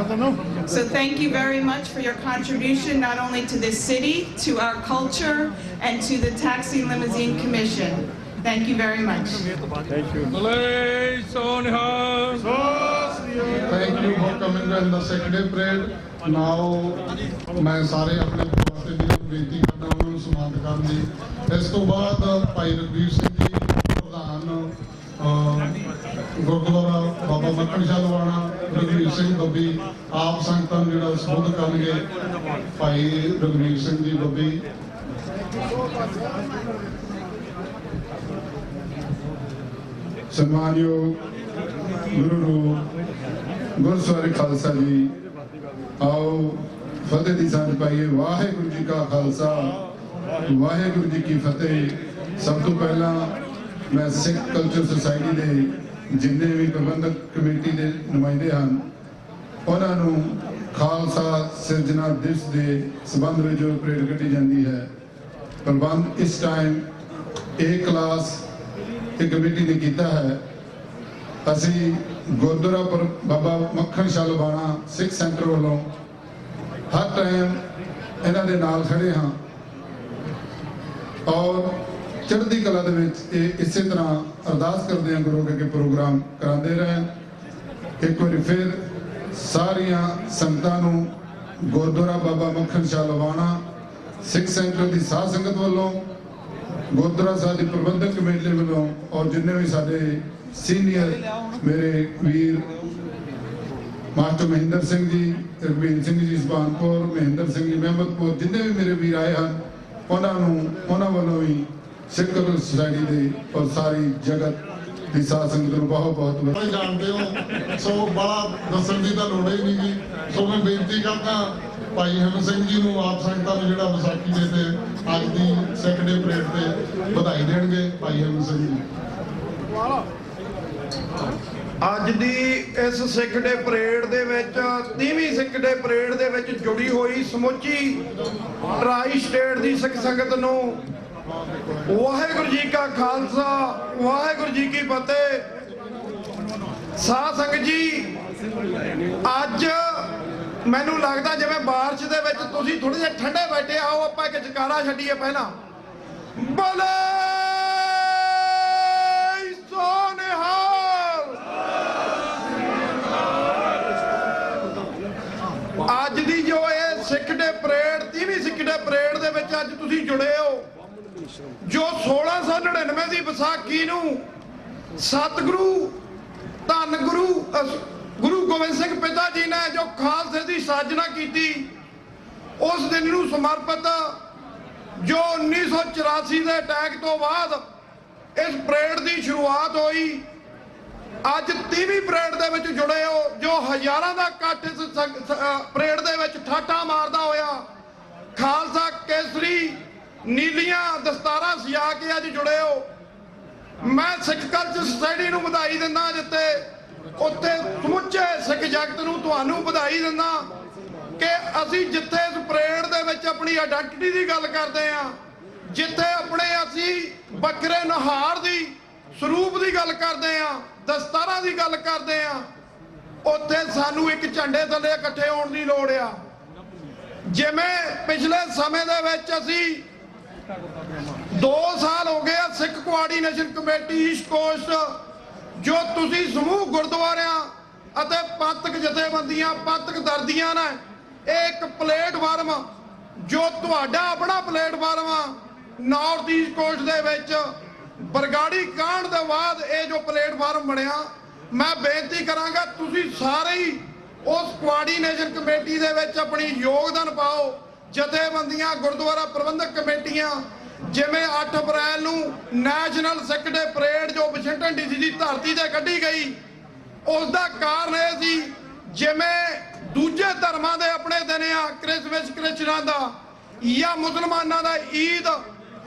So thank you very much for your contribution, not only to this city, to our culture, and to the Taxi and Limousine Commission. Thank you very much. Thank you. Thank you for coming in the Sikh Day Parade. Now ਮੈਂ ਸਾਰੇ ਆਪਣੇ ਵਾਸਤੇ ਵੀ ਬੇਨਤੀ ਕਰਦਾ ਉਹਨਾਂ ਨੂੰ ਸਨਮਾਨਿਤ ਕਰਨ ਦੀ। ਇਸ ਤੋਂ ਬਾਅਦ ਭਾਈ ਰਘਵੀਰ ਸਿੰਘ ਜੀ, ਪ੍ਰਧਾਨ ਗੁਰਦੁਆਰਾ ਬਾਬਾ ਮੱਖਣ ਸ਼ਾਹ ਲਵਾਣਾ, ਰਘਵੀਰ ਸਿੰਘ ਬੱਬੀ, ਆਪ ਸੰਗਤਾਂ ਨੂੰ ਜਿਹੜਾ ਸੰਬੋਧਨ ਕਰਨਗੇ ਭਾਈ ਰਘਵੀਰ ਸਿੰਘ ਜੀ ਬੱਬੀ। ਸਨਮਾਨਯੋਗ ਗੁਰੂ ਰੂਪ ਗੁਰਸਵਾਰੀ ਖਾਲਸਾ ਜੀ, ਆਓ ਫਤਿਹ ਦੀ ਸਾਂਝ ਪਾਈਏ। ਵਾਹਿਗੁਰੂ ਜੀ ਕਾ ਖਾਲਸਾ, ਵਾਹਿਗੁਰੂ ਜੀ ਕੀ ਫਤਿਹ। ਸਭ ਤੋਂ ਪਹਿਲਾਂ ਮੈਂ ਸਿੱਖ ਕਲਚਰ ਸੁਸਾਇਟੀ ਦੇ ਜਿੰਨੇ ਵੀ ਪ੍ਰਬੰਧਕ ਕਮੇਟੀ ਦੇ ਨੁਮਾਇੰਦੇ ਹਨ ਉਹਨਾਂ ਨੂੰ ਖਾਲਸਾ ਸਿਰਜਣਾ ਦਿਵਸ ਦੇ ਸੰਬੰਧ ਵਿੱਚ ਜੋ ਪਰੇਡ ਕੱਢੀ ਜਾਂਦੀ ਹੈ, ਪ੍ਰਬੰਧ ਇਸ ਟਾਈਮ A ਕਲਾਸ ਇਹ ਕਮੇਟੀ ਨੇ ਕੀਤਾ ਹੈ। ਅਸੀਂ ਗੁਰਦੁਆਰਾ ਬਾਬਾ ਮੱਖਣ ਸ਼ਾਹ ਲਵਾਣਾ ਸਿੱਖ ਸੈਂਟਰ ਵੱਲੋਂ ਹਰ ਟਾਈਮ ਇਹਨਾਂ ਦੇ ਨਾਲ ਖੜੇ ਹਾਂ ਔਰ ਚੜ੍ਹਦੀ ਕਲਾ ਦੇ ਵਿੱਚ ਇਹ ਇਸੇ ਤਰ੍ਹਾਂ ਅਰਦਾਸ ਕਰਦੇ ਹਾਂ ਗੁਰੂ ਅੱਗੇ ਪ੍ਰੋਗਰਾਮ ਕਰਾਉਂਦੇ ਰਹਿਣ। ਇੱਕ ਵਾਰੀ ਫਿਰ ਸਾਰੀਆਂ ਸੰਗਤਾਂ ਨੂੰ ਗੁਰਦੁਆਰਾ ਬਾਬਾ ਮੱਖਣ ਸ਼ਾਹ ਲਵਾਣਾ ਸਿੱਖ ਸੈਂਟਰ ਦੀ ਸਾਧ ਸੰਗਤ ਵੱਲੋਂ, ਗੁਰਦੁਆਰਾ ਸਾਹਿਬ ਦੀ ਪ੍ਰਬੰਧਕ ਕਮੇਟੀ ਵੱਲੋਂ ਔਰ ਜਿੰਨੇ ਵੀ ਸਾਡੇ ਸੀਨੀਅਰ ਮੇਰੇ ਵੀਰ ਮਾਸਟਰ ਮਹਿੰਦਰ ਸਿੰਘ ਜੀ, ਰਘਬੀਰ ਸਿੰਘ ਜੀ ਸੁਭਾਨਪੁਰ, ਮਹਿੰਦਰ ਸਿੰਘ ਜੀ ਮਹਿਮਦਪੁਰ, ਜਿੰਨੇ ਵੀ ਮੇਰੇ ਵੀਰ ਆਏ ਹਨ ਉਹਨਾਂ ਵੱਲੋਂ ਵੀ ਸਿੱਖ ਕਲਚਰ ਸੁਸਾਇਟੀ ਦੇ ਔਰ ਸਾਰੀ ਜਗਤ ਦੀ ਸਾਧ ਸੰਗਤ ਨੂੰ ਬਹੁਤ ਬਹੁਤ ਜਾਣਦੇ ਹੋ, ਸੋ ਬੜਾ ਦੱਸਣ ਦੀ ਤਾਂ ਲੋੜ ਹੀ ਨਹੀਂ ਜੀ। ਸੋ ਮੈਂ ਬੇਨਤੀ ਕਰਦਾ ਭਾਈ ਹਿੰਮਤ ਸਿੰਘ ਜੀ ਨੂੰ, ਆਪ ਸੰਗਤਾਂ ਨੂੰ ਜਿਹੜਾ ਵਿਸਾਖੀ ਦੇ ਤੇ ਅੱਜ ਦੀ ਸਿੱਖ ਡੇ ਪਰੇਡ ਤੇ ਵਧਾਈ ਦੇਣਗੇ। ਭਾਈ ਹਿੰਮਤ ਸਿੰਘ ਜੀ। ਅੱਜ ਦੀ ਇਸ ਸਿੱਖ ਡੇ ਪਰੇਡ ਦੇ ਵਿੱਚ 30ਵੀਂ ਸਿੱਖ ਡੇ ਪਰੇਡ ਦੇ ਵਿੱਚ ਜੁੜੀ ਹੋਈ ਸਮੁੱਚੀ ਟਰਾਈ ਸਟੇਟ ਦੀ ਸਿੱਖ ਸੰਗਤ ਨੂੰ ਵਾਹਿਗੁਰੂ ਜੀ ਕਾ ਖਾਲਸਾ, ਵਾਹਿਗੁਰੂ ਜੀ ਕੀ ਫਤਿਹ। ਸਾਧ ਸੰਗਤ ਜੀ, ਅੱਜ ਮੈਨੂੰ ਲੱਗਦਾ ਜਿਵੇਂ ਬਾਰਿਸ਼ ਦੇ ਵਿੱਚ ਤੁਸੀਂ ਥੋੜੇ ਜਿਹਾ ਠੰਡੇ ਬੈਠੇ। ਆਓ ਆਪਾਂ ਇੱਕ ਜਕਾਰਾ ਛੱਡੀਏ ਪਹਿਲਾਂ। ਬੋਲੇ ਸੋ ਨਿਹਾਲ। ਅੱਜ ਦੀ ਜੋ ਇਹ ਸਿੱਖ ਡੇ ਪਰੇਡ 30ਵੀਂ ਸਿੱਖ ਡੇ ਪਰੇਡ ਦੇ ਵਿੱਚ ਅੱਜ ਤੁਸੀਂ ਜੁੜੇ ਹੋ, ਜੋ 1699 ਦੀ ਵਿਸਾਖੀ ਨੂੰ ਸਤਿਗੁਰੂ ਧੰਨ ਗੁਰੂ ਗੋਬਿੰਦ ਸਿੰਘ ਪਿਤਾ ਜੀ ਨੇ ਜੋ ਖਾਲਸੇ ਦੀ ਸਾਜਨਾ ਕੀਤੀ, ਉਸ ਦਿਨ ਨੂੰ ਸਮਰਪਿਤ ਜੋ 1984 ਦੇ ਅਟੈਕ ਤੋਂ ਬਾਅਦ ਇਸ ਪਰੇਡ ਦੀ ਸ਼ੁਰੂਆਤ ਹੋਈ। ਅੱਜ 30ਵੀਂ ਪਰੇਡ ਦੇ ਵਿੱਚ ਜੁੜੇ ਹੋ, ਜੋ ਹਜ਼ਾਰਾਂ ਦਾ ਇਕੱਠ ਇਸ ਪਰੇਡ ਦੇ ਵਿੱਚ ਠਾਠਾ ਮਾਰਦਾ ਹੋਇਆ ਖਾਲਸਾ ਕੇਸਰੀ ਨੀਲੀਆਂ ਦਸਤਾਰਾਂ ਸਜਾ ਕੇ ਅੱਜ ਜੁੜੇ ਹੋ। ਮੈਂ ਸਿੱਖ ਕਲਚਰ ਸੁਸਾਇਟੀ ਨੂੰ ਵਧਾਈ ਦਿੰਦਾ, ਜਿੱਤੇ ਉੱਥੇ ਸਮੁੱਚੇ ਸਿੱਖ ਜਗਤ ਨੂੰ ਤੁਹਾਨੂੰ ਵਧਾਈ ਦਿੰਦਾ ਕਿ ਅਸੀਂ ਜਿੱਥੇ ਇਸ ਪਰੇਡ ਦੇ ਵਿੱਚ ਆਪਣੀ ਆਇਡੈਂਟੀਟੀ ਦੀ ਗੱਲ ਕਰਦੇ ਆ, ਜਿੱਥੇ ਆਪਣੇ ਅਸੀਂ ਬੱਕਰੇ ਨਹਾਰ ਦੀ ਸਰੂਪ ਦੀ ਗੱਲ ਕਰਦੇ ਆ, ਦਸਤਾਰਾਂ ਦੀ ਗੱਲ ਕਰਦੇ ਆ, ਉੱਥੇ ਸਾਨੂੰ ਇੱਕ ਝੰਡੇ ਥੱਲੇ ਇਕੱਠੇ ਹੋਣ ਦੀ ਲੋੜ ਆ। ਜਿਵੇਂ ਪਿਛਲੇ ਸਮੇਂ ਦੇ ਵਿੱਚ ਅਸੀਂ 2 ਸਾਲ ਹੋ ਗਏ ਆ ਸਿੱਖ ਕੋਆਰਡੀਨੇਸ਼ਨ ਕਮੇਟੀ ਈਸਟ ਕੋਸਟ, ਜੋ ਤੁਸੀਂ ਸਮੂਹ ਗੁਰਦੁਆਰਿਆਂ ਅਤੇ ਪੰਥਕ ਜਥੇਬੰਦੀਆਂ ਪੰਥਕ ਦਰਦੀਆਂ ਨੇ, ਇਹ ਇੱਕ ਪਲੇਟਫਾਰਮ ਜੋ ਤੁਹਾਡਾ ਆਪਣਾ ਪਲੇਟਫਾਰਮ ਆ ਨਾਰਥ ਈਸਟ ਕੋਸਟ ਦੇ ਵਿੱਚ ਬਰਗਾੜੀ ਕਾਂਡ ਦੇ ਬਾਅਦ ਇਹ ਜੋ ਪਲੇਟਫਾਰਮ ਬਣਿਆ, ਮੈਂ ਬੇਨਤੀ ਕਰਾਂਗਾ ਤੁਸੀਂ ਸਾਰੇ ਹੀ ਉਸ ਕੋਆਰਡੀਨੇਸ਼ਨ ਕਮੇਟੀ ਦੇ ਵਿੱਚ ਆਪਣੀ ਯੋਗਦਾਨ ਪਾਓ। ਜਥੇਬੰਦੀਆਂ ਗੁਰਦੁਆਰਾ ਪ੍ਰਬੰਧਕ ਕਮੇਟੀਆਂ, ਜਿਵੇਂ 8 ਅਪ੍ਰੈਲ ਨੂੰ ਨੈਸ਼ਨਲ ਸਿੱਖ ਡੇ ਪਰੇਡ ਜੋ ਵਾਸ਼ਿੰਗਟਨ ਡੀਸੀ ਦੀ ਧਰਤੀ ਤੇ ਕੱਢੀ ਗਈ, ਉਸ ਦਾ ਕਾਰਨ ਇਹ ਸੀ ਜਿਵੇਂ ਦੂਜੇ ਧਰਮਾਂ ਦੇ ਆਪਣੇ ਦਿਨ ਆ, ਕ੍ਰਿਸਮਸ ਕ੍ਰਿਸਚਨਾਂ ਦਾ ਜਾਂ ਮੁਸਲਮਾਨਾਂ ਦਾ ਈਦ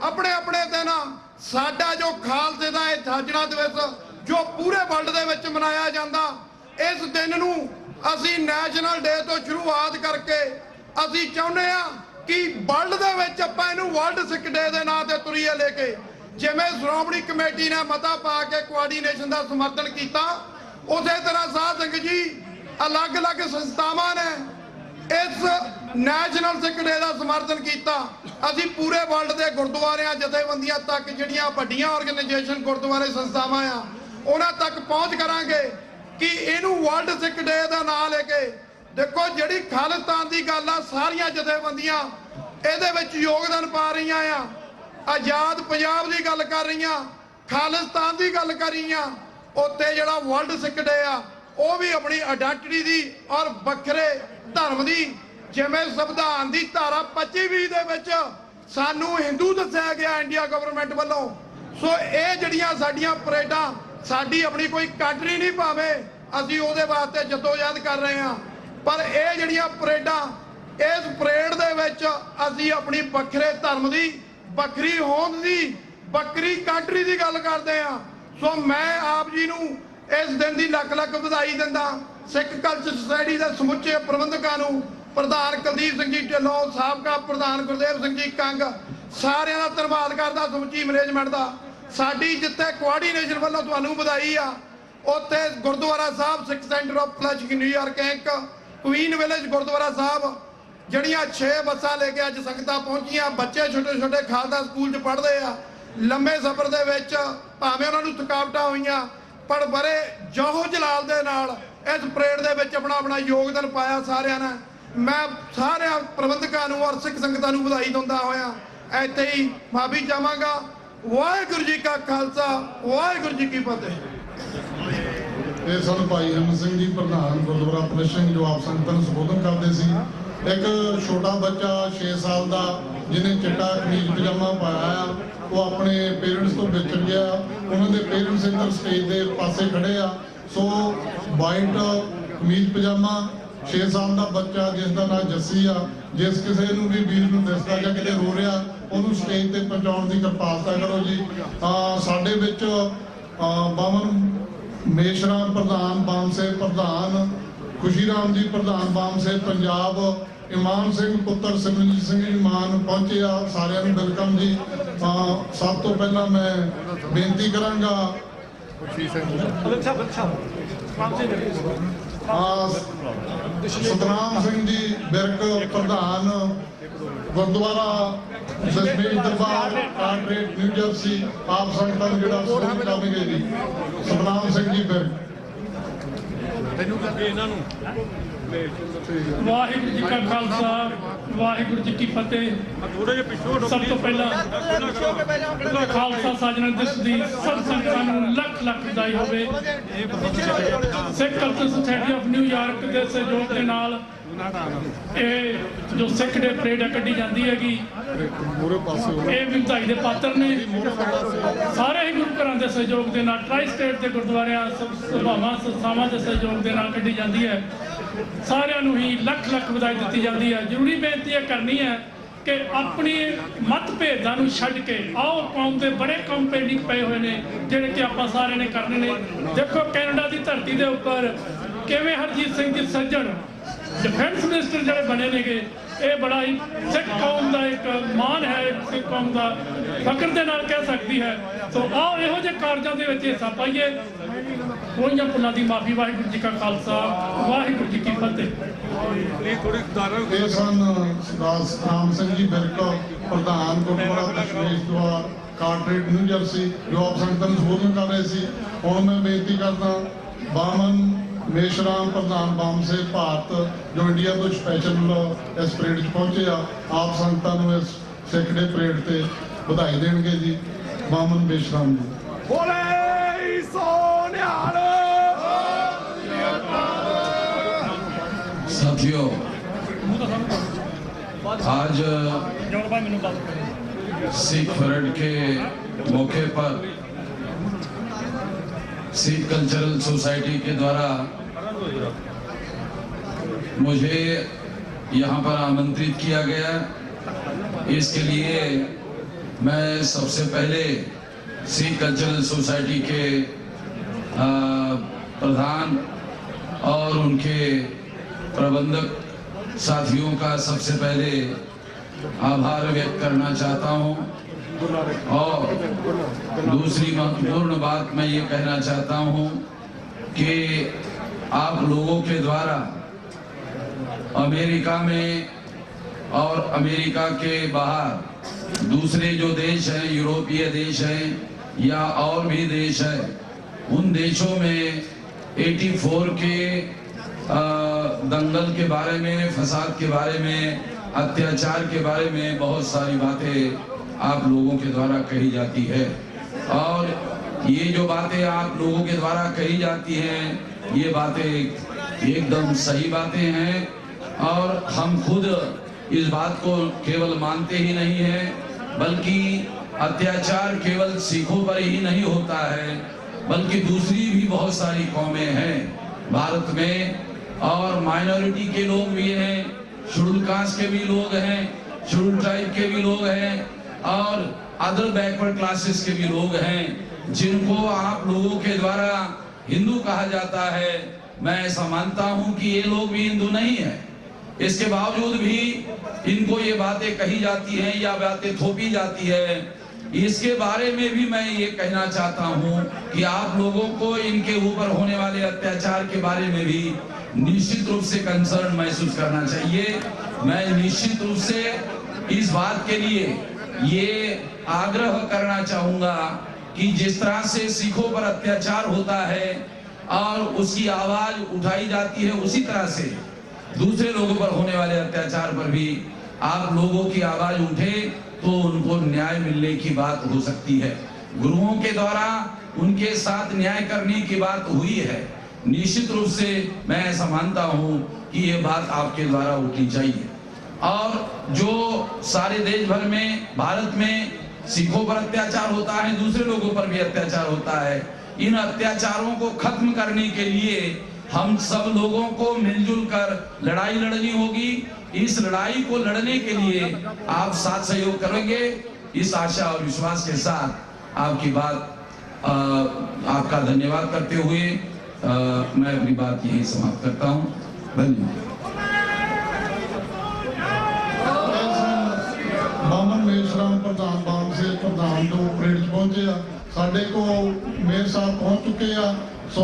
ਆਪਣੇ ਆਪਣੇ ਦਿਨ ਆ, ਸਾਡਾ ਜੋ ਖਾਲਸੇ ਦਾ ਇਹ ਸਾਜਣਾ ਦਿਵਸ ਜੋ ਪੂਰੇ ਵਰਲਡ ਦੇ ਵਿੱਚ ਮਨਾਇਆ ਜਾਂਦਾ, ਇਸ ਦਿਨ ਨੂੰ ਅਸੀਂ ਨੈਸ਼ਨਲ ਡੇ ਤੋਂ ਸ਼ੁਰੂਆਤ ਕਰਕੇ ਅਸੀਂ ਚਾਹੁੰਦੇ ਆ ਕਿ ਵਰਲਡ ਦੇ ਵਿੱਚ ਆਪਾਂ ਇਹਨੂੰ ਵਰਲਡ ਸਿੱਖ ਡੇ ਦੇ ਨਾਂ ਤੇ ਤੁਰੀਏ ਲੈ ਕੇ। ਜਿਵੇਂ ਸ਼੍ਰੋਮਣੀ ਕਮੇਟੀ ਨੇ ਮਤਾ ਪਾ ਕੇ ਕੋਆਰਡੀਨੇਸ਼ਨ ਦਾ ਸਮਰਥਨ ਕੀਤਾ, ਉਸੇ ਤਰ੍ਹਾਂ ਸਾਧ ਸੰਗਤ ਜੀ ਅਲੱਗ-ਅਲੱਗ ਸੰਸਥਾਵਾਂ ਨੇ ਇਸ ਨੈਸ਼ਨਲ ਸਿੱਖ ਡੇ ਦਾ ਸਮਰਥਨ ਕੀਤਾ। ਅਸੀਂ ਪੂਰੇ ਵਰਲਡ ਦੇ ਗੁਰਦੁਆਰਿਆਂ ਜਥੇਬੰਦੀਆਂ ਤੱਕ, ਜਿਹੜੀਆਂ ਵੱਡੀਆਂ ਆਰਗੇਨਾਈਜੇਸ਼ਨ ਗੁਰਦੁਆਰੇ ਸੰਸਥਾਵਾਂ ਆ, ਉਹਨਾਂ ਤੱਕ ਪਹੁੰਚ ਕਰਾਂਗੇ ਕਿ ਇਹਨੂੰ ਵਰਲਡ ਸਿੱਖ ਡੇ ਦਾ ਨਾਂ ਲੈ ਕੇ। ਦੇਖੋ, ਜਿਹੜੀ ਖਾਲਿਸਤਾਨ ਦੀ ਗੱਲ ਆ, ਸਾਰੀਆਂ ਜਥੇਬੰਦੀਆਂ ਇਹਦੇ ਵਿੱਚ ਯੋਗਦਾਨ ਪਾ ਰਹੀਆਂ ਆ। ਆਜ਼ਾਦ ਪੰਜਾਬ ਦੀ ਗੱਲ ਕਰ ਰਹੀਆਂ, ਖਾਲਿਸਤਾਨ ਦੀ ਗੱਲ ਕਰ ਰਹੀਆਂ। ਉੱਥੇ ਜਿਹੜਾ ਵਰਲਡ ਸਿੱਖ ਡੇ ਆ, ਉਹ ਵੀ ਆਪਣੀ ਆਇਡੈਂਟੀਟੀ ਦੀ ਔਰ ਵੱਖਰੇ ਧਰਮ ਦੀ, ਜਿਵੇਂ ਸੰਵਿਧਾਨ ਦੀ ਧਾਰਾ 25 ਦੇ ਵਿੱਚ ਸਾਨੂੰ ਹਿੰਦੂ ਦੱਸਿਆ ਗਿਆ ਇੰਡੀਆ ਗਵਰਨਮੈਂਟ ਵੱਲੋਂ। ਸੋ ਇਹ ਜਿਹੜੀਆਂ ਸਾਡੀਆਂ ਪਰੇਡਾਂ, ਸਾਡੀ ਆਪਣੀ ਕੋਈ ਕੰਟਰੀ ਨਹੀਂ ਭਾਵੇਂ ਅਸੀਂ ਉਹਦੇ ਵਾਸਤੇ ਜਦੋਜਹਿਦ ਕਰ ਰਹੇ ਹਾਂ, ਪਰ ਇਹ ਜਿਹੜੀਆਂ ਪਰੇਡਾਂ, ਇਸ ਪਰੇਡ ਦੇ ਵਿੱਚ ਅਸੀਂ ਆਪਣੀ ਵੱਖਰੇ ਧਰਮ ਦੀ, ਵੱਖਰੀ ਹੋਂਦ ਦੀ, ਵੱਖਰੀ ਕੰਟਰੀ ਦੀ ਗੱਲ ਕਰਦੇ ਹਾਂ। ਸੋ ਮੈਂ ਆਪ ਜੀ ਨੂੰ ਇਸ ਦਿਨ ਦੀ ਲੱਖ-ਲੱਖ ਵਧਾਈ ਦਿੰਦਾ। ਸਿੱਖ ਕਲਚਰ ਸੁਸਾਇਟੀ ਦੇ ਸਮੁੱਚੇ ਪ੍ਰਬੰਧਕਾਂ ਨੂੰ, ਪ੍ਰਧਾਨ ਕੁਲਦੀਪ ਸਿੰਘ ਜੀ ਢਿੱਲੋਂ, ਸਾਬਕਾ ਪ੍ਰਧਾਨ ਗੁਰਦੇਵ ਸਿੰਘ ਜੀ ਕੰਗ, ਸਾਰਿਆਂ ਦਾ ਧੰਨਵਾਦ ਕਰਦਾ, ਸਮੁੱਚੀ ਮੈਨੇਜਮੈਂਟ ਦਾ। ਸਾਡੀ ਜਿੱਥੇ ਕੋਆਰਡੀਨੇਸ਼ਨ ਵੱਲੋਂ ਤੁਹਾਨੂੰ ਵਧਾਈ ਆ, ਉੱਥੇ Gurdwara Sahib Sikh center of Flushing New York Inc, Queen Village Gurdwara Sahib, ਜਿਹੜੀਆਂ 6 ਬੱਸਾਂ ਲੈ ਕੇ ਅੱਜ ਸੰਗਤਾਂ ਪਹੁੰਚੀਆਂ। ਬੱਚੇ ਛੋਟੇ-ਛੋਟੇ ਖਾਲਸਾ ਸਕੂਲ 'ਚ ਪੜ੍ਹਦੇ ਆ। ਲੰਮੇ ਸਫ਼ਰ ਦੇ ਵਿੱਚ ਭਾਵੇਂ ਉਹਨਾਂ ਨੂੰ ਥਕਾਵਟਾਂ ਹੋਈਆਂ, ਪਰ ਬੜੇ ਜੋਹੋ ਜਲਾਲ ਦੇ ਨਾਲ ਇਸ ਪਰੇਡ ਦੇ ਵਿੱਚ ਆਪਣਾ ਯੋਗਦਾਨ ਪਾਇਆ ਸਾਰਿਆਂ ਨੇ। ਮੈਂ ਸਾਰਿਆਂ ਪ੍ਰਬੰਧਕਾਂ ਨੂੰ ਔਰ ਸਿੱਖ ਸੰਗਤਾਂ ਨੂੰ ਵਧਾਈ ਦਿੰਦਾ ਹੋਇਆ ਇੱਥੇ ਹੀ ਮਾਫੀ ਚਾਹਾਂਗਾ। ਵਾਹਿਗੁਰੂ ਜੀ ਕਾ ਖਾਲਸਾ, ਵਾਹਿਗੁਰੂ ਜੀ ਕੀ ਫਤਿਹ। ਇਹ ਸਾਨੂੰ ਭਾਈ ਹਿੰਮਤ ਸਿੰਘ ਜੀ ਪ੍ਰਧਾਨ ਗੁਰਦੁਆਰਾ ਫਲੈਸ਼ਿੰਗ ਜੋ ਆਪ ਸੰਗਤਾਂ ਨੂੰ ਸੰਬੋਧਨ ਕਰਦੇ ਸੀ। ਇੱਕ ਛੋਟਾ ਬੱਚਾ 6 ਸਾਲ ਦਾ ਜਿਹਨੇ ਚਿੱਟਾ ਕਮੀਜ਼ ਪਜਾਮਾ ਪਾਇਆ ਆ, ਉਹ ਆਪਣੇ ਪੇਰੈਂਟਸ ਤੋਂ ਵਿਛੜ ਗਿਆ। ਉਹਨਾਂ ਦੇ ਪੇਰੈਂਟਸ ਇੰਦਰ ਸਟੇਜ ਦੇ ਪਾਸੇ ਖੜੇ ਆ। ਸੋ ਵਾਈਟ ਕਮੀਜ਼ ਪਜਾਮਾ 6 ਸਾਲ ਦਾ ਬੱਚਾ ਜਿਸ ਦਾ ਨਾਮ ਜੱਸੀ ਆ, ਜਿਸ ਕਿਸੇ ਨੂੰ ਵੀ ਵੀਰ ਨੂੰ ਦਿਸਦਾ ਜਾਂ ਕਿਤੇ ਰੋ ਰਿਹਾ, ਉਹਨੂੰ ਸਟੇਜ ਤੇ ਪਹੁੰਚਾਉਣ ਦੀ ਕਿਰਪਾਲਤਾ ਕਰੋ ਜੀ। ਸਾਡੇ ਵਿੱਚ ਬਾਮਨ ਮੇਸ਼ਰਾਮ ਪ੍ਰਧਾਨ, ਬਾਮ ਸਿੰਘ ਪ੍ਰਧਾਨ, ਖੁਸ਼ੀ ਰਾਮ ਜੀ ਪ੍ਰਧਾਨ ਬਾਮ ਸਿੰਘ ਪੰਜਾਬ, ਇਮਾਨ ਸਿੰਘ ਪੁੱਤਰ ਸਿਮਰਨਜੀਤ ਸਿੰਘ ਜੀ ਮਾਨ ਪਹੁੰਚੇ ਆ। ਸਾਰਿਆਂ ਨੂੰ ਵੈਲਕਮ ਜੀ। ਸਭ ਤੋਂ ਪਹਿਲਾਂ ਮੈਂ ਬੇਨਤੀ ਕਰਾਂਗਾ ਸਤਨਾਮ ਸਿੰਘ ਜੀ ਬਿਰਕ ਪ੍ਰਧਾਨ ਗੁਰਦੁਆਰਾ ਦਸਵੇਂ ਦਰਬਾਰ ਕਾਰਪੋਰੇਟ ਨਿਊ ਜਰਸੀ, ਆਪ ਸੰਗਤਾਂ ਨੂੰ ਜਿਹੜਾ ਸਵਾਗਤ ਕਰਨਗੇ ਜੀ। ਸਤਨਾਮ ਸਿੰਘ ਜੀ ਬਿਰਕ। ਵਾਹਿਗੁਰੂ ਜੀ ਕਾ ਖਾਲਸਾ, ਵਾਹਿਗੁਰੂ ਜੀ ਕੀ ਫਤਿਹ। ਸਭ ਤੋਂ ਪਹਿਲਾਂ ਖਾਲਸਾ ਸਾਜਣਾ ਦਿਵਸ ਦੀ ਸਭ ਸੰਗਤਾਂ ਨੂੰ ਲੱਖ ਲੱਖ ਵਧਾਈ ਹੋਵੇ। ਸਿੱਖ ਕਲਚਰ ਸੁਸਾਇਟੀ ਆਫ ਨਿਊਯਾਰਕ ਦੇ ਸਹਿਯੋਗ ਦੇ ਨਾਲ ਇਹ ਜੋ ਸਿੱਖ ਡੇ ਪਰੇਡ ਕੱਢੀ ਜਾਂਦੀ ਹੈਗੀ, ਇਹ ਵੀ ਵਧਾਈ ਦੇ ਪਾਤਰ ਨੇ। ਸਾਰੇ ਹੀ ਗੁਰੂ ਘਰਾਂ ਦੇ ਸਹਿਯੋਗ ਦੇ ਨਾਲ, ਟਰਾਈ ਸਟੇਟ ਦੇ ਗੁਰਦੁਆਰਿਆਂ ਸਭਾਵਾਂ ਸੰਸਥਾਵਾਂ ਦੇ ਸਹਿਯੋਗ ਦੇ ਨਾਲ ਕੱਢੀ ਜਾਂਦੀ ਹੈ। ਸਾਰਿਆਂ ਨੂੰ ਹੀ ਲੱਖ ਲੱਖ ਵਧਾਈ ਦਿੱਤੀ ਜਾਂਦੀ ਹੈ। ਜ਼ਰੂਰੀ ਬੇਨਤੀ ਇਹ ਕਰਨੀ ਹੈ ਕਿ ਆਪਣੀ ਮਤਭੇਦਾਂ ਨੂੰ ਛੱਡ ਕੇ ਆਓ, ਕੌਮ ਦੇ ਬੜੇ ਕੰਮ ਪੈਂਡਿੰਗ ਪਏ ਹੋਏ ਨੇ ਜਿਹੜੇ ਕਿ ਆਪਾਂ ਸਾਰਿਆਂ ਨੇ ਕਰਨੇ ਨੇ। ਦੇਖੋ ਕੈਨੇਡਾ ਦੀ ਧਰਤੀ ਦੇ ਉੱਪਰ ਕਿਵੇਂ ਹਰਜੀਤ ਸਿੰਘ ਜੀ ਸੱਜਣ डिफेंस मिनिस्टर ਜਿਹੜੇ ਬਣੇ ਨੇਗੇ, ਇਹ ਬੜਾ ਹੀ ਸਿੱਖ ਕੌਮ ਦਾ ਇੱਕ ਮਾਣ ਹੈ, ਸਿੱਖ ਕੌਮ ਦਾ ਫਖਰ ਦੇ ਨਾਲ ਕਹਿ ਸਕਦੀ ਹੈ। ਸੋ ਆਓ ਇਹੋ ਜਿਹੇ ਕਾਰਜਾਂ ਦੇ ਵਿੱਚ ਹਿੱਸਾ ਪਾਈਏ। ਹੋਈਆਂ ਭੁੱਲਾਂ ਦੀ ਮਾਫੀ। ਵਾਹਿਗੁਰੂ ਜੀ ਕਾ ਖਾਲਸਾ, ਵਾਹਿਗੁਰੂ ਜੀ ਕੀ ਫਤਿਹ। ਇਹ ਸਨ ਸਰਦਾਰ ਰਾਮ ਸਿੰਘ ਜੀ ਬਿਰਕ, ਪ੍ਰਧਾਨ ਗੁਰਦੁਆਰਾ ਦਸ਼ਮੇਸ਼ ਦੁਆਰ ਕਾਰਟਰੇਟ ਨਿਊ ਜਰਸੀ, ਜੋ ਆਪ ਸੰਗਤਾਂ ਨੂੰ ਸੰਬੋਧਨ ਕਰ ਰਹੇ ਸੀ। ਹੁਣ ਮੈਂ ਬੇਨਤੀ ਕਰਦਾ ਬਾਮਨ ਮੇਸ਼ਰਾਮ, ਪ੍ਰਧਾਨ ਬਾਮ ਸੇ ਭਾਰਤ, ਜੋ ਇੰਡੀਆ ਤੋਂ ਸਪੈਸ਼ਲ ਇਸ ਪਰੇਡ 'ਚ ਪਹੁੰਚੇ ਆ, ਆਪ ਸੰਗਤਾਂ ਨੂੰ ਇਸ ਸਿੱਖ ਡੇ ਪਰੇਡ ਤੇ ਵਧਾਈ ਦੇਣਗੇ ਜੀ। ਬਾਮਨ ਮੇਸ਼ਰਾਮ ਜੀ। ਬੋਲੇ ਸੋਨਿਹਾਲ। साथियों, आज सिख परेड के मौके पर सिख कल्चरल सोसाइटी के द्वारा मुझे यहाँ पर आमंत्रित किया गया। इसके लिए मैं सबसे पहले सिख कल्चरल सोसाइटी के प्रधान और उनके प्रबंधक साथियों का सबसे पहले आभार व्यक्त करना चाहता हूँ। और दूसरी महत्वपूर्ण बात मैं ये कहना चाहता हूँ कि आप लोगों के द्वारा अमेरिका में और अमेरिका के बाहर दूसरे जो देश हैं, यूरोपीय देश हैं या और भी देश हैं, उन देशों में 84 के दंगल के बारे में, फसाद के बारे में, अत्याचार के बारे में बहुत सारी बातें आप लोगों के द्वारा कही जाती है। और ये जो बातें आप लोगों के द्वारा कही जाती हैं, ये बातें एकदम सही बातें हैं। और हम खुद इस बात को केवल मानते ही नहीं हैं, बल्कि अत्याचार केवल सिखों पर ही नहीं होता है, बल्कि दूसरी भी बहुत सारी कौमें हैं भारत में, और माइनॉरिटी के लोग भी हैं, शेड्यूल कास्ट के भी लोग हैं, शेड्यूल ट्राइब के भी लोग हैं, और अदर बैकवर्ड क्लासेस के भी लोग हैं, जिनको आप लोगों के द्वारा हिंदू कहा जाता है। मैं ऐसा मानता हूं कि ये लोग भी हिंदू नहीं है। इसके बावजूद भी इनको ये बातें कही जाती हैं या बातें थोपी जाती है। इसके बारे में भी मैं ये कहना चाहता हूं कि आप लोगों को इनके ऊपर होने वाले अत्याचार के बारे में भी निश्चित रूप से कंसर्न महसूस करना चाहिए। मैं निश्चित रूप से इस बात के लिए ये आग्रह करना चाहूंगा कि जिस तरह से सिखों पर अत्याचार होता है और उसकी आवाज उठाई जाती है, उसी तरह से दूसरे लोगों पर होने वाले अत्याचार पर भी आप लोगों की आवाज उठे तो उनको न्याय मिलने की बात हो सकती है। गुरुओं के द्वारा उनके साथ न्याय करने की बात हुई है। निश्चित रूप से मैं ऐसा मानता हूं कि ये बात आपके द्वारा उठनी चाहिए। और जो सारे देश भर में, भारत में सिखों पर अत्याचार होता है, दूसरे लोगों पर भी अत्याचार होता है। इन अत्याचारों को खत्म करने के लिए हम सब लोगों को मिलजुल कर लड़ाई लड़नी होगी। इस लड़ाई को लड़ने के लिए आप साथ सहयोग करेंगे, इस आशा और विश्वास के साथ आपकी बात आपका धन्यवाद करते हुए मैं अपनी बात यही समाप्त करता हूं। धन्यवाद। बामन मेशराम प्रधान बाम से प्रधान जो परेड पहुंचे आ, साडे को मेयर साहब पहुंच चुके आ। सो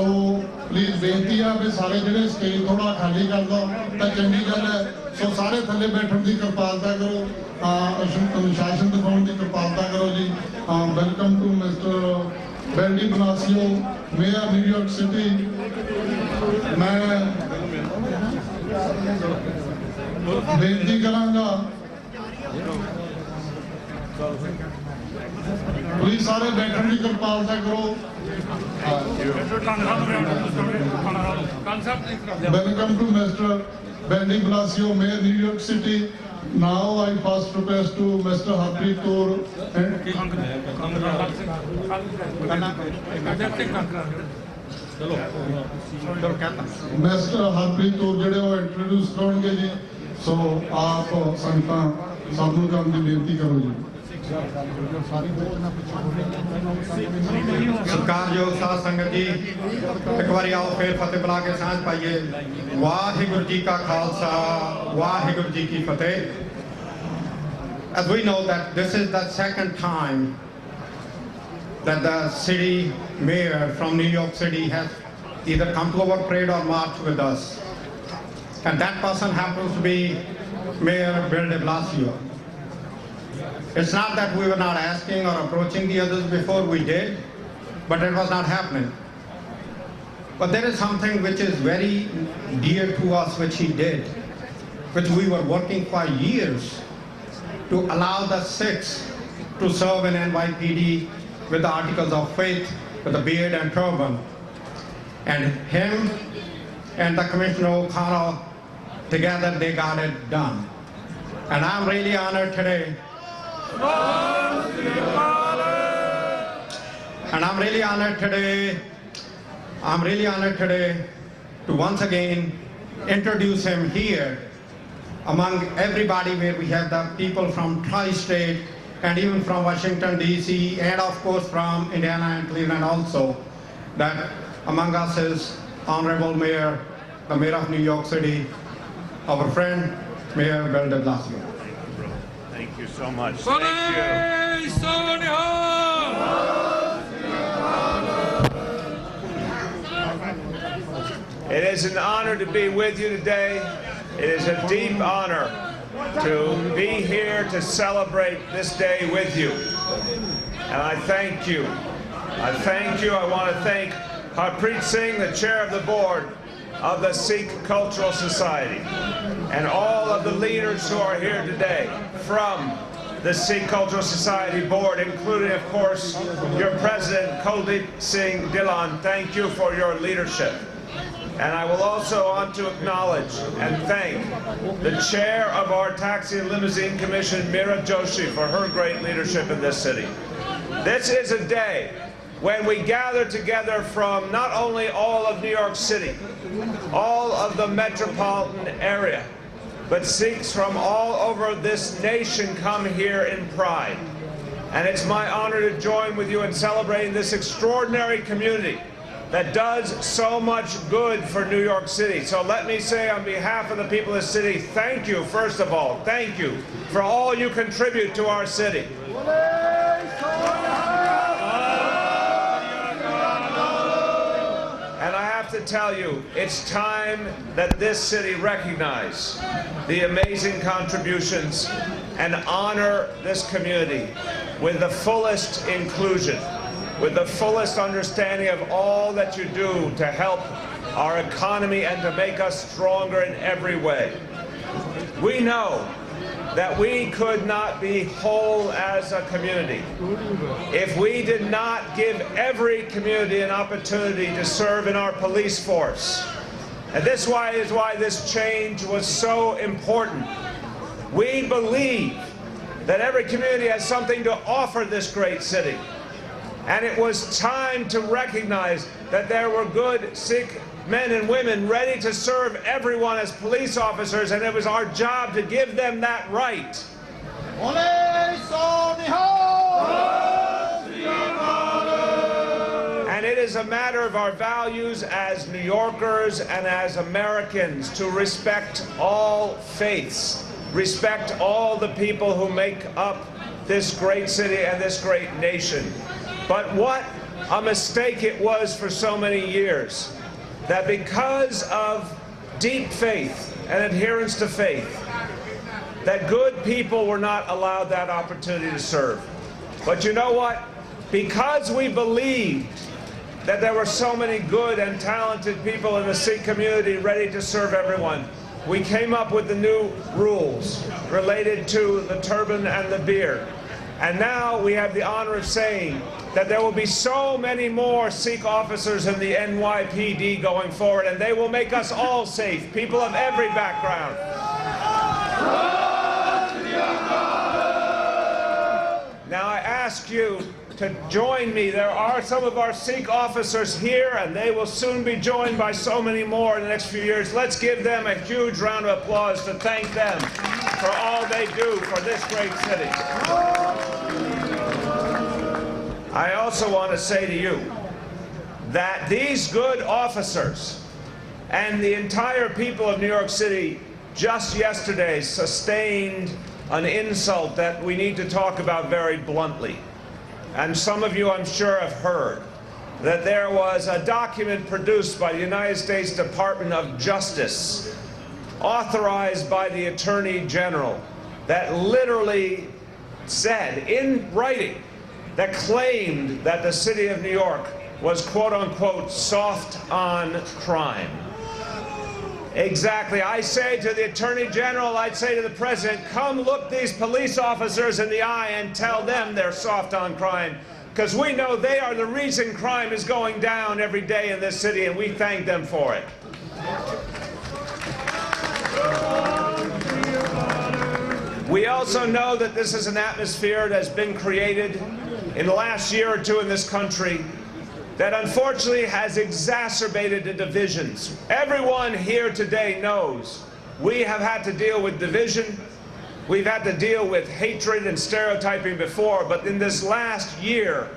प्लीज बेनती है भी सारे जिहड़े स्टेज थोड़ा खाली कर दो तो चंगी गल है। सो सारे थले बैठने की कृपालता करो, अनुशासन दिखाने की कृपालता करो जी। Welcome to mister Bill de Blasio, mayor New York city. मैं ਬੇਨਤੀ ਕਰਾਂਗਾ ਪਲੀਜ਼ ਸਾਰੇ ਬੈਠਣ ਦੀ ਕਿਰਪਾਲਤਾ ਕਰੋ। Welcome to mister Bill de Blasio mayor New York city. Now I first request to Mr. Harpreet Kaur and Mr. Harpreet Kaur ਜਿਹੜੇ ਉਹ ਇੰਟਰੋਡਿਊਸ ਕਰਨਗੇ ਜੀ। ਸੋ ਆਪ ਸੰਗਤਾਂ ਸਭ ਨੂੰ ਕਰਨ ਦੀ ਬੇਨਤੀ ਕਰੋ ਜੀ। ਸਤਿਕਾਰਯੋਗ ਸਾਧ ਸੰਗਤ ਜੀ, ਇੱਕ ਵਾਰੀ ਆਓ ਫੇਰ ਫਤਿਹ ਬੁਲਾ ਕੇ ਸਾਂਝ ਪਾਈਏ। ਵਾਹਿਗੁਰੂ ਜੀ ਕਾ ਖਾਲਸਾ, ਵਾਹਿਗੁਰੂ ਜੀ ਕੀ ਫਤਿਹ। As we know that this is the second time that the city mayor from New York City has either come to our parade or marched with us, and that person happens to be Mayor Bill de Blasio. It's not that we were not asking or approaching the others before, we did, but it was not happening. But there is something which is very dear to us which he did, which we were working for years to allow the Sikhs to serve in NYPD with the articles of faith, with the beard and turban. And him and the Commissioner O'Connell, together they got it done. And I'm really honored today. And I'm really honored today to once again introduce him here among everybody, where we have the people from Tri-State and even from Washington DC, and of course from Indiana and Cleveland also. That among us is Honorable Mayor, the Mayor of New York City, our friend Mayor Bill de Blasio. Thank you so much. Thank you. It is an honor to be with you today. It is a deep honor to be here to celebrate this day with you. And I thank you. I thank you. I want to thank Harpreet Singh, the chair of the board of the Sikh Cultural Society, and all of the leaders who are here today from the Sikh Cultural Society board, including, of course, your president, Kuldip Singh Dhillon. Thank you for your leadership. And I will also want to acknowledge and thank the chair of our Taxi and Limousine Commission, Meera Joshi, for her great leadership in this city. This is a day when we gather together from not only all of New York City, all of the metropolitan area, but Sikhs from all over this nation come here in pride. And it's my honor to join with you in celebrating this extraordinary community that does so much good for New York City. So let me say on behalf of the people of the city, thank you, first of all. Thank you for all you contribute to our city. And I have to tell you, it's time that this city recognize the amazing contributions and honor this community with the fullest inclusion, with the fullest understanding of all that you do to help our economy and to make us stronger in every way. We know that we could not be whole as a community if we did not give every community an opportunity to serve in our police force. And this is why this change was so important. We believe that every community has something to offer this great city. And it was time to recognize that there were good Sikh men and women ready to serve everyone as police officers, and it was our job to give them that right. And it is a matter of our values as New Yorkers and as Americans to respect all faiths, respect all the people who make up this great city and this great nation. But what a mistake it was for so many years, that because of deep faith and adherence to faith, that good people were not allowed that opportunity to serve. But you know what? Because we believed that there were so many good and talented people in the Sikh community ready to serve everyone, we came up with the new rules related to the turban and the beard. And now we have the honor of saying that there will be so many more Sikh officers in the NYPD going forward, and they will make us all safe, people of every background. Now I ask you to join me. There are some of our Sikh officers here, and they will soon be joined by so many more in the next few years. Let's give them a huge round of applause to thank them for all they do for this great city. I also want to say to you that these good officers and the entire people of New York City just yesterday sustained an insult that we need to talk about very bluntly. And some of you, I'm sure, have heard that there was a document produced by the United States Department of Justice, authorized by the Attorney General, that literally said in writing, that claimed that the city of New York was quote-unquote soft on crime. Exactly. I say to the Attorney General, I'd say to the President, come look these police officers in the eye and tell them they're soft on crime, because we know they are the reason crime is going down every day in this city, and we thank them for it. We also know that this is an atmosphere that has been created in the last year or two in this country that unfortunately has exacerbated the divisions. Everyone here today knows we have had to deal with division, we've had to deal with hatred and stereotyping before, but in this last year,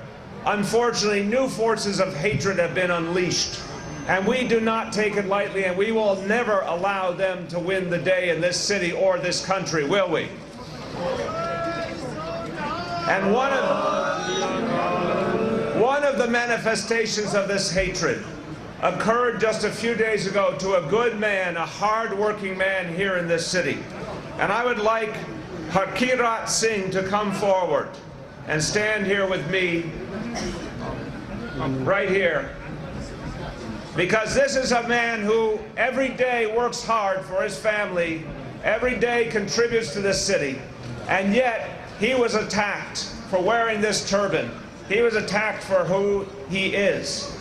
unfortunately, new forces of hatred have been unleashed. And we do not take it lightly, and we will never allow them to win the day in this city or this country, will we? And one of the manifestations of this hatred occurred just a few days ago to a good man, a hard-working man here in this city. And I would like Harkirat Singh to come forward and stand here with me, right here. Because this is a man who every day works hard for his family, every day contributes to this city, and yet he was attacked for wearing this turban. He was attacked for who he is.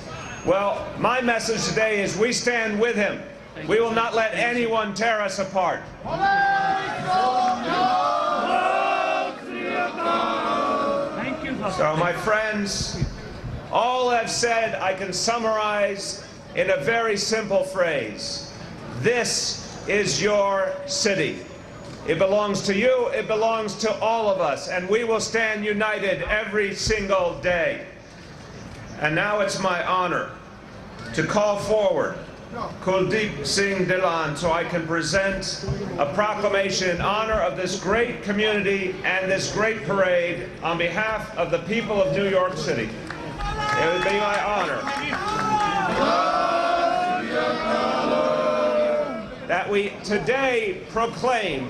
Well, my message today is we stand with him. We will not let anyone tear us apart. So, my friends, all I've said I can summarize in a very simple phrase. This is your city. It belongs to you, it belongs to all of us, and we will stand united every single day. And now it's my honor to call forward Kuldeep Singh Dhillon so I can present a proclamation in honor of this great community and this great parade on behalf of the people of New York City. It would be my honor that we today proclaim,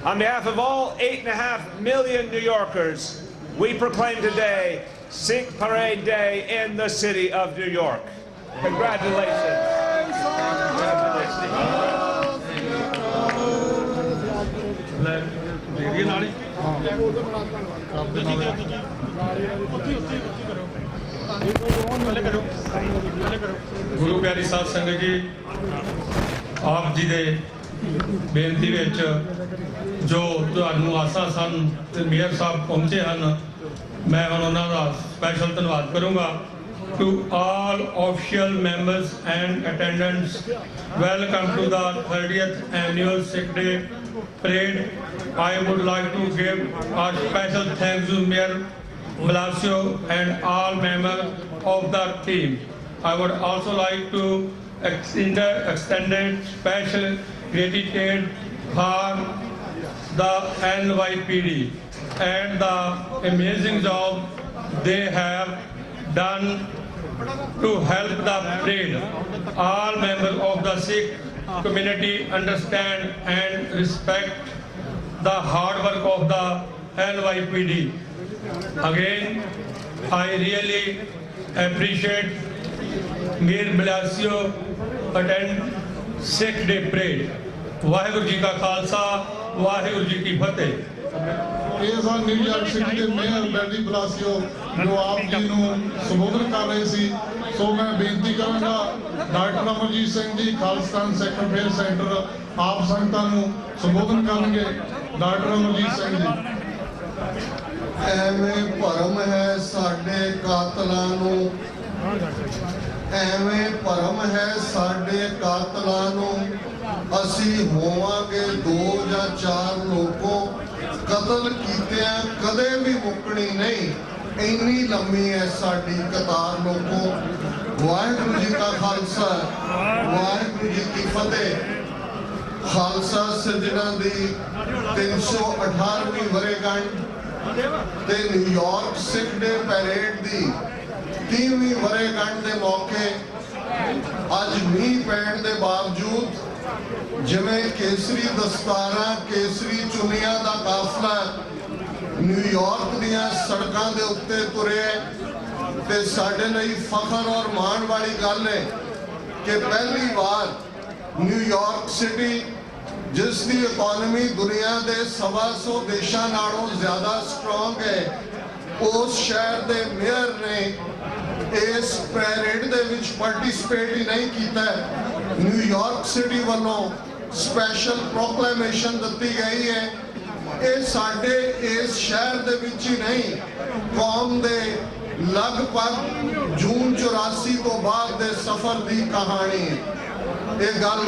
on behalf of all 8.5 million New Yorkers, we proclaim today Sikh Parade Day in the city of New York. Congratulations. ਗੁਰੂ ਪਿਆਰੀ ਸਾਧ ਸੰਗਤ ਜੀ, ਆਪ ਜੀ ਦੇ ਬੇਨਤੀ ਵਿੱਚ ਜੋ ਤੁਹਾਨੂੰ ਆਸਾਂ ਸਨ ਤੇ ਮੇਅਰ ਸਾਹਿਬ ਪਹੁੰਚੇ ਹਨ, ਮੈਂ ਹੁਣ ਉਹਨਾਂ ਦਾ ਸਪੈਸ਼ਲ ਧੰਨਵਾਦ ਕਰੂੰਗਾ। To all official members and attendants, welcome to the 30th annual Sikh Day Parade. I would like to give a special thanks to Mayor Blasio and all members of the team. I would also like to extend special gratitude for the NYPD and the amazing job they have done to help the parade. All members of the Sikh community understand and respect the hard work of the NYPD. Again, I really appreciate Mayor Blasio attend Sikh Day Parade. Waheguru ji ਕਾ ਖਾਲਸਾ ਵਾਹਿਗੁਰੂ ਜੀ ਕੀ ਫਤਿਹ। ਇਹ ਸਨ New York city ਦੇ mayor ਬੈਡੀ ਬਲਾਸੀਓ ਜੋ ਆਪ ਜੀ ਨੂੰ ਸੰਬੋਧਨ ਕਰ ਰਹੇ ਸੀ। ਸੋ ਮੈਂ ਬੇਨਤੀ ਕਰਾਂਗਾ ਡਾਕਟਰ ਅਮਰਜੀਤ ਸਿੰਘ ਜੀ ਖਾਲਿਸਤਾਨ ਸਿੱਖ ਅਫੇਅਰ ਸੈਂਟਰ ਆਪ ਸੰਗਤਾਂ ਨੂੰ ਸੰਬੋਧਨ ਕਰਨਗੇ। ਡਾਕਟਰ ਅਮਰਜੀਤ ਸਿੰਘ ਜੀ। ਐਵੇਂ ਭਰਮ ਹੈ ਸਾਡੇ ਕਾਤਲਾਂ ਨੂੰ, ਐਵੇਂ ਭਰਮ ਹੈ ਸਾਡੇ ਕਾਤਲਾਂ ਨੂੰ, ਅਸੀਂ ਹੋਵਾਂਗੇ 2 ਜਾਂ 4 ਲੋਕੋਂ, ਕਤਲ ਕੀਤਿਆਂ ਕਦੇ ਵੀ ਮੁੱਕਣੀ ਨਹੀਂ, ਇੰਨੀ ਲੰਮੀ ਹੈ ਸਾਡੀ ਕਤਾਰ ਲੋਕੋਂ। ਵਾਹਿਗੁਰੂ ਜੀ ਕਾ ਖਾਲਸਾ ਵਾਹਿਗੁਰੂ ਜੀ ਕੀ ਫਤਿਹ। ਖਾਲਸਾ ਸਿਰਜਣਾ ਦੀ 318ਵੀਂ ਵਰ੍ਹੇਗੰਢ ਤੇ ਨਿਊਯਾਰਕ ਸਿੱਖ ਡੇ ਪੈਰੇਡ ਦੀ 30ਵੀਂ ਵਰ੍ਹੇਗੰਢ ਦੇ ਮੌਕੇ ਅੱਜ ਮੀਂਹ ਪੈਣ ਦੇ ਬਾਵਜੂਦ ਜਿਵੇਂ ਕੇਸਰੀ ਦਸਤਾਰਾਂ ਕੇਸਰੀ ਚੁੰਨੀਆਂ ਦਾ ਕਾਫਲਾ ਨਿਊਯਾਰਕ ਦੀਆਂ ਸੜਕਾਂ ਦੇ ਉੱਤੇ ਤੁਰਿਆ ਤੇ ਸਾਡੇ ਲਈ ਫਖਰ ਔਰ ਮਾਣ ਵਾਲੀ ਗੱਲ ਹੈ ਕਿ ਪਹਿਲੀ ਵਾਰ ਨਿਊਯਾਰਕ ਸਿਟੀ ਜਿਸ ਦੀ ਇਕਨੋਮੀ ਦੁਨੀਆ ਦੇ 125 ਦੇਸ਼ਾਂ ਨਾਲੋਂ ਜ਼ਿਆਦਾ ਸਟਰੋਂਗ ਹੈ, ਉਸ ਸ਼ਹਿਰ ਦੇ ਮੇਅਰ ਨੇ ਇਸ ਪੈਰੇਡ ਦੇ ਵਿੱਚ ਪਾਰਟਿਸਿਪੇਟ ਹੀ ਨਹੀਂ ਕੀਤਾ। ਨਿਊਯਾਰਕ ਸਿਟੀ ਵੱਲੋਂ ਸਪੈਸ਼ਲ ਪ੍ਰੋਕਲੇਮੇਸ਼ਨ ਦਿੱਤੀ ਗਈ ਹੈ। ਇਹ ਸਾਡੇ ਇਸ ਸ਼ਹਿਰ ਦੇ ਵਿੱਚ ਹੀ ਨਹੀਂ, ਕੌਮ ਦੇ ਲਗਭਗ ਜੂਨ 84 ਤੋਂ ਬਾਅਦ ਦੇ ਸਫ਼ਰ ਦੀ ਕਹਾਣੀ ਹੈ। ਇਹ ਗੱਲ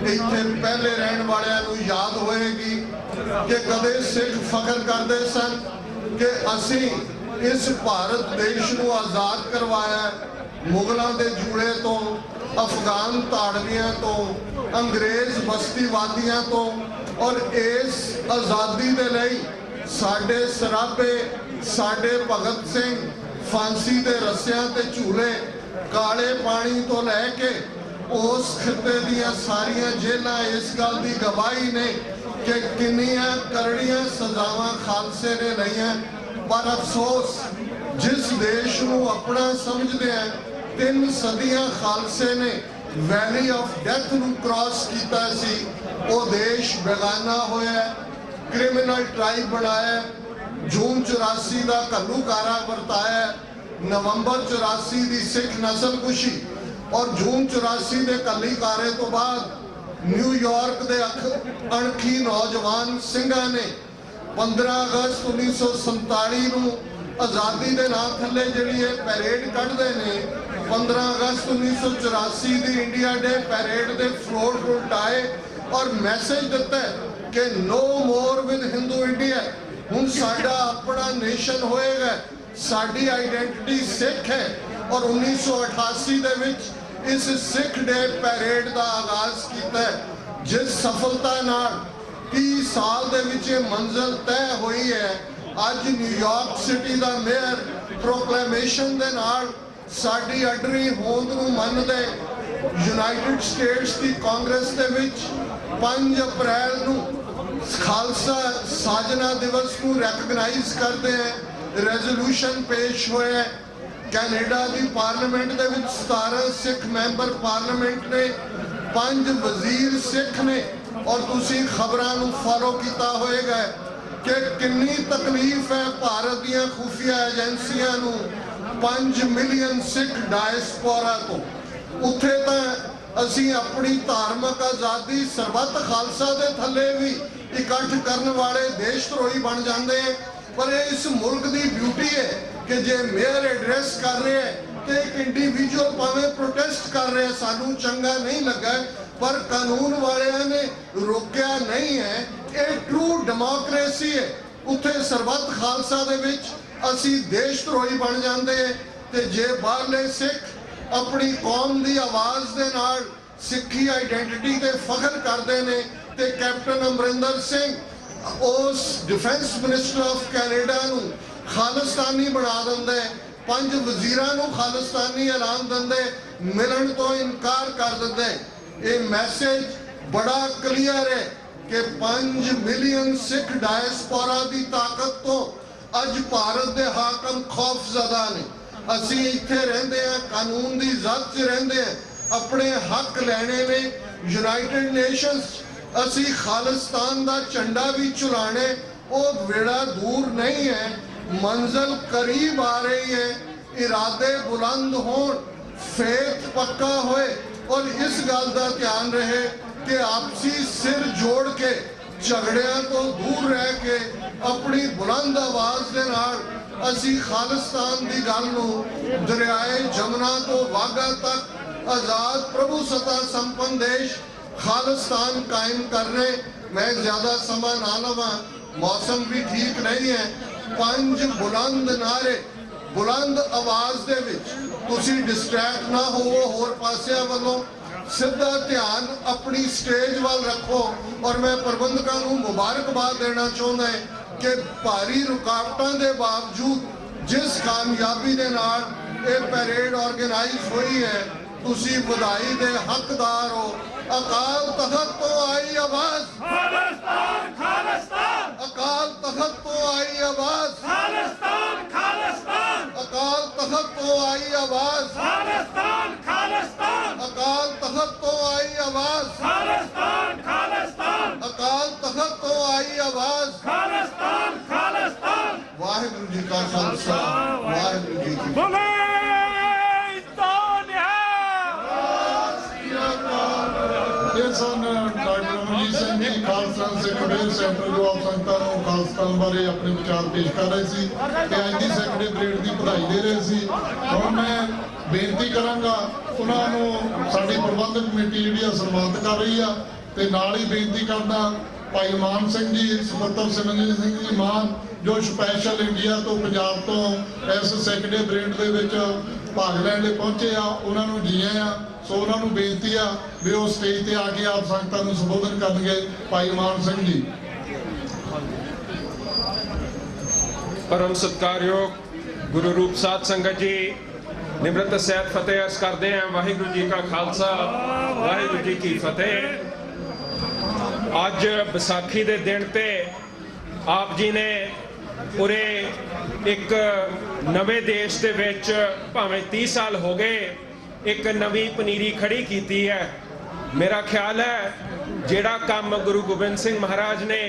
ਇੱਥੇ ਪਹਿਲੇ ਰਹਿਣ ਵਾਲਿਆਂ ਨੂੰ ਯਾਦ ਹੋਏਗੀ ਕਿ ਕਦੇ ਸਿੱਖ ਫਖਰ ਕਰਦੇ ਸਨ ਕਿ ਅਸੀਂ ਇਸ ਭਾਰਤ ਦੇਸ਼ ਨੂੰ ਆਜ਼ਾਦ ਕਰਵਾਇਆ ਮੁਗਲਾਂ ਦੇ ਜੂੜੇ ਤੋਂ, ਅਫਗਾਨ ਤਾੜਵੀਆਂ ਤੋਂ, ਅੰਗਰੇਜ਼ ਬਸਤੀਵਾਦੀਆਂ ਤੋਂ, ਔਰ ਇਸ ਆਜ਼ਾਦੀ ਦੇ ਲਈ ਸਾਡੇ ਸਰਾਬੇ, ਸਾਡੇ ਭਗਤ ਸਿੰਘ ਫਾਂਸੀ ਦੇ ਰੱਸਿਆਂ ਤੇ ਝੂਲੇ, ਕਾਲੇ ਪਾਣੀ ਤੋਂ ਲੈ ਕੇ ਉਸ ਖਿੱਤੇ ਦੀਆਂ ਸਾਰੀਆਂ ਜੇਲ੍ਹਾਂ ਇਸ ਗੱਲ ਦੀ ਗਵਾਹੀ ਨੇ ਕਿ ਕਿੰਨੀਆਂ ਕਰੜੀਆਂ ਸਜ਼ਾਵਾਂ ਖਾਲਸੇ ਨੇ ਲਈਆਂ। ਪਰ ਅਫਸੋਸ ਜਿਸ ਦੇਸ਼ ਨੂੰ ਆਪਣਾ ਸਮਝਦੇ ਆ 3 ਸਦੀਆਂ ਖਾਲਸੇ ਨੇ ਵੈਲੀ ਆਫ ਡੈਥ ਨੂੰ ਕ੍ਰਾਸ ਕੀਤਾ ਸੀ, ਉਹ ਦੇਸ਼ ਬੇਗਾਨਾ ਹੋਇਆ, ਕ੍ਰਿਮੀਨਲ ਟ੍ਰਾਈਬ ਬਣਾਇਆ, ਜੂਨ 84 ਦਾ ਘੱਲੂਕਾਰਾ ਵਰਤਾਇਆ, ਨਵੰਬਰ 84 ਦੀ ਸਿੱਖ ਨਸਲਕੁਸ਼ੀ ਔਰ ਜੂਨ 84 ਦੇ ਘੱਲੀਕਾਰੇ ਤੋਂ ਬਾਅਦ ਨਿਊਯਾਰਕ ਦੇ ਅਣਖੀ ਨੌਜਵਾਨ ਸਿੰਘਾਂ ਨੇ 15 ਅਗਸਤ 1947 ਨੂੰ ਆਜ਼ਾਦੀ ਦੇ ਨਾਂ ਥੱਲੇ ਜਿਹੜੀ ਇਹ ਪੈਰੇਡ ਕੱਢਦੇ ਨੇ, 15 ਅਗਸਤ 1984 ਦੀ ਇੰਡੀਆ ਡੇ ਪੈਰੇਡ ਦੇ ਫਲੋਰ ਨੂੰ ਉਲਟਾਏ ਔਰ ਮੈਸੇਜ ਦਿੱਤਾ ਕਿ ਨੋ ਮੋਰ ਵਿਦ ਹਿੰਦੂ ਇੰਡੀਆ, ਹੁਣ ਸਾਡਾ ਆਪਣਾ ਨੇਸ਼ਨ ਹੋਏਗਾ, ਸਾਡੀ ਆਈਡੈਂਟੀਟੀ ਸਿੱਖ ਹੈ। ਔਰ 1988 ਦੇ ਵਿੱਚ ਇਸ ਸਿੱਖ ਡੇ ਪੈਰੇਡ ਦਾ ਆਗਾਜ਼ ਕੀਤਾ ਜਿਸ ਸਫਲਤਾ ਨਾਲ 30 ਸਾਲ ਦੇ ਵਿੱਚ ਇਹ ਮੰਜ਼ਿਲ ਤੈਅ ਹੋਈ ਹੈ। ਅੱਜ ਨਿਊਯਾਰਕ ਸਿਟੀ ਦਾ ਮੇਅਰ ਪ੍ਰੋਕਲੇਮੇਸ਼ਨ ਦੇ ਨਾਲ ਸਾਡੀ ਅਡਰੀ ਹੋਂਦ ਨੂੰ ਮੰਨਦੇ ਯੂਨਾਈਟਿਡ ਸਟੇਟਸ ਦੀ ਕਾਂਗਰਸ ਦੇ ਵਿੱਚ 5 ਅਪ੍ਰੈਲ ਨੂੰ ਖਾਲਸਾ ਸਾਜਨਾ ਦਿਵਸ ਨੂੰ ਰੈਕਗਨਾਈਜ਼ ਕਰਦੇ ਹੈ। ਰੈਜ਼ੋਲੂਸ਼ਨ ਪੇਸ਼ ਹੋਇਆ। ਕੈਨੇਡਾ ਦੀ ਪਾਰਲੀਮੈਂਟ ਦੇ ਵਿੱਚ 17 ਸਿੱਖ ਮੈਂਬਰ ਪਾਰਲੀਮੈਂਟ ਨੇ, 5 ਵਜ਼ੀਰ ਸਿੱਖ ਨੇ ਔਰ ਤੁਸੀਂ ਖਬਰਾਂ ਨੂੰ ਫੋਲੋ ਕੀਤਾ ਹੋਏਗਾ ਕਿ ਕਿੰਨੀ ਤਕਲੀਫ ਹੈ ਭਾਰਤ ਦੀਆਂ ਖੁਫੀਆ ਏਜੰਸੀਆਂ ਨੂੰ 5 ਮਿਲੀਅਨ ਸਿੱਖ ਡਾਇਸਪੋਰਾ ਤੋਂ। ਉੱਥੇ ਤਾਂ ਅਸੀਂ ਆਪਣੀ ਧਾਰਮਿਕ ਆਜ਼ਾਦੀ ਸਰਬੱਤ ਖਾਲਸਾ ਦੇ ਥੱਲੇ ਵੀ ਇਕੱਠ ਕਰਨ ਵਾਲੇ ਦੇਸ਼ ਧਰੋਹੀ ਬਣ ਜਾਂਦੇ हैं। ਪਰ ਇਹ ਇਸ ਮੁਲਕ ਦੀ ਬਿਊਟੀ ਹੈ ਕਿ ਜੇ ਮੇਅਰ ਐਡਰੈਸ ਕਰ ਰਿਹਾ ਹੈ ਤੇ ਇੱਕ ਇੰਡੀਵਿਜੂਅਲ ਭਾਵੇਂ ਪ੍ਰੋਟੈਸਟ ਕਰ ਰਿਹਾ, ਸਾਨੂੰ ਚੰਗਾ ਨਹੀਂ ਲੱਗਾ ਪਰ ਕਾਨੂੰਨ ਵਾਲਿਆਂ ਨੇ ਰੋਕਿਆ ਨਹੀਂ ਹੈ। ਇਹ ਟਰੂ ਡੈਮੋਕ੍ਰੇਸੀ ਹੈ। ਉੱਥੇ ਸਰਬੱਤ ਖਾਲਸਾ ਦੇ ਵਿੱਚ ਅਸੀਂ ਦੇਸ਼ ਧਰੋਹੀ ਬਣ ਜਾਂਦੇ ਤੇ ਜੇ ਬਾਹਰਲੇ ਸਿੱਖ ਆਪਣੀ ਕੌਮ ਦੀ ਆਵਾਜ਼ ਦੇ ਨਾਲ ਸਿੱਖੀ ਆਈਡੈਂਟੀਟੀ ਤੇ ਫਖਰ ਕਰਦੇ ਨੇ ਤੇ ਕੈਪਟਨ ਅਮਰਿੰਦਰ ਸਿੰਘ ਉਸ ਡਿਫੈਂਸ ਮਿਨਿਸਟਰ ਆਫ ਕੈਨੇਡਾ ਨੂੰ ਖਾਲਿਸਤਾਨੀ ਬਣਾ ਦਿੰਦੇ, 5 ਵਜ਼ੀਰਾਂ ਨੂੰ ਖਾਲਿਸਤਾਨੀ ਐਲਾਨ ਦਿੰਦੇ, ਮਿਲਣ ਤੋਂ ਇਨਕਾਰ ਕਰ ਦਿੰਦੇ। ਇਹ ਮੈਸੇਜ ਬੜਾ ਕਲੀਅਰ ਹੈ ਕਿ 5 ਮਿਲੀਅਨ ਸਿੱਖ ਡਾਇਸਪੋਰਾ ਦੀ ਤਾਕਤ ਤੋਂ ਅੱਜ ਭਾਰਤ ਦੇ ਹਾਕਮ ਖੌਫਜ਼ਦਾ ਨੇ। ਅਸੀਂ ਇੱਥੇ ਰਹਿੰਦੇ ਹਾਂ, ਕਾਨੂੰਨ ਦੀ ਜ਼ਦ 'ਚ ਰਹਿੰਦੇ ਹਾਂ, ਆਪਣੇ ਹੱਕ ਲੈਣੇ ਨੇ। ਯੂਨਾਈਟਿਡ ਨੇਸ਼ਨਸ ਅਸੀਂ ਖਾਲਿਸਤਾਨ ਦਾ ਝੰਡਾ ਵੀ ਝੁਲਾਣੇ, ਉਹ ਵੇੜਾ ਦੂਰ ਨਹੀਂ ਹੈ, ਮੰਜ਼ਿਲ ਕਰੀਬ ਆ ਰਹੀ ਹੈ। ਇਰਾਦੇ ਬੁਲੰਦ ਹੋਣ, ਫੇਥ ਪੱਕਾ ਹੋਏ ਔਰ ਇਸ ਗੱਲ ਦਾ ਧਿਆਨ ਰਹੇ ਕਿ ਆਪਸੀ ਸਿਰ ਜੋੜ ਕੇ ਝਗੜਿਆਂ ਤੋਂ ਦੂਰ ਰਹਿ ਕੇ ਆਪਣੀ ਬੁਲੰਦ ਆਵਾਜ਼ ਦੇ ਨਾਲ ਅਸੀਂ ਖਾਲਿਸਤਾਨ ਦੀ ਗੱਲ ਨੂੰ ਦਰਿਆਏ ਜਮਨਾ ਤੋਂ ਵਾਗਾ ਤੱਕ ਆਜ਼ਾਦ ਪ੍ਰਭੂ ਸੱਤਾ ਸੰਪੰਨ ਦੇਸ਼ ਖਾਲਿਸਤਾਨ ਕਾਇਮ ਕਰਨੇ। ਮੈਂ ਜ਼ਿਆਦਾ ਸਮਾਂ ਨਾ ਲਵਾਂ, ਮੌਸਮ ਵੀ ਠੀਕ ਨਹੀਂ ਹੈ। 5 ਬੁਲੰਦ ਨਾਰੇ ਬੁਲੰਦ ਆਵਾਜ਼ ਦੇ ਵਿੱਚ, ਤੁਸੀਂ ਡਿਸਟਰੈਕਟ ਨਾ ਹੋਵੋ ਹੋਰ ਪਾਸਿਆਂ ਵੱਲੋਂ, ਸਿੱਧਾ ਧਿਆਨ ਆਪਣੀ ਸਟੇਜ ਵੱਲ ਰੱਖੋ। ਔਰ ਮੈਂ ਪ੍ਰਬੰਧਕਾਂ ਨੂੰ ਮੁਬਾਰਕਬਾਦ ਦੇਣਾ ਚਾਹੁੰਦਾ ਹਾਂ ਕਿ ਭਾਰੀ ਰੁਕਾਵਟਾਂ ਦੇ ਬਾਵਜੂਦ ਜਿਸ ਕਾਮਯਾਬੀ ਦੇ ਨਾਲ ਇਹ ਪੈਰੇਡ ਆਰਗੇਨਾਈਜ਼ ਹੋਈ ਹੈ, ਤੁਸੀਂ ਵਧਾਈ ਦੇ ਹੱਕਦਾਰ ਹੋ। ਅਕਾਲ ਤਖਤ ਤੋਂ ਆਈ ਆਵਾਜ਼ ਖਾਲਿਸਤਾਨ, ਖਾਲਿਸਤਾਨ, ਅਕਾਲ ਤਖਤ ਤੋਂ ਆਈ ਆਵਾਜ਼ ਖਾਲਿਸਤਾਨ, ਖਾਲਿਸਤਾਨ, ਅਕਾਲ ਤਖਤ ਤੋਂ ਆਈ ਆਵਾਜ਼ ਖਾਲਿਸਤਾਨ, ਖਾਲਿਸਤਾਨ, ਅਕਾਲ ਤਖਤ ਤੋਂ ਆਈ ਆਵਾਜ਼ ਖਾਲਿਸਤਾਨ, ਖਾਲਿਸਤਾਨ, ਅਕਾਲ ਤਖਤ ਤੋਂ ਆਈ ਆਵਾਜ਼ ਖਾਲਿਸਤਾਨ, ਖਾਲਿਸਤਾਨ। ਵਾਹਿਗੁਰੂ ਜੀ ਕਾ ਖਾਲਸਾ, ਵਾਹਿਗੁਰੂ ਜੀ ਕੀ ਫਤਿਹ। ਇਹ ਸਨ ਡਾਕਟਰ ਅਮਰਜੀਤ ਸਿੰਘ ਜੀ, ਖਾਲਸਾ ਸਿੱਖ ਵੇਲ ਸੈਂਟਰ, ਜੋ ਆਪ ਸੰਗਤਾਂ ਨੂੰ ਖਾਲਿਸਤਾਨ ਬਾਰੇ ਆਪਣੇ ਵਿਚਾਰ ਪੇਸ਼ ਕਰ ਰਹੇ ਸੀ ਤੇ ਅੱਜ ਦੀ ਸੈਕੰਡਰੀ ਪਰੇਡ ਦੀ ਵਧਾਈ ਦੇ ਰਹੇ ਸੀ। ਹੁਣ ਮੈਂ ਬੇਨਤੀ ਕਰਾਂਗਾ ਉਹਨਾਂ ਨੂੰ, ਸਾਡੀ ਪ੍ਰਬੰਧਕ ਕਮੇਟੀ ਜਿਹੜੀ ਆ ਸਨਮਾਨਿਤ ਕਰ ਰਹੀ ਆ, ਤੇ ਨਾਲ ਹੀ ਬੇਨਤੀ ਕਰਦਾ ਭਾਈ ਮਾਨ ਸਿੰਘ ਜੀ, ਸਕੱਤਰ ਸਿਮਰਨਜੀਤ ਸਿੰਘ ਜੀ ਮਾਨ, ਜੋ ਸਪੈਸ਼ਲ ਇੰਡੀਆ ਤੋਂ ਪੰਜਾਬ ਤੋਂ ਇਸ ਸੈਕੰਡਰੀ ਪਰੇਡ ਦੇ ਵਿੱਚ ਭਾਗ ਲੈਣ ਲਈ ਪਹੁੰਚੇ ਆ, ਉਹਨਾਂ ਨੂੰ ਜੀ ਆਇਆਂ। ਸੋ ਉਹਨਾਂ ਨੂੰ ਬੇਨਤੀ ਆ ਵੀ ਉਹ ਸਟੇਜ ਤੇ ਆ ਕੇ ਆਪ ਸੰਗਤਾਂ ਨੂੰ ਸੰਬੋਧਨ ਕਰਨਗੇ। ਭਾਈ ਮਾਨ ਸਿੰਘ ਜੀ। परम सत्कारयोग गुरु रूप साध संगत जी, निमृत सैद फतेह अर्ज करते हैं। वाहिगुरु जी का खालसा, वाहिगुरु जी की फतेह। अज बैसाखी के दिन ते आप जी ने पूरे एक नवे देश के विच भावें 30 साल हो गए एक नवी पनीरी खड़ी की है। मेरा ख्याल है जिहड़ा काम गुरु गोबिंद सिंह महाराज ने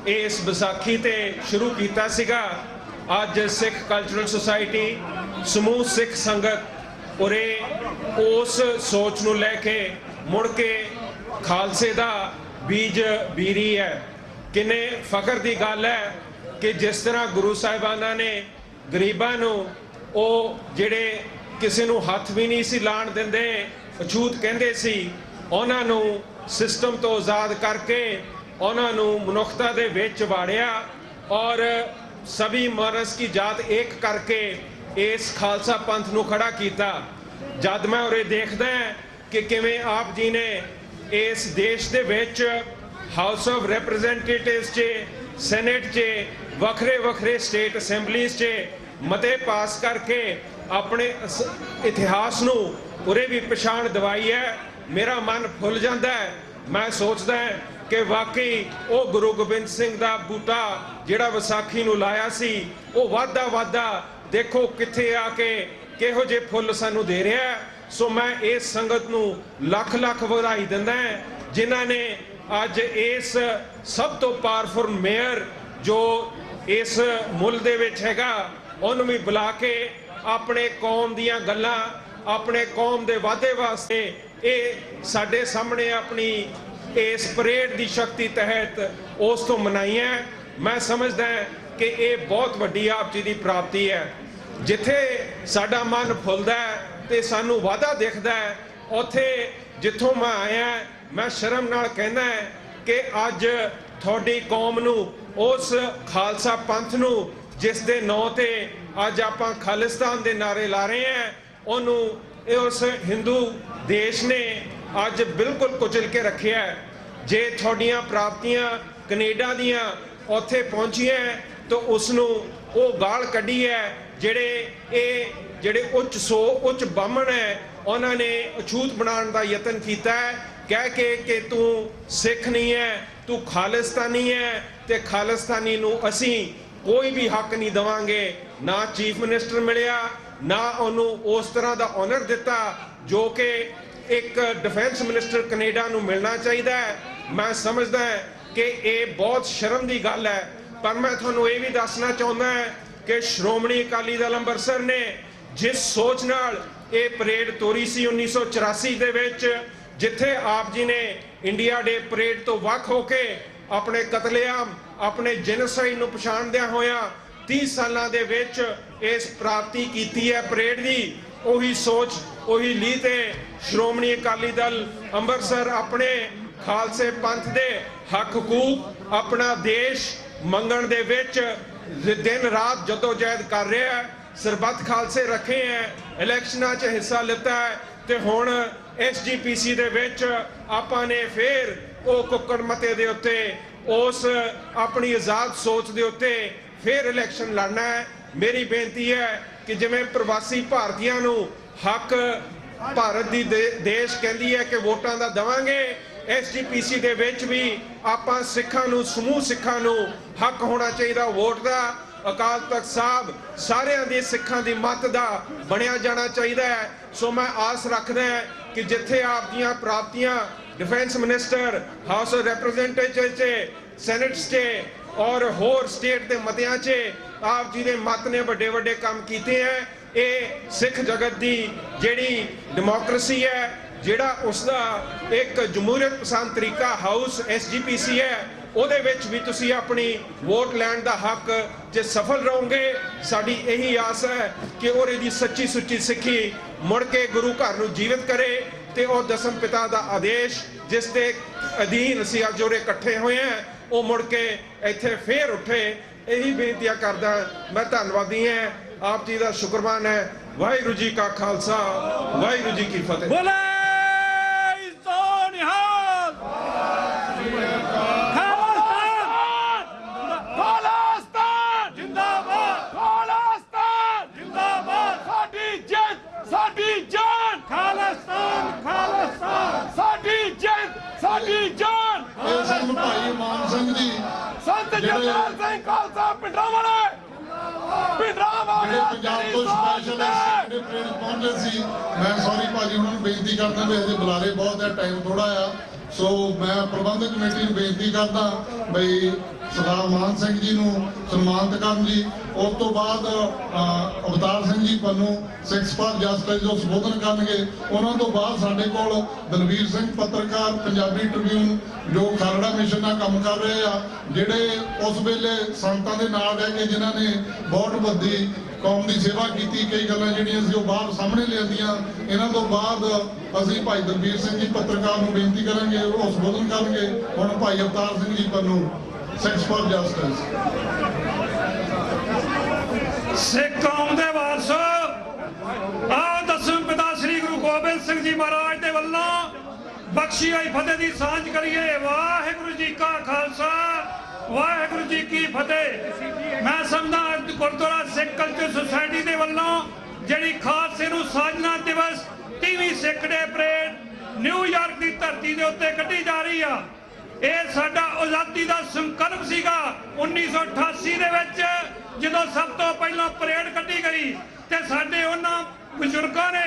इस बैसाखी ते शुरू किया सीगा, अज सिख कल्चरल सोसाइटी समूह सिख संगत उरे उस सोच नूं लैके मुड़ के खालसे दा बीज बीरी है। किन्ने फखर दी गल है कि जिस तरह गुरु साहिबाना ने गरीबां नूं ओ जिहड़े किसी नूं हथ भी नहीं सी लाण दिंदे, अछूत कहंदे सी, उन्हां नूं सिस्टम तो आज़ाद करके उन्होंने मनुखता दे विच वाड़िया और सभी मानस की जात एक करके इस खालसा पंथ नूं खड़ा किया। जद मैं उरे देखदा कि किवें आप जी ने इस देश दे विच हाउस ऑफ रिप्रेजेंटेटिव्स चे, सैनेट चे, वखरे वखरे स्टेट असैंबलीज चे मते पास करके अपने इतिहास नूं उरे भी पछाण दवाई है। मेरा मन फुल जाता है। मैं सोचदा कि वाकई वो गुरु गोबिंद सिंह दा बूटा जिहड़ा विसाखी नूं लाया सी, वो वाधा वाधा देखो कित्थे आके किहो जे फुल सानू दे रहा है। सो मैं इस संगत नूं लख लख वधाई दिंदा है जिन्हां ने अज इस सब तो पावरफुल मेयर जो इस मुल्क दे विच हैगा उहनूं भी बुला के अपने कौम दीयां गल्लां, अपने कौम दे वाधे वास्ते ये साडे सामने अपनी इस परेड की शक्ति तहत उस तो मनाई है। मैं समझदा कि ये बहुत वड्डी आप जी की प्राप्ति है। जिथे साडा मन फुलदा है ते सानू वादा दिखदा है, उत्थे जिथों मैं आया मैं शर्म नाल कहना है कि अज थोड़ी कौम नू उस खालसा पंथ नू जिस दे नौ ते अज आपां खालिस्तान दे नारे ला रहे हैं, उन्होंने उस हिंदू देश ने अज बिल्कुल कुचल के रखिया है। जे थोड़ियां प्राप्तियां कनेडा दियां उत्थे पहुंचियां तो उसनू वो गाल कढ़ी है जेड़े उच्च बामण है उन्होंने अछूत बनाने का यतन किया है, कह के कि तू सिख नहीं है, तू खालिस्तानी है, ते खालिस्तानी नू असी कोई भी हक नहीं देवांगे। ना चीफ मिनिस्टर मिलिया, ना उन्होंने उस तरह का ऑनर दिता जो कि ਇੱਕ ਡਿਫੈਂਸ ਮਿਨਿਸਟਰ ਕੈਨੇਡਾ ਨੂੰ ਮਿਲਣਾ ਚਾਹੀਦਾ ਹੈ। ਮੈਂ ਸਮਝਦਾ ਕਿ ਇਹ ਬਹੁਤ ਸ਼ਰਮ ਦੀ ਗੱਲ ਹੈ, ਪਰ ਮੈਂ ਤੁਹਾਨੂੰ ਇਹ ਵੀ ਦੱਸਣਾ ਚਾਹੁੰਦਾ ਕਿ ਸ਼੍ਰੋਮਣੀ ਅਕਾਲੀ ਦਲ ਅੰਮ੍ਰਿਤਸਰ ਨੇ ਜਿਸ ਸੋਚ ਨਾਲ ਇਹ ਪਰੇਡ ਤੋਰੀ ਸੀ 1984 ਦੇ ਵਿੱਚ, ਜਿੱਥੇ ਆਪ ਜੀ ਨੇ ਇੰਡੀਆ ਡੇ ਪਰੇਡ ਤੋਂ ਵੱਖ ਹੋ ਕੇ ਆਪਣੇ ਕਤਲੇਆਮ, ਆਪਣੇ ਜੈਨੋਸਾਈਡ ਨੂੰ ਪਛਾਣਦਿਆਂ ਹੋਇਆਂ 30 ਸਾਲਾਂ ਦੇ ਵਿੱਚ ਇਸ ਪ੍ਰਾਪਤੀ ਕੀਤੀ ਹੈ ਪਰੇਡ ਦੀ। ਉਹੀ ਸੋਚ, ਉਹੀ ਲੀਹ ਤੇ ਸ਼੍ਰੋਮਣੀ ਅਕਾਲੀ ਦਲ ਅੰਮ੍ਰਿਤਸਰ ਆਪਣੇ ਖਾਲਸੇ ਪੰਥ ਦੇ ਹੱਕ ਹਕੂਕ, ਆਪਣਾ ਦੇਸ਼ ਮੰਗਣ ਦੇ ਵਿੱਚ ਦਿਨ ਰਾਤ ਜਦੋਜਹਿਦ ਕਰ ਰਿਹਾ ਹੈ। ਸਰਬੱਤ ਖਾਲਸੇ ਰੱਖੇ ਹੈ, ਇਲੈਕਸ਼ਨਾਂ 'ਚ ਹਿੱਸਾ ਲਿੱਤਾ ਹੈ ਤੇ ਹੁਣ SGPC ਦੇ ਵਿੱਚ ਆਪਾਂ ਨੇ ਫੇਰ ਉਹ ਕੁੱਕੜ ਮਤੇ ਦੇ ਉੱਤੇ, ਉਸ ਆਪਣੀ ਆਜ਼ਾਦ ਸੋਚ ਦੇ ਉੱਤੇ ਫੇਰ ਇਲੈਕਸ਼ਨ ਲੜਨਾ ਹੈ। ਮੇਰੀ ਬੇਨਤੀ ਹੈ ਕਿ ਜਿਵੇਂ ਪ੍ਰਵਾਸੀ ਭਾਰਤੀਆਂ ਨੂੰ ਹੱਕ ਭਾਰਤ ਦੀ ਦੇਸ਼ ਕਹਿੰਦੀ ਹੈ ਕਿ ਵੋਟਾਂ ਦਾ ਦੇਵਾਂਗੇ, SGPC ਦੇ ਵਿੱਚ ਵੀ ਆਪਾਂ ਸਿੱਖਾਂ ਨੂੰ, ਸਮੂਹ ਸਿੱਖਾਂ ਨੂੰ ਹੱਕ ਹੋਣਾ ਚਾਹੀਦਾ ਵੋਟ ਦਾ। ਅਕਾਲ ਤਖਤ ਸਾਹਿਬ ਸਾਰਿਆਂ ਦੇ ਸਿੱਖਾਂ ਦੀ ਮੱਤ ਦਾ ਬਣਿਆ ਜਾਣਾ ਚਾਹੀਦਾ ਹੈ। ਸੋ ਮੈਂ ਆਸ ਰੱਖਦਾ ਕਿ ਜਿੱਥੇ ਆਪ ਦੀਆਂ ਪ੍ਰਾਪਤੀਆਂ defence minister, house of representative चे, सैनेट चे और होर स्टेट के मतियां चे आप जी ने मत ने बड़े बड़े काम किए हैं। ये सिख जगत की जिहड़ी डेमोक्रेसी है, जिहड़ा उसका एक जमहूरियत पसंद तरीका हाउस SGPC है, ਉਹਦੇ ਵਿੱਚ ਵੀ ਤੁਸੀਂ ਆਪਣੀ ਵੋਟ ਲੈਣ ਦਾ ਹੱਕ ਜੇ ਸਫਲ ਰਹੋਗੇ। ਸਾਡੀ ਇਹੀ ਆਸ ਹੈ ਕਿ ਉਹਦੇ ਦੀ ਸੱਚੀ ਸੁੱਚੀ ਸਿੱਖੀ ਮੁੜ ਕੇ ਗੁਰੂ ਘਰ ਨੂੰ ਜੀਵਿਤ ਕਰੇ ਤੇ ਉਹ ਦਸਮ ਪਿਤਾ ਦਾ ਆਦੇਸ਼ ਜਿਸ ਦੇ ਅਧੀਨ ਅਸੀਂ ਅੱਜ ਉਰੇ ਇਕੱਠੇ ਹੋਏ ਹਾਂ ਉਹ ਮੁੜ ਕੇ ਇੱਥੇ ਫੇਰ ਉੱਠੇ। ਇਹੀ ਬੇਨਤੀਆਂ ਕਰਦਾ ਮੈਂ। ਧੰਨਵਾਦੀ ਹਾਂ, ਆਪ ਜੀ ਦਾ ਸ਼ੁਕਰਮਾਨ ਹੈ। ਵਾਹਿਗੁਰੂ ਜੀ ਕਾ ਖਾਲਸਾ, ਵਾਹਿਗੁਰੂ ਜੀ ਕੀ ਫਤਿਹ। ਭਾਈ ਮਾਨ ਸਿੰਘ ਜੀ, ਸੰਤ ਜਰਨੈਲ ਸਿੰਘ ਖਾਲਸਾ ਪਿੰਡਾਂ ਵਾਲੇ, ਪਿੰਡਾਂ ਵਾਲੇ ਪੰਜਾਬ ਤੋਂ ਸਪੈਸ਼ਲ ਸੈਕਟਰੀ ਪਰੇਡ ਪਹੁੰਚੇ ਸੀ। ਮੈਂ ਸੌਰੀ ਭਾਜੀ ਉਹਨਾਂ ਨੂੰ ਬੇਨਤੀ ਕਰਦਾ ਵੀ ਹਜੇ ਬੁਲਾਰੇ ਬਹੁਤ ਹੈ, ਟਾਈਮ ਥੋੜਾ ਆ। ਸੋ ਮੈਂ ਪ੍ਰਬੰਧਕ ਕਮੇਟੀ ਨੂੰ ਬੇਨਤੀ ਕਰਦਾ ਬਈ ਸਰਦਾਰ ਮਾਨ ਸਿੰਘ ਜੀ ਨੂੰ ਸਨਮਾਨਿਤ ਕਰਨ ਜੀ। ਉਸ ਤੋਂ ਬਾਅਦ ਅਵਤਾਰ ਸਿੰਘ ਜੀ ਪੰਨੂ ਸਿੱਖਸ ਫਾਰ ਜਸਟਿਸ ਜੋ ਸੰਬੋਧਨ ਕਰਨਗੇ। ਉਹਨਾਂ ਤੋਂ ਬਾਅਦ ਸਾਡੇ ਕੋਲ ਦਲਵੀਰ ਸਿੰਘ ਪੱਤਰਕਾਰ, ਪੰਜਾਬੀ ਟ੍ਰਿਬਿਊਨ ਜੋ ਖਾਲੜਾ ਮਿਸ਼ਨ ਨਾਲ ਕੰਮ ਕਰ ਰਹੇ ਆ, ਜਿਹੜੇ ਉਸ ਵੇਲੇ ਸੰਤਾਂ ਦੇ ਨਾਲ ਰਹਿ ਕੇ ਜਿਨ੍ਹਾਂ ਨੇ ਬਹੁਤ ਵੱਡੀ ਕੌਮ ਦੀ ਸੇਵਾ ਕੀਤੀ। ਕਈ ਗੱਲਾਂ ਜਿਹੜੀਆਂ ਸੀ ਉਹ ਬਾਹਰ ਸਾਹਮਣੇ ਲਿਆਂਦੀਆਂ। ਇਹਨਾਂ ਤੋਂ ਬਾਅਦ ਅਸੀਂ ਭਾਈ ਦਲਵੀਰ ਸਿੰਘ ਜੀ ਪੱਤਰਕਾਰ ਨੂੰ ਬੇਨਤੀ ਕਰਾਂਗੇ, ਉਹ ਸੰਬੋਧਨ ਕਰਨਗੇ। ਹੁਣ ਭਾਈ ਅਵਤਾਰ ਸਿੰਘ ਜੀ ਪੰਨੂ ਸਿੱਖਸ ਫਾਰ ਜਸਟਿਸ। ਸਿੱਖ ਕੌਮ ਦੇ ਵਾਰਸ, ਆਓ ਦਸਮ ਪਿਤਾ ਸ੍ਰੀ ਗੁਰੂ ਗੋਬਿੰਦ ਸਿੰਘ ਜੀ ਮਹਾਰਾਜ ਦੇ ਵੱਲੋਂ ਬਖਸ਼ੀ ਹੋਈ ਫਤਿਹ ਦੀ ਸਾਂਝ ਕਰੀਏ। ਵਾਹਿਗੁਰੂ ਜੀ ਕਾ ਖਾਲਸਾ, ਵਾਹਿਗੁਰੂ ਜੀ ਕੀ ਫਤਿਹ। ਮੈਂ ਸਮਝਦਾ ਗੁਰਦੁਆਰਾ ਸਿੱਖ ਕਲਚਰ ਸੁਸਾਇਟੀ ਦੇ ਵੱਲੋਂ ਜਿਹੜੀ ਖਾਲਸੇ ਨੂੰ ਸਾਜਨਾ ਦਿਵਸ 30ਵੀਂ ਸਿੱਖ ਡੇ ਪਰੇਡ ਨਿਊਯਾਰਕ ਦੀ ਧਰਤੀ ਦੇ ਉੱਤੇ ਕੱਢੀ ਜਾ ਰਹੀ ਆ। ਇਹ ਸਾਡਾ ਆਜ਼ਾਦੀ ਦਾ ਸੰਕਲਪ ਸੀਗਾ 1988 ਦੇ ਵਿੱਚ, ਜਦੋਂ ਸਭ ਤੋਂ ਪਹਿਲਾਂ ਪਰੇਡ ਕੱਢੀ ਗਈ ਤੇ ਸਾਡੇ ਉਹਨਾਂ ਬਜ਼ੁਰਗਾਂ ਨੇ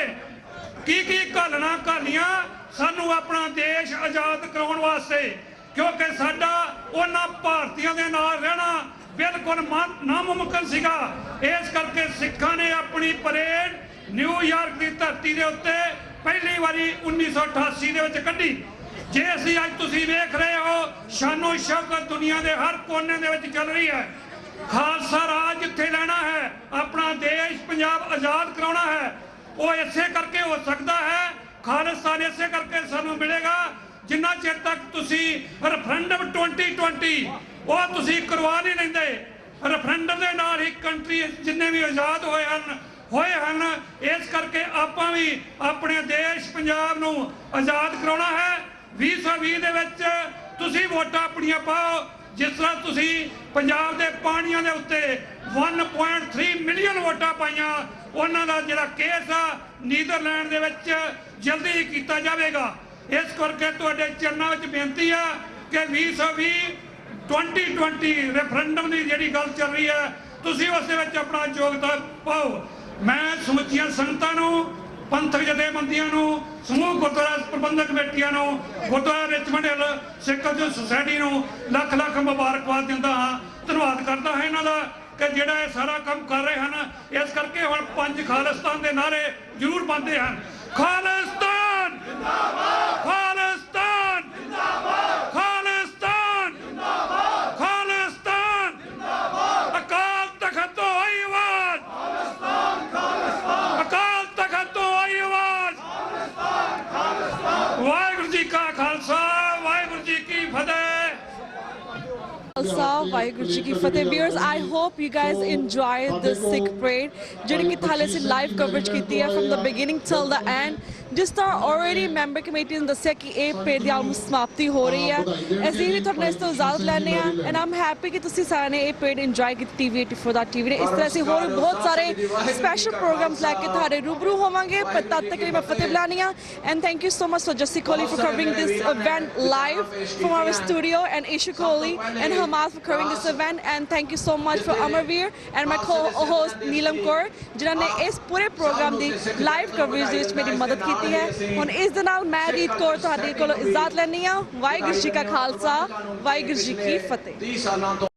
ਕੀ ਘਾਲਣਾ ਘਾਲੀਆਂ ਸਾਨੂੰ ਆਪਣਾ ਦੇਸ਼ ਆਜ਼ਾਦ ਕਰਾਉਣ ਵਾਸਤੇ, ਕਿਉਂਕਿ ਸਾਡਾ ਉਹਨਾਂ ਭਾਰਤੀਆਂ ਦੇ ਨਾਲ ਰਹਿਣਾ ਬਿਲਕੁਲ ਨਾਮੁਮਕਿਨ ਸੀਗਾ। ਇਸ ਕਰਕੇ ਸਿੱਖਾਂ ਨੇ ਆਪਣੀ ਪਰੇਡ ਨਿਊਯਾਰਕ ਦੀ ਧਰਤੀ ਦੇ ਉੱਤੇ ਪਹਿਲੀ ਵਾਰੀ 1988 ਦੇ ਵਿੱਚ ਕੱਢੀ। ਜੇ ਅਸੀਂ ਅੱਜ ਤੁਸੀਂ ਵੇਖ ਰਹੇ ਹੋ ਸ਼ਾਨੋ ਸ਼ੌਕਤ ਦੁਨੀਆ ਦੇ ਹਰ ਕੋਨੇ ਦੇ ਵਿੱਚ ਚੱਲ ਰਹੀ ਹੈ। ਖਾਲਸਾ ਰਾਜ ਜਿੱਥੇ ਲੈਣਾ ਹੈ, ਆਪਣਾ ਦੇਸ਼ ਪੰਜਾਬ ਆਜ਼ਾਦ ਕਰਾਉਣਾ ਹੈ, ਉਹ ਇਸੇ ਕਰਕੇ ਹੋ ਸਕਦਾ ਹੈ। ਖਾਲਿਸਤਾਨ ਇਸੇ ਕਰਕੇ ਸਾਨੂੰ ਮਿਲੇਗਾ ਜਿੰਨਾ ਚਿਰ ਤੱਕ ਤੁਸੀਂ ਰੈਫਰੈਂਡਮ 2020 ਉਹ ਤੁਸੀਂ ਕਰਵਾ ਨਹੀਂ ਲੈਂਦੇ। ਰੈਫਰੈਂਡਮ ਦੇ ਨਾਲ ਹੀ ਕੰਟਰੀ ਜਿੰਨੇ ਵੀ ਆਜ਼ਾਦ ਹੋਏ ਹਨ। ਇਸ ਕਰਕੇ ਆਪਾਂ ਵੀ ਆਪਣੇ ਦੇਸ਼ ਪੰਜਾਬ ਨੂੰ ਆਜ਼ਾਦ ਕਰਾਉਣਾ ਹੈ। 2020 ਦੇ ਵਿੱਚ ਤੁਸੀਂ ਵੋਟਾਂ ਆਪਣੀਆਂ ਪਾਓ। ਜਿਸ ਤਰ੍ਹਾਂ ਤੁਸੀਂ ਪੰਜਾਬ ਦੇ ਪਾਣੀਆਂ ਦੇ ਉੱਤੇ 1.3 ਮਿਲੀਅਨ ਵੋਟਾਂ ਪਾਈਆਂ, ਉਹਨਾਂ ਦਾ ਜਿਹੜਾ ਕੇਸ ਆ ਨੀਦਰਲੈਂਡ ਦੇ ਵਿੱਚ ਜਲਦੀ ਹੀ ਕੀਤਾ ਜਾਵੇਗਾ। ਇਸ ਕਰਕੇ ਤੁਹਾਡੇ ਚਰਨਾਂ ਵਿੱਚ ਬੇਨਤੀ ਆ ਕਿ 2020 ਰੈਫਰੈਂਡਮ ਦੀ ਜਿਹੜੀ ਗੱਲ ਚੱਲ ਰਹੀ ਹੈ, ਤੁਸੀਂ ਉਸ ਦੇ ਵਿੱਚ ਆਪਣਾ ਯੋਗਦਾਨ ਪਾਓ। ਮੈਂ ਸਮੁੱਚੀਆਂ ਸੰਗਤਾਂ ਨੂੰ ਪੰਥਕ ਜਥੇਬੰਦੀਆਂ ਨੂੰ, ਸਮੂਹ ਗੁਰਦੁਆਰਾ ਪ੍ਰਬੰਧਕ ਕਮੇਟੀਆਂ ਨੂੰ, ਗੁਰਦੁਆਰਾ ਰਿਚਮੰਡ ਹਿੱਲ ਸਿੱਖ ਕਲਚਰਲ ਸੁਸਾਇਟੀ ਨੂੰ ਲੱਖ ਲੱਖ ਮੁਬਾਰਕਬਾਦ ਦਿੰਦਾ ਹਾਂ। ਧੰਨਵਾਦ ਕਰਦਾ ਹਾਂ ਇਹਨਾਂ ਦਾ ਕਿ ਜਿਹੜਾ ਇਹ ਸਾਰਾ ਕੰਮ ਕਰ ਰਹੇ ਹਨ। ਇਸ ਕਰਕੇ ਹੁਣ ਪੰਜ ਖਾਲਿਸਤਾਨ ਦੇ ਨਾਅਰੇ ਜ਼ਰੂਰ ਬੰਦੇ ਹਨ। ਖਾਲਿਸਤਾਨ ਜਿੰਦਾਬਾਦ, ਖਾਲਿਸਤਾਨ ਜਿੰਦਾਬਾਦ, ਖਾਲਿਸਤਾਨ ਜਿੰਦਾਬਾਦ, ਖਾਲਿਸਤਾਨ ਜਿੰਦਾਬਾਦ, ਅਕਾਲ ਤਖਤ ਤੋਂ ਆਈ ਆਵਾਜ਼, ਖਾਲਿਸਤਾਨ ਖਾਲਿਸਤਾਨ, ਅਕਾਲ ਤਖਤ ਤੋਂ ਆਈ ਆਵਾਜ਼, ਖਾਲਿਸਤਾਨ ਖਾਲਿਸਤਾਨ। ਵਾਹਿਗੁਰੂ ਜੀ ਕਾ ਖਾਲਸਾ, ਵਾਹਿਗੁਰੂ ਜੀ ਕੀ ਫਤਿਹ। Khalsa, Vaheguru Ji Ki Fateh. Viewers, I hope you guys enjoyed this Sikh parade. ਜਿਹੜੀ ਕਿ ਥਾਲੇ ਸੇ ਲਾਈਵ ਕਵਰੇਜ ਕੀਤੀ ਹੈ from the beginning till the end. ਜਿਸ ਤਰ੍ਹਾਂ already ਮੈਂਬਰ ਕਮੇਟੀ ਨੇ ਦੱਸਿਆ ਕਿ ਇਹ parade ਦੀ ਆਲਮੋਸਟ ਸਮਾਪਤੀ ਹੋ ਰਹੀ ਹੈ। ਅਸੀਂ ਵੀ ਤੁਹਾਡੇ ਨਾਲ ਇਸ ਤੋਂ ਇਜਾਜ਼ਤ ਲੈਂਦੇ ਹਾਂ and I'm happy ਕਿ ਤੁਸੀਂ ਸਾਰਿਆਂ ਨੇ ਇਹ parade enjoy ਕੀਤੀ TV84 ਦਾ TV ਨੇ। ਇਸ ਤਰ੍ਹਾਂ ਅਸੀਂ ਹੋਰ ਬਹੁਤ ਸਾਰੇ ਸਪੈਸ਼ਲ ਪ੍ਰੋਗਰਾਮਸ ਲੈ ਕੇ ਤੁਹਾਡੇ ਰੂਬਰੂ ਹੋਵਾਂਗੇ। ਪਰ ਤਦ ਤੱਕ ਲਈ ਮੈਂ ਫਤਿਹ ਬੁਲਾਨੀ ਆ and thank you so much to Jussie Kohli for covering this event live from our studio and Isha Kohli and Hamas for covering this event and thank you so much for Amarveer and my co-host Neelam Kaur ਜਿਨ੍ਹਾਂ ਨੇ ਇਸ ਪੂਰੇ programme ਦੀ live coverage ਦੇ ਵਿੱਚ ਮੇਰੀ ਮਦਦ ਕੀਤੀ ਹੈ। ਹੁਣ ਇਸ ਦੇ ਨਾਲ ਮੈਂ ਰੀਤ ਕੌਰ ਤੁਹਾਡੇ ਕੋਲੋਂ ਇਜਾਜ਼ਤ ਲੈਂਦੀ ਹਾਂ। ਵਾਹਿਗੁਰੂ ਜੀ ਕਾ ਖਾਲਸਾ, ਵਾਹਿਗੁਰੂ ਜੀ ਕੀ ਫਤਿਹ।